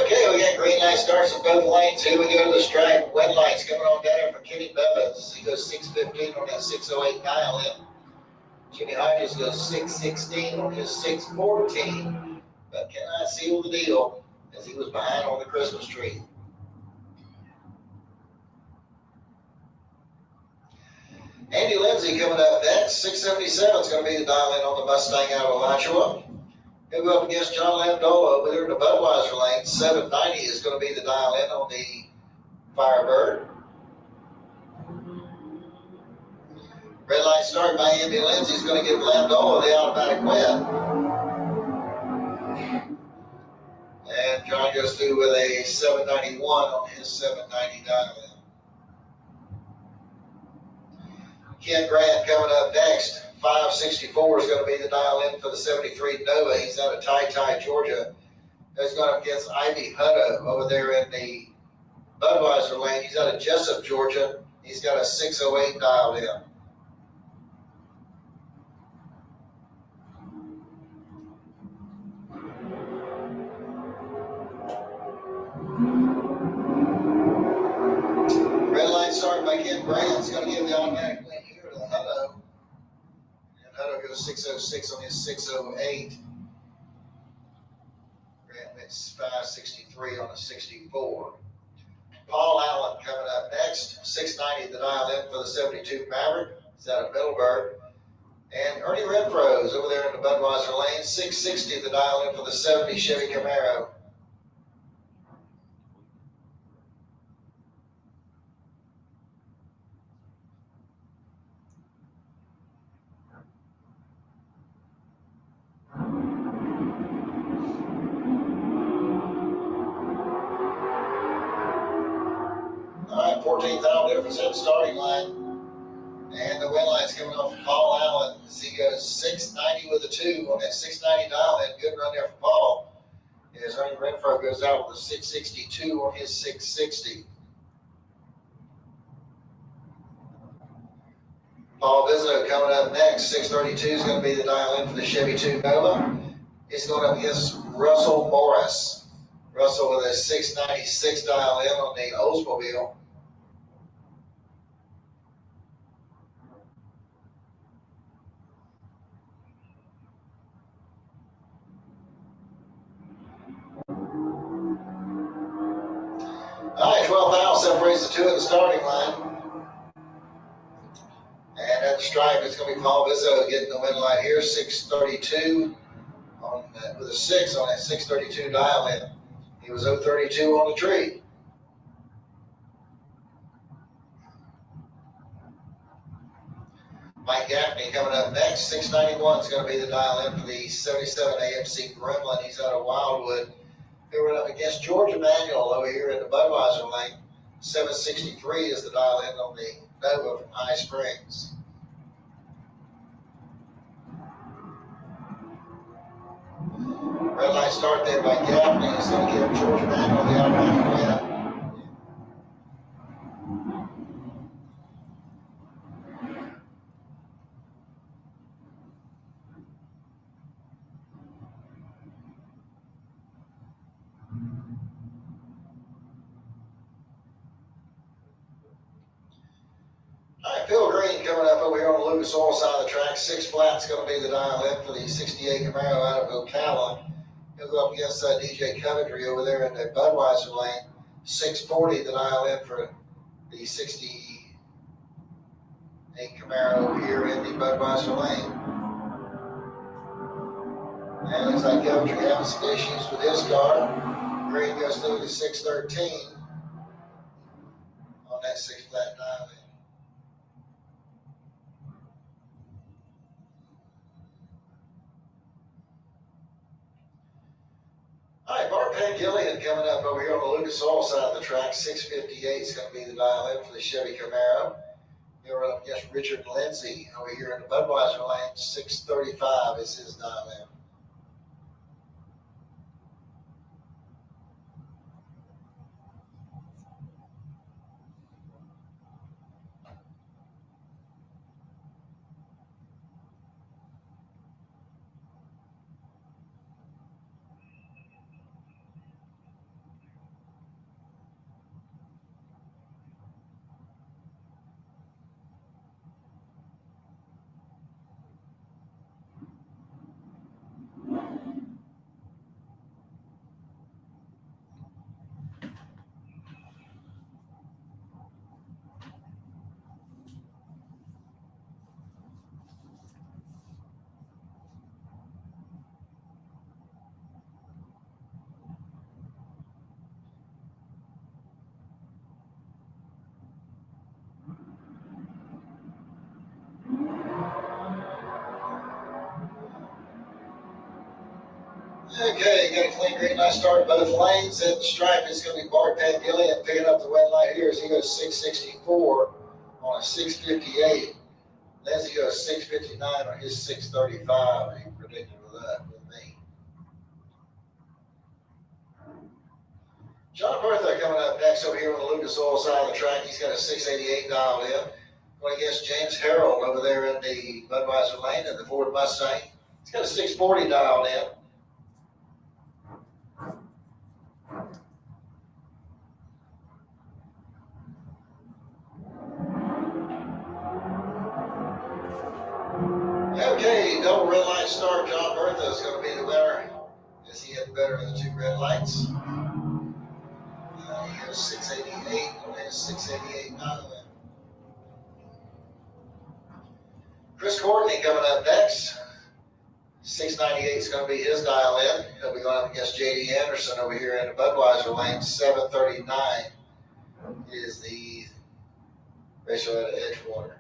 Okay, we got green light starts in both lanes. Here we go to the stripe. Red lights coming on down here for Kenny Bevins. He goes 615 on that 608 dial in. Jimmy Hodges goes 616 on his 614. But cannot seal the deal as he was behind on the Christmas tree. Andy Lindsay coming up next. 677 is going to be the dial in on the Mustang out of Alachua. He'll go up against John Landola over there in the Budweiser lane. 790 is going to be the dial in on the Firebird. Red light start by Andy Lindsay is going to give Landola the automatic win. And John goes through with a 791 on his 790 dial in. Ken Grant coming up next. 564 is going to be the dial in for the 73 Nova. He's out of Tai, Georgia. That's going up against Ivy Hutto over there in the Budweiser lane. He's out of Jessup, Georgia. He's got a 608 dialed in. Red light started by Ken Grant. It's going to give the automatic win here to Hutto. Hutto goes 606 on his 608. Grant makes 563 on a 64. Paul Allen coming up next. 690 the dial in for the 72 Maverick. He's out of Middleburg. And Ernie Renfro's over there in the Budweiser lane. 660 the dial in for the 70 Chevy Camaro. All right, 14th out difference at the starting line. And the win line's coming off of Paul Allen as he goes 690 with a 2 on that 690 dial in. Good run there for Paul. As Ernie Renfro goes out with a 662 on his 660. Paul Vizzo coming up next. 632 is going to be the dial in for the Chevy 2 Nova. He's going up against Russell Morris. Russell with a 696 dial in on the Oldsmobile. All right, 12th out separates the two at the starting line. And at the stripe, it's going to be Paul Vizzo getting the win light here. 632 on that, with a 6 on that 632 dial in. He was 032 on the tree. Mike Gaffney coming up next. 691 is going to be the dial in for the 77 AMC Gremlin. He's out of Wildwood. We're up against George Emanuel over here in the Budweiser lane. 763 is the dial in on the Nova from High Springs. Red light start there by Gaffney. He's going to give George Emanuel the automatic win. Phil Green coming up over here on the Lucas Oil side of the track. 6 flat's going to be the dial in for the 68 Camaro out of Ocala. He'll go up against DJ Coventry over there in the Budweiser lane. 640 the dial in for the 68 Camaro over here in the Budweiser lane. And it looks like Coventry having some issues with his car. Green goes through the 613 on that 6 flat dial in. Pat Gillian coming up over here on the Lucas Oil side of the track. 6:58 is going to be the dial in for the Chevy Camaro. Here we're up against Richard Lindsay over here in the Budweiser lane. 6:35 is his dial in. Okay, got a clean green light start both lanes. At the stripe is going to be Bart Pat Gillian picking up the red light here as he goes 6:64 on a 6:58. Lindsay goes 6:59 on his 6:35. He predicted with that with me. John Bertha coming up next over here on the Lucas Oil side of the track. He's got a 6:88 dialed in. Going against James Harrell over there in the Budweiser lane in the Ford Mustang. He's got a 6:40 dialed in. Okay, double red light start. John Bertha is going to be the winner as he had better in the two red lights. He has 6:88 on his 6:88 dial in. Chris Courtney coming up next. 6:98 is going to be his dial in. He'll be going up against J.D. Anderson over here in the Budweiser lane. 7:39 is the ratio out of Edgewater.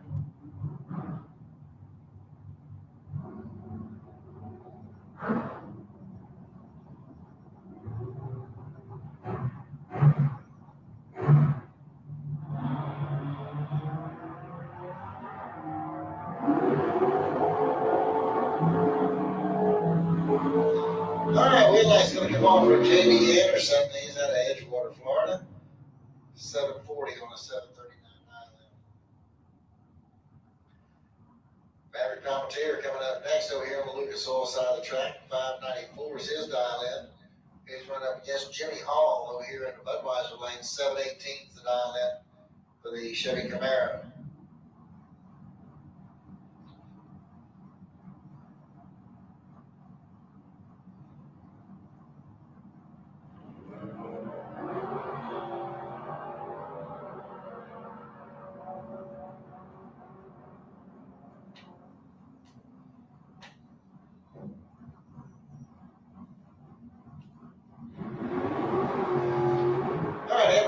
All right, wheel light's going to come on for J.D. Anderson. He's out of Edgewater, Florida. 7:40 on a 7:39 dial in. Battery commentator coming up next over here on the Lucas Oil side of the track. 5:94 is his dial in. He's running up against Jimmy Hall over here in the Budweiser lane. 7:18 is the dial in for the Chevy Camaro.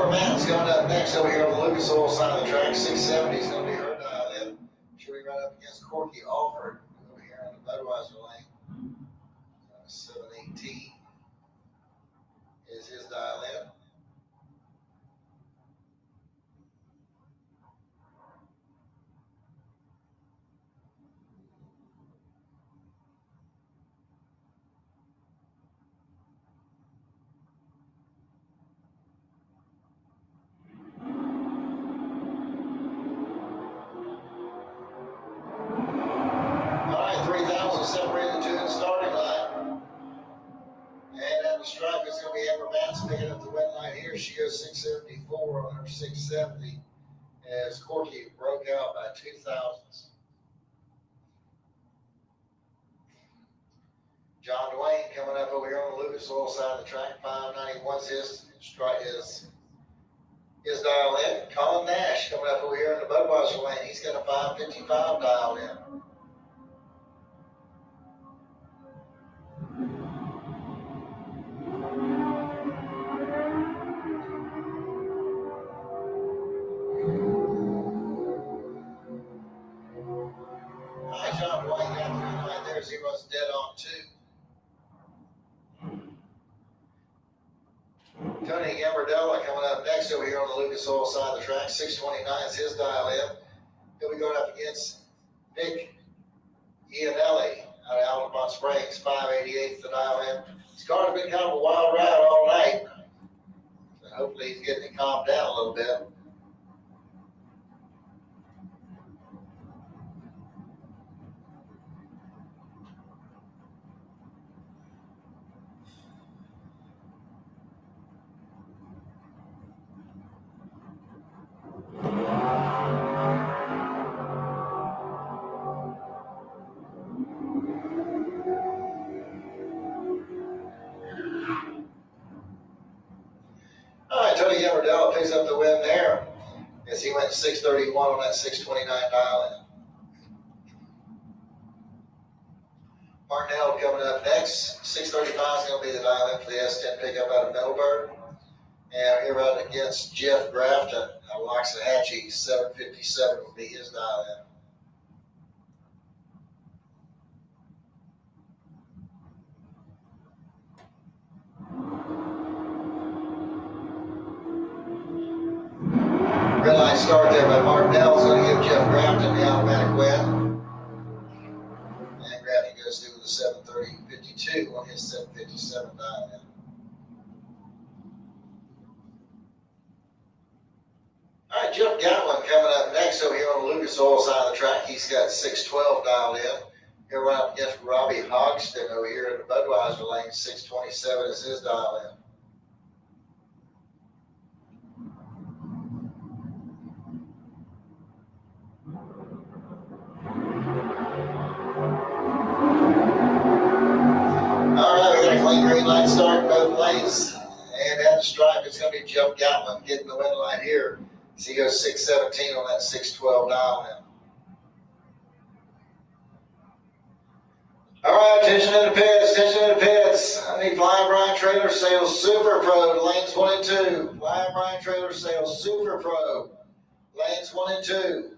Matt's going up next over here on the Lucas Oil side of the track. 6:70 is going to be her dial in. She'll be right up against Corky Alford over here on the Budweiser lane. 7:18 is his dial in. Separated to the starting line. And at the stripe, it's going to be Amber Mance picking up the wet line here. She goes 6:74 on her 6:70 as Corky broke out by 2 thousandths. John Dwayne coming up over here on the Lucas Oil side of the track. 5:91's his dial in. Colin Nash coming up over here in the Budweiser lane. He's got a 5:55 dial in. John Dwayne got the line there as he was dead on 2. Tony Gambardella coming up next over here on the Lucas Oil side of the track. 629 is his dial in. He'll be going up against Nick Iannelli out of Altamont Springs. 588 is the dial in. This car's been kind of a wild ride all night. But hopefully he's getting it calmed down a little bit. All right, Tony Gambardella picks up the win there as he went 631 on that 629 dial in. Martinell coming up next. 635 is going to be the dial in for the S10 pickup out of Middleburg. And here running against Jeff Grafton out of Waxahachie. 757 will be his dial in. Red light start there by Martinell is going to give Jeff Grafton the automatic win. And Grafton goes through with a 730.52 on his 757 dial in. All right, Jeff Gatlin coming up next over here on the Lucas Oil side of the track. He's got 612 dialed in. He'll run up against Robbie Hogston over here in the Budweiser lane. 627 is his dial in. All right, we got a clean green light start in both lanes. And at the stripe, it's going to be Jeff Gatlin getting the win line here. So he goes 617 on that 612 dial in. All right, attention in the pits, attention in the pits. I need Flying Brian Trailer Sales Super Pro to lanes 1 and 2. Flying Brian Trailer Sales Super Pro, lanes 1 and 2.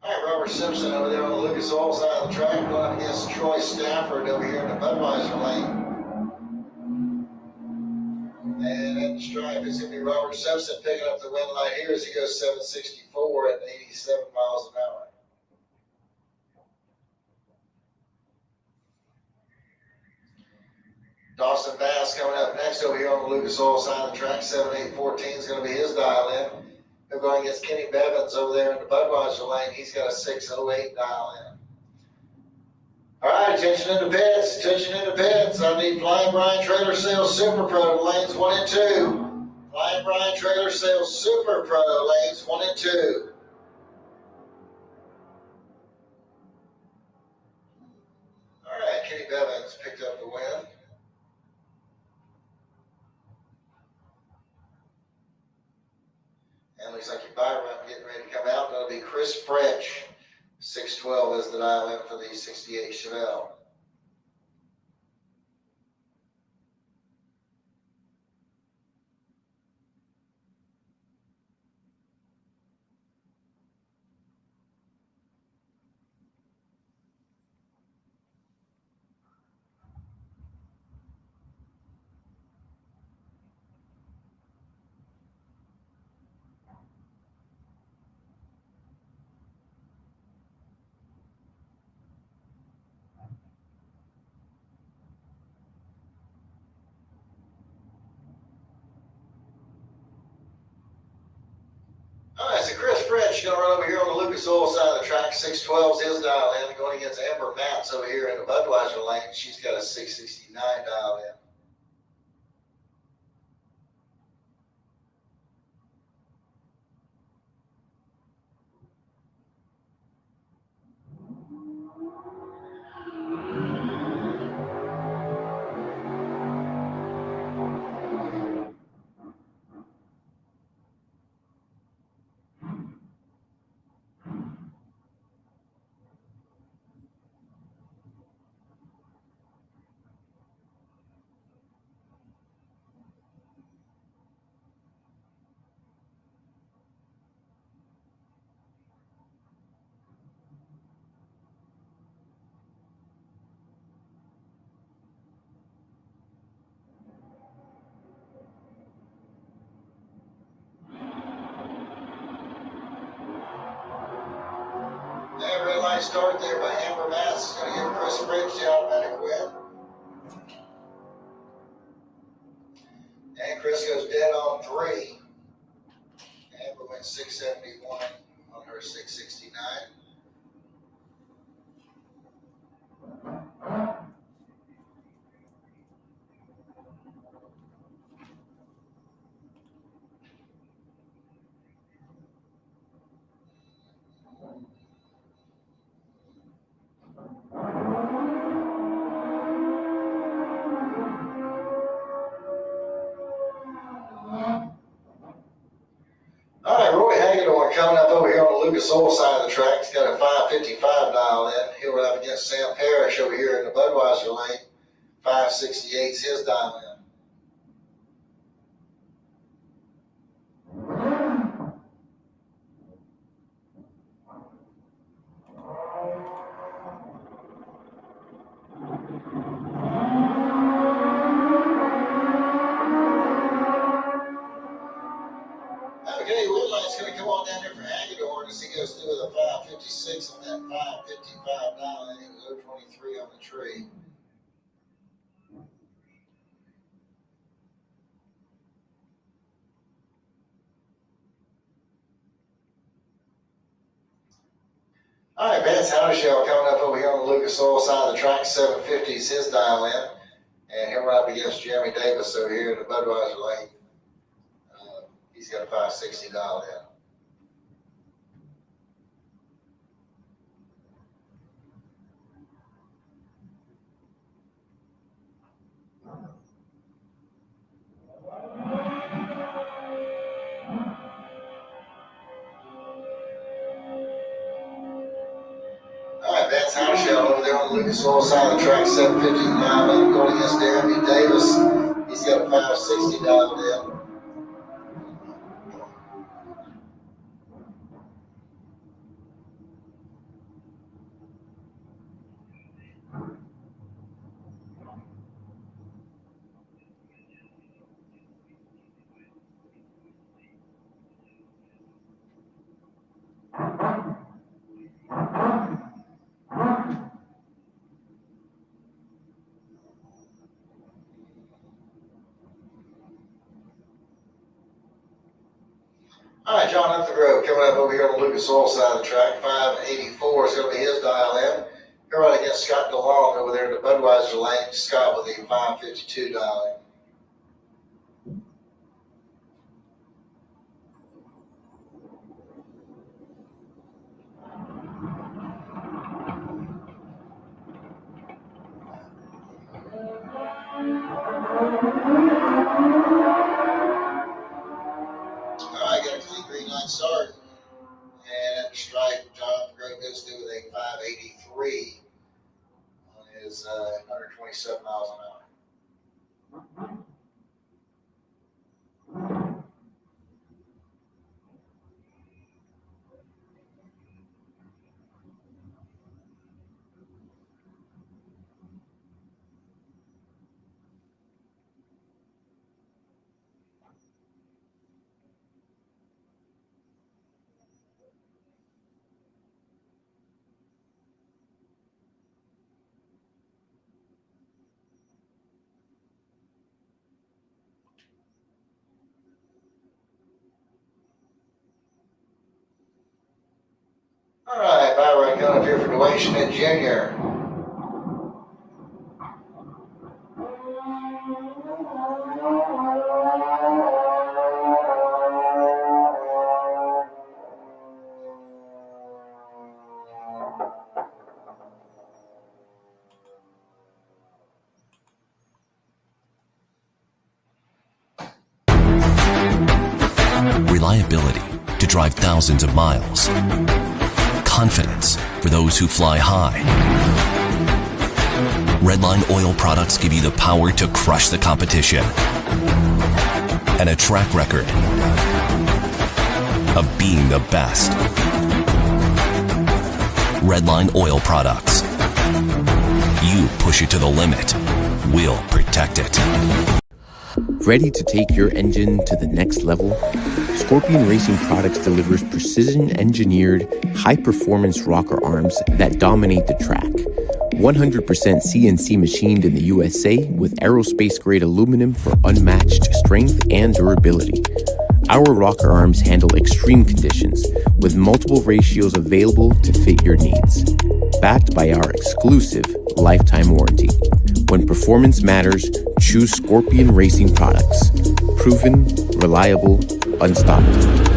All right, Robert Simpson over there on the Lucas Oil side of the track going up against Troy Stafford over here in the Budweiser lane. And at the stripe, it's going to be Robert Simpson picking up the win line here as he goes 764 at 87 miles an hour. Dawson Bass coming up next over here on the Lucas Oil side of the track. 7814 is going to be his dial in. They're going against Kenny Bevins over there in the Budweiser lane. He's got a 608 dial in. All right, attention in the pits, attention in the pits. I need Flying Brian Trailer Sales Super Pro lanes 1 and 2. Flying Brian Trailer Sales Super Pro lanes 1 and 2. All right, Kenny Bevins picked up the win. And looks like your buy run getting ready to come out. That'll be Chris French. 612 is the dial in for the 68 Chevelle. All right, so Chris French going to run over here on the Lucas Oil side of the track. 612 is his dial in. Going against Amber Matz over here in the Budweiser lane. She's got a 669 dial in. Nice start there by Amber Mass. Going to give Chris Fridge the automatic win. And Chris goes dead on 3. Amber went 671 on her 669. All right, Roy Hagedorn coming up over here on the Lucas Oil side of the track. He's got a 555 dial in. He'll run up against Sam Parrish over here in the Budweiser lane. 568's his dial in. Okay, wheel light's going to come on down there for Hagedorn as he goes through with a 556 on that 555 dial in. He was 023 on the tree. All right, Vance Howdeshell coming up over here on the Lucas Oil side of the track. 750's his dial in. And he'll run up against Jeremy Davis over here in the Budweiser lane. He's got a 560 dialed in. All right, Vance Howdeshell over there on the Lucas Oil side of the track. 750 dialed in, going against Jeremy Davis. He's got a 560 dialed in. All right, John Up the Road coming up over here on the Lucas Oil side of the track. 584 is going to be his dial in. He'll run against Scott DeLong over there in the Budweiser lane. Scott with the 552 dial in. Start and at the stripe, John Grove goes through with a 583 on his 127 miles an hour. All right, Byron coming up here for Dwayne Schmidt Jr. Reliability to drive thousands of miles. Confidence for those who fly high. Redline oil products give you the power to crush the competition. And a track record of being the best. Redline oil products. You push it to the limit, we'll protect it. Ready to take your engine to the next level? Scorpion Racing Products delivers precision-engineered, high-performance rocker arms that dominate the track. 100% CNC machined in the USA with aerospace-grade aluminum for unmatched strength and durability. Our rocker arms handle extreme conditions with multiple ratios available to fit your needs. Backed by our exclusive lifetime warranty. When performance matters, choose Scorpion Racing Products. Proven, reliable, unstoppable.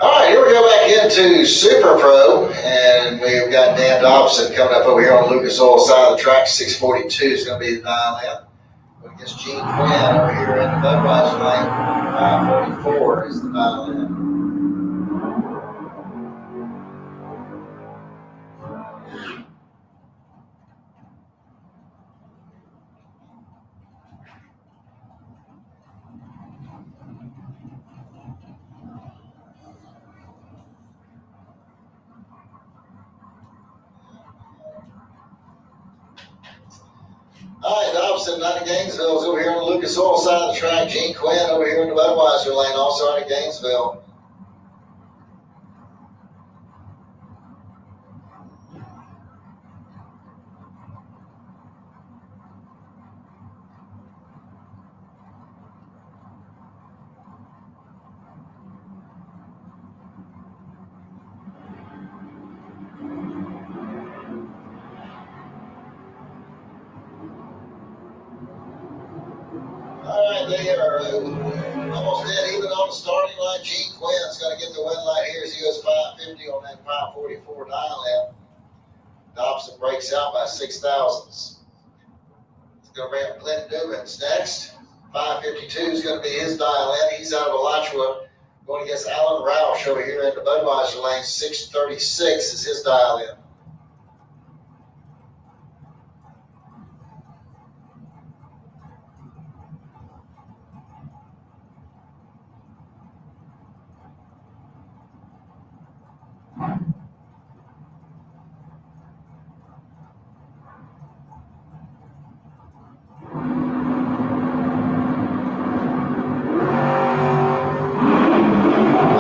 All right, here we go back into Super Pro, and we've got Dan Dobson coming up over here on Lucas Oil side of the track. 642 is going to be the dial in. Against Gene Quinn over here in the Budweiser lane. 544 is the dial in. All right, Dobson out of Gainesville is over here on the Lucas Oil side of the track. Gene Quinn over here in the Budweiser lane, also out of Gainesville. All right, they are almost dead even on the starting line. Gene Quinn's going to get the win light here as he goes 550 on that 544 dial in. Dobson breaks out by 6 thousandths. It's going to bring up Clint Newman's next. 552 is going to be his dial in. He's out of Alachua going against Alan Roush over here in the Budweiser lane. 636 is his dial in.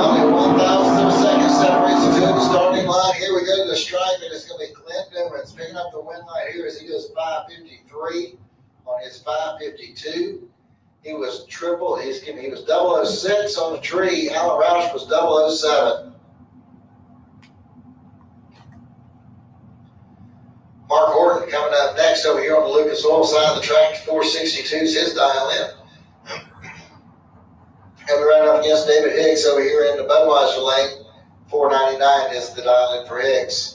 Only 1,000th of a second separates the two in the starting line. Here we go to the stripe, and it's going to be Clint Newman's picking up the win light here as he goes 553 on his 552. He was he was 006 on the tree. Alan Roush was 007. Mark Horton coming up next over here on the Lucas Oil side of the track. 462 is his dial in. And we're running up against David Higgs over here in the Budweiser lane. 499 is the dial in for Higgs.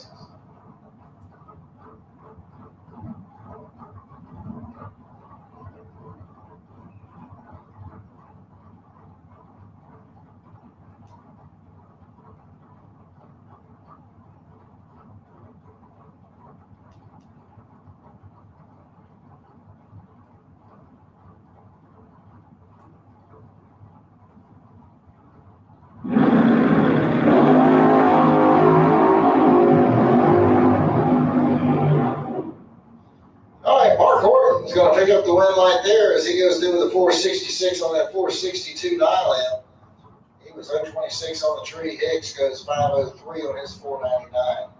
the win light there as he goes through with a 466 on that 462 dial in. He was 026 on the tree. Hicks goes 503 on his 499.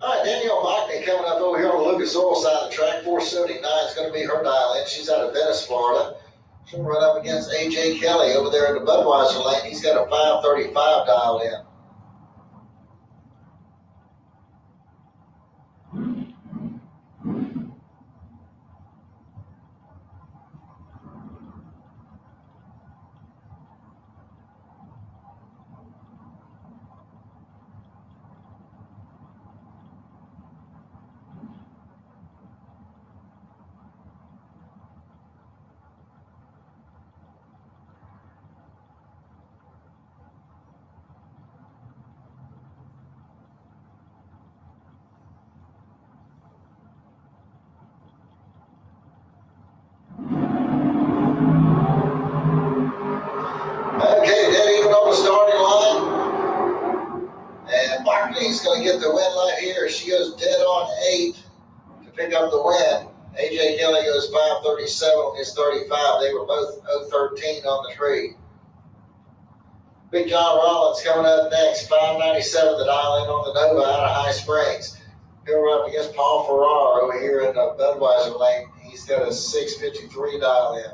All right, Danielle Mockney coming up over here on the Lucas Oil side of the track. 479 is going to be her dial in. She's out of Venice, Florida. She'll run up against A.J. Kelly over there in the Budweiser lane. He's got a 535 dial in. Okay, dead even on the starting line. And Mockney's going to get the win light here. She goes dead on 8 to pick up the win. A.J. Kelly goes 537 on his 35. They were both 013 on the tree. Big John Rollins coming up next, 597 the dial in on the Nova out of High Springs. He'll run up against Paul Farrar over here in the Budweiser lane. He's got a 653 dial in.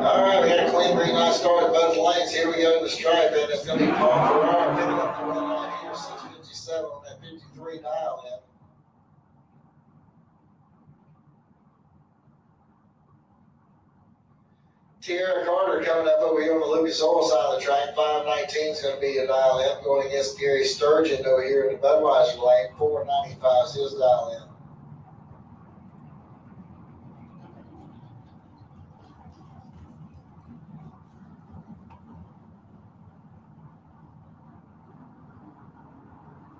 All right, we got a clean green light start at both lanes. Here we go to the stripe, and it's going to be Paul Farrar picking up the win line here, 657 on that 53 dial in. Tierra Carter coming up over here on the Lucas Oil side of the track. 519 is going to be a dial in, going against Gary Sturgeon over here in the Budweiser lane. 495 is his dial in.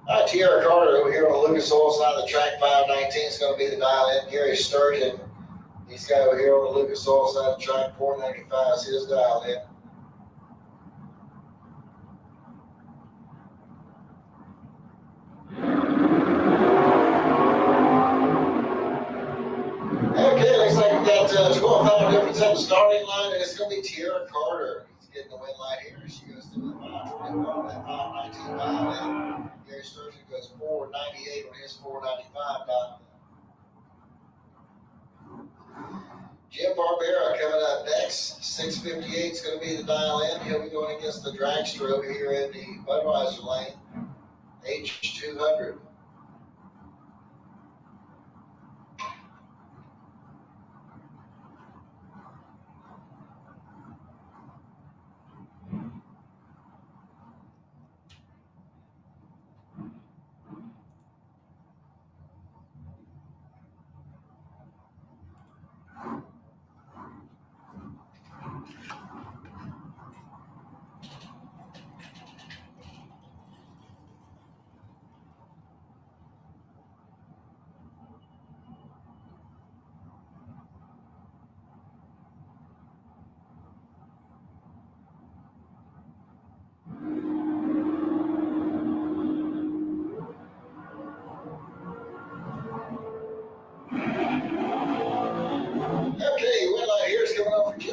All right, Tierra Carter over here on the Lucas Oil side of the track. 519 is going to be the dial in. Gary Sturgeon, he's got over here on the Lucas Oil side of the track. 495 is his dial in. Okay, looks like we got 12 difference at the starting line, and it's going to be Tierra Carter. He's getting the win light here. She goes through the 521 on that 519 dial in. Gary Sturgeon goes 498 on his 495 dial in. Jim Barbera coming up next. 658 is going to be the dial in. He'll be going against the dragster over here in the Budweiser lane. H200.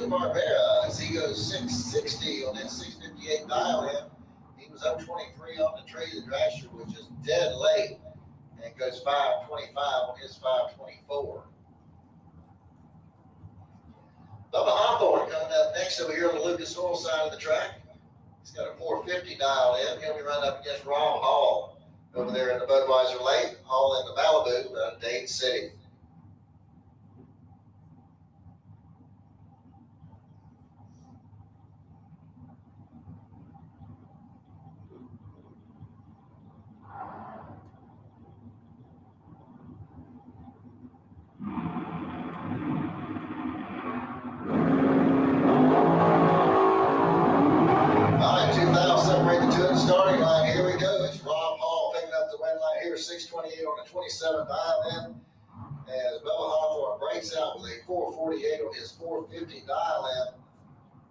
Junior Barbera as he goes 660 on that 658 dial in. He was up 23 on the tree. The dragster was just dead late and goes 525 on his 524. Bubba Hawthorne coming up next over here on the Lucas Oil side of the track. He's got a 450 dial in. He'll be running up against Rob Hall over there in the Budweiser lane. Hall in the Malibu out of Dade City. Starting line, here we go. It's Rob Hall picking up the win line here, 628 on the 27 dial in. As Bubba Hawthorne breaks out with a 448 on his 450 dial in.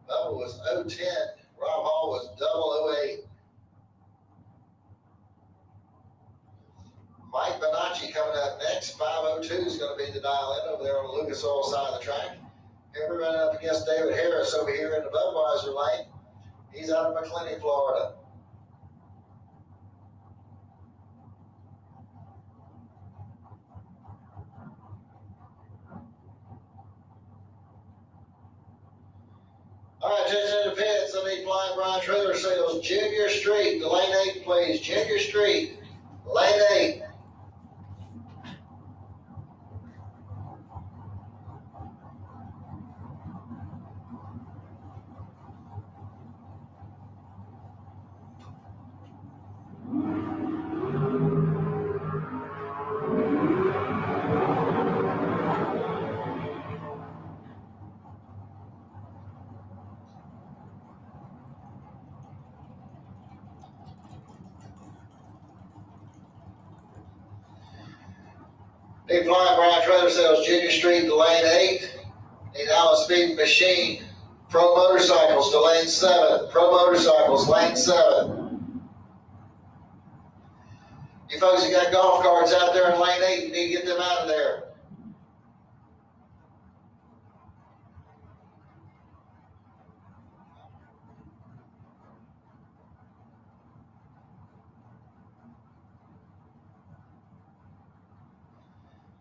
Bubba was 010. Rob Hall was 008. Mike Bonacci coming up next. 502 is going to be the dial in over there on the Lucas Oil side of the track. Here we're running up against David Harris over here in the Budweiser lane. He's out of McClenny, Florida. All right, attention to the pits. I need Flying Brian Trailer Sales. Junior Street, the lane 8, please. Junior Street, lane 8. Need Flying Brian Trailer Sales, Junior Street to lane 8. Need Allen Speed Machine, Pro Motorcycles to lane 7. Pro Motorcycles, lane 7. You folks that got golf carts out there in lane 8, you need to get them out of there.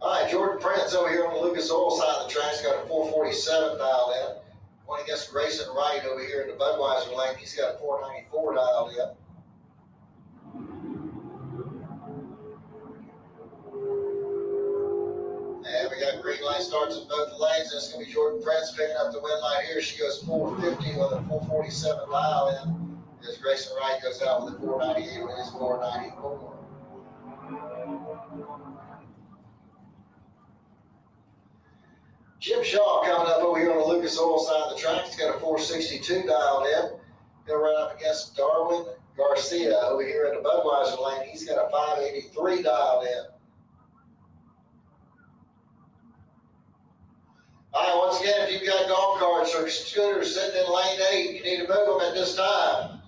All right, Jordan Prince over here on the Lucas Oil side of the track. He's got a 447 dialed in. Going against Grayson Wright over here in the Budweiser lane. He's got a 494 dialed in. And we got green light starts in both lanes. That's going to be Jordan Prince picking up the win line here. She goes 450 with a 447 dial in. As Grayson Wright goes out with a 498 with his 494. Jim Shaw coming up over here on the Lucas Oil side of the track. He's got a 462 dialed in. He'll run up against Darwin Garcia over here in the Budweiser lane. He's got a 583 dialed in. All right, once again, if you've got golf carts or scooters sitting in lane 8, you need to move them at this time.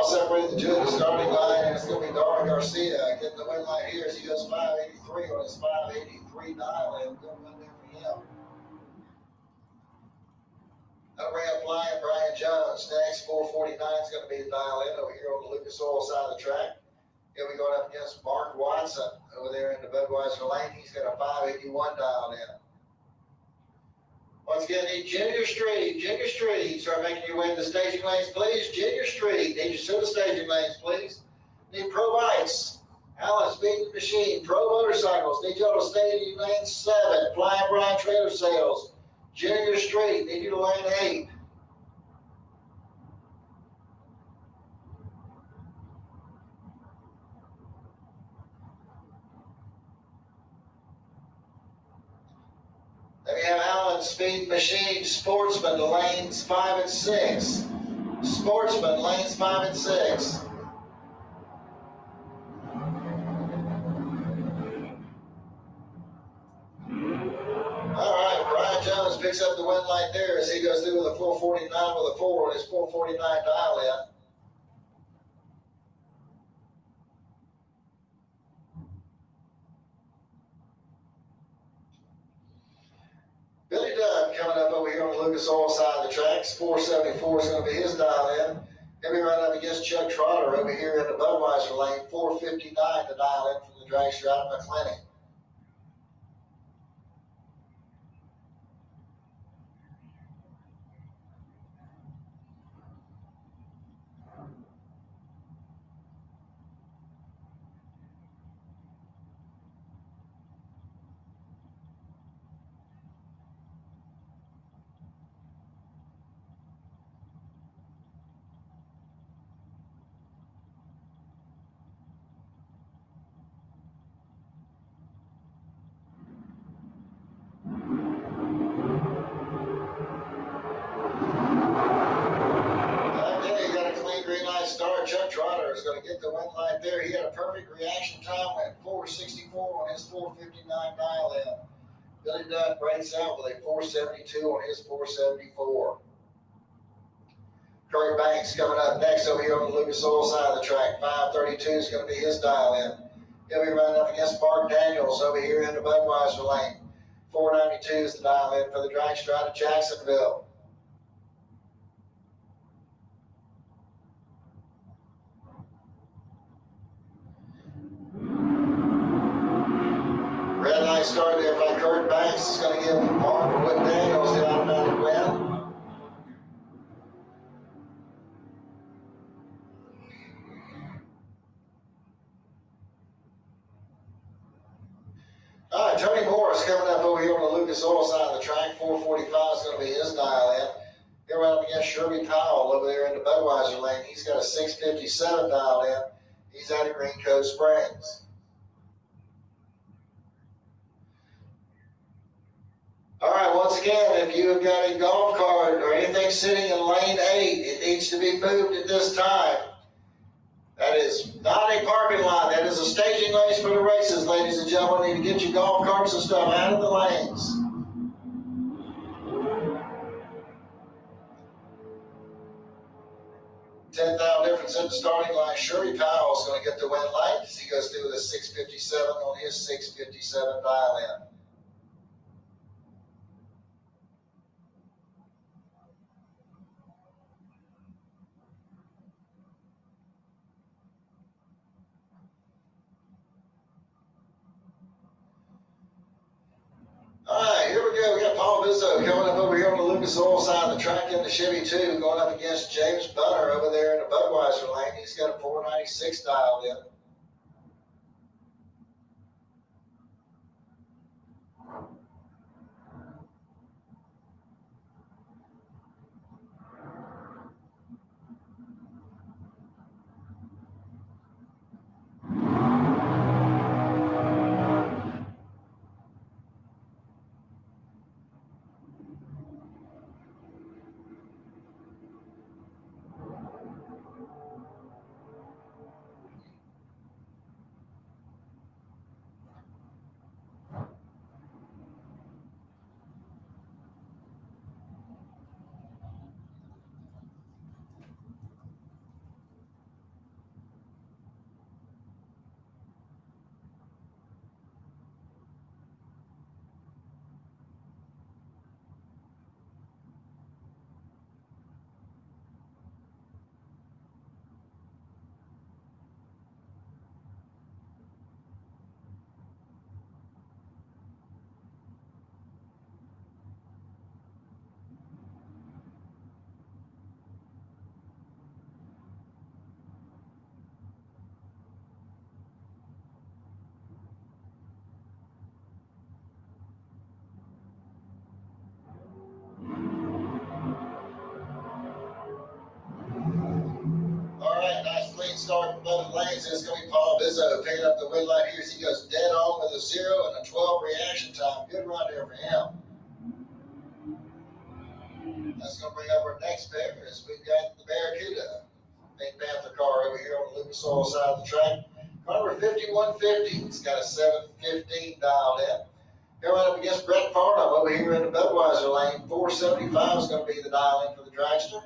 Separated the two at the starting line, and it's going to be Darwin Garcia getting the win line here as he goes 583 on his 583 dial in. Good run there for him. That'll bring up Flying Brian Jones next. 449 is going to be the dial in over here on the Lucas Oil side of the track. He'll be going up against Mark Watson over there in the Budweiser lane. He's got a 581 dial in. Once again, need Junior Street. Junior Street. Start making your way to the staging lanes, please. Junior Street. Need you to the staging lanes, please. Need Pro Bikes. Allen Speed Machine. Pro Motorcycles. Need y'all to staging lane 7. Flying Brian Trailer Sales. Junior Street. Need you to lane 8. Then we have Allen Speed Machine Sportsman to lanes 5 and 6. Sportsman, lanes 5 and 6. All right, Brian Jones picks up the win light there as he goes through with a 449 with a 4 on his 449 dial-in. Billy Dunn coming up over here on the Lucas Oil side of the tracks. 474 is going to be his dial-in. He'll be running up against Chuck Trotter over here in the Budweiser lane. 459 to dial in from the dragster out of McClenny. Chuck Trotter is going to get the win light there. He had a perfect reaction time, went 464 on his 459 dial-in. Billy Dunn breaks out with a 472 on his 474. Curry Banks coming up next over here on the Lucas Oil side of the track. 532 is going to be his dial-in. He'll be running up against Mark Daniels over here in the Budweiser lane. 492 is the dial-in for the dragster out of Jacksonville. Red light started there by Kurt Banks. Is going to give Mark Wood Daniels the automatic win. All right, Tony Morris coming up over here on the Lucas Oil side of the track. 445 is going to be his dial-in. He'll run up against Sherby Powell over there in the Budweiser lane. He's got a 657 dial-in. He's out of Green Cove Springs. All right, once again, if you have got a golf cart or anything sitting in lane 8, it needs to be moved at this time. That is not a parking lot. That is a staging lanes for the races, ladies and gentlemen. You need to get your golf carts and stuff out of the lanes. $10,000 difference at the starting line. Sherry Powell is going to get the win light as he goes through with a 657 on his 657 dial-in. All right, here we go. We got Paul Bizzo coming up over here on the Lucas Oil side of the track in the Chevy 2, going up against James Bunner over there in the Budweiser lane. He's got a 496 dialed in. Start from both lanes. It's going to be Paul Bizzo picking up the win light here as he goes dead on with a 0 and a 12 reaction time. Good run there for him. That's going to bring up our next pair as we've got the Barracuda. Pink Panther car over here on the Lucas Oil side of the track. Car number 5150. It's got a 715 dialed in. Here right up against Brett Farnham over here in the Budweiser lane. 475 is going to be the dial in for the dragster.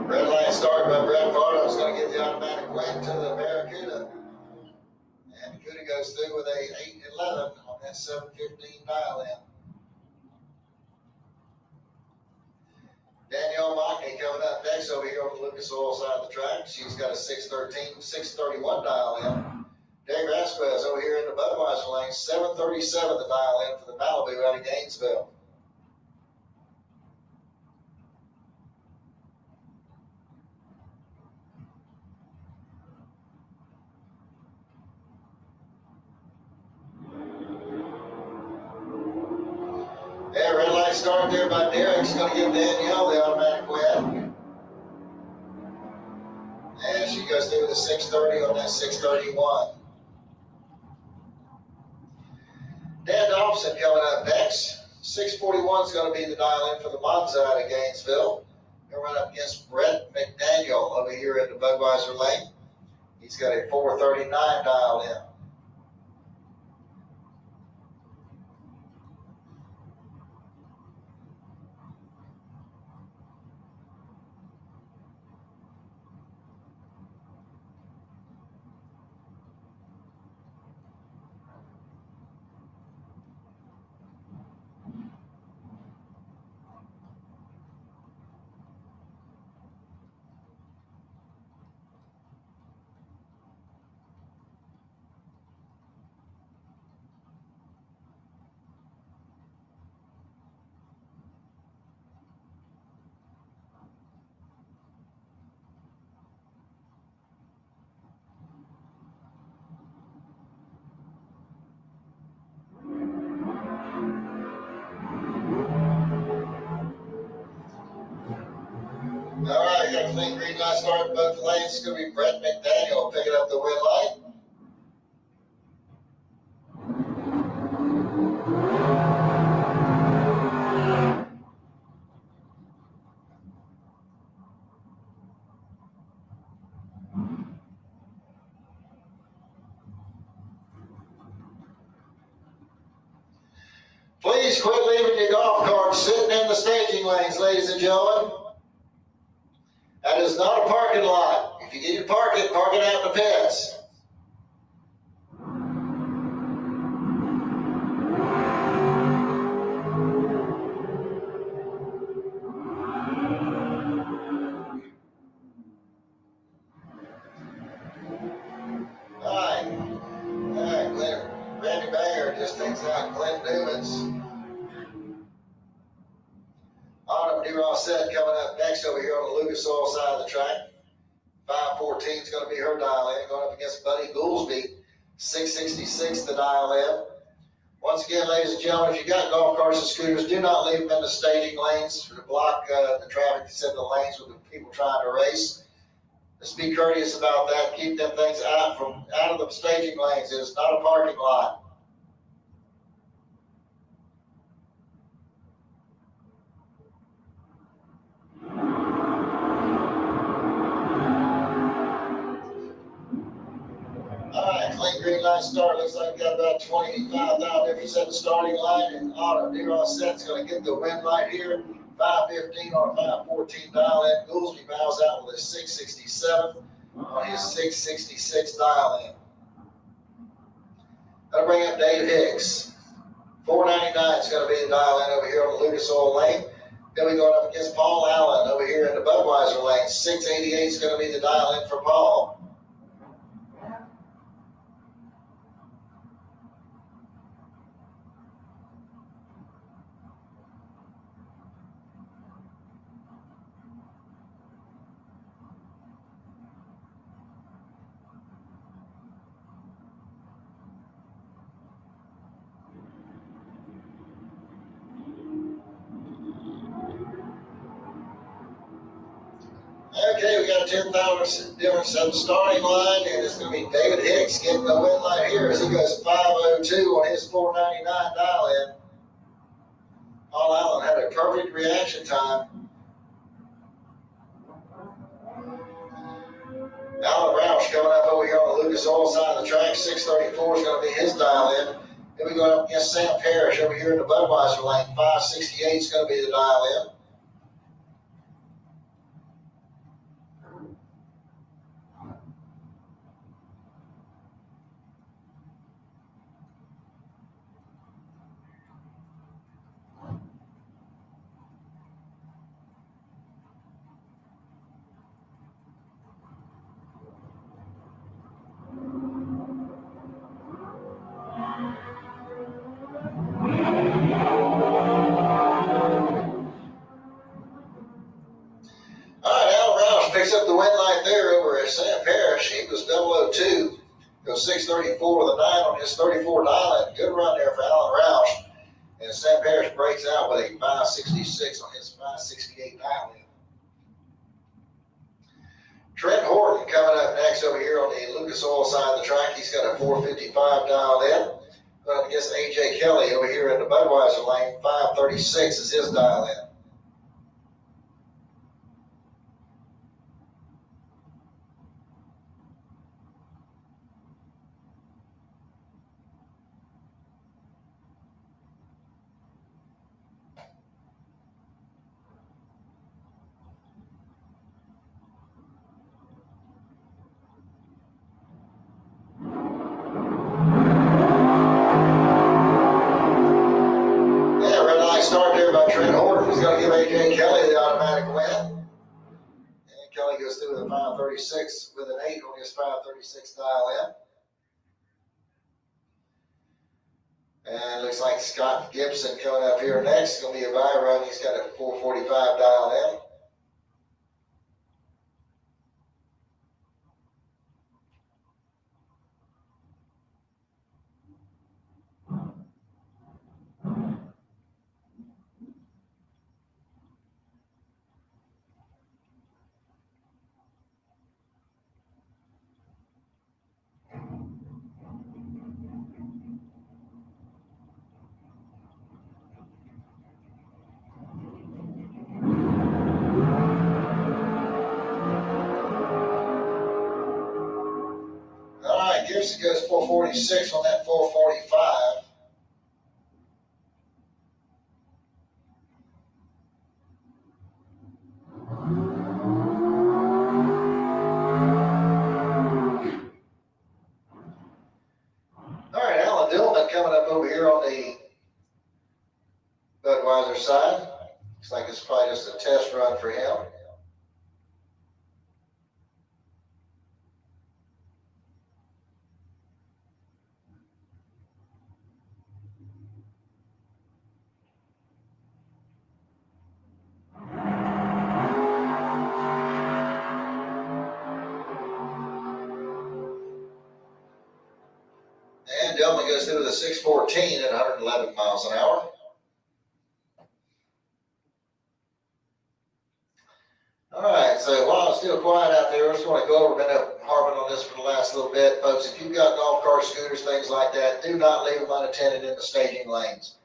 Red light started by Brett Farnham is going to give the automatic win to the Barracuda. And the Cuda goes through with a 811 on that 715 dial in. Danielle Mockney coming up next over here on the Lucas Oil side of the track. She's got a 631 dial in. Dave Rasquez over here in the Budweiser lane, 737 the dial in for the Malibu out of Gainesville. Yeah, red light started there by Derek. She's going to give Danielle the automatic win. And she goes through with a 630 on that 631. Dan Dobson coming up next. 641 is going to be the dial in for the Monza out of Gainesville. Going to run up against Brett McDaniel over here in the Budweiser lane. He's got a 439 dialed in. All right, you got a clean green light starting both lanes. It's going to be Brett McDaniel picking up the win light. Please quit leaving your golf carts sitting in the staging lanes, ladies and gentlemen. That is not a parking lot. If you get your park it out in the pits. All right, Glenn, Randy Banger just takes out Glenn Newman's. Autumn DeRosset coming up next over here on the Lucas Oil side of the track. 514 is going to be her dial in, going up against Buddy Goolsby. 666 the dial in. Once again, ladies and gentlemen, if you got golf carts and scooters, do not leave them in the staging lanes to block the traffic that's in the lanes with the people trying to race. Just be courteous about that. Keep them things out of the staging lanes. It's not a parking lot. All right, clean green light start. Looks like we've got about 25,000 difference at the starting line, and Autumn DeRosset's going to get the win light here. 515 on a 514 dial in. Goolsby bows out with a 667 on his 666 dial in. That'll bring up Dave Hicks. 499 is going to be the dial in over here on the Lucas Oil lane. Then we going up against Paul Allen over here in the Budweiser lane. 688 is going to be the dial in for Paul. got a 10,000 difference at the starting line, and it's going to be David Hicks getting the win line here as he goes 5:02 on his 4:99 dial-in. Paul Allen had a perfect reaction time. Alan Roush coming up over here on the Lucas Oil side of the track. 6:34 is going to be his dial-in. Then we go up against Sam Parrish over here in the Budweiser lane. 5:68 is going to be the dial-in. All right, Alan Roush picks up the win line there over at Sam Parrish. He was 0:02. Goes 6:34 with a 9 on his 34 dial-in. Good run there for Alan Roush. And Sam Parrish breaks out with a 5:66 on his 5:68 dial-in. Trent Horton coming up next over here on the Lucas Oil side of the track. He's got a 4:55 dial-in. Going up against A.J. Kelly over here in the Budweiser lane. 5:36 is his dial-in. Start there by Trent Horton. He's going to give A.J. Kelly the automatic win. And Kelly goes through with a 5:36 with an 8 on his 5:36 dial-in. And looks like Scott Gibson coming up here next. It's going to be a bye run. He's got a 4:45 dial-in. Gibson goes 4:46 on that 4:45. All right, Alan Dillman coming up over here on the Budweiser side. Looks like it's probably just a test run for him. And Dillman goes through the 6:14 at 111 miles an hour. All right, so while it's still quiet out there, I just want to go over, been up harping on this for the last little bit. Folks, if you've got golf carts, scooters, things like that, do not leave them unattended in the staging lanes.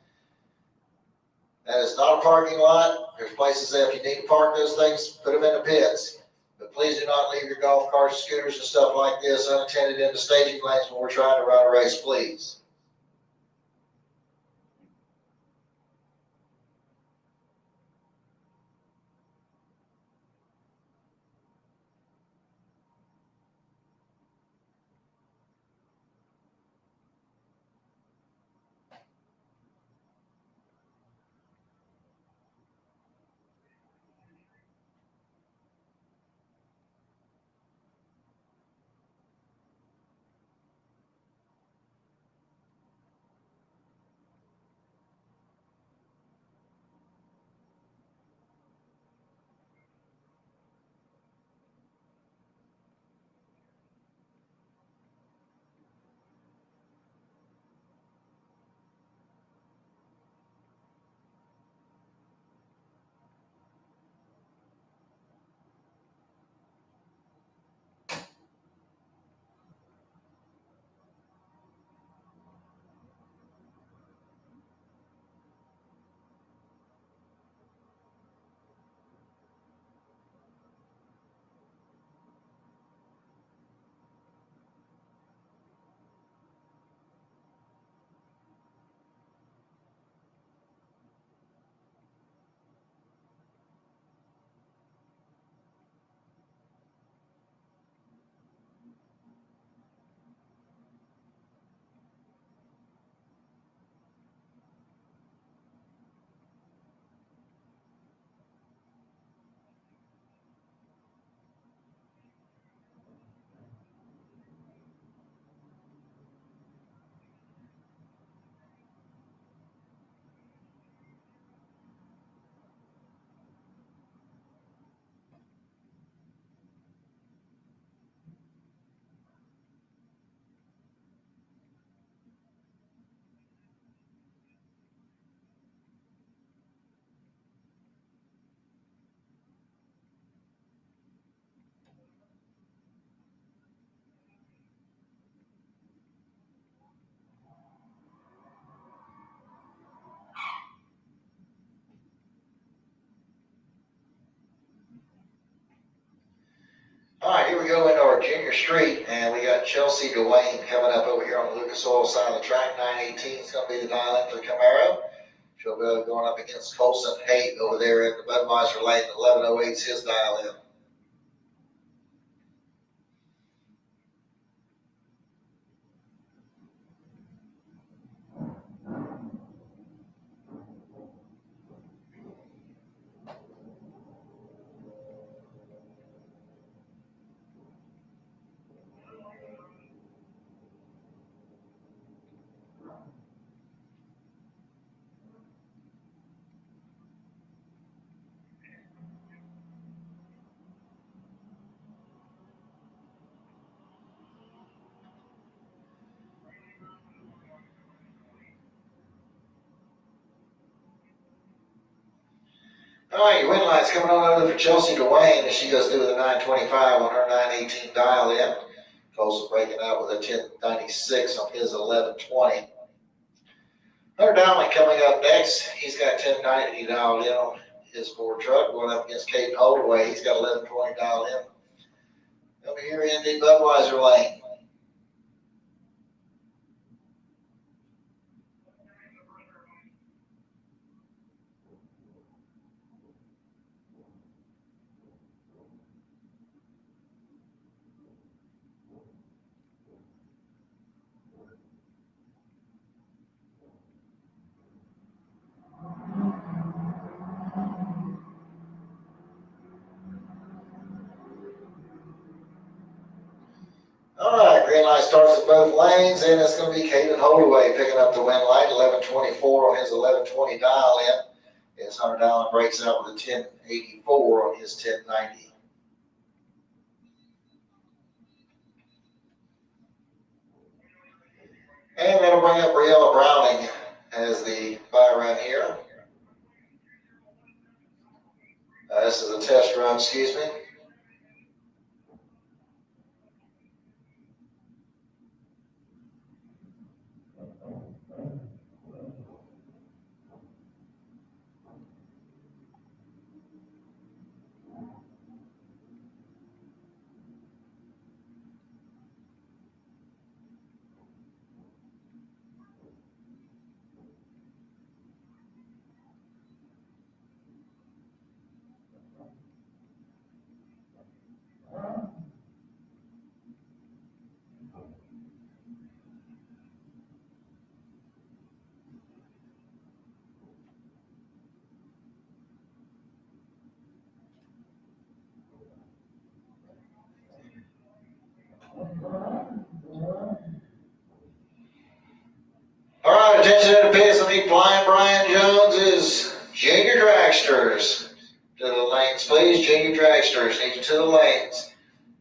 That is not a parking lot. There's places there if you need to park those things, put them in the pits. But please do not leave your golf carts, scooters, and stuff like this unattended in the staging lanes when we're trying to run a race, please. Junior Street, and we got Chelsea Dwayne coming up over here on the Lucas Oil side of the track. 918 is going to be the dial-in for the Camaro. She'll be going up against Colson Haight over there at the Budweiser lane. 1108 is his dial-in. All right, your win line's coming on over for Chelsea Dwayne as she goes through the 925 on her 918 dial-in. Colson breaking out with a 1096 on his 1120. Hunter Dowling coming up next. He's got 1090 dialed in on his Ford truck, going up against Caden Holdaway. He's got 1120 dialed in. Over here in the Budweiser lane. All right, green light starts at both lanes, and it's going to be Caden Holdaway picking up the win light, 1124 on his 1120 dial-in. As Hunter Dowling breaks out with a 1084 on his 1090. And that'll bring up Briella Browning as the buy run here. This is a test run, excuse me. All right, attention to the pits. I need Flying Brian Jones's Junior Dragsters to the lanes, please. Junior Dragsters, need you to the lanes.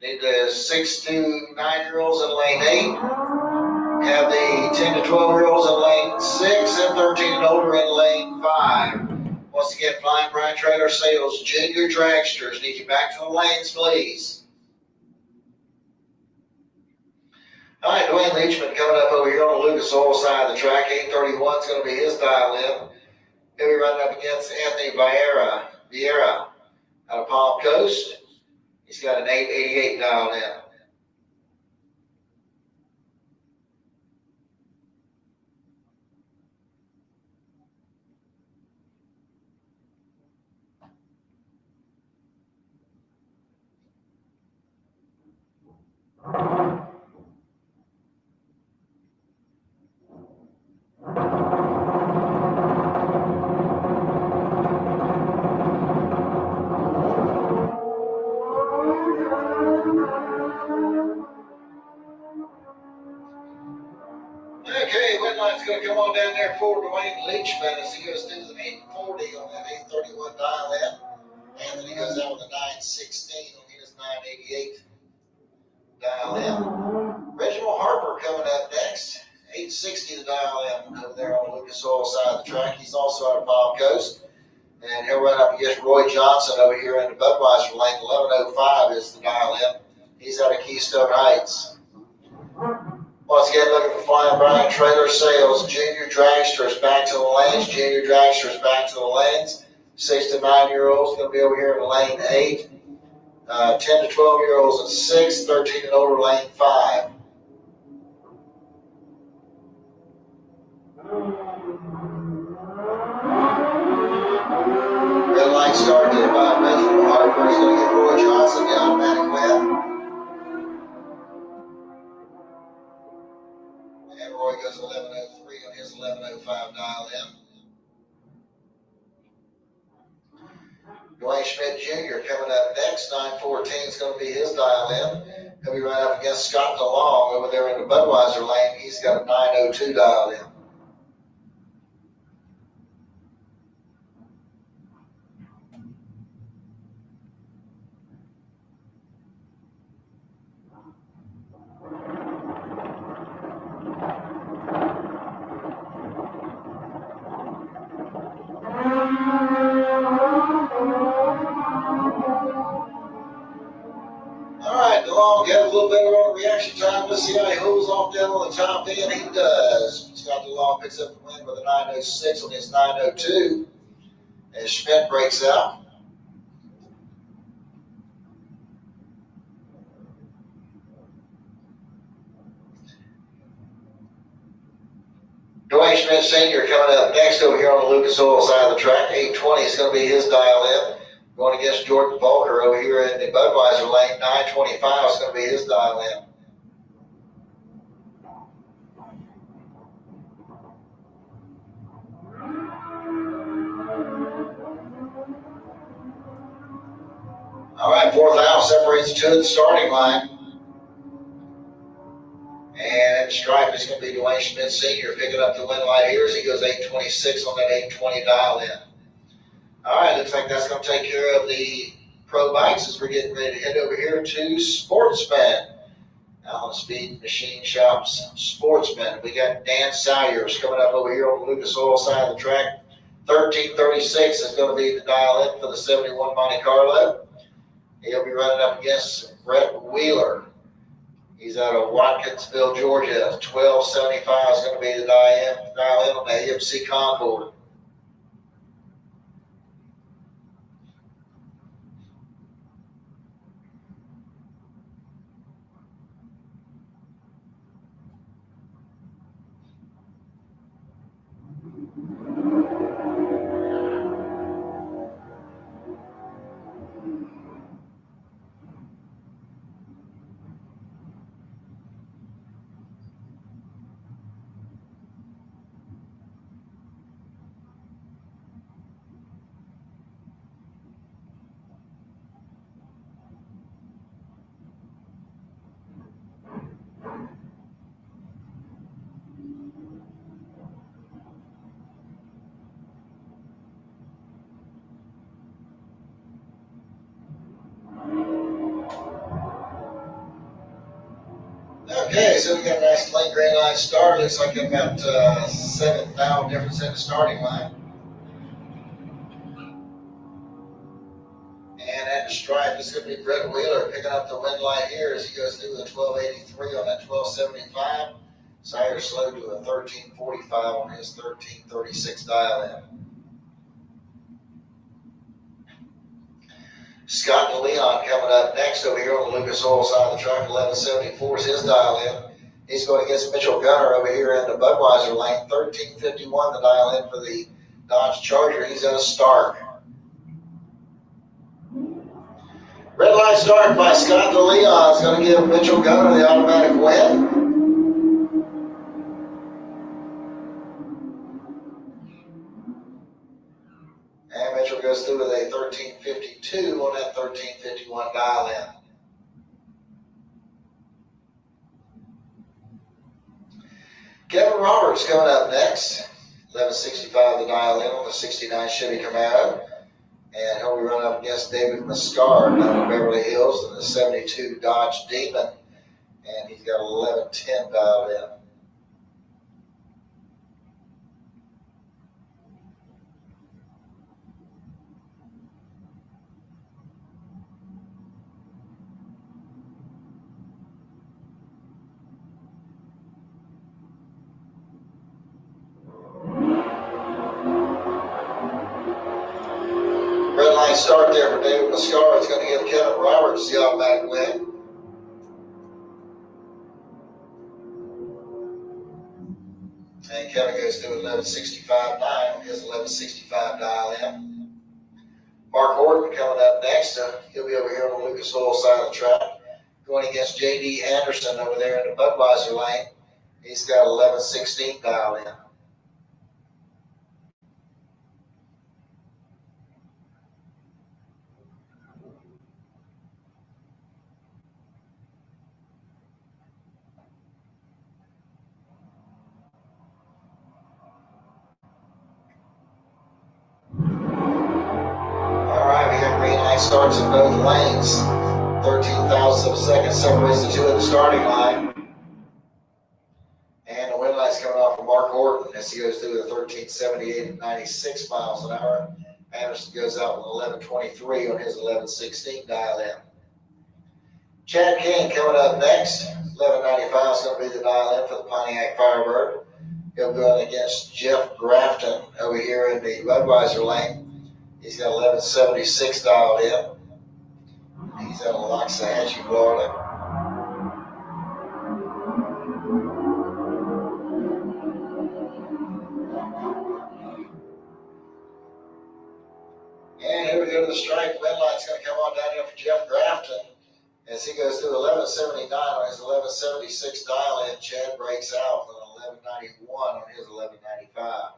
Need the 6 to 9-year-olds in lane 8. Have the 10 to 12-year-olds in lane 6 and 13 and older in lane 5. Once again, Flying Brian Trailer Sales, Junior Dragsters, need you back to the lanes, please. All right, Dwayne Leachman coming up over here on the Lucas Oil side of the track. 831 is going to be his dial-in. He'll be running up against Anthony Vieira out of Palm Coast. He's got an 888 dialed in. Okay, wet line's going to come on down there for Dwayne Leachman as he goes through the 840 on that 831 dial in. Anthony goes out with a 916 on his 988 dial in. Reginald Harper coming up next. 860 the dial in over there on the Lucas Oil side of the track. He's also out of Palm Coast. And he'll run up against Roy Johnson over here in the Budweiser lane. 1105 is the dial in. He's out of Keystone Heights. Once again, looking for Flying Brian Trailer Sales. Junior Dragsters back to the lanes. Junior Dragsters back to the lanes. 6 to 9-year-olds going to be over here in lane 8. 10 to 12-year-olds in 6, 13 and older lane 5. Red light start there by Benjamin Harper. He's going to give Roy Johnson the automatic win. And Roy goes 11:03 on his 11:05 dial in. Dwayne Schmidt Jr. coming up next. 9:14 is going to be his dial in. He'll be right up against Scott DeLong over there in the Budweiser lane. He's got a 9:02 dial in. DeLong gets a little better on reaction time. Let's see how he holds off down on the top end. He does. Scott DeLong picks up the win with a 9:06 on his 9:02 as Schmidt breaks out. Dwayne Schmidt Sr. coming up next over here on the Lucas Oil side of the track. 8:20 is going to be his dial in. Going against Jordan Volker over here in the Budweiser lane. 9:25 is going to be his dial in. All right, fourth aisle separates the two at the starting line. And at the stripe is going to be Dwayne Schmidt Sr. picking up the win light here as he goes 8:26 on that 8:20 dial in. All right, looks like that's going to take care of the pro bikes as we're getting ready to head over here to Sportsman. Allen Speed Machine Shops Sportsman. We got Dan Salyers coming up over here on the Lucas Oil side of the track. 13:36 is going to be the dial in for the 71 Monte Carlo. He'll be running up against Brett Wheeler. He's out of Watkinsville, Georgia. 12:75 is going to be the dial in on the AMC Concord. Okay, so we got a nice clean green line start. Looks like about 7,000 difference in the starting line. And at the stripe, it's going to be Brett Wheeler picking up the win light here as he goes through with a 12:83 on that 12:75. Sire slowed to a 13:45 on his 13:36 dial in. Scott DeLeon coming up next over here on the Lucas Oil side of the track. 11:74 is his dial in. He's going against Mitchell Gunner over here in the Budweiser lane. 13:51 the dial in for the Dodge Charger. He's at a start. Red light start by Scott DeLeon is going to give Mitchell Gunner the automatic win. And Mitchell goes through with a 13:52 on that 13:51 dial in. Kevin Roberts coming up next. 11:65 the dial in on the 69 Chevy Camaro. And he'll be running up against David Muscard down in Beverly Hills in the 72 Dodge Demon. And he's got 11:10 dialed in. nice start there for David Mascara. It's going to give Kevin Roberts the automatic win. And Kevin goes through 11.65.9 on his 11.65 dial in. Mark Horton coming up next. He'll be over here on the Lucas Oil side of the track, going against J.D. Anderson over there in the Budweiser lane. He's got 11.16 dial in. All right, we have green light starts in both lanes. 13,000 of a second separates the two at the starting line. And the wind light's coming off of Mark Horton as he goes through the 13.78 at 96 miles an hour. Anderson goes out with 11.23 on his 11.16 dial in. Chad King coming up next. 11.95 is going to be the dial in for the Pontiac Firebird. He'll go against Jeff Grafton over here in the Budweiser lane. He's got 11.76 dialed in. He's out of Loxahatchee, Florida. And here we go to the stripe. Wind light's going to come on down here for Jeff Grafton as he goes through 11.79 on his 11.76 dial in. Chad breaks out with an 11.91 on his 11.95.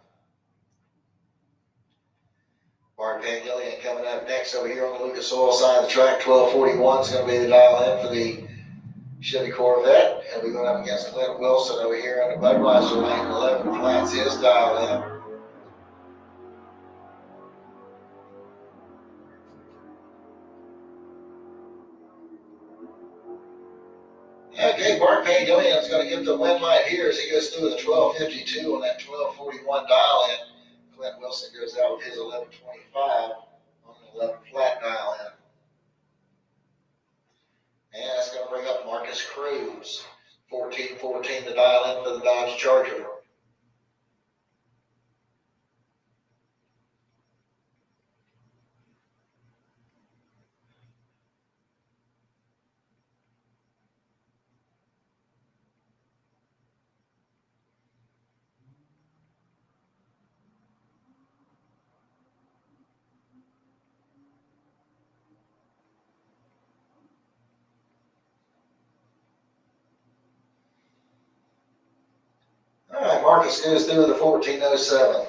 Bart Pangilian coming up next over here on the Lucas Oil side of the track. 12.41 is going to be the dial in for the Chevy Corvette. And we're going up against Clint Wilson over here on the Budweiser lane. 11 flats his dial in. Okay, Bart Pangilian is going to get the wind light here as he goes through the 12.52 on that 12.41 dial in. Clint Wilson goes out with his 11.25 on the 11 flat dial in. And that's going to bring up Marcus Cruz. 14.14 to dial in for the Dodge Charger. All right, Marcus goes through the 14.07.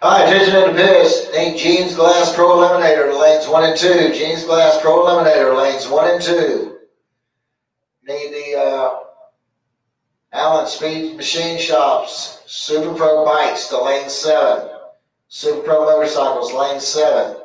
All right, attention in the pits. Need Jeans Glass Pro Eliminator, lanes 1 and 2. Jeans Glass Pro Eliminator, lanes 1 and 2. Need the Allen Speed Machine Shops, Super Pro Bikes to lane 7. Super Pro Motorcycles, lane 7.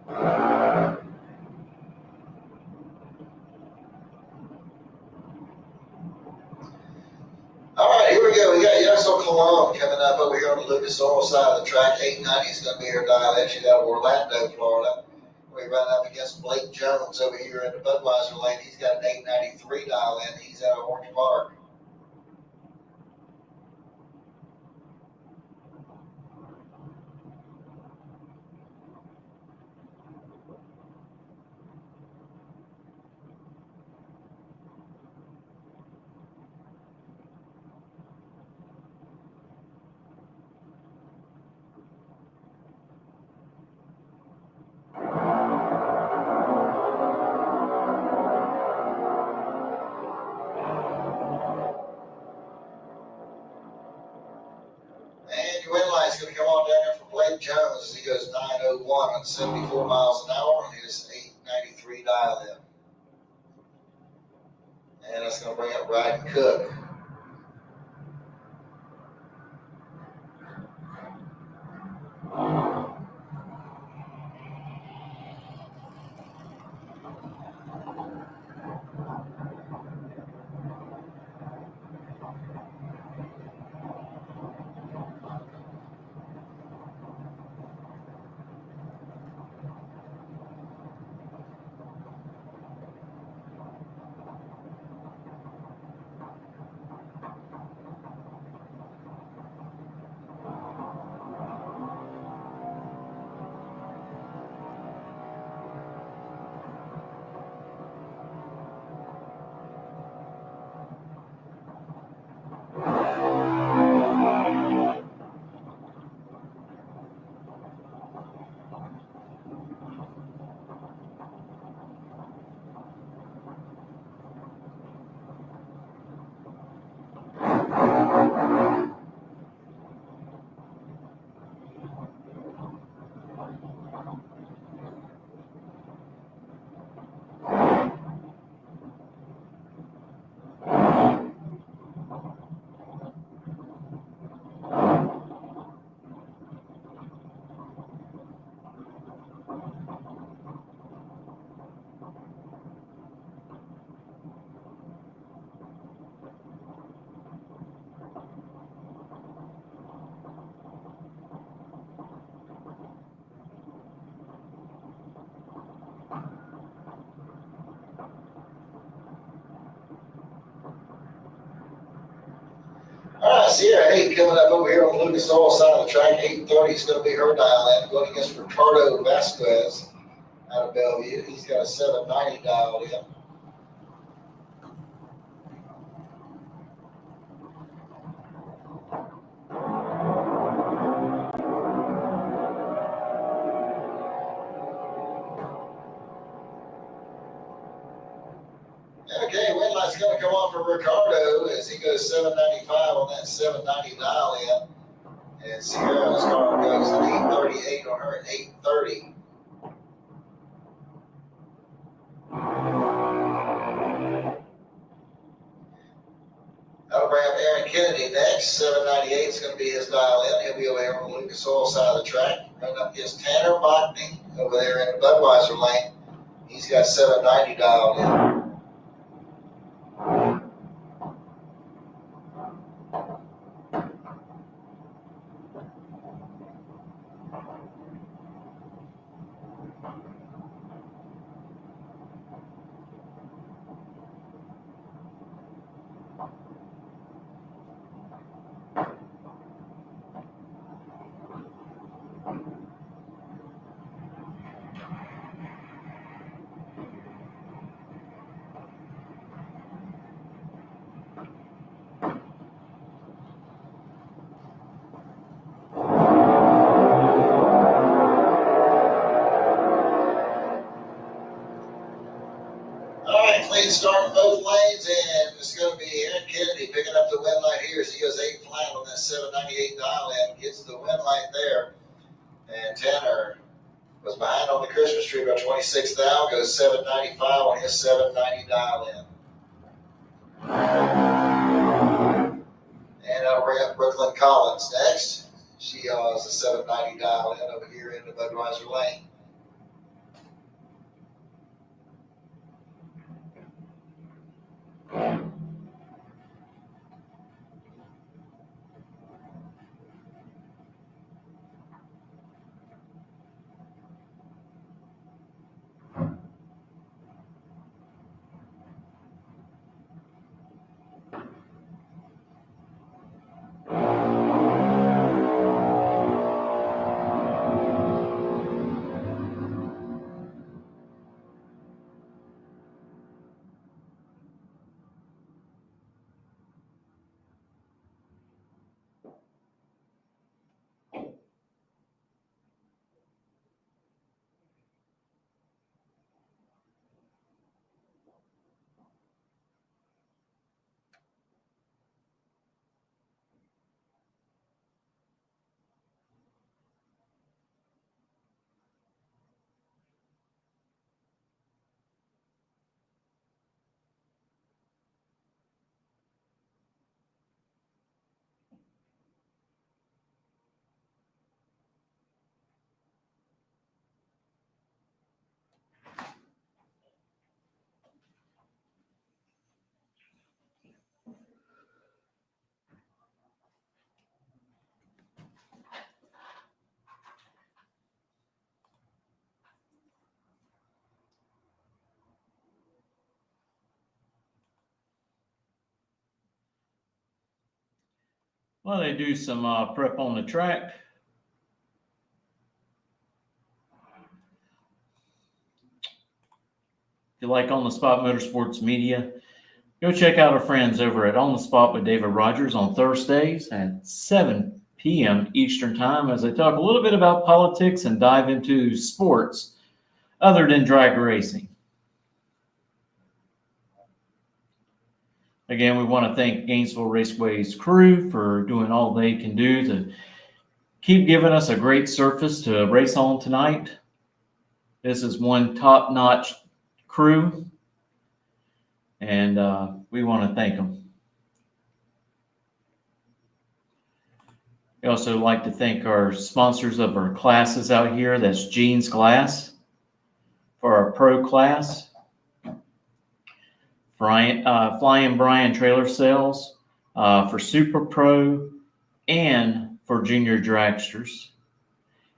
All right, here we go. We got Gainesville Cologne coming up over here on the Lucas Oil side of the track. 890 is going to be her dial entry out of Orlando, Florida. We run up against Blake Jones over here in the Budweiser lane. He's got an 893 dial in. He's out of Orange Park. And your win line's going to come on down there for Blake Jones as he goes 901 on 74 miles an hour on his 893 dial in. And that's going to bring up Ryden Cook. All right, Sierra 8 coming up over here on the Lucas Oil side of the track. 830 is going to be her dial in. Going against Ricardo Vasquez out of Bellevue. He's got a 790 dialed in. Okay, win line's going to come off for Ricardo as he goes 795 on that 790 dial in. And Sierra's car goes at 838 on her at 830. That'll bring up Aaron Kennedy next. 798 is going to be his dial in. He'll be over here on the Lucas Oil side of the track. Running up against Tanner Botany over there in the Budweiser lane. He's got 790 dialed in. Clean start in both lanes, and it's going to be Aaron Kennedy picking up the win light here as he goes 8 flat on that 798 dial in, gets the win light there. And Tanner was behind on the Christmas tree by 26 thou, goes 795 on his 790 dial in. And I'll bring up Brooklyn Collins next. She has a 790 dial in over here in the Budweiser lane. Well, they do some prep on the track. If you like On the Spot Motorsports Media, go check out our friends over at On the Spot with David Rogers on Thursdays at 7 p.m. Eastern Time as they talk a little bit about politics and dive into sports other than drag racing. Again, we want to thank Gainesville Raceway's crew for doing all they can do to keep giving us a great surface to race on tonight. This is one top-notch crew, and we want to thank them. We also like to thank our sponsors of our classes out here. That's Jeans Glass for our pro class, Flying Brian Trailer Sales for Super Pro and for Junior Dragsters,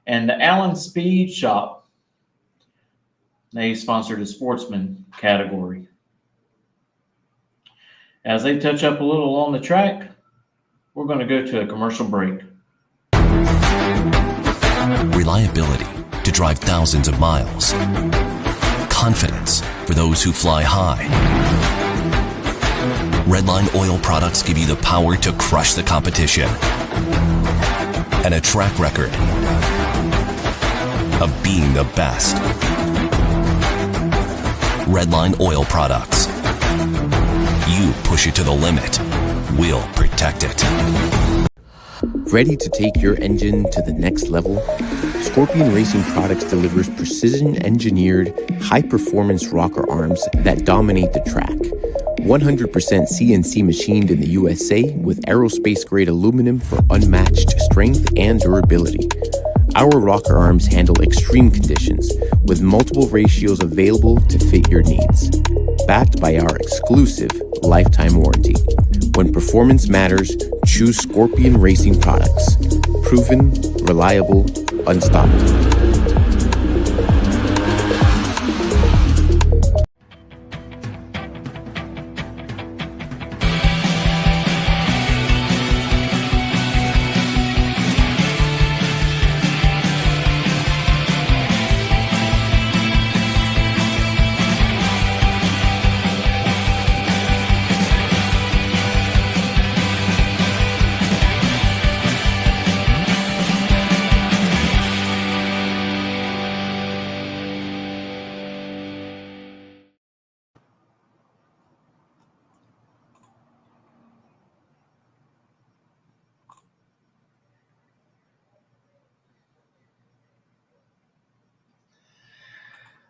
and the Allen Speed Shop. They sponsored the sportsman category. As they touch up a little on the track, we're going to go to a commercial break. Reliability to drive thousands of miles. Confidence for those who fly high. Redline oil products give you the power to crush the competition. And a track record of being the best. Redline oil products. You push it to the limit, we'll protect it. Ready to take your engine to the next level? Scorpion Racing Products delivers precision-engineered, high-performance rocker arms that dominate the track. 100% CNC machined in the USA with aerospace-grade aluminum for unmatched strength and durability. Our rocker arms handle extreme conditions with multiple ratios available to fit your needs. Backed by our exclusive lifetime warranty. When performance matters, choose Scorpion Racing Products. Proven, reliable, unstoppable.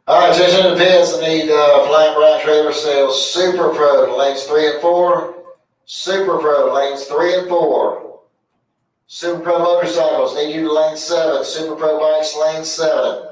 All right, attention to the pits. I need Flying Brian Trailer Sales Super Pro lanes 3 and 4. Super Pro lanes 3 and 4. Super Pro Motorcycles need you to lane 7. Super Pro Bikes lane 7.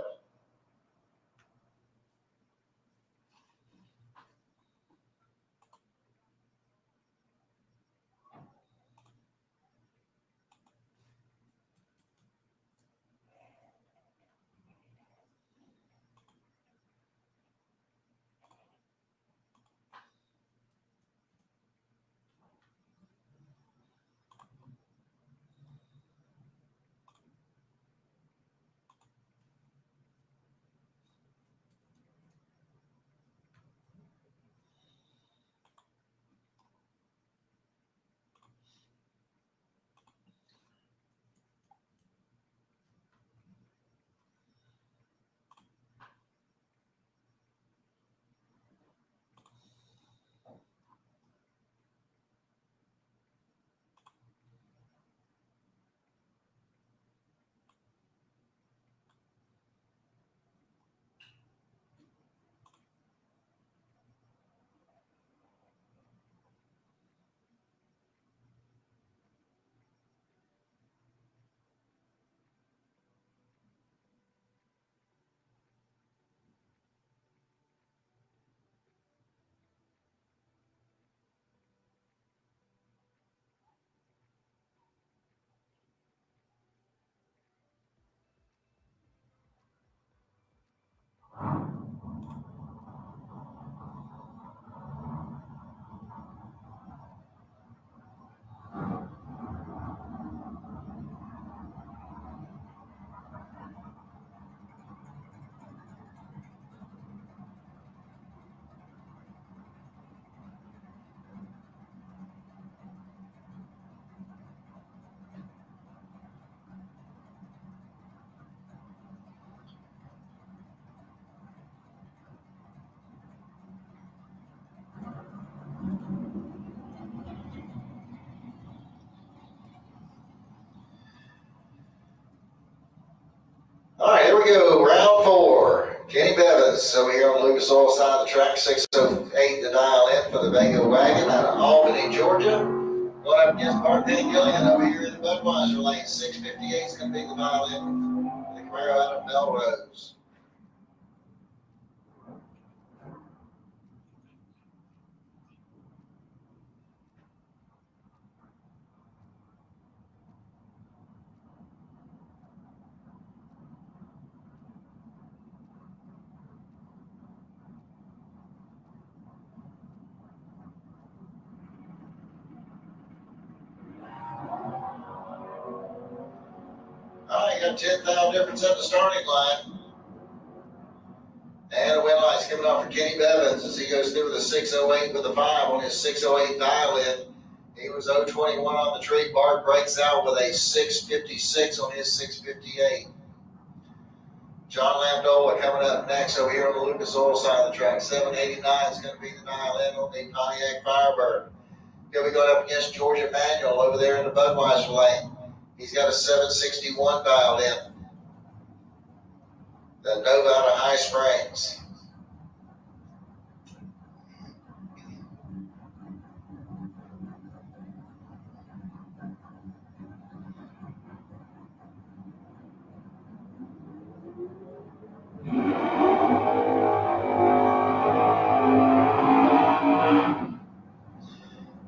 Kenny Bevins over here on the Lucas Oil side of the track, 608 to dial in for the Vega Wagon out of Albany, Georgia. Going up against Bart Van Gillian over here in the Budweiser lane. 658 is going to be the dial in for the Camaro out of Melrose. All right, you got 10,000 difference at the starting line. And a win light's coming off for Kenny Bevins as he goes through with a 608 with a 5 on his 608 dial in. He was 021 on the tree. Bart breaks out with a 656 on his 658. John Lambdola coming up next over here on the Lucas Oil side of the track. 789 is going to be the dial in on the Pontiac Firebird. He'll be going up against George Emanuel over there in the Budweiser lane. He's got a 761 dialed in. The Nova out of High Springs.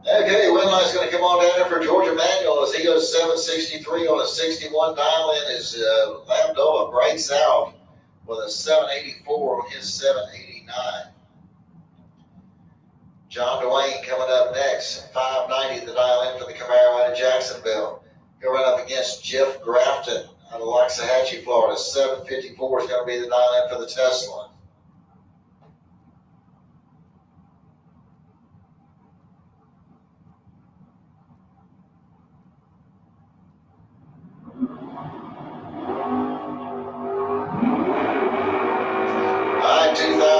Okay, win line's going to come on down there for George Emanuel as he goes 763 on a 61 dial in as Lambdola breaks out with a 784 on his 789. John Dwayne coming up next, 590 the dial in for the Camaro out of Jacksonville. He'll run up against Jeff Grafton out of Loxahatchee, Florida. 754 is going to be the dial in for the Tesla.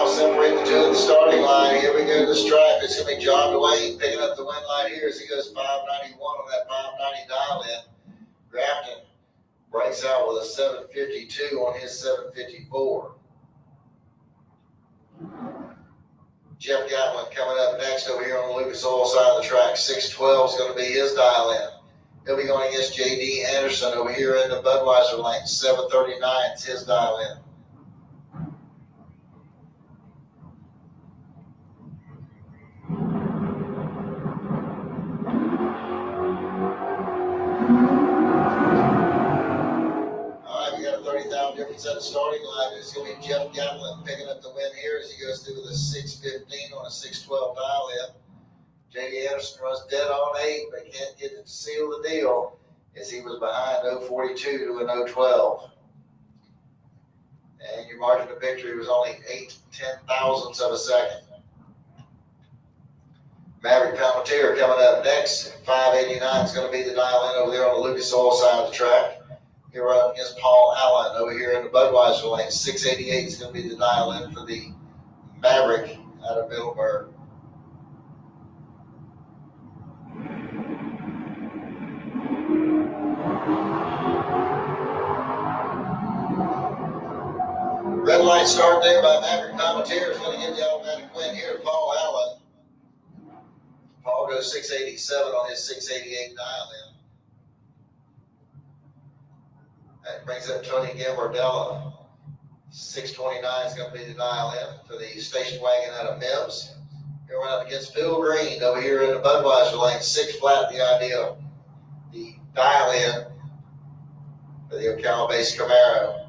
Separate the two at the starting line. Here we go to the stripe. It's going to be John Dwayne picking up the win line here as he goes 591 on that 590 dial in. Grafton breaks out with a 752 on his 754. Jeff Gatlin coming up next over here on the Lucas Oil side of the track. 612 is going to be his dial in. He'll be going against J.D. Anderson over here in the Budweiser lane. 739 is his dial in. Difference at the starting line. It's going to be Jeff Gatlin picking up the win here as he goes through with a 615 on a 612 dial in. J.D. Anderson runs dead on 8, but can't get it to seal the deal as he was behind 042 to an 012. And your margin of victory was only 8/10,000ths of a second. Maverick Palmetier coming up next. 589 is going to be the dial in over there on the Lucas Oil side of the track. He'll run up against Paul Allen over here in the Budweiser lane. 688 is going to be the dial in for the Maverick out of Middleburg. Red light start there by Maverick Palmetier is going to give the automatic win here to Paul Allen. Paul goes 687 on his 688 dial in. That brings up Tony Gambardella. 629 is going to be the dial in for the station wagon out of Mims. He'll run up against Phil Green over here in the Budweiser lane. 6 flat, the idea. The dial in for the Ocala-based Camaro.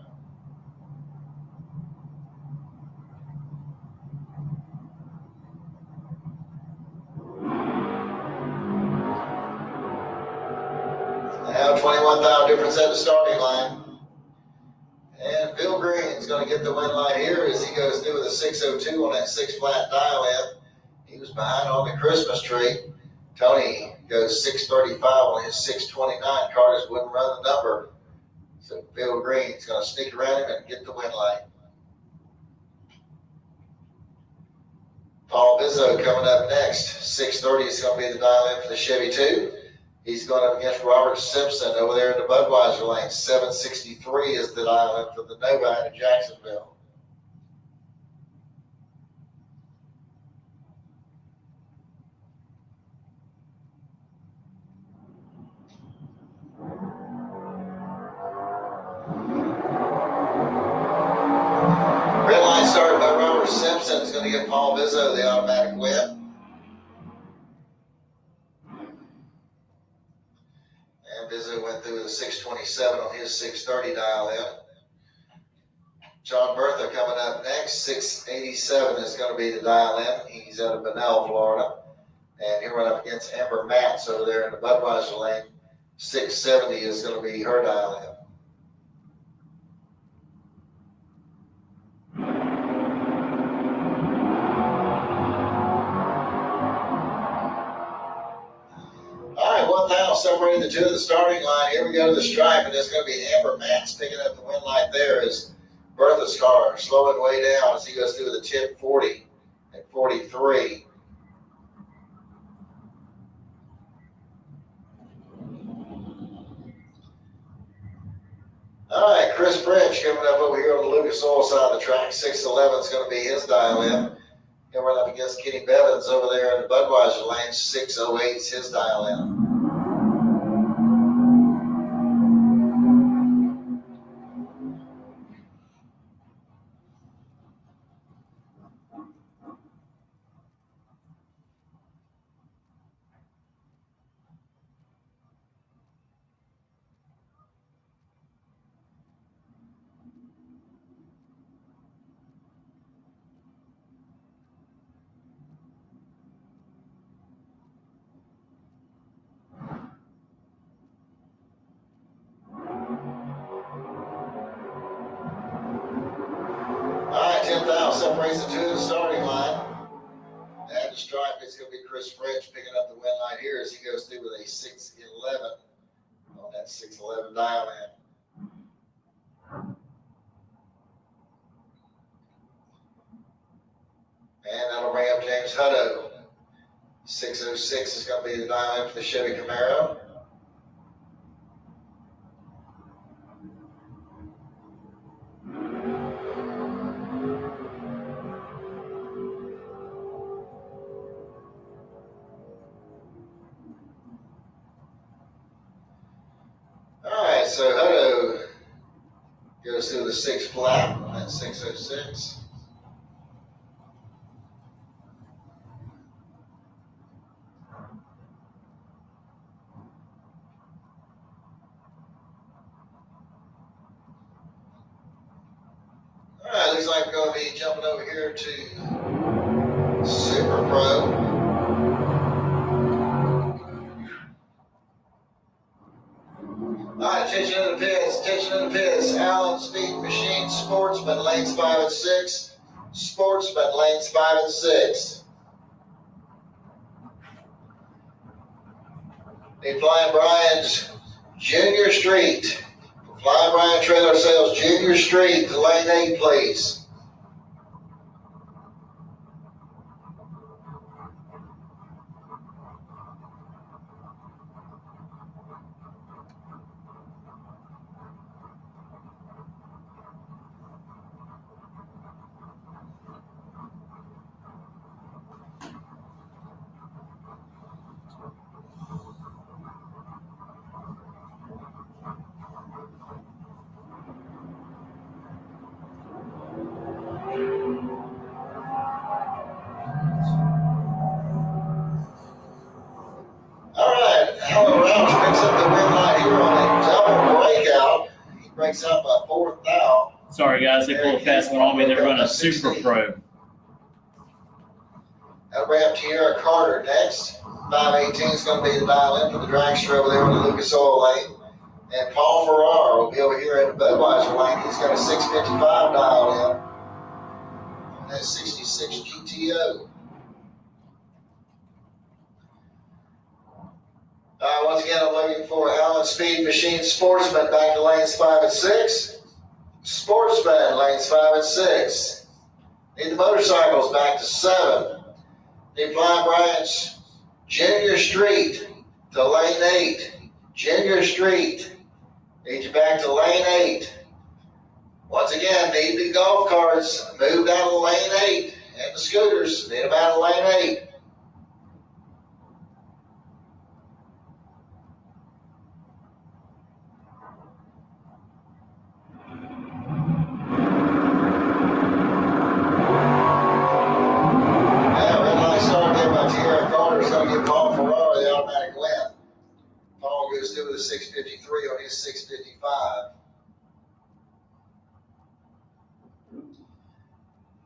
Now 21,000 difference at the starting line. And Phil Green's going to get the win line here as he goes through with a 602 on that 6 flat dial in. He was behind on the Christmas tree. Tony goes 635 on his 629. Carter's wouldn't run the number. So Phil Green's going to sneak around him and get the win line. Paul Bizzo coming up next. 630 is going to be the dial in for the Chevy 2. He's going up against Robert Simpson over there in the Budweiser lane. 763 is the dial in for the Nova out of Jacksonville. 10 is going to give Paul Bizzo the automatic win. And Bizzo went through the 627 on his 630 dial in. John Bertha coming up next. 687 is going to be the dial in. He's out of Bunnell, Florida. And he'll run up against Amber Matz over there in the Budweiser lane. 670 is going to be her dial in. All right, 1,000 separating the two of the starting line. Here we go to the stripe, and it's going to be Amber Matz picking up the win light there as Bertha's car slowing way down as he goes through the 1040 at 43. All right, Chris French coming up over here on the Lucas Oil side of the track. 611 is going to be his dial in. He'll run up against Kenny Bevins over there in the Budweiser lane. 608 is his dial in. All right, 10,000 separates the two of the starting line. At the stripe, it's going to be Chris French picking up the win light here as he goes through with a 611 on that 611 dial in. And that'll bring up James Hutto. 606 is going to be the dial in for the Chevy Camaro. So Hutto goes through the 6 flat on that 606. All right, looks like we're going to be jumping over here to Super Pro. All right, attention in the pits. Allen Speed Machine Sportsman, lanes 5 and 6. Sportsman, lanes 5 and 6. The Flying Brian's Junior Street. Flying Brian Trailer Sales Junior Street to lane 8, please. Alan Roush picks up the win light here on a double breakout. He breaks up a 4th down. Sorry, guys, they pulled a fast one on me. They're running a Super Pro. That'll bring up Tierra Carter next. 518 is going to be the dial in for the dragster over there on the Lucas Oil lane. And Paul Farrar will be over here in the Budweiser lane. He's got a 655 dial in on that 66 GTO. Once again, I'm looking for Allen Speed Machine Sportsman back to lanes 5 and 6. Sportsman, lanes 5 and 6. Need the motorcycles back to 7. Need Flying Brian's Junior Street to lane 8. Junior Street. Need you back to lane 8. Once again, need the golf carts moved out of lane 8. And the scooters, need them out of lane 8. a 653 on his 655.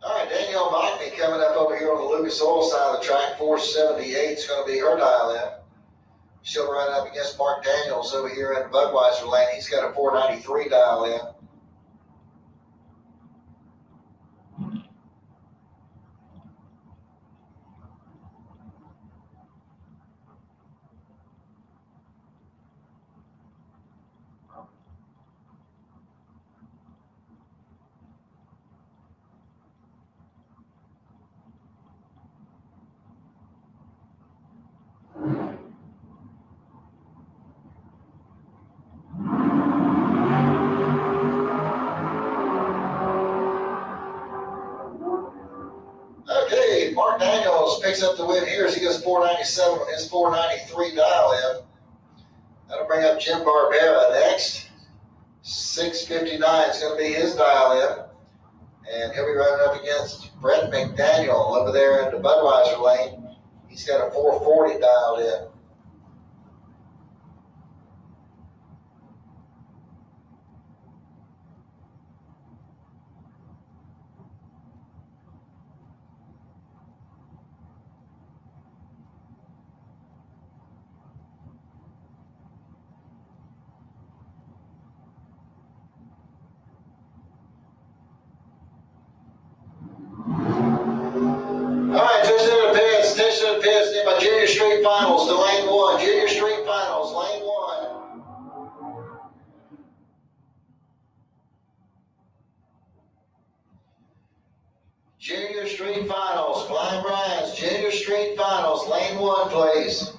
All right, Danielle Mockney coming up over here on the Lucas Oil side of the track. 478 is going to be her dial in. She'll run up against Mark Daniels over here in the Budweiser lane. He's got a 493 dial in. Okay, Mark Daniels picks up the win here as he goes 497 on his 493 dial in. That'll bring up Jim Barbera next. 659 is going to be his dial in. And he'll be running up against Brett McDaniel over there in the Budweiser lane. He's got a 440 dialed in. All right, attention to the pits, in my Junior Street Finals to lane 1. Junior Street Finals, lane 1. Junior Street Finals, Flying Brian's Junior Street Finals, lane 1, please.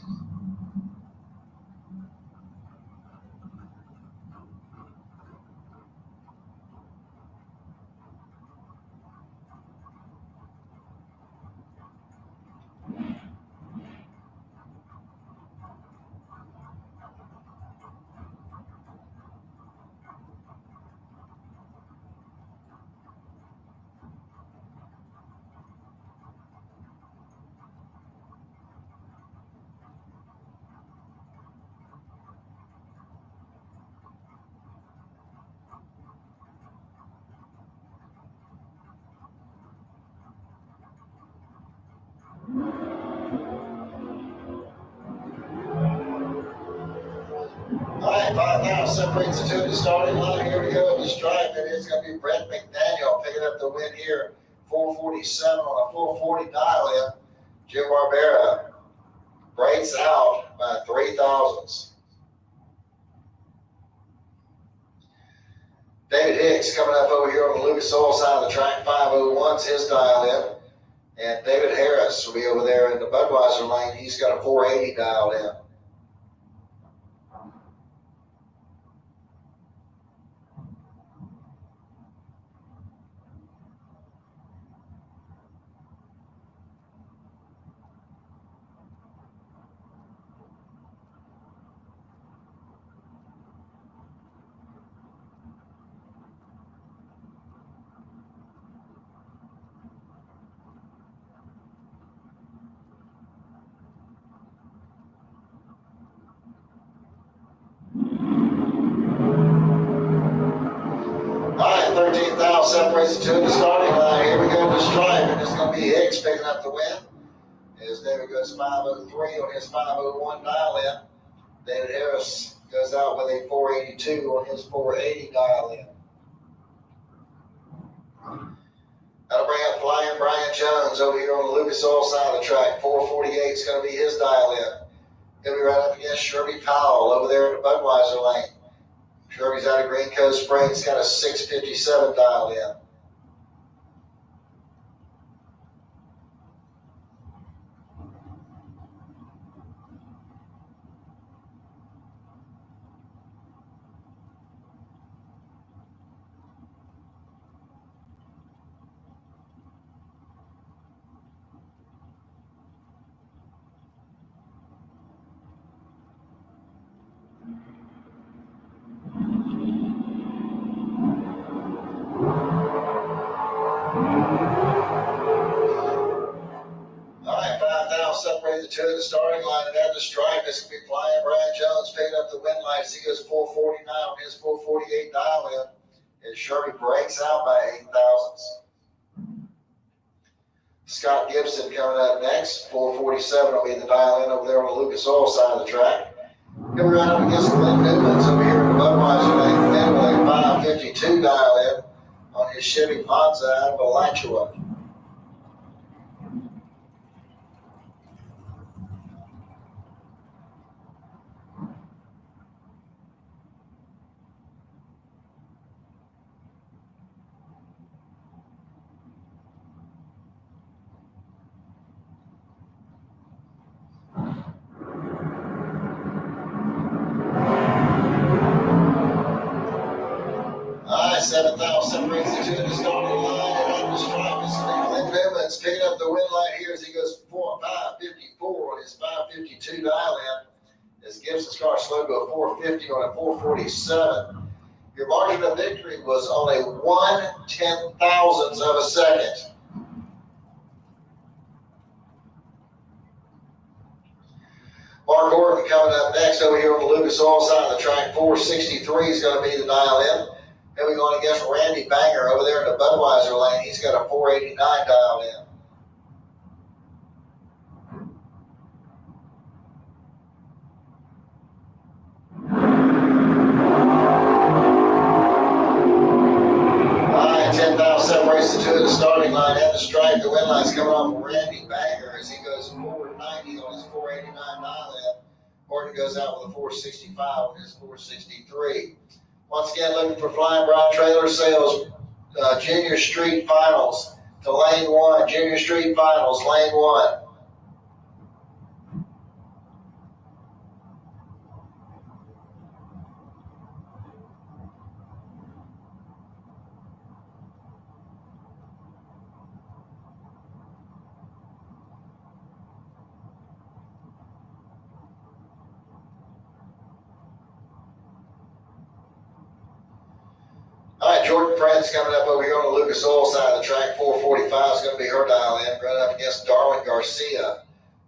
All right, 5 now separates the two to the starting line. Here we go at the stripe. That is going to be Brett McDaniel picking up the win here. 447 on a 440 dial in. Jim Barbera breaks out by 3 thousandths. David Hicks coming up over here on the Lucas Oil side of the track. 501's his dial in. And David Harris will be over there in the Budweiser lane. He's got a 480 dialed in. All right, 13th now separates the two in the starting line. Here we go to the stripe, and it's going to be Hicks picking up the win. As David goes 503 on his 501 dial in. David Harris goes out with a 482 on his 480 dial in. That'll bring up Flying Brian Jones over here on the Lucas Oil side of the track. 448 is going to be his dial in. He'll be right up against Sherby Powell over there in the Budweiser lane. Sherby's out of Green Coast Springs, got a 657 dialed in. lays the two at the starting line, and at the stripe, it's going to be Flying Brian Jones picking up the win lights. He goes 449 on his 448 dial in. And Sherby breaks out by 8 thousandths. Scott Gibson coming up next. 447 will be the dial in over there on the Lucas Oil side of the track. Here we run up against Glenn Newman's over here in the Budweiser lane. Glenn with a 552 dial in on his Chevy Monza out of Alachua. All right, 7,000 brings it to the starting line, and on the stripe is Glenn Newman's picking up the win light here as he goes 554 on his 552 dial in. As Gibson's car slowed to a 450 on a 447. Your margin of victory was on a 1/10,000th of a second. Mark Orton coming up next over here on the Lucas Oil side of the track. 463 is going to be the dial in. Then we're going against Randy Banger over there in the Budweiser lane. He's got a 489 dialed in. All right, 10,000 separates the two of the starting line at the stripe. The win line's coming off of Randy Banger as he goes 490 on his 489 dial in. Orton goes out with a 465 on his 463. Once again, looking for Flying Brian Trailer Sales Junior Street Finals to Lane 1. Junior Street Finals, Lane 1. All right, Jordan Prince coming up over here on the Lucas Oil side of the track. 445 is going to be her dial in. Running up against Darwin Garcia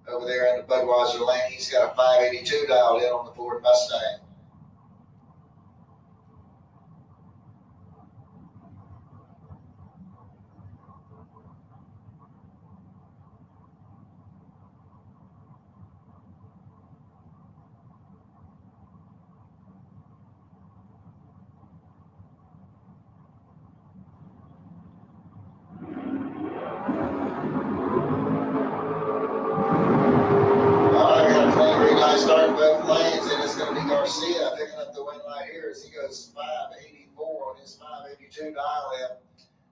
over there in the Budweiser lane. He's got a 582 dialed in on the Ford Mustang. Starting both lanes, and it's going to be Garcia picking up the win light here as he goes 584 on his 582 dial in.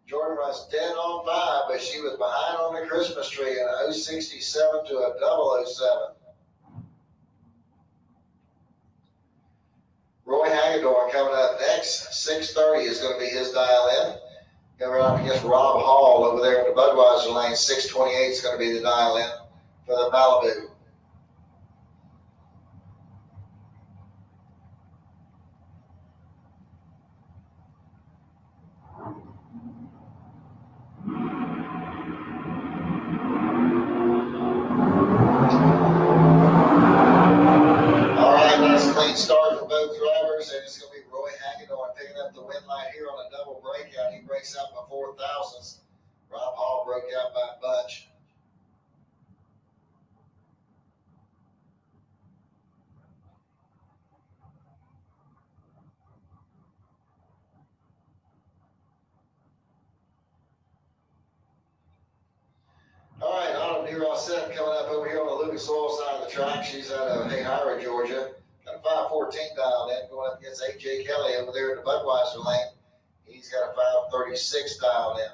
Jordan runs dead on 5, but she was behind on the Christmas tree in a 067 to a 007. Roy Hagedorn coming up next. 630 is going to be his dial in. Coming up against Rob Hall over there in the Budweiser lane. 628 is going to be the dial in for the Malibu. Start for both drivers, and it's going to be Roy Hagedorn picking up the win light here on a double breakout. He breaks out by 4 thousandths. Rob Hall broke out by a bunch. All right, Autumn Near-Offset coming up over here on the Lucas Oil side of the track. She's out of Hayhira, Georgia. Got a 514 dialed in, going up against A.J. Kelly over there in the Budweiser lane. He's got a 536 dialed in.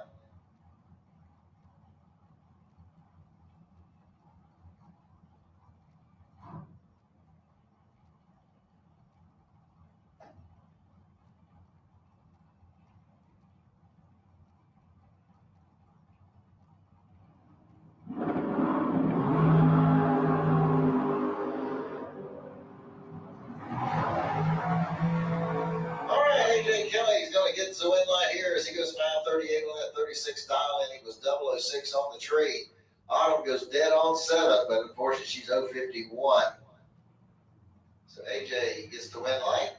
Kelly's going to get the win light here as he goes 538 on that 36 dial in. He was 006 on the tree. Autumn goes dead on 7, but unfortunately she's 051. So AJ gets the win lane.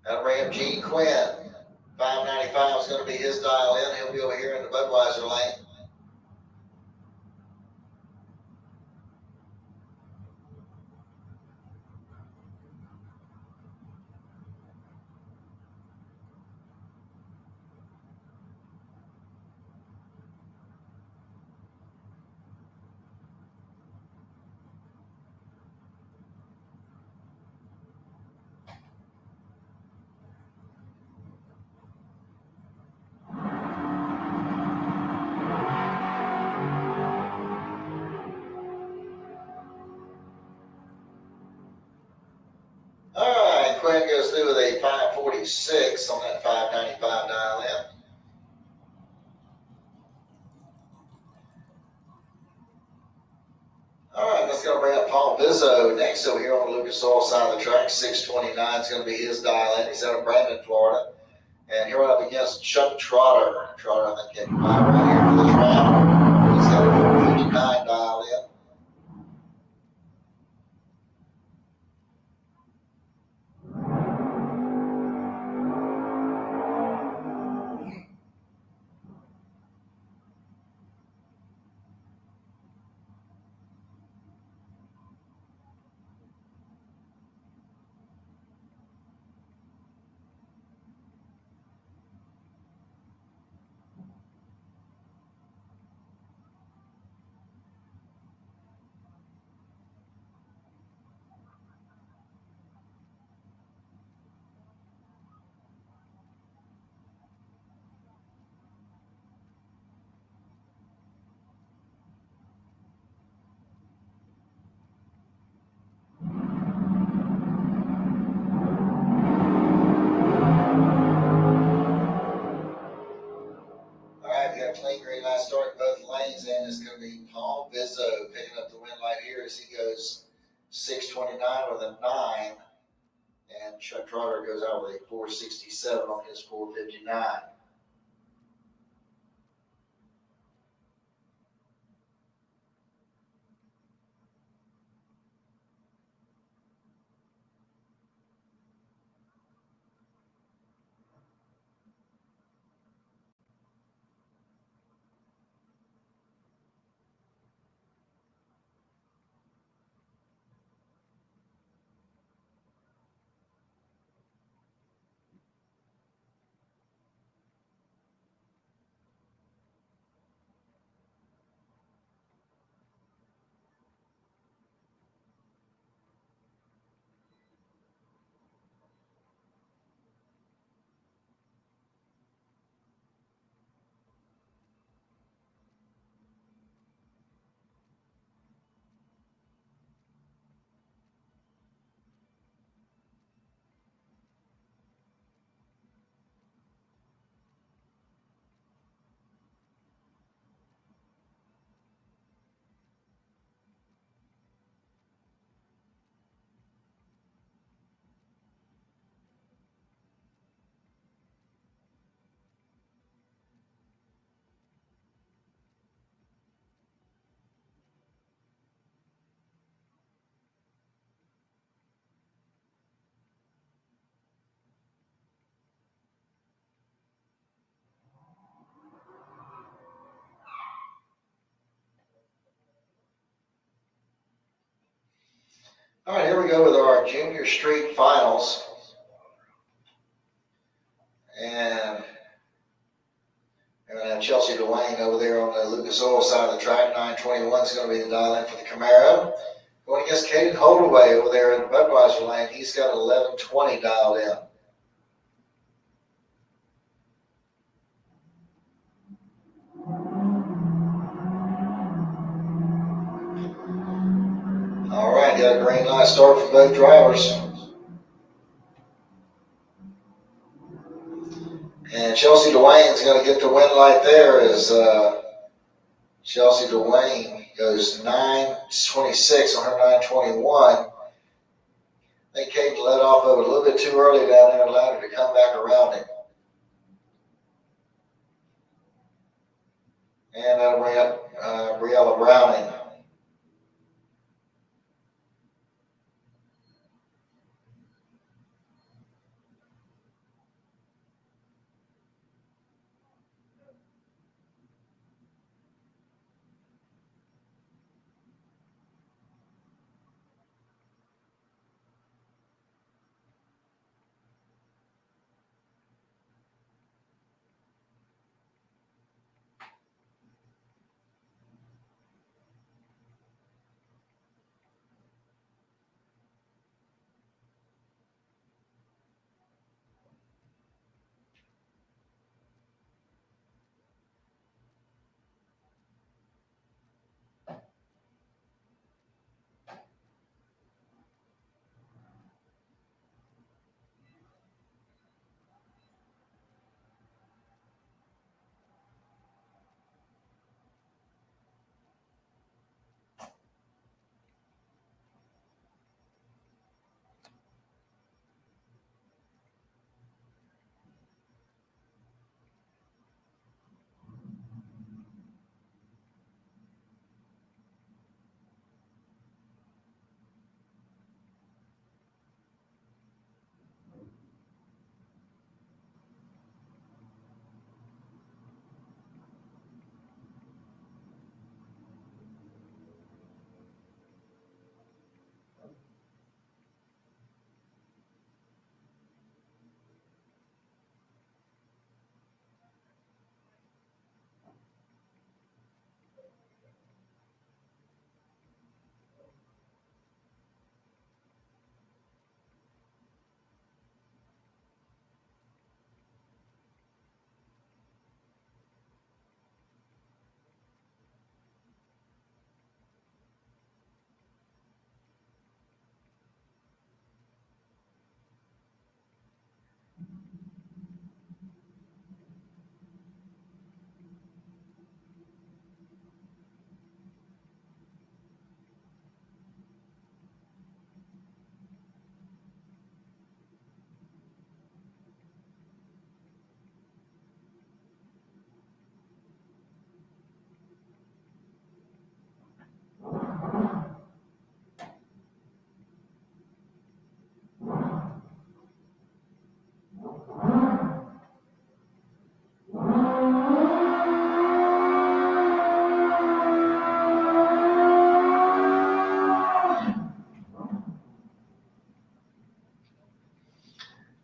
That'll bring up Gene Quinn. 595 is going to be his dial in. He'll be over here in the Budweiser lane. All right, Quinn goes through with a 546 on that 595 dial in. All right, that's going to bring up Paul Bizzo next over here on the Lucas Oil side of the track. 629 is going to be his dial in. He's out of Brandon, Florida. And here we're up against Chuck Trotter. Trotter, I think, getting by right here for this round. He's got a 459 dialed in. Clean green light start both lanes, and it's going to be Paul Bizzo picking up the win light here as he goes 629 with a 9, and Chuck Trotter goes out with a 467 on his 459. All right, here we go with our junior street finals. And we're going to have Chelsea Dwayne over there on the Lucas Oil side of the track. 921 is going to be the dial in for the Camaro. Going against Caden Holdaway over there in the Budweiser lane. He's got 1120 dialed in. All right, got a green light start for both drivers. And Chelsea Dwayne's going to get the win light there as Chelsea Dwayne goes 926 on her 921. I think Kate let off of it a little bit too early down there and allowed her to come back around him. and Briella Browning.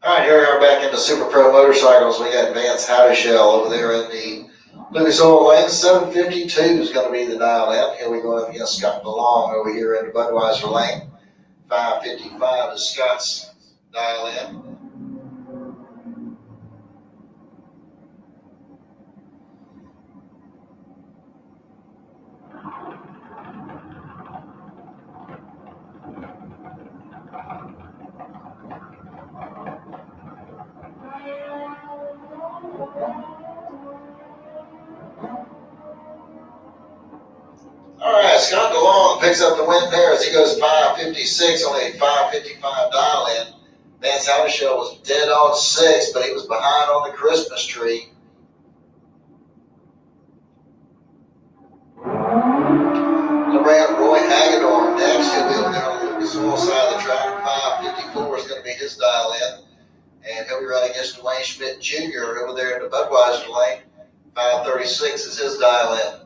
All right, here we are back into Super Pro Motorcycles. We got Vance Howdyshell over there in the Lucas Oil Lane. 752 is going to be the dial in. Here we go up against Scott DeLong over here in the Budweiser Lane. 555 is Scott's dial in. All right, Scott DeLong picks up the win there as he goes 556 on a 555 dial in. Vance Howdyshell was dead on 6, but he was behind on the Christmas tree. Roy Hagedorn next. He'll be over there on the Lucas Oil side of the track. 554 is going to be his dial in. And he'll be right against Dwayne Schmidt Jr. over there in the Budweiser lane. 536 is his dial in.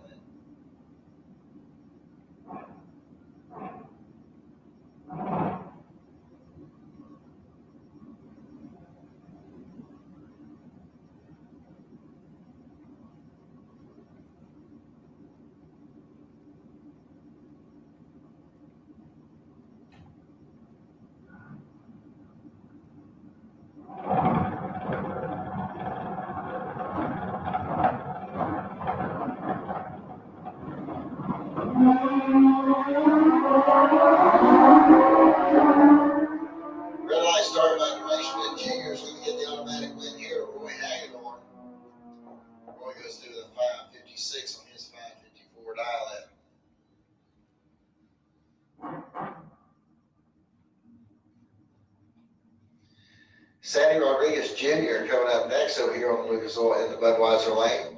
Red light started by Dwayne Schmidt Jr. is going to get the automatic win here. Roy Hagedorn. Roy goes through the 556 on his 554 dial in. Sandy Rodriguez Jr. coming up next over here on the Lucas Oil in the Budweiser lane.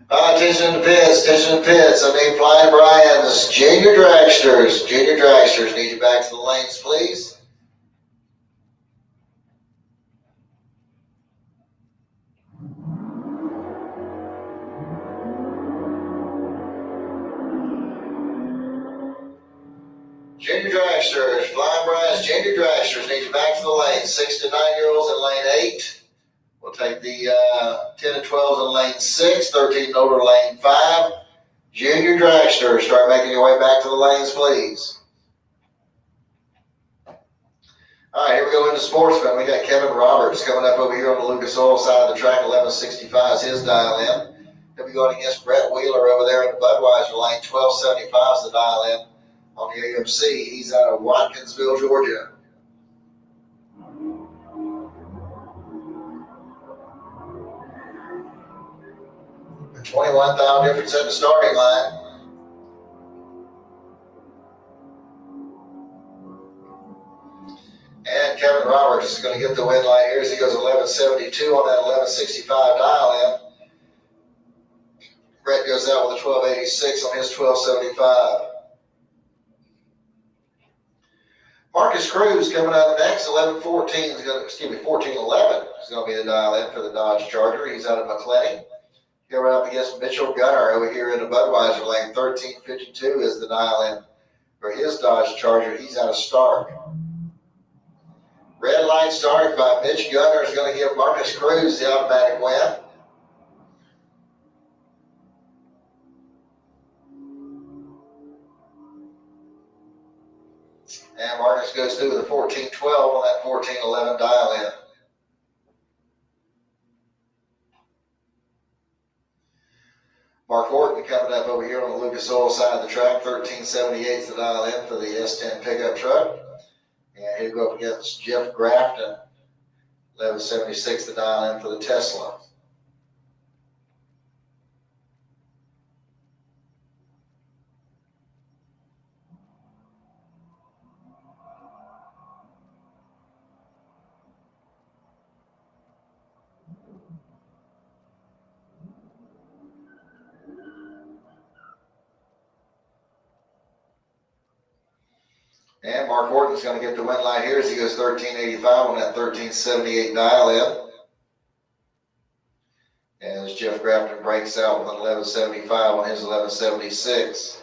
All right, attention in the pits, attention in the pits. I need Flying Brian's junior dragsters. Junior dragsters, need you back to the lanes, please. Junior dragsters, Flying Brian's junior dragsters, need you back to the lanes. 6 to 9-year-olds in lane 8. We'll take the 10 to 12s in lane 6, 13 and older lane 5. Junior dragsters, start making your way back to the lanes, please. All right, here we go into sportsmen. We got Kevin Roberts coming up over here on the Lucas Oil side of the track. 1165 is his dial in. He'll be going against Brett Wheeler over there in the Budweiser lane. 1275 is the dial in on the AMC. He's out of Watkinsville, Georgia. $21,000 difference at the starting line. And Kevin Roberts is going to get the win light here as he goes 1172 on that 1165 dial in. Brett goes out with a 1286 on his 1275. Marcus Cruz coming out next, 1114 is going to, 1411 is going to be the dial in for the Dodge Charger. He's out of McClenny. Here we're up against Mitchell Gunner over here in the Budweiser lane. 1352 is the dial in for his Dodge Charger. He's out of Stark. Red light start by Mitch Gunner is going to give Marcus Cruz the automatic win. And Marcus goes through with a 1412 on that 1411 dial in. Mark Horton coming up over here on the Lucas Oil side of the track. 1378 is the dial in for the S10 pickup truck. And he'll go up against Jeff Grafton. 1176 the dial in for the Tesla. And Mark Horton's going to get the win light here as he goes 1385 on that 1378 dial in. And as Jeff Grafton breaks out with an 1175 on his 1176.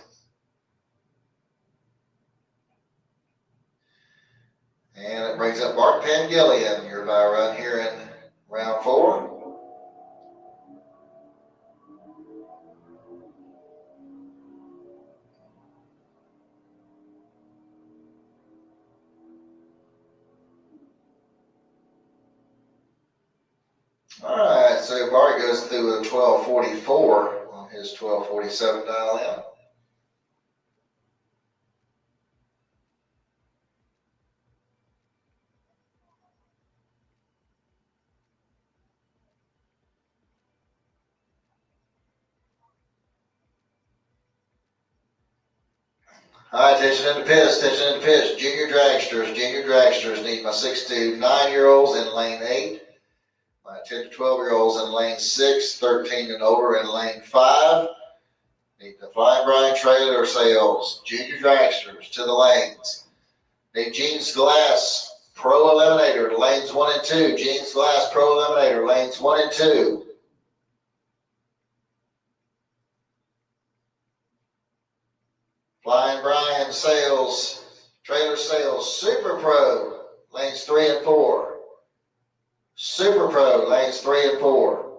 And it brings up Mark Pangillian, your by run here in round 4. All right, so Bart goes through with a 1244 on his 1247 dial in. All right, attention in the pits, attention in the pits. Junior dragsters need my 6 to 9-year-olds in lane 8. My 10 to 12-year-olds in lane 6, 13 and older in lane 5. Need the Flying Brian trailer sales. Junior dragsters to the lanes. Need Jeans Glass Pro Eliminator, lanes 1 and 2. Jeans Glass Pro Eliminator, lanes 1 and 2. Flying Brian sales, trailer sales, Super Pro, lanes 3 and 4. Super Pro, lanes 3 and 4.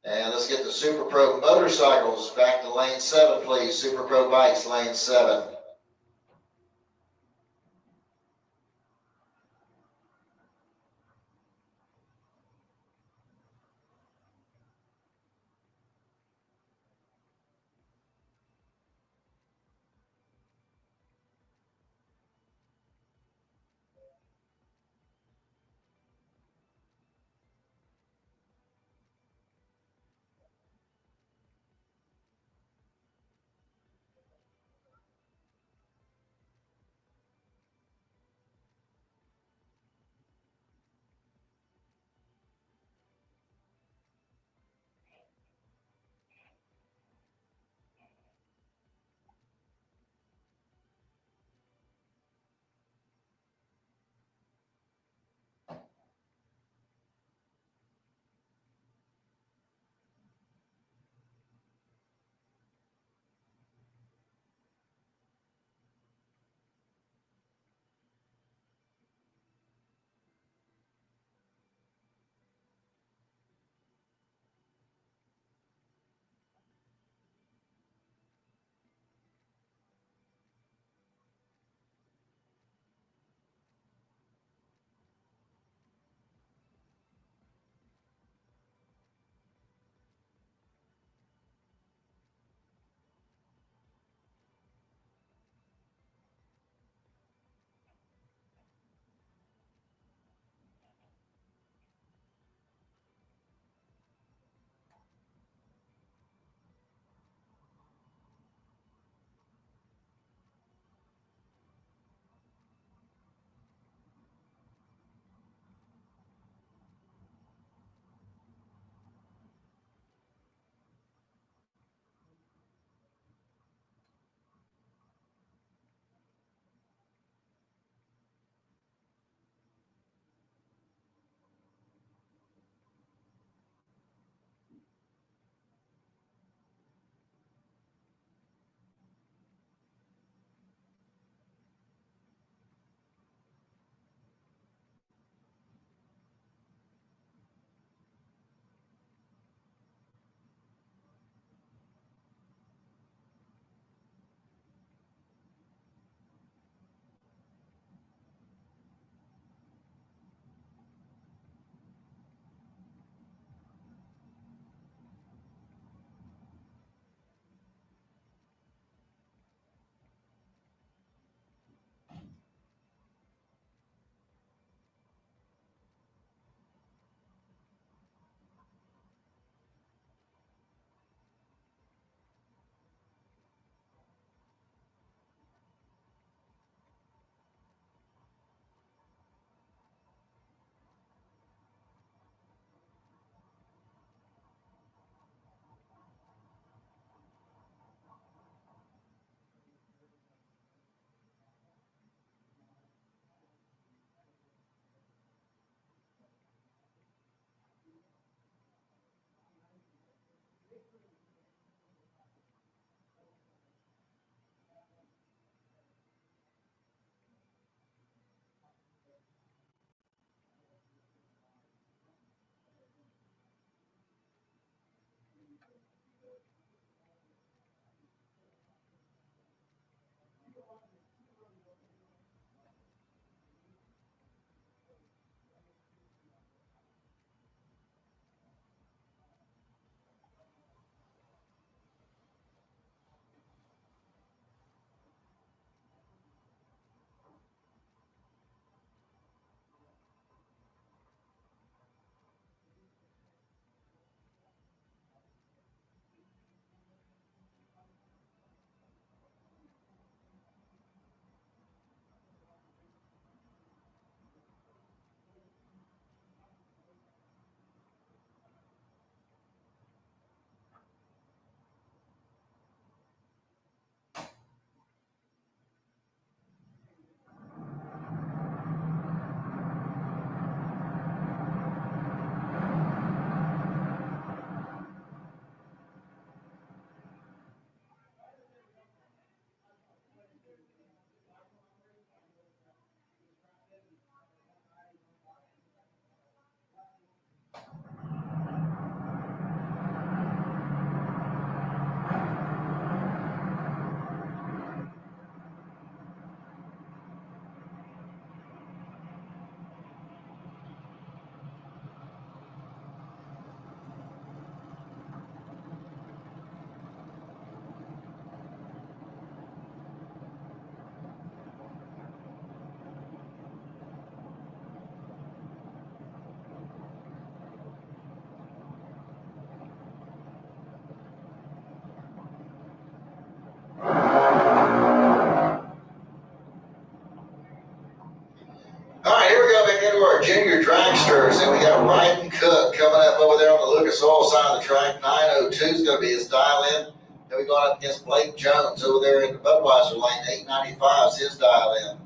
And let's get the Super Pro motorcycles back to lane 7, please. Super Pro bikes, lane 7. All right, here we go back into our junior dragsters, and we got Ryden Cook coming up over there on the Lucas Oil side of the track. 902 is going to be his dial in. Then we going up against Blake Jones over there in the Budweiser lane. 895 is his dial in.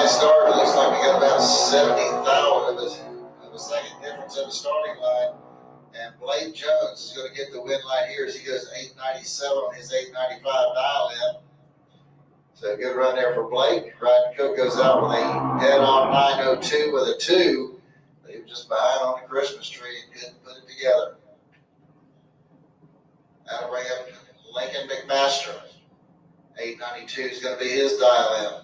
Start. It looks like we got about 70,000 of a second difference in the starting line. And Blake Jones is going to get the win light here as he goes 897 on his 895 dial in. So good run there for Blake. Ryden Cook goes out with a dead on 902 with a 2. He was just behind on the Christmas tree and couldn't put it together. That'll bring up Lincoln McMaster. 892 is going to be his dial in.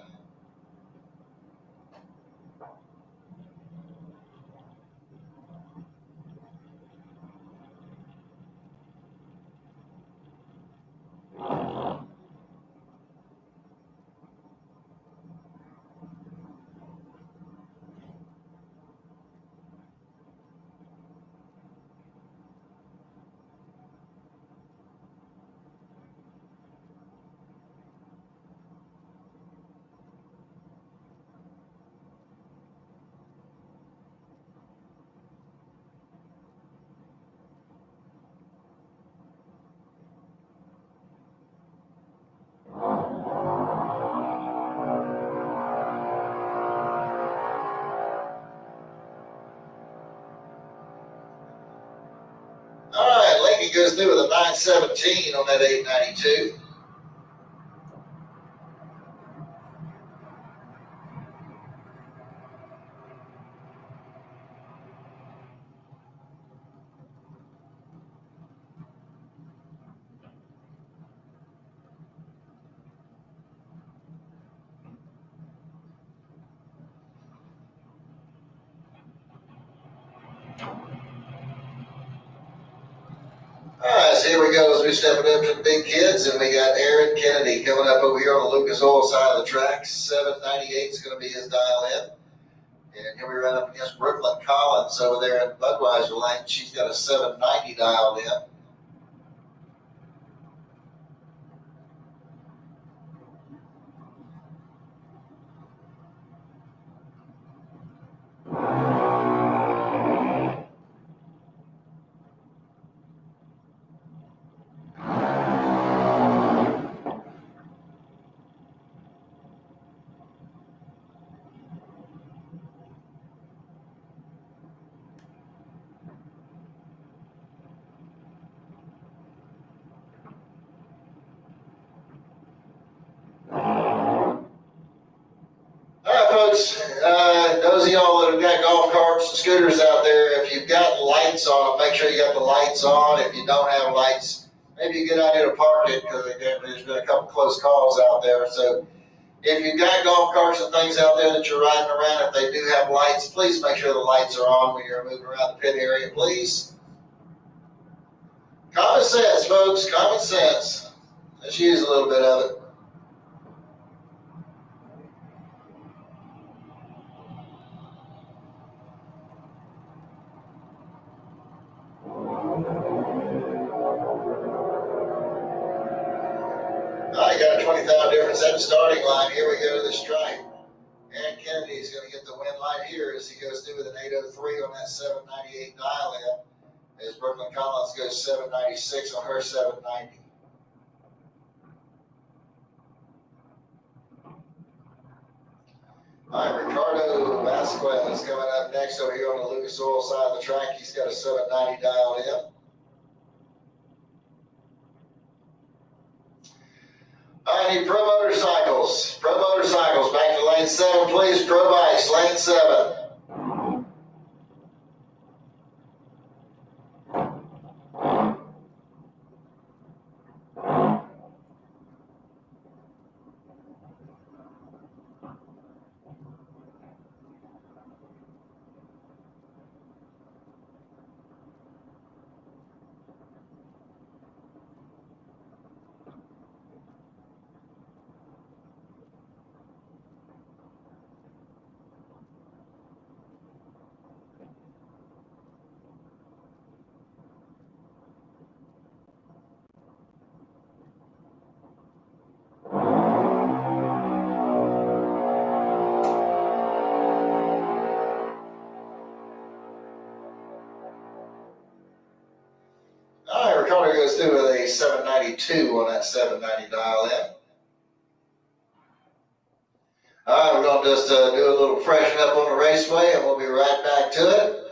He goes through with a 917 on that 892. All right, so here we go as we step it up to the big kids, and we got Aaron Kennedy coming up over here on the Lucas Oil side of the track. 798 is going to be his dial in. And here we run up against Brooklyn Collins over there in Budweiser lane. She's got a 790 dialed in. Those of y'all that have got golf carts and scooters out there, if you've got lights on them, make sure you got the lights on. If you don't have lights, maybe you get out here to park it, because there's been a couple close calls out there. So if you've got golf carts and things out there that you're riding around, if they do have lights, please make sure the lights are on when you're moving around the pit area, please. Common sense, folks, common sense. Let's use a little bit of it. I got a 20,000 difference at the starting line. Here we go to the stripe. Aaron Kennedy is going to get the win light here as he goes through with an 803 on that 798 dial in. as Brooklyn Collins goes 796 on her 790. All right, Ricardo Vasquez coming up next over here on the Lucas Oil side of the track. He's got a 790 dialed in. I need Pro Motorcycles. Pro Motorcycles, back to lane 7, please. Pro Bikes, lane 7. All right, Ricardo goes through with a 792 on that 790 dial in. All right, we're going to just do a little freshen up on the raceway, and we'll be right back to it.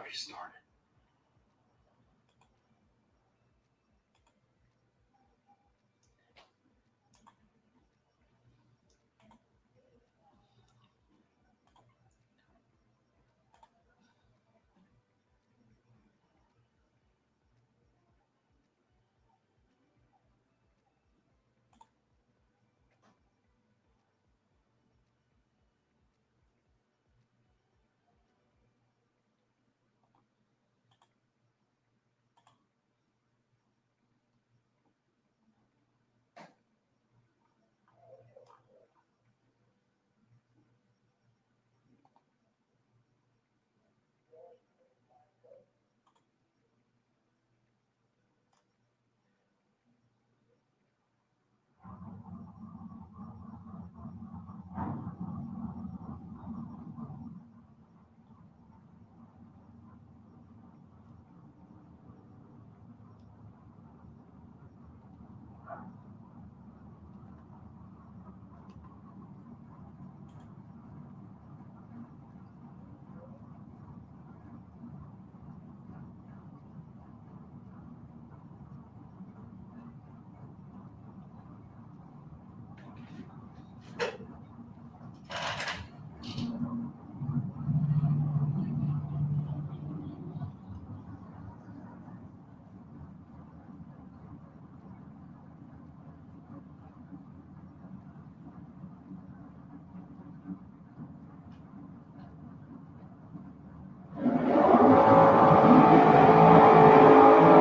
Restart it.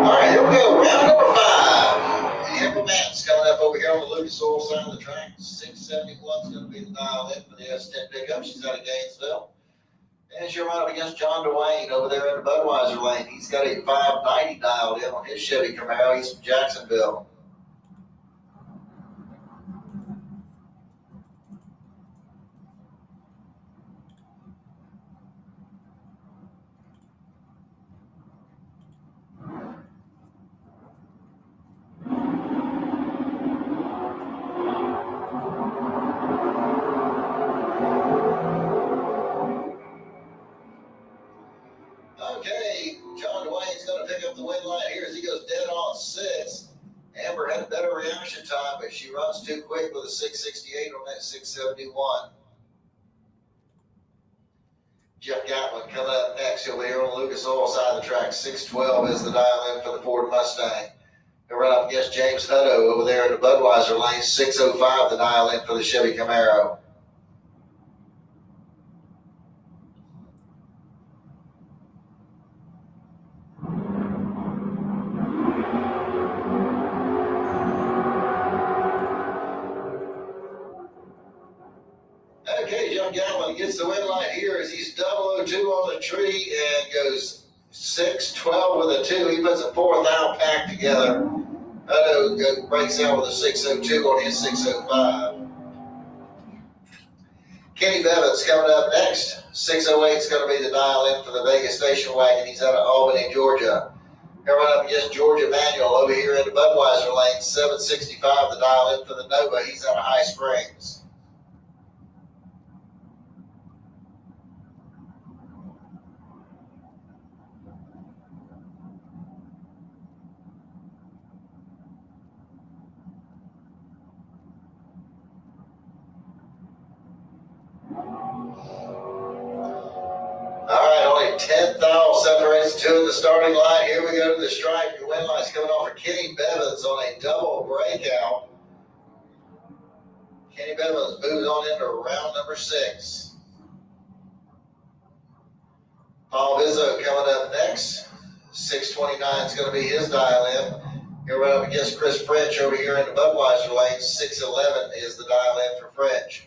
All right, here we go. Round number 5. The Implement's coming up over here on the Lucas Oil side of the track. 671 is going to be the dial in for the S10 pickup. She's out of Gainesville. And she'll run up against John Dwayne over there in the Budweiser lane. He's got a 590 dialed in on his Chevy Camaro. He's from Jacksonville. Okay, John Dwayne's going to pick up the win line here as he goes dead on 6. Amber had a better reaction time, but she runs too quick with a 668 on that 671. Jeff Gatlin coming up next. He'll be here on the Lucas Oil side of the track. 612 is the dial in for the Ford Mustang. He'll run up against James Hutto over there in the Budweiser lane. 605 the dial in for the Chevy Camaro. Okay, John Gatlin gets the win line here as he's 002 on the tree and goes 612 with a 2. He puts a 4th out pack together. Hutto breaks out with a 602 on his 605. Kenny Bevins coming up next. 608 is going to be the dial in for the Vegas station wagon. He's out of Albany, Georgia. He'll run up against George Emanuel over here in the Budweiser lane. 765 the dial in for the Nova. He's out of High Springs. All right, only 10 thou separates the two in the starting line. Here we go to the stripe. Your win line's coming off for Kenny Bevins on a double breakout. Kenny Bevins moves on into round number 6. Paul Vizzo coming up next. 629 is going to be his dial in. He'll run up against Chris French over here in the Budweiser lane. 611 is the dial in for French.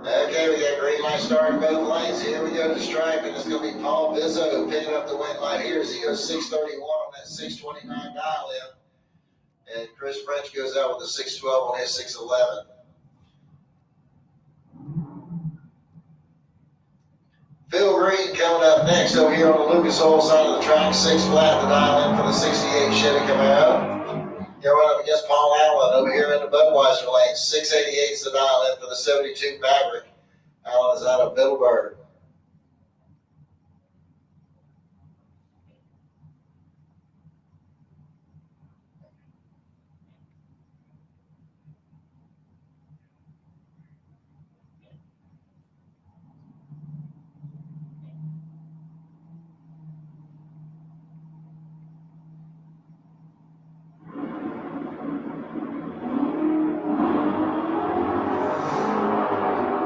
Okay, Okay, we got green light starting both lanes. Here we go to the stripe, and it's going to be Paul Bizzo picking up the win light here as he goes 631 on that 629 dial in. And Chris French goes out with a 612 on his 611. Phil Green coming up next over here on the Lucas Oil side of the track, 6 flat, the dial in for the 68 Chevy Camaro. Going up against Paul Allen over here in the Budweiser lane, 688 is the dial in for the 72 Maverick. Allen is out of Middleburg.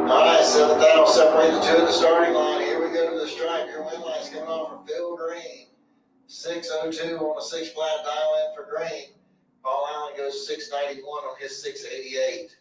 All right, 7th out will separate the two at the starting line. Here we go to the stripe. Your win line's coming off from Phil Green. 602 on a 6 flat dial in for Green. Paul Allen goes 691 on his 688.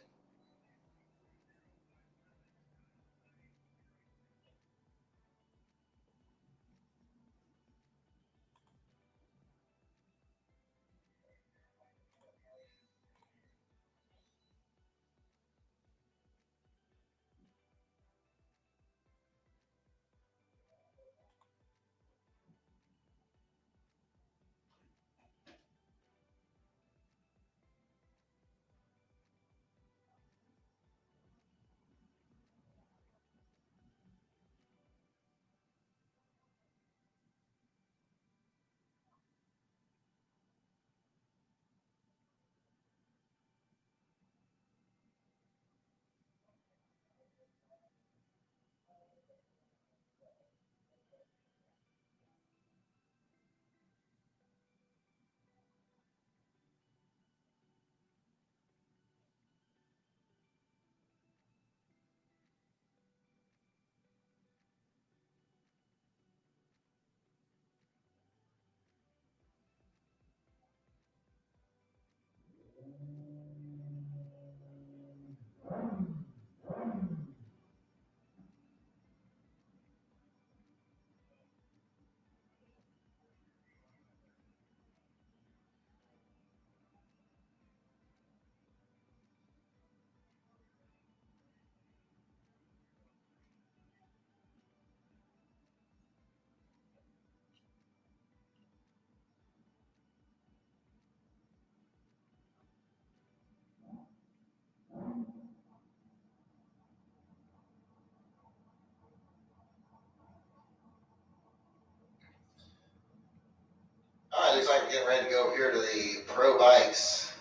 All right, looks like we're getting ready to go over here to the Pro Bikes.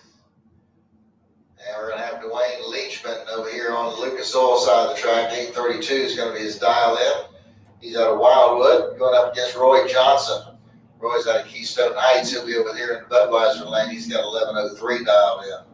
And we're going to have Dwayne Leachman over here on the Lucas Oil side of the track. 832 is going to be his dial in. He's out of Wildwood, going up against Roy Johnson. Roy's out of Keystone Heights. He'll be over here in the Budweiser lane. He's got 1103 dialed in.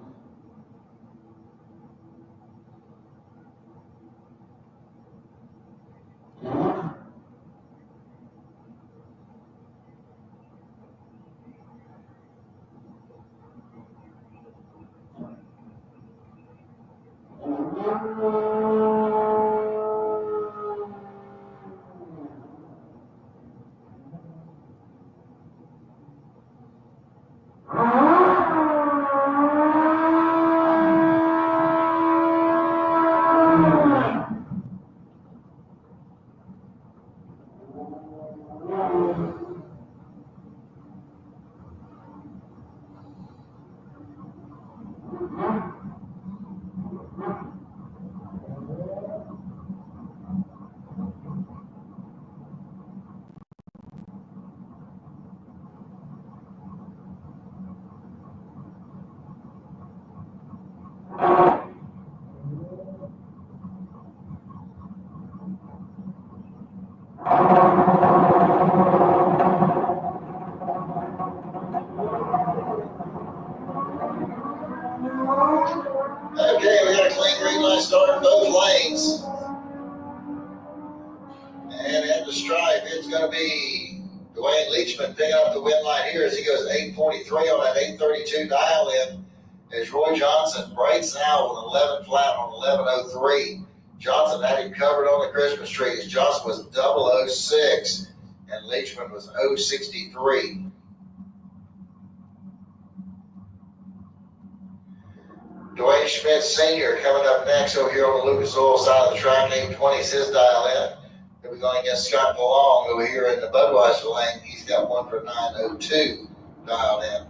Okay, we got a clean green light starting both lanes. And at the stripe, it's going to be Dwayne Leachman picking up the win light here as he goes 843 on that 832 dial in. As Roy Johnson breaks now with an 11 flat on 1103. Johnson had him covered on the Christmas trees. Johnson was 006 and Leachman was 063. Dwayne Schmidt Sr. coming up next over here on the Lucas Oil side of the track. 820 is his dial in. He'll be going against Scott Malong over here in the Budweiser lane. He's got one for 902 dialed in.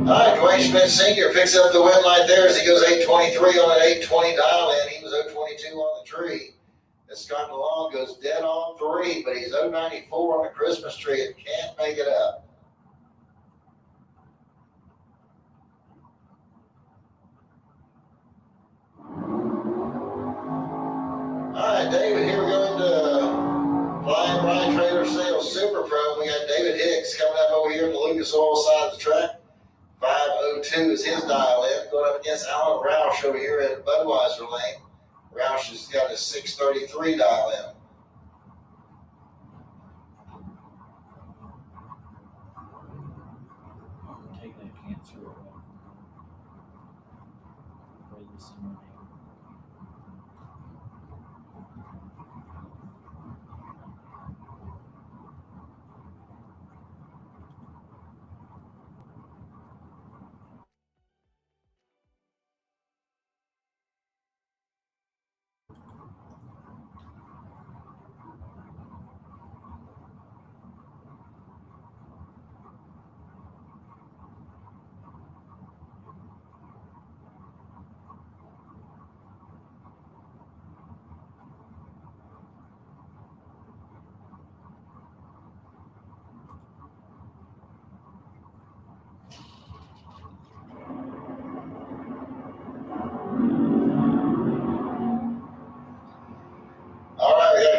All right, Dwayne Schmidt Sr. picks up the win light there as he goes 823 on an 820 dial in. He was 022 on the tree. And Scott Malone goes dead on 3, but he's 094 on the Christmas tree and can't make it up. All right, David, here we go into Flying Brian Trailer Sales Super Pro. We got David Hicks coming up over here on the Lucas Oil side of the track. 502 is his dial in. Going up against Alan Roush over here in Budweiser lane. Roush has got a 633 dial in. Take that cancer away. Pray this in your name.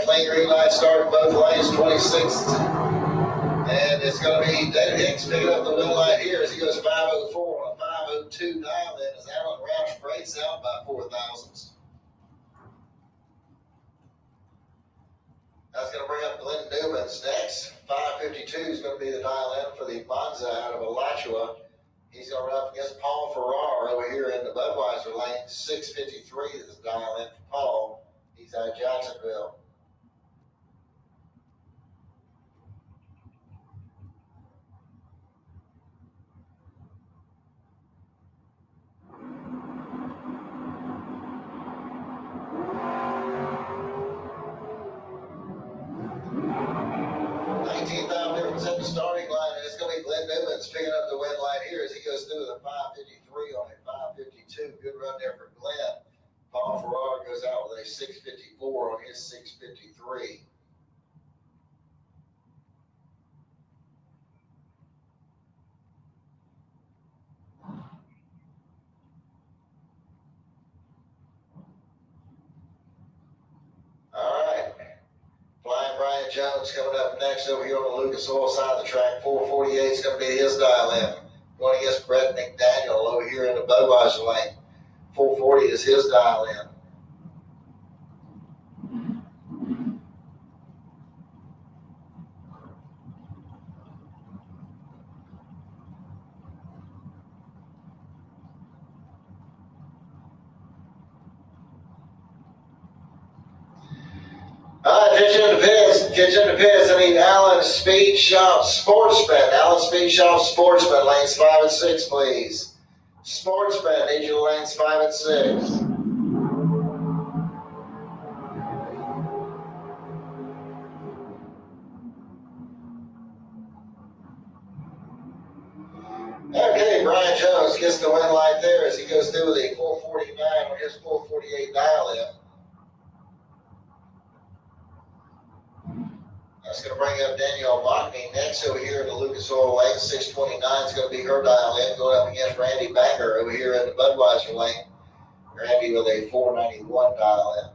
Clean green light start both lanes, 26th. And it's going to be David Hicks picking up the win light here as he goes 504 on a 502 dial in as Alan Roush breaks out by 4 thousandths. That's going to bring up Glenn Newman's next. 552 is going to be the dial in for the Monza out of Alachua. He's going to run up against Paul Farrar over here in the Budweiser lane. 653 is the dial in for Paul. He's out of Jacksonville. At the starting line, and it's going to be Glenn Newman's picking up the win light here as he goes through the 553 on a 552. Good run there for Glenn. Paul Farrar goes out with a 654 on his 653. All right. Flying Brian Jones coming up next over here on the Lucas Oil side of the track. 448 is going to be his dial in. Going against Brett McDaniel over here in the Budweiser lane. 440 is his dial in. Kitchen to pits. I need Allen Speed Shop Sportsman. Allen Speed Shop Sportsman, lanes 5 and 6, please. Sportsman, need you to lanes 5 and 6. Okay, Brian Jones gets the win light there as he goes through with a 449 on his 448 dial in. That's going to bring up Danielle Mockney next over here in the Lucas Oil lane. 629 is going to be her dial in, going up against Randy Banger over here in the Budweiser lane. Randy with a 491 dial in.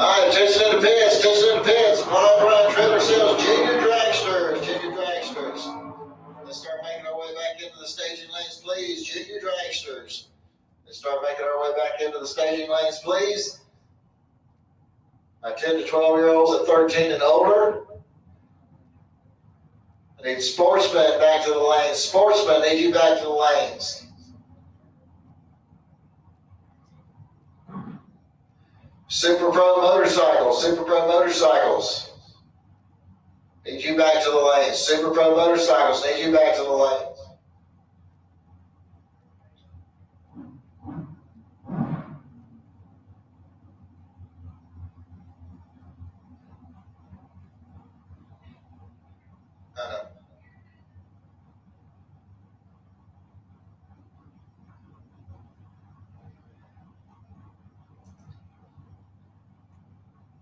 All right, attention in the pits, attention in the pits. Brian Trailer Sales, junior dragsters. Let's start making our way back into the staging lanes, please. Junior dragsters. Let's start making our way back into the staging lanes, please. My 10 to 12-year-olds at 13 and older. I need sportsmen back to the lanes. Sportsmen, need you back to the lanes. Super Pro motorcycles. Need you back to the lanes. Super Pro motorcycles, need you back to the lanes.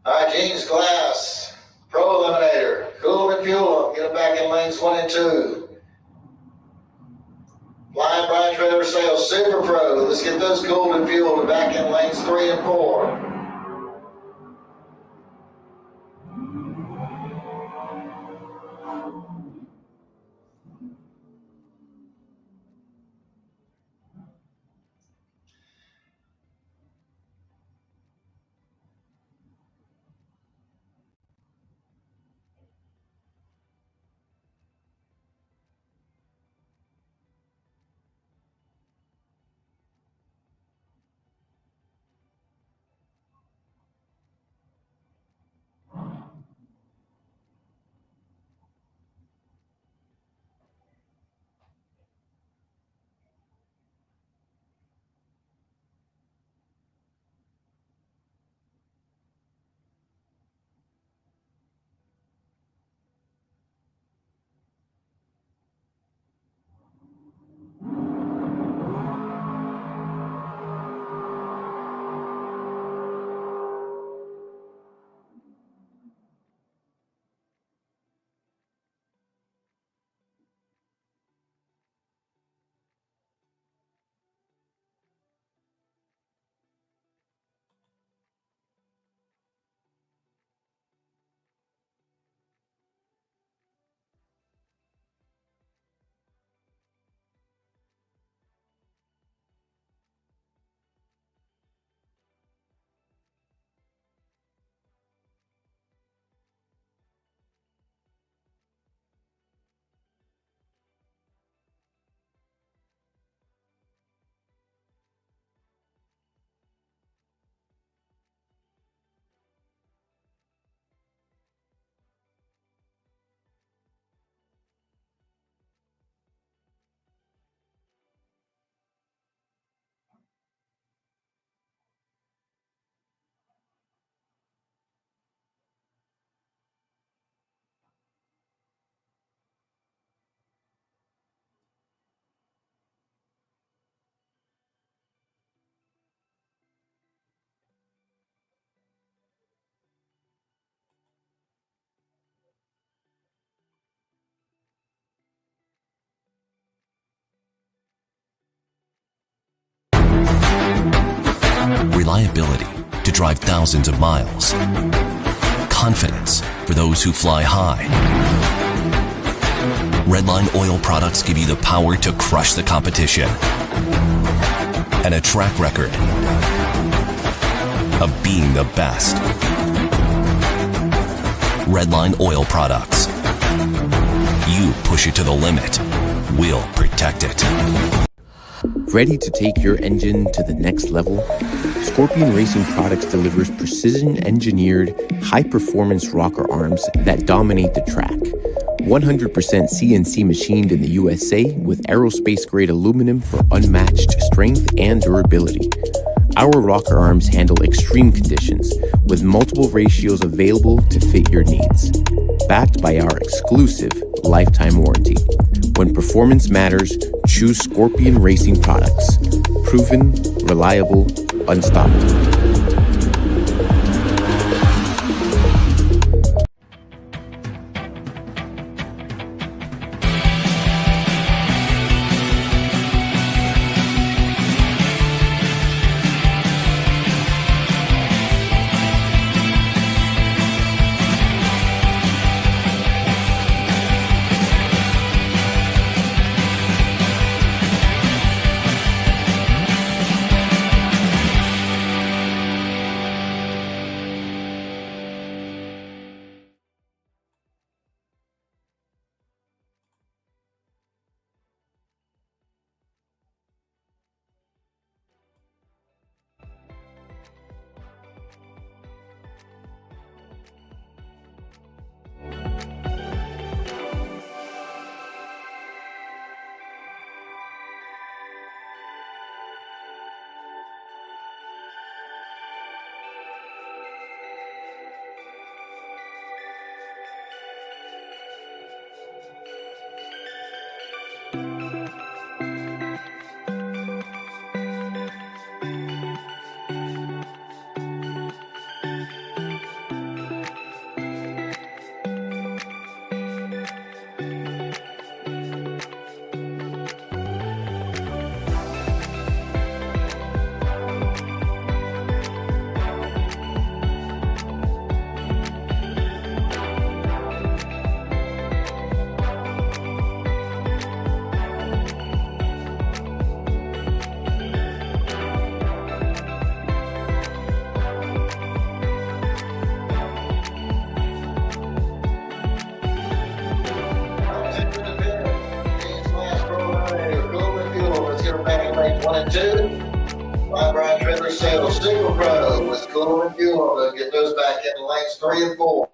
All right, Jeans Glass, Pro Eliminator, cool them and fuel them. Get them back in lanes 1 and 2. Flying Brian Trailer Sales, Super Pro. Let's get those cooled and fueled and back in lanes 3 and 4. Reliability to drive thousands of miles. Confidence for those who fly high. Redline oil products give you the power to crush the competition. And a track record of being the best. Redline oil products. You push it to the limit, we'll protect it. Ready to take your engine to the next level? Scorpion Racing Products delivers precision-engineered, high-performance rocker arms that dominate the track. 100% CNC machined in the USA with aerospace-grade aluminum for unmatched strength and durability. Our rocker arms handle extreme conditions with multiple ratios available to fit your needs. Backed by our exclusive lifetime warranty. When performance matters, choose Scorpion Racing Products. Proven, reliable, unstoppable. 1 and 2. Brian Trailer Sales Super Pro with Cool and Fuel to get those back into lanes 3 and 4.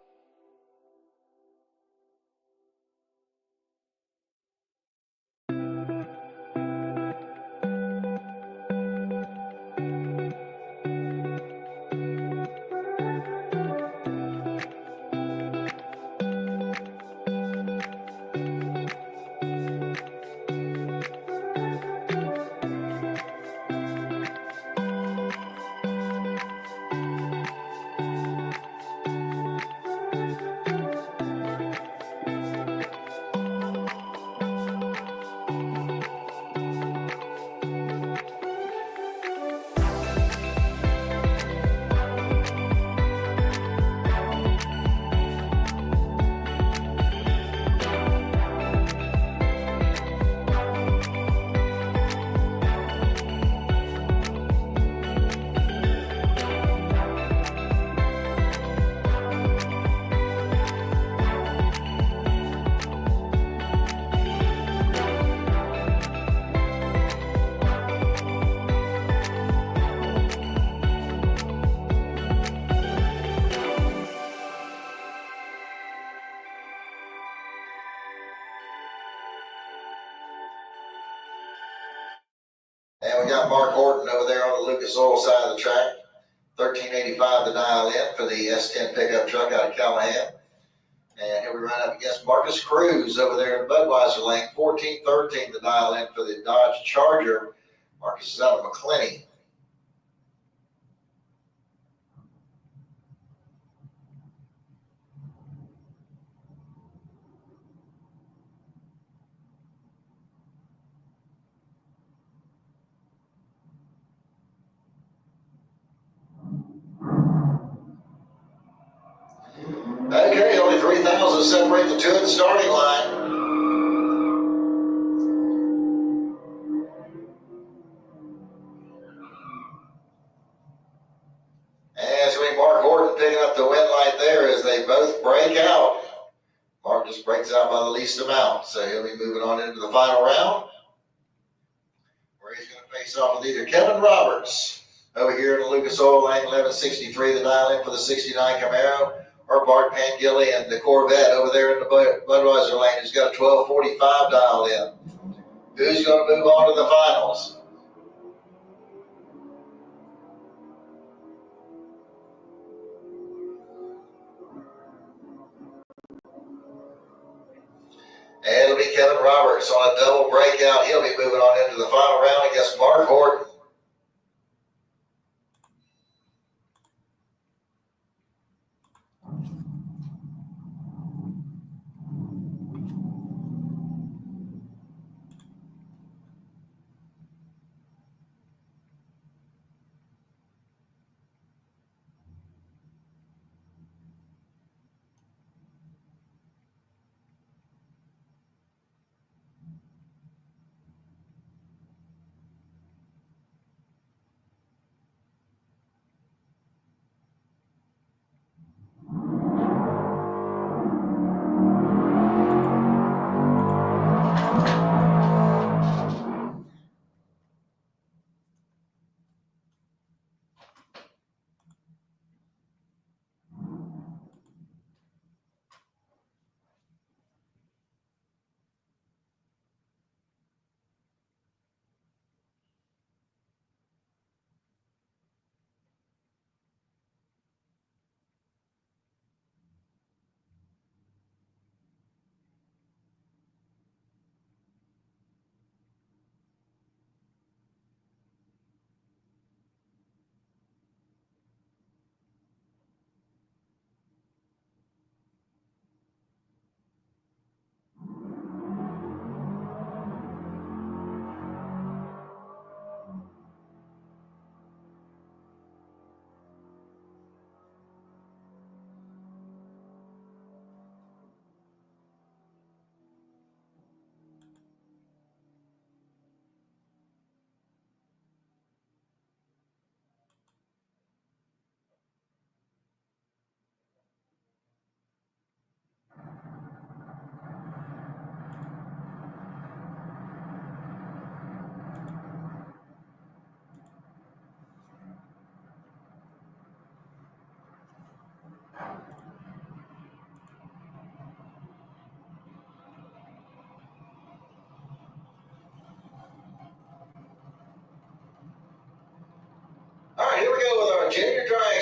And we got Mark Horton over there on the Lucas Oil side of the track. $13.85 to dial in for the S10 pickup truck out of Callahan. And here we run up against Marcus Cruz over there in Budweiser lane. $14.13 to dial in for the Dodge Charger. Marcus is out of McClenny. Okay, only 3,000 separate the two at the starting line. And it's going to be Mark Horton picking up the win right there as they both break out. Mark just breaks out by the least amount, so he'll be moving on into the final round, where he's going to face off with either Kevin Roberts over here in the Lucas Oil lane, 1163 the dial in for the 69 Camaro, or Bart Pangilly and the Corvette over there in the Budweiser lane, who's got a 1245 dial in. Who's going to move on to the finals? And it'll be Kevin Roberts on a double breakout. He'll be moving on into the final round against Mark Horton.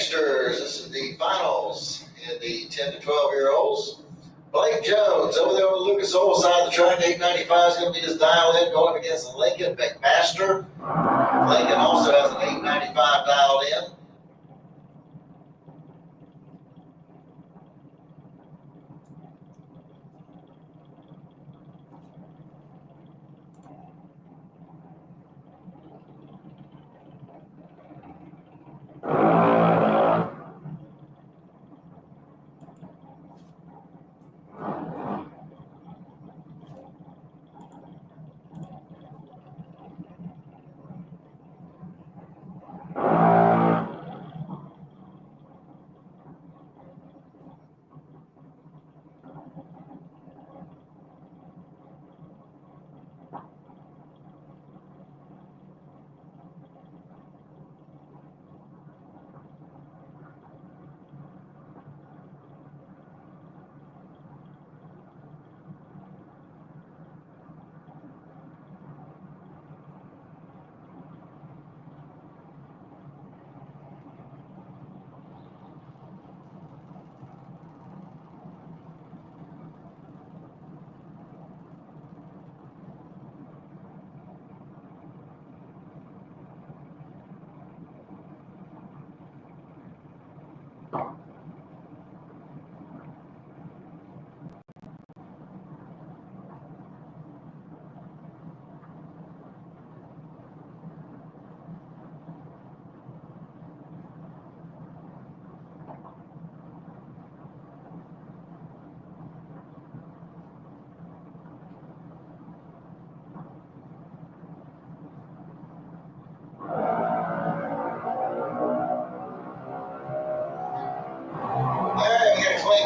dragsters, this is the finals in the 10 to 12-year-olds. Blake Jones over there on the Lucas Oil side of the track, 895 is going to be his dial in, going up against Lincoln McMaster. Lincoln also has an 895 dialed in.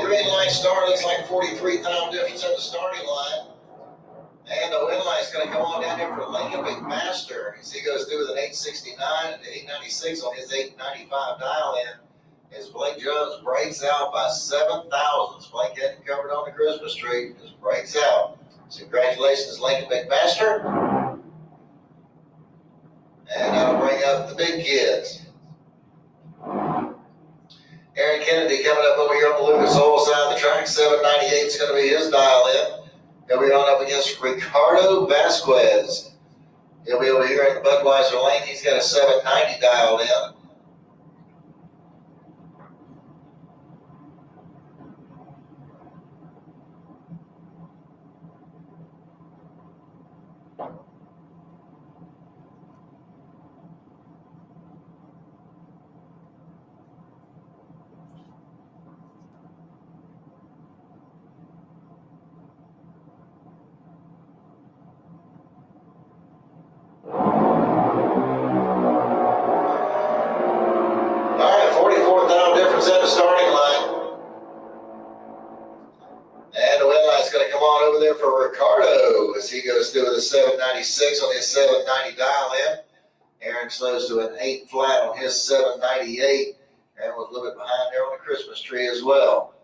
Green line start, looks like 43 time difference at the starting line. And the win line's going to come on down here for Lincoln McMaster. As he goes through with an 869 and 896 on his 895 dial in. As Blake Jones breaks out by 7 thousandths. Blake hadn't covered on the Christmas tree, just breaks out. So congratulations, Lincoln McMaster. And that'll bring up the big kids. Aaron Kennedy coming up over here on the Lucas Oil side of the track. 798 is going to be his dial in. He'll be on up against Ricardo Vasquez. He'll be over here in the Budweiser lane. He's got a 790 dialed in. At the starting line. And the win line's going to come on over there for Ricardo as he goes through with a 796 on his 790 dial in. Aaron slows to an 8 flat on his 798. Aaron was a little bit behind there on the Christmas tree as well.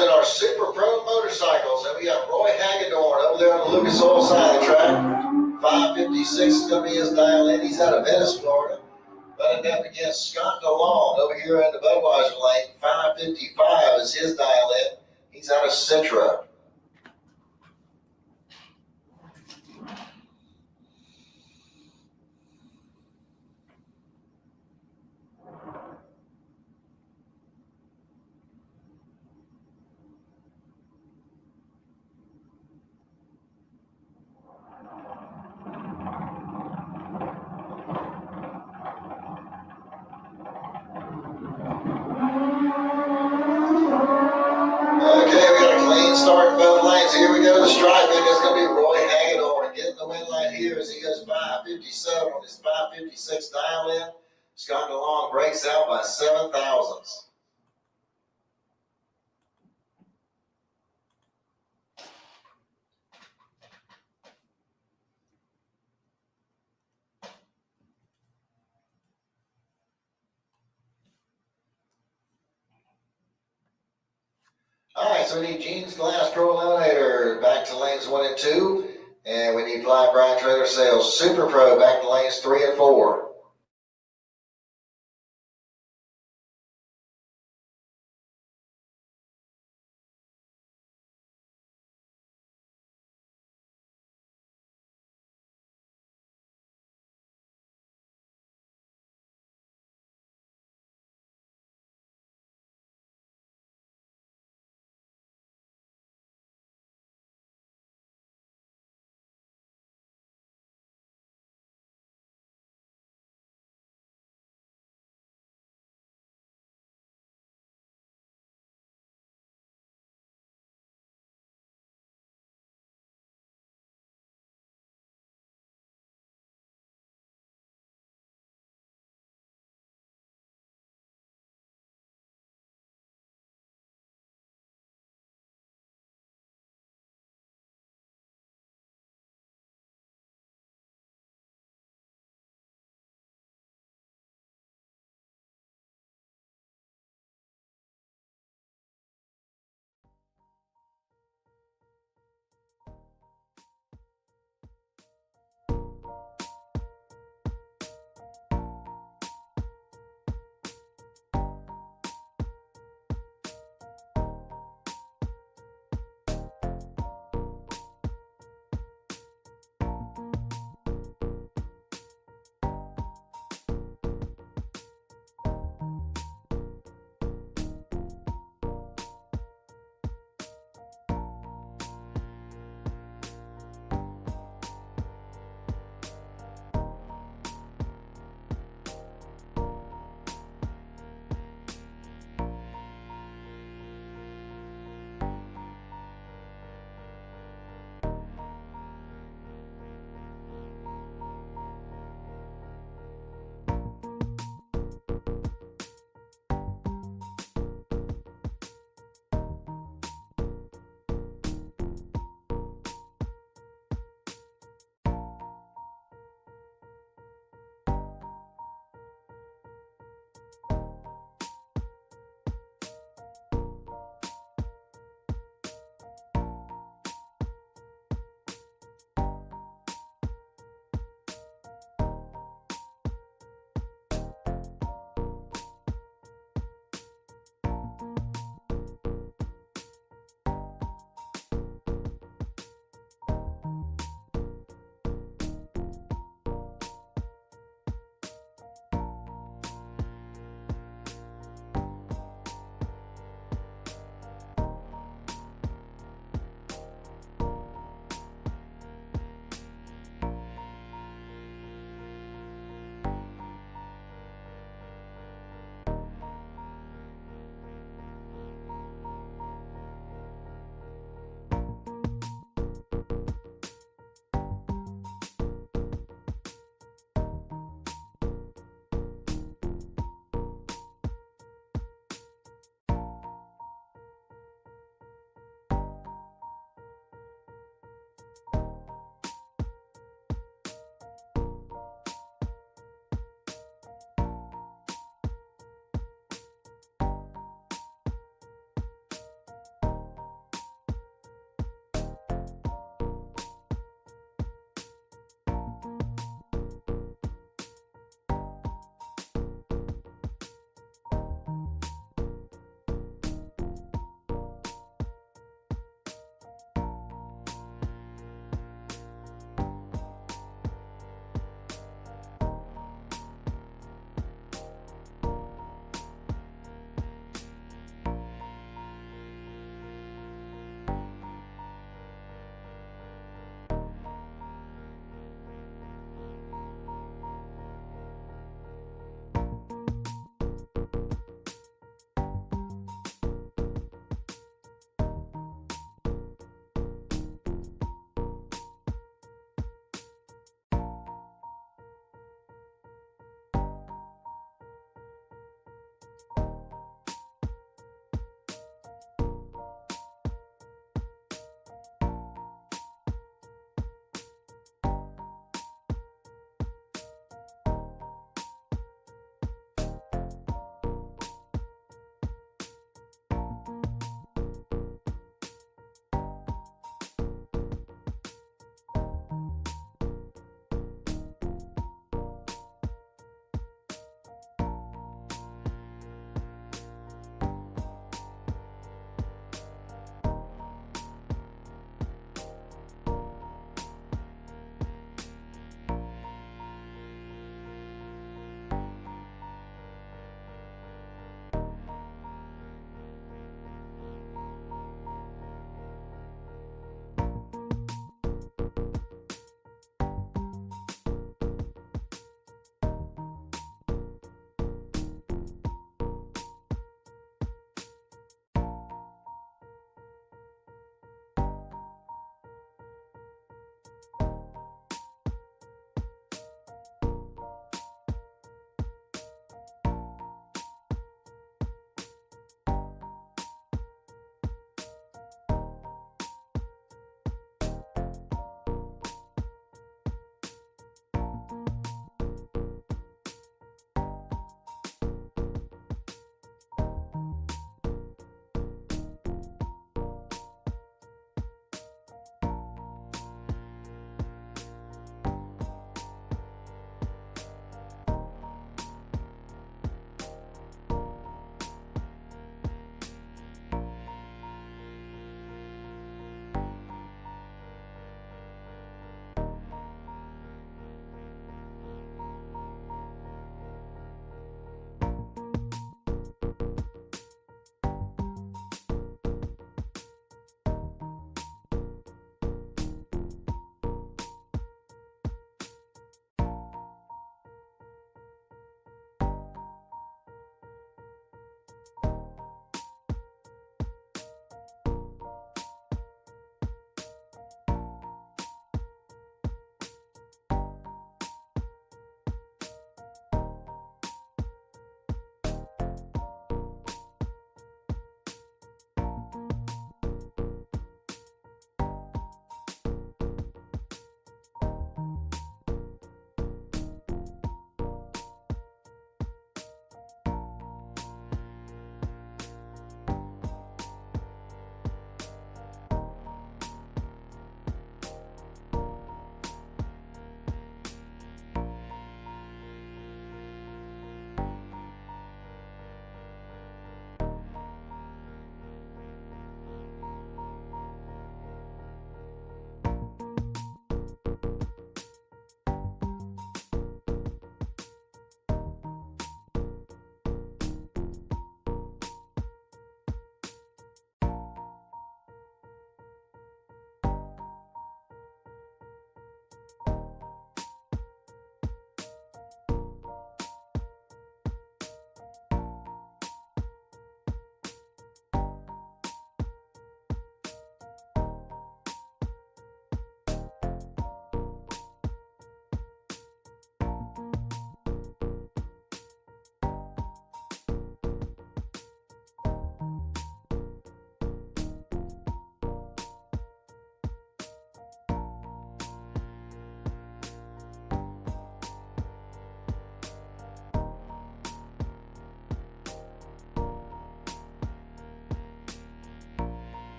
in our Super Pro motorcycles. And we got Roy Hagedorn over there on the Lucas Oil side of the track. 556 is going to be his dial in. He's out of Venice, Florida. Running up against Scott DeLong over here in the Budweiser lane. 555 is his dial in. He's out of Citra. Starting both lanes. Here we go. The striping is going to be Roy Hagedorn getting the win line here as he goes 557 on his 556 dial in. Scott DeLong breaks out by 7 thousandths. All right, so we need Gene's Glass Pro Eliminator back to lanes 1 and 2. And we need Fly Brian Trailer Sales Super Pro back to lanes 3 and 4.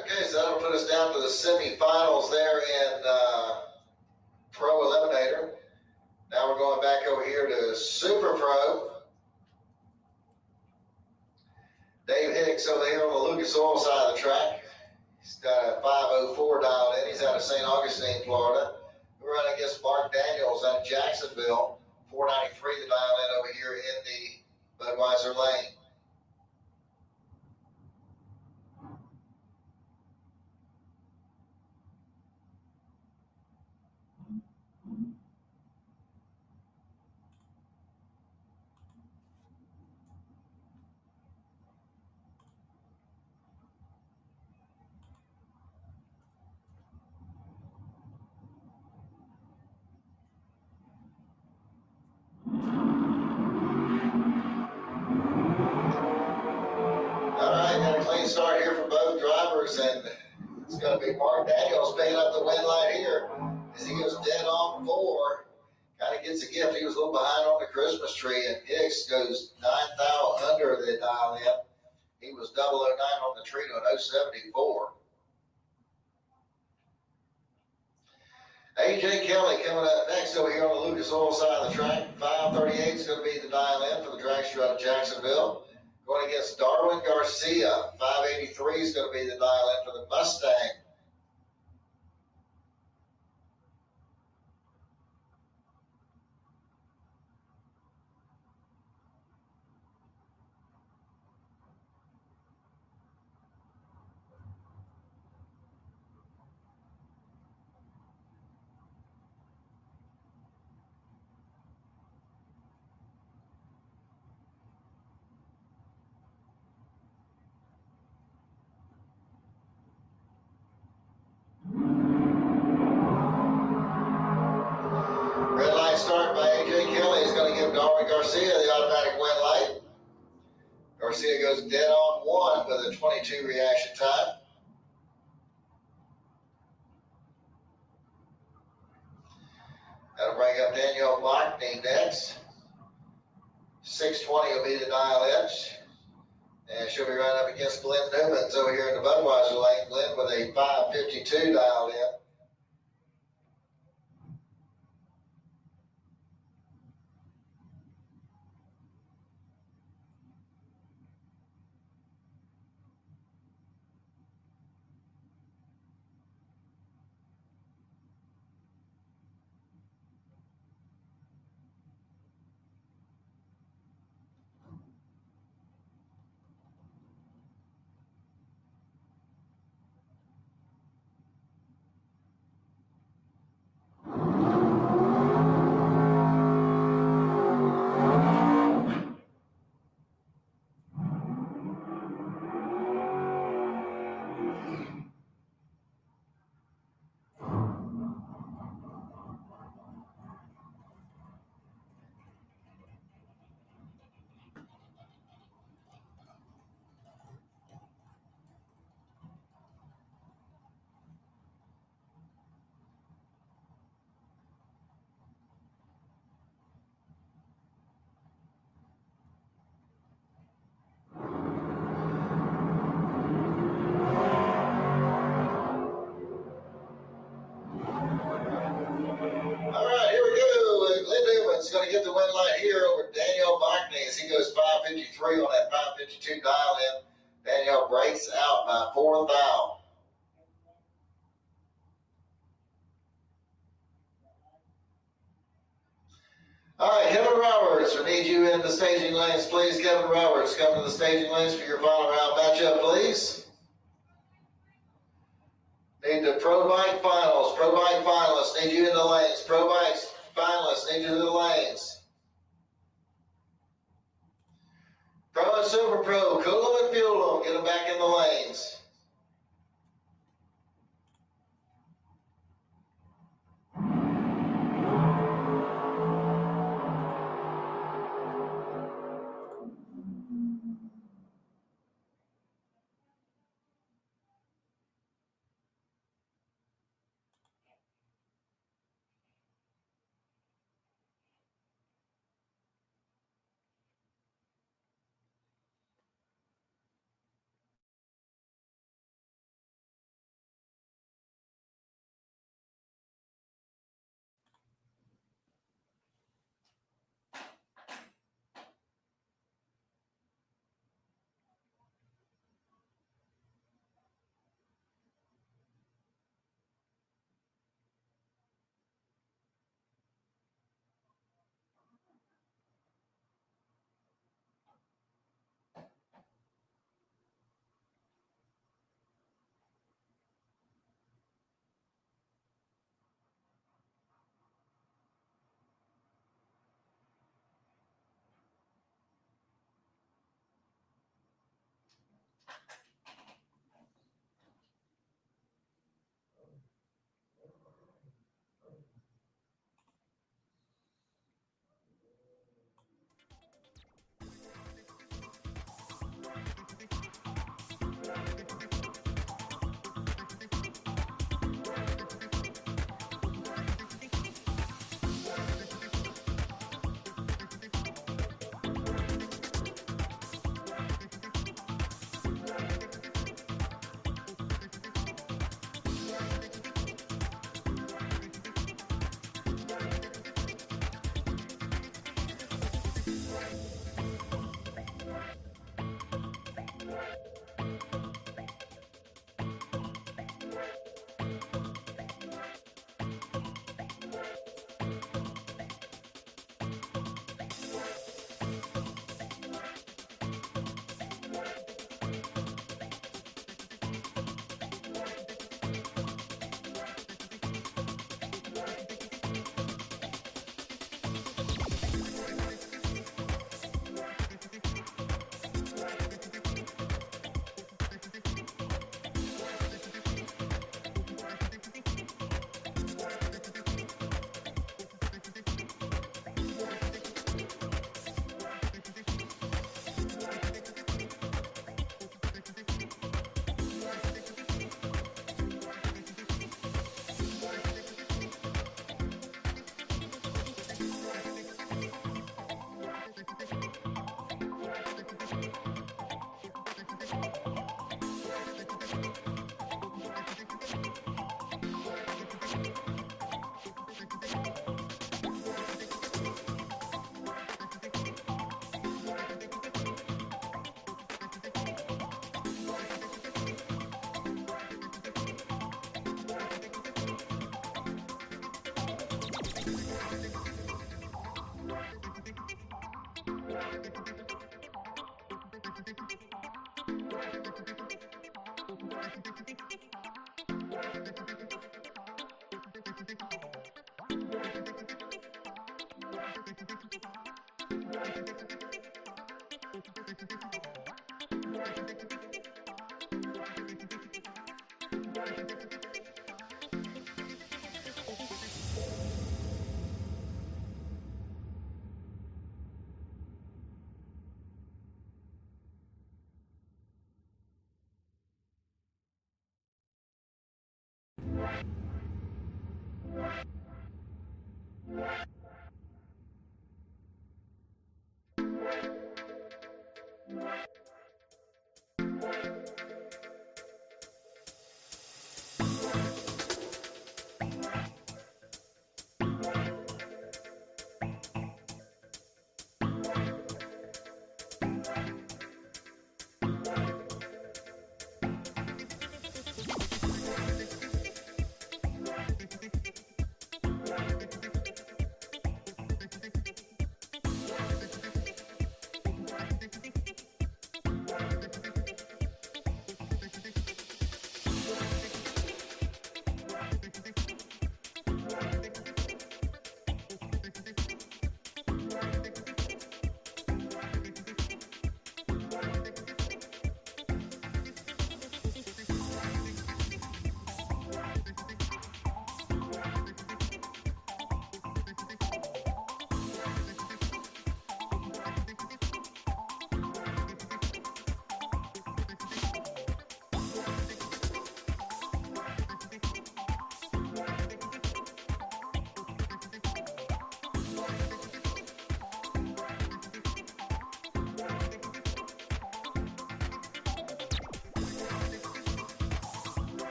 Okay, so that'll put us down to the semifinals there in Pro Eliminator. Now we're going back over here to Super Pro. Dave Hicks over here on the Lucas Oil side of the track. He's got a 5:04 dialed in. He's out of St. Augustine, Florida. We're running against Mark Daniels out of Jacksonville. 493 the dial in over here in the Budweiser lane. All right, got a clean start here for both drivers, and it's going to be Mark Daniels picking up the win light here as he goes dead on 4. Kind of gets a gift. He was a little behind on the Christmas tree, and Hicks goes 9,000 under the dial in. He was 009 on the tree to an 074. AJ Kelly coming up next over here on the Lucas Oil side of the track. 538 is going to be the dial in for the dragster out of Jacksonville. Going against Darwin Garcia. 583 is going to be the dial in for the Mustang. Garcia goes dead on 1 with a 22 reaction time. That'll bring up Danielle Blackney next. 620 will be the dial edge. And she'll be right up against Glenn Newman's over here in the Budweiser lane. Glenn with a 5:52 dialed in. All right, here we go. Glenn Newman's going to get the win line here over Danielle Blackney as he goes 5:53 on that 5:52 dial in. Danielle breaks out by 4 thou. All right, Kevin Roberts, we need you in the staging lanes, please. Kevin Roberts, come to the staging lanes for your final round matchup, please. Need the Pro Bike Finals. Pro Bike Finalists, need you in the lanes. Pro Bike Finalists, need you in the lanes. Pro and Super Pro, cool them and fuel them. Get them back in the lanes.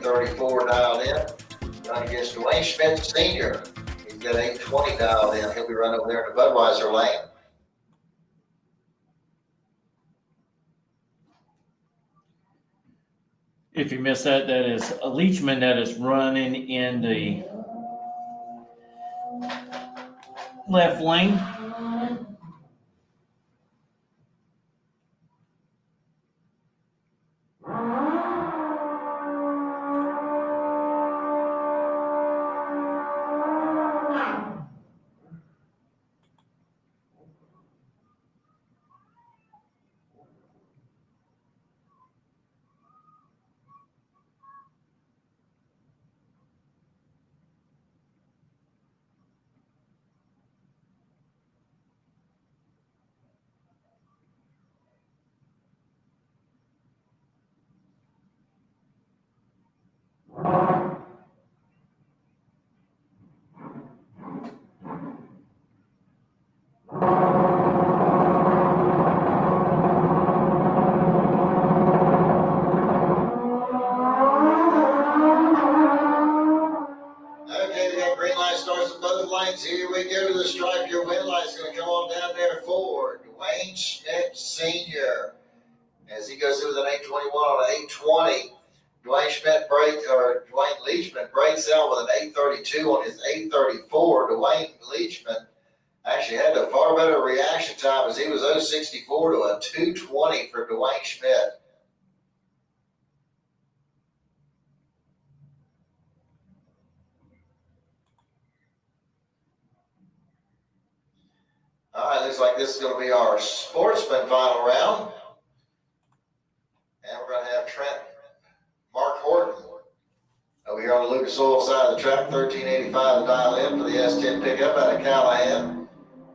34 dialed in. Running against Dwayne Schmidt Sr. He's got 820 dialed in. He'll be running over there in the Budweiser lane. If you miss that, that is a Leachman that is running in the left lane. Here we go to the stripe. Your win light's going to come on down there for Dwayne Schmidt Sr. As he goes through with an 821 on an 820. Dwayne Leachman breaks out with an 832 on his 834. Dwayne Leachman actually had a far better reaction time as he was 064 to a 220 for Dwayne Schmidt. All right, looks like this is going to be our sportsman final round. And we're going to have Mark Horton over here on the Lucas Oil side of the track, 1385 to dial in for the S10 pickup out of Callahan.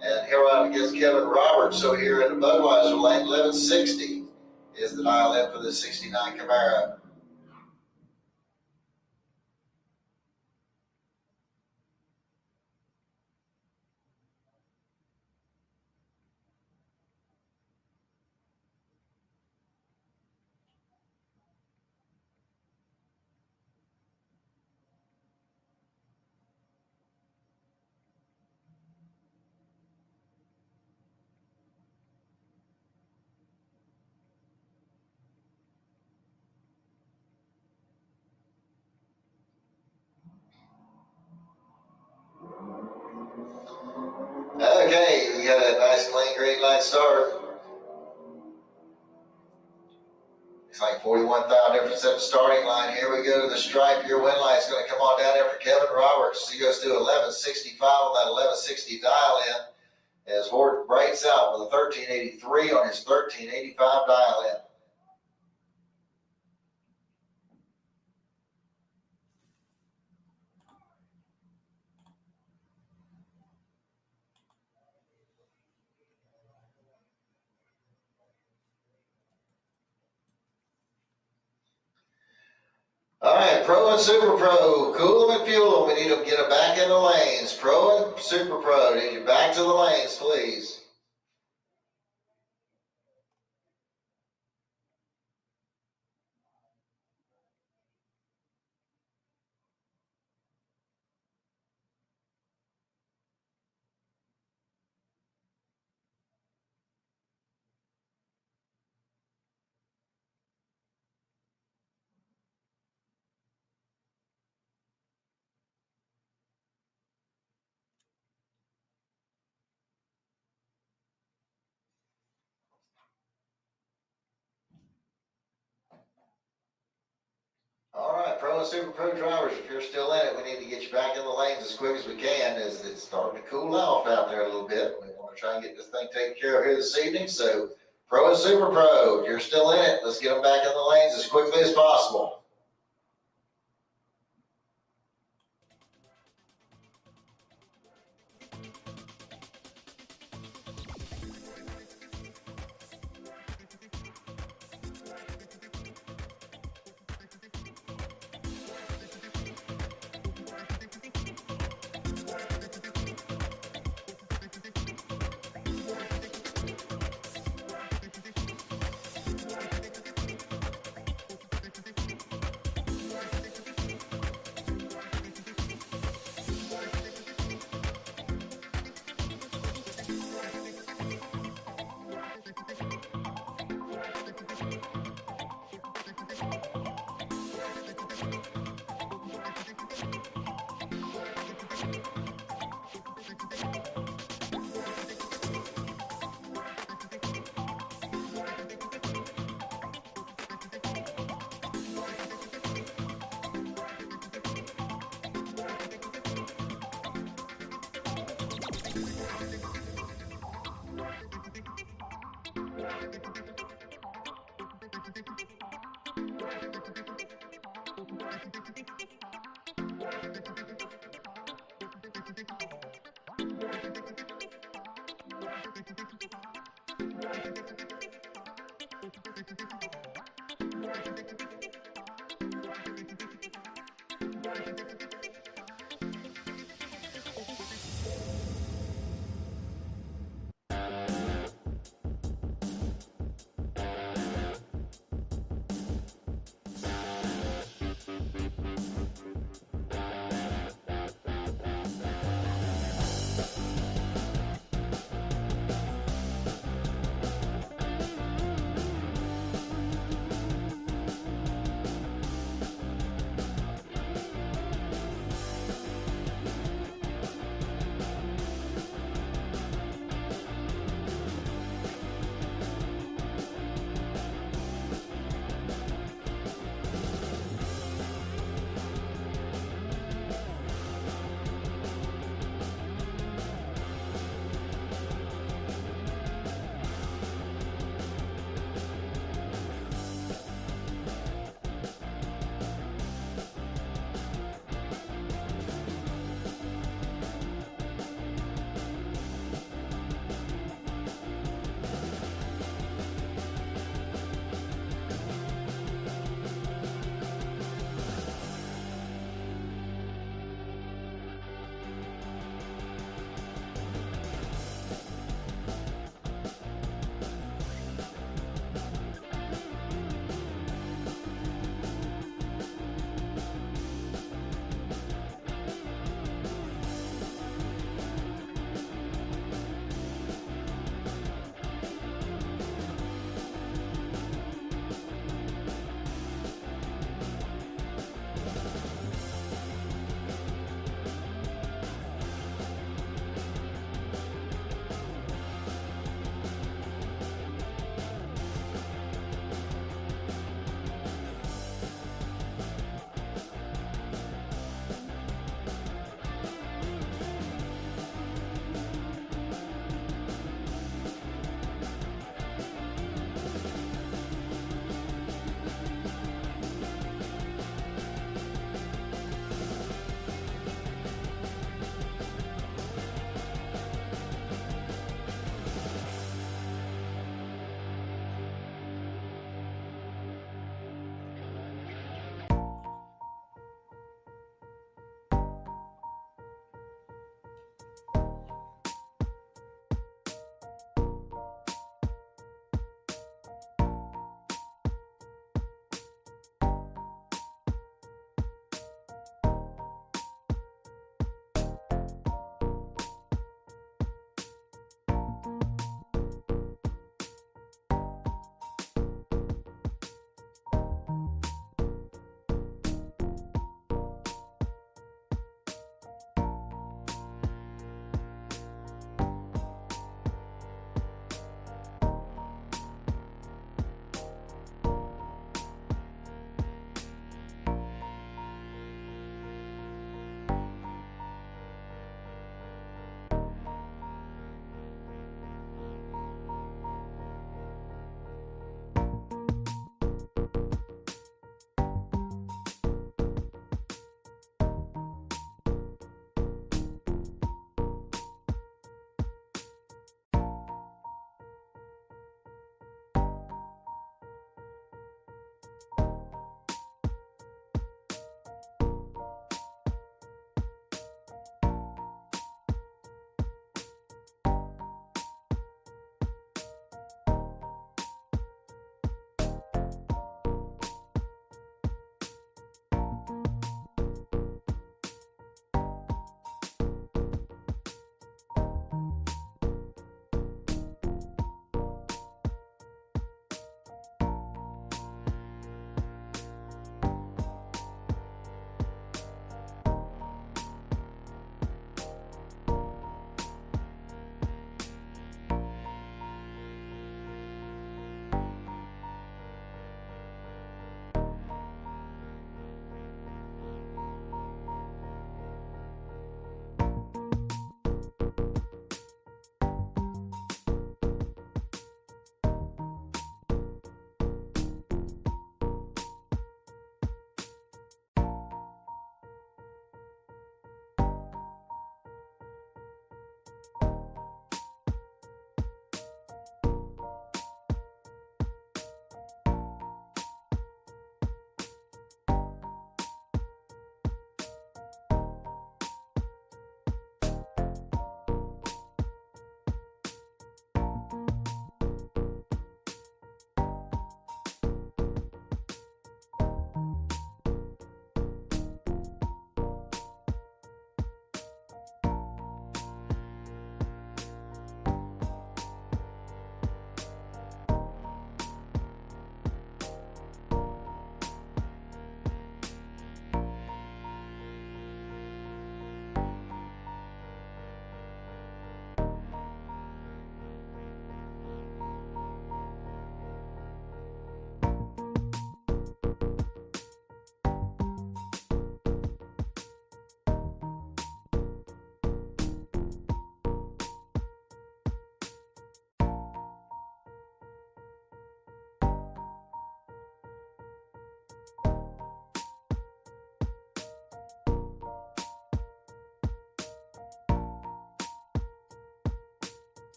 And here out against Kevin Roberts. So here in the Budweiser lane, 1160 is the dial in for the 69 Camaro. Okay, you got a nice clean green light start. It's like 41,000 difference at the starting line. Here we go to the stripe. Your win light's going to come on down there for Kevin Roberts. He goes to 1165 on that 1160 dial in as Hort breaks out with a 1383 on his 1385 dial in. All right, Pro and Super Pro, cool them and fuel them. We need them to get them back in the lanes. Pro and Super Pro, need you back to the lanes, please. All right, Pro and Super Pro drivers, if you're still in it, we need to get you back in the lanes as quick as we can, as it's starting to cool off out there a little bit. We want to try and get this thing taken care of here this evening. So, Pro and Super Pro, if you're still in it, let's get them back in the lanes as quickly as possible.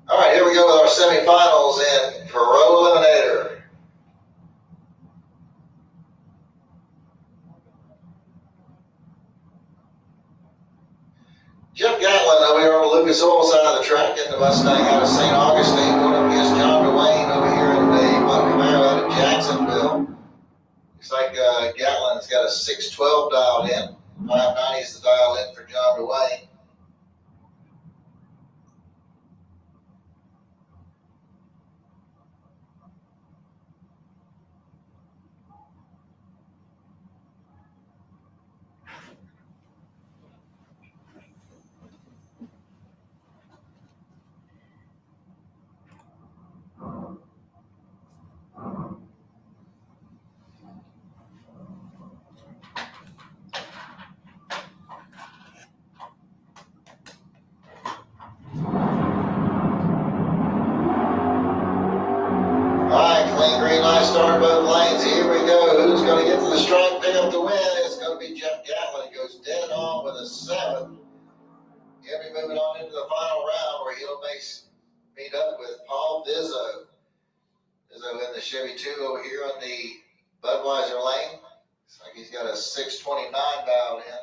All right, here we go with our semifinals in Pro Eliminator. Jeff Gatlin over here on the Lucas Oil side of the track in the Mustang out of St. Augustine, going up against John Dwayne over here in the Camaro out of Jacksonville. Looks like Gatlin's got a 612 dialed in. 590 is the dial in for John Dwayne. Clean green light, start both lanes. Here we go. Who's going to get to the stripe, pick up the win? It's going to be Jeff Gatlin. He goes dead on with a 7. He'll be moving on into the final round where he'll meet up with Paul Vizzo. Vizzo in the Chevy 2 over here on the Budweiser lane. Looks like he's got a 629 dialed in.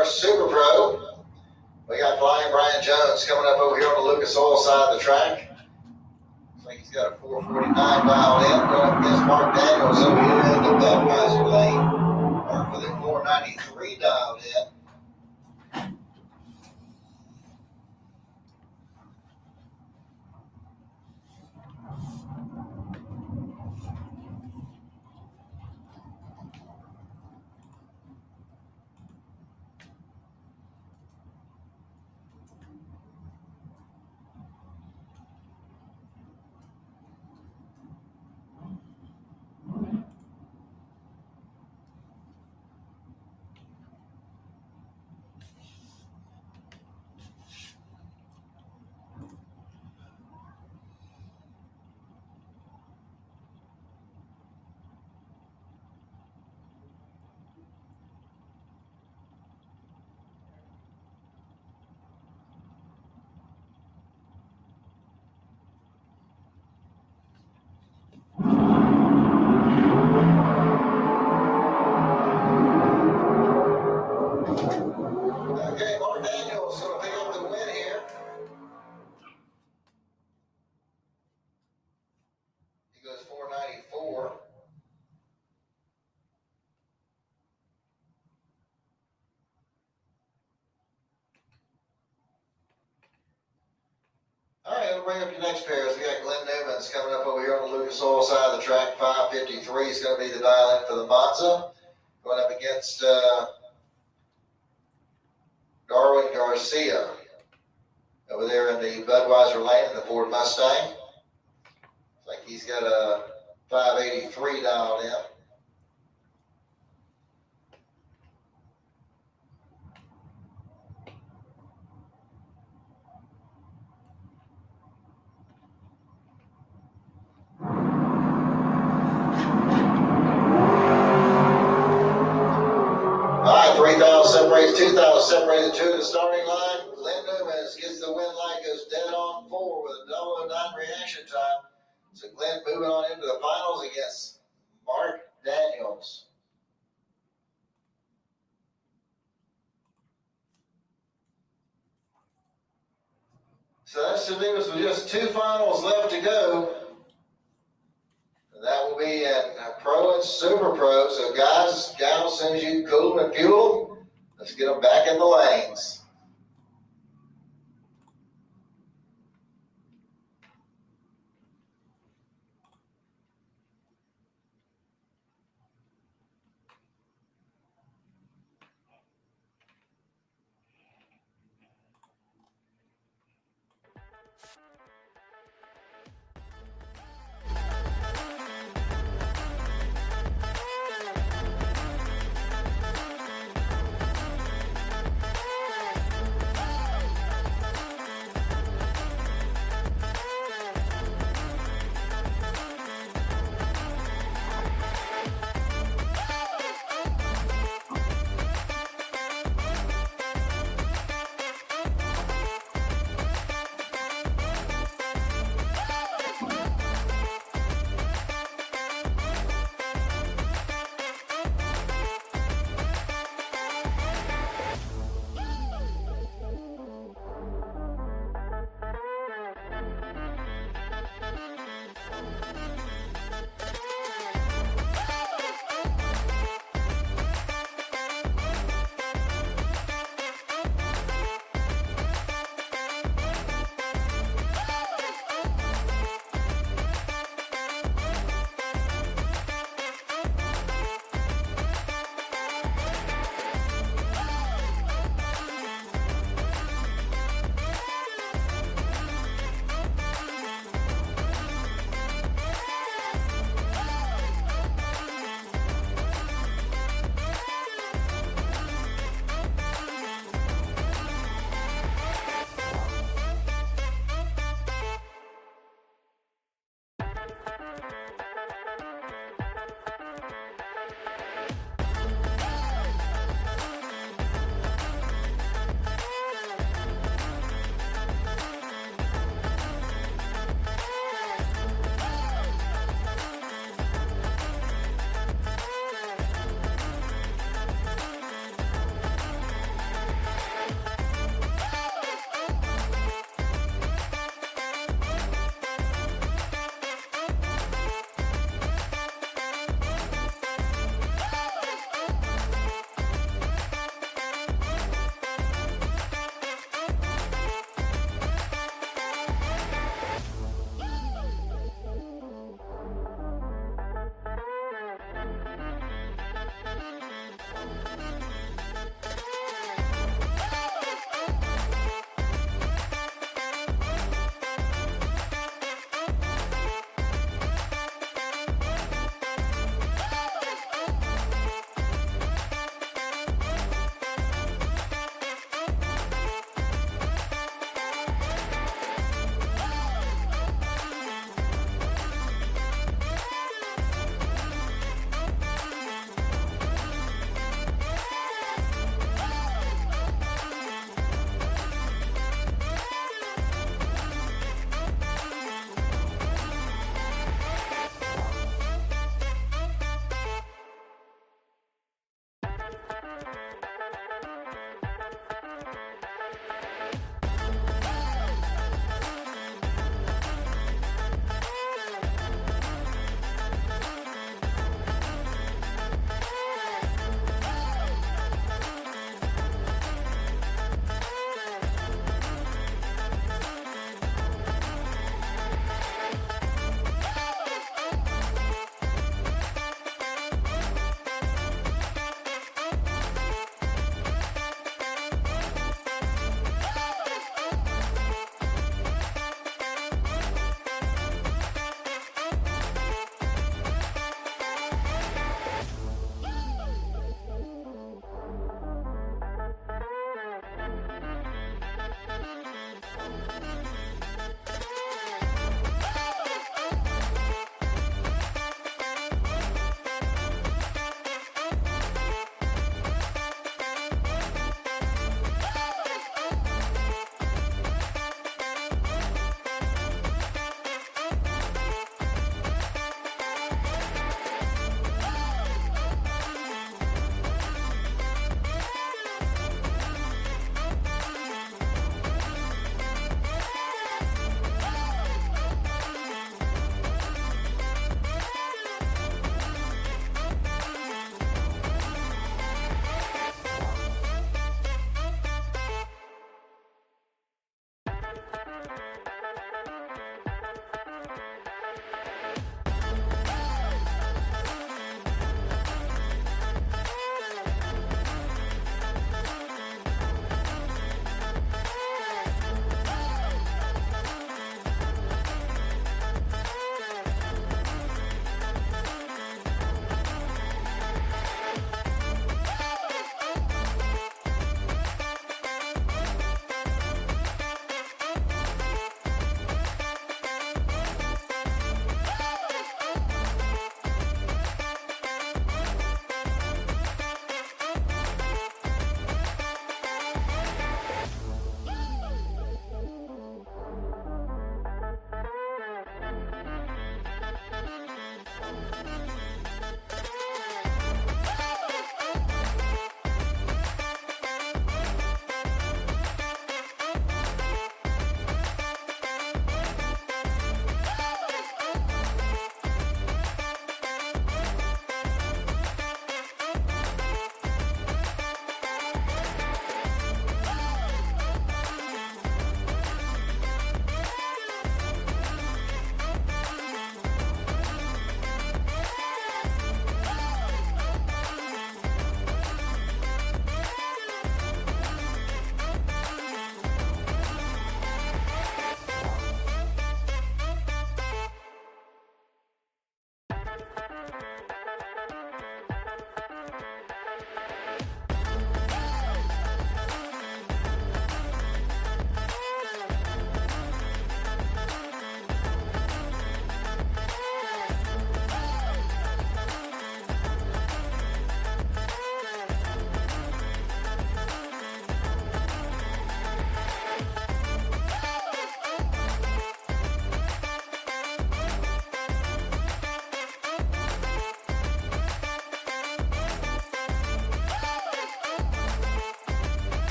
Car Super Pro. We got Flying Brian Jones coming up over here on the Lucas Oil side of the track. Looks like he's got a 449 dialed in, going up against Mark Daniels over here in the Budweiser lane. Mark with a 493 dialed in. Okay, Mark Daniels going to pick up the win here. He goes 494. All right, we'll bring up your next pairs. We got Glenn Newman's coming up over here on the Lucas Oil side of the track. 553 is going to be the dial in for the Monza. Going up against Darwin Garcia over there in the Budweiser lane in the Ford Mustang. Looks like he's got a 583 dialed in. All right, 3,000 separates, 2,000 separated, two to the starting line. Glenn Newmans gets the win line, goes dead on 4 with a 009 reaction time. So Glenn moving on into the finals against Mark Daniels. So that's the news with just 2 finals left to go. And that will be in Pro and Super Pro. So guys, gals, as soon as you cool them and fuel them, let's get them back in the lanes.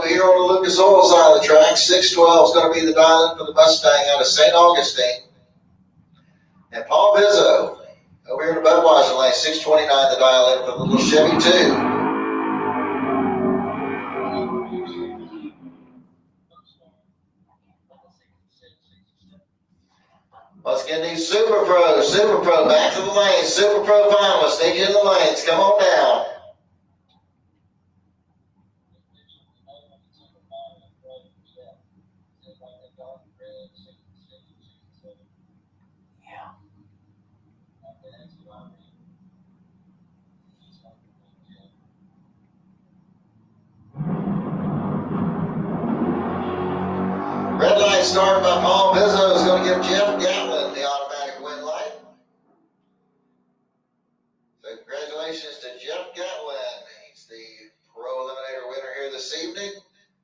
over here on the Lucas Oil side of the track. 612 is going to be the dial-in for the Mustang out of St. Augustine. And Paul Bizzo over here in the Budweiser lane, 629 the dial-in for the little Chevy 2. Let's get these Super Pro, back to the lane. Super Pro finalists, need you in the lanes. Come on down. Red light started by Paul Bizzo is going to give Jeff Gatlin the automatic win light. So congratulations to Jeff Gatlin. He's the Pro Eliminator winner here this evening.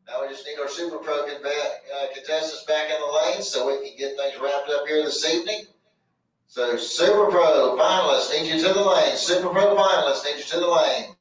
Now we just need our Super Pro contestants back in the lane so we can get things wrapped up here this evening. So Super Pro finalists need you to the lane. Super Pro finalists need you to the lane.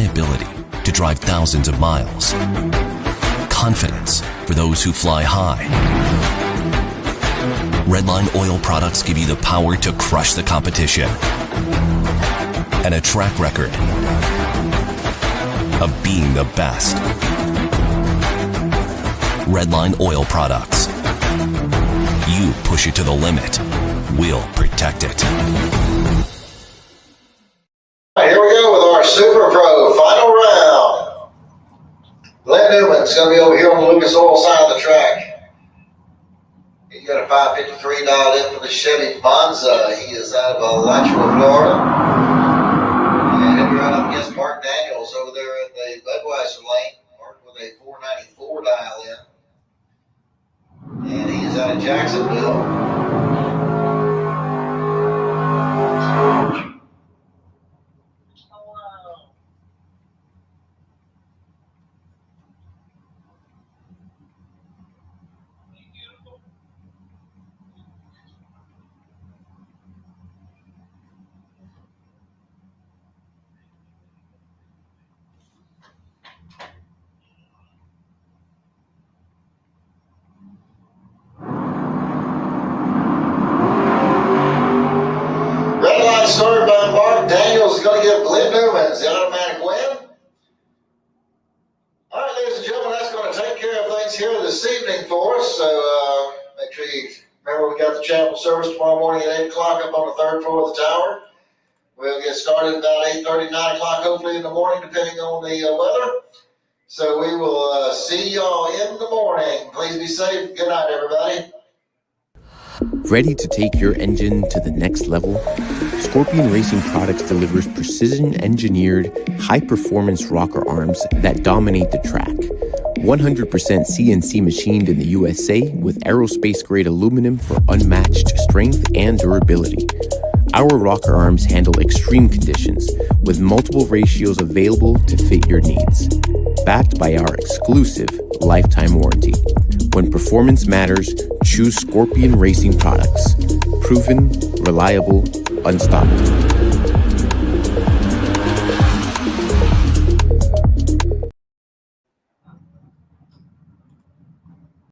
Reliability to drive thousands of miles. Confidence for those who fly high. Redline oil products give you the power to crush the competition. And a track record of being the best. Redline oil products. You push it to the limit, we'll protect it. All right, here we go with our Super Pro final round. Glenn Newman's going to be over here on the Lucas Oil side of the track. He got a 553 dialed in for the Chevy Monza. He is out of Alachua, Florida. And he'll be right up against Mark Daniels over there at the Budweiser lane. Mark with a 494 dial in. And he is out of Jacksonville. Red line started by Mark Daniels is going to give Glenn Newman's the automatic win. All right, ladies and gentlemen, that's going to take care of things here this evening for us. So make sure you remember we got the chapel service tomorrow morning at 8 o'clock up on the third floor of the tower. We'll get started about 8:30, 9 o'clock, hopefully in the morning, depending on the weather. So we will see y'all in the morning. Please be safe. Good night, everybody. Ready to take your engine to the next level? Scorpion Racing Products delivers precision-engineered, high-performance rocker arms that dominate the track. 100% CNC machined in the USA with aerospace-grade aluminum for unmatched strength and durability. Our rocker arms handle extreme conditions with multiple ratios available to fit your needs. Backed by our exclusive lifetime warranty. When performance matters, choose Scorpion Racing Products. Proven, reliable, unstoppable.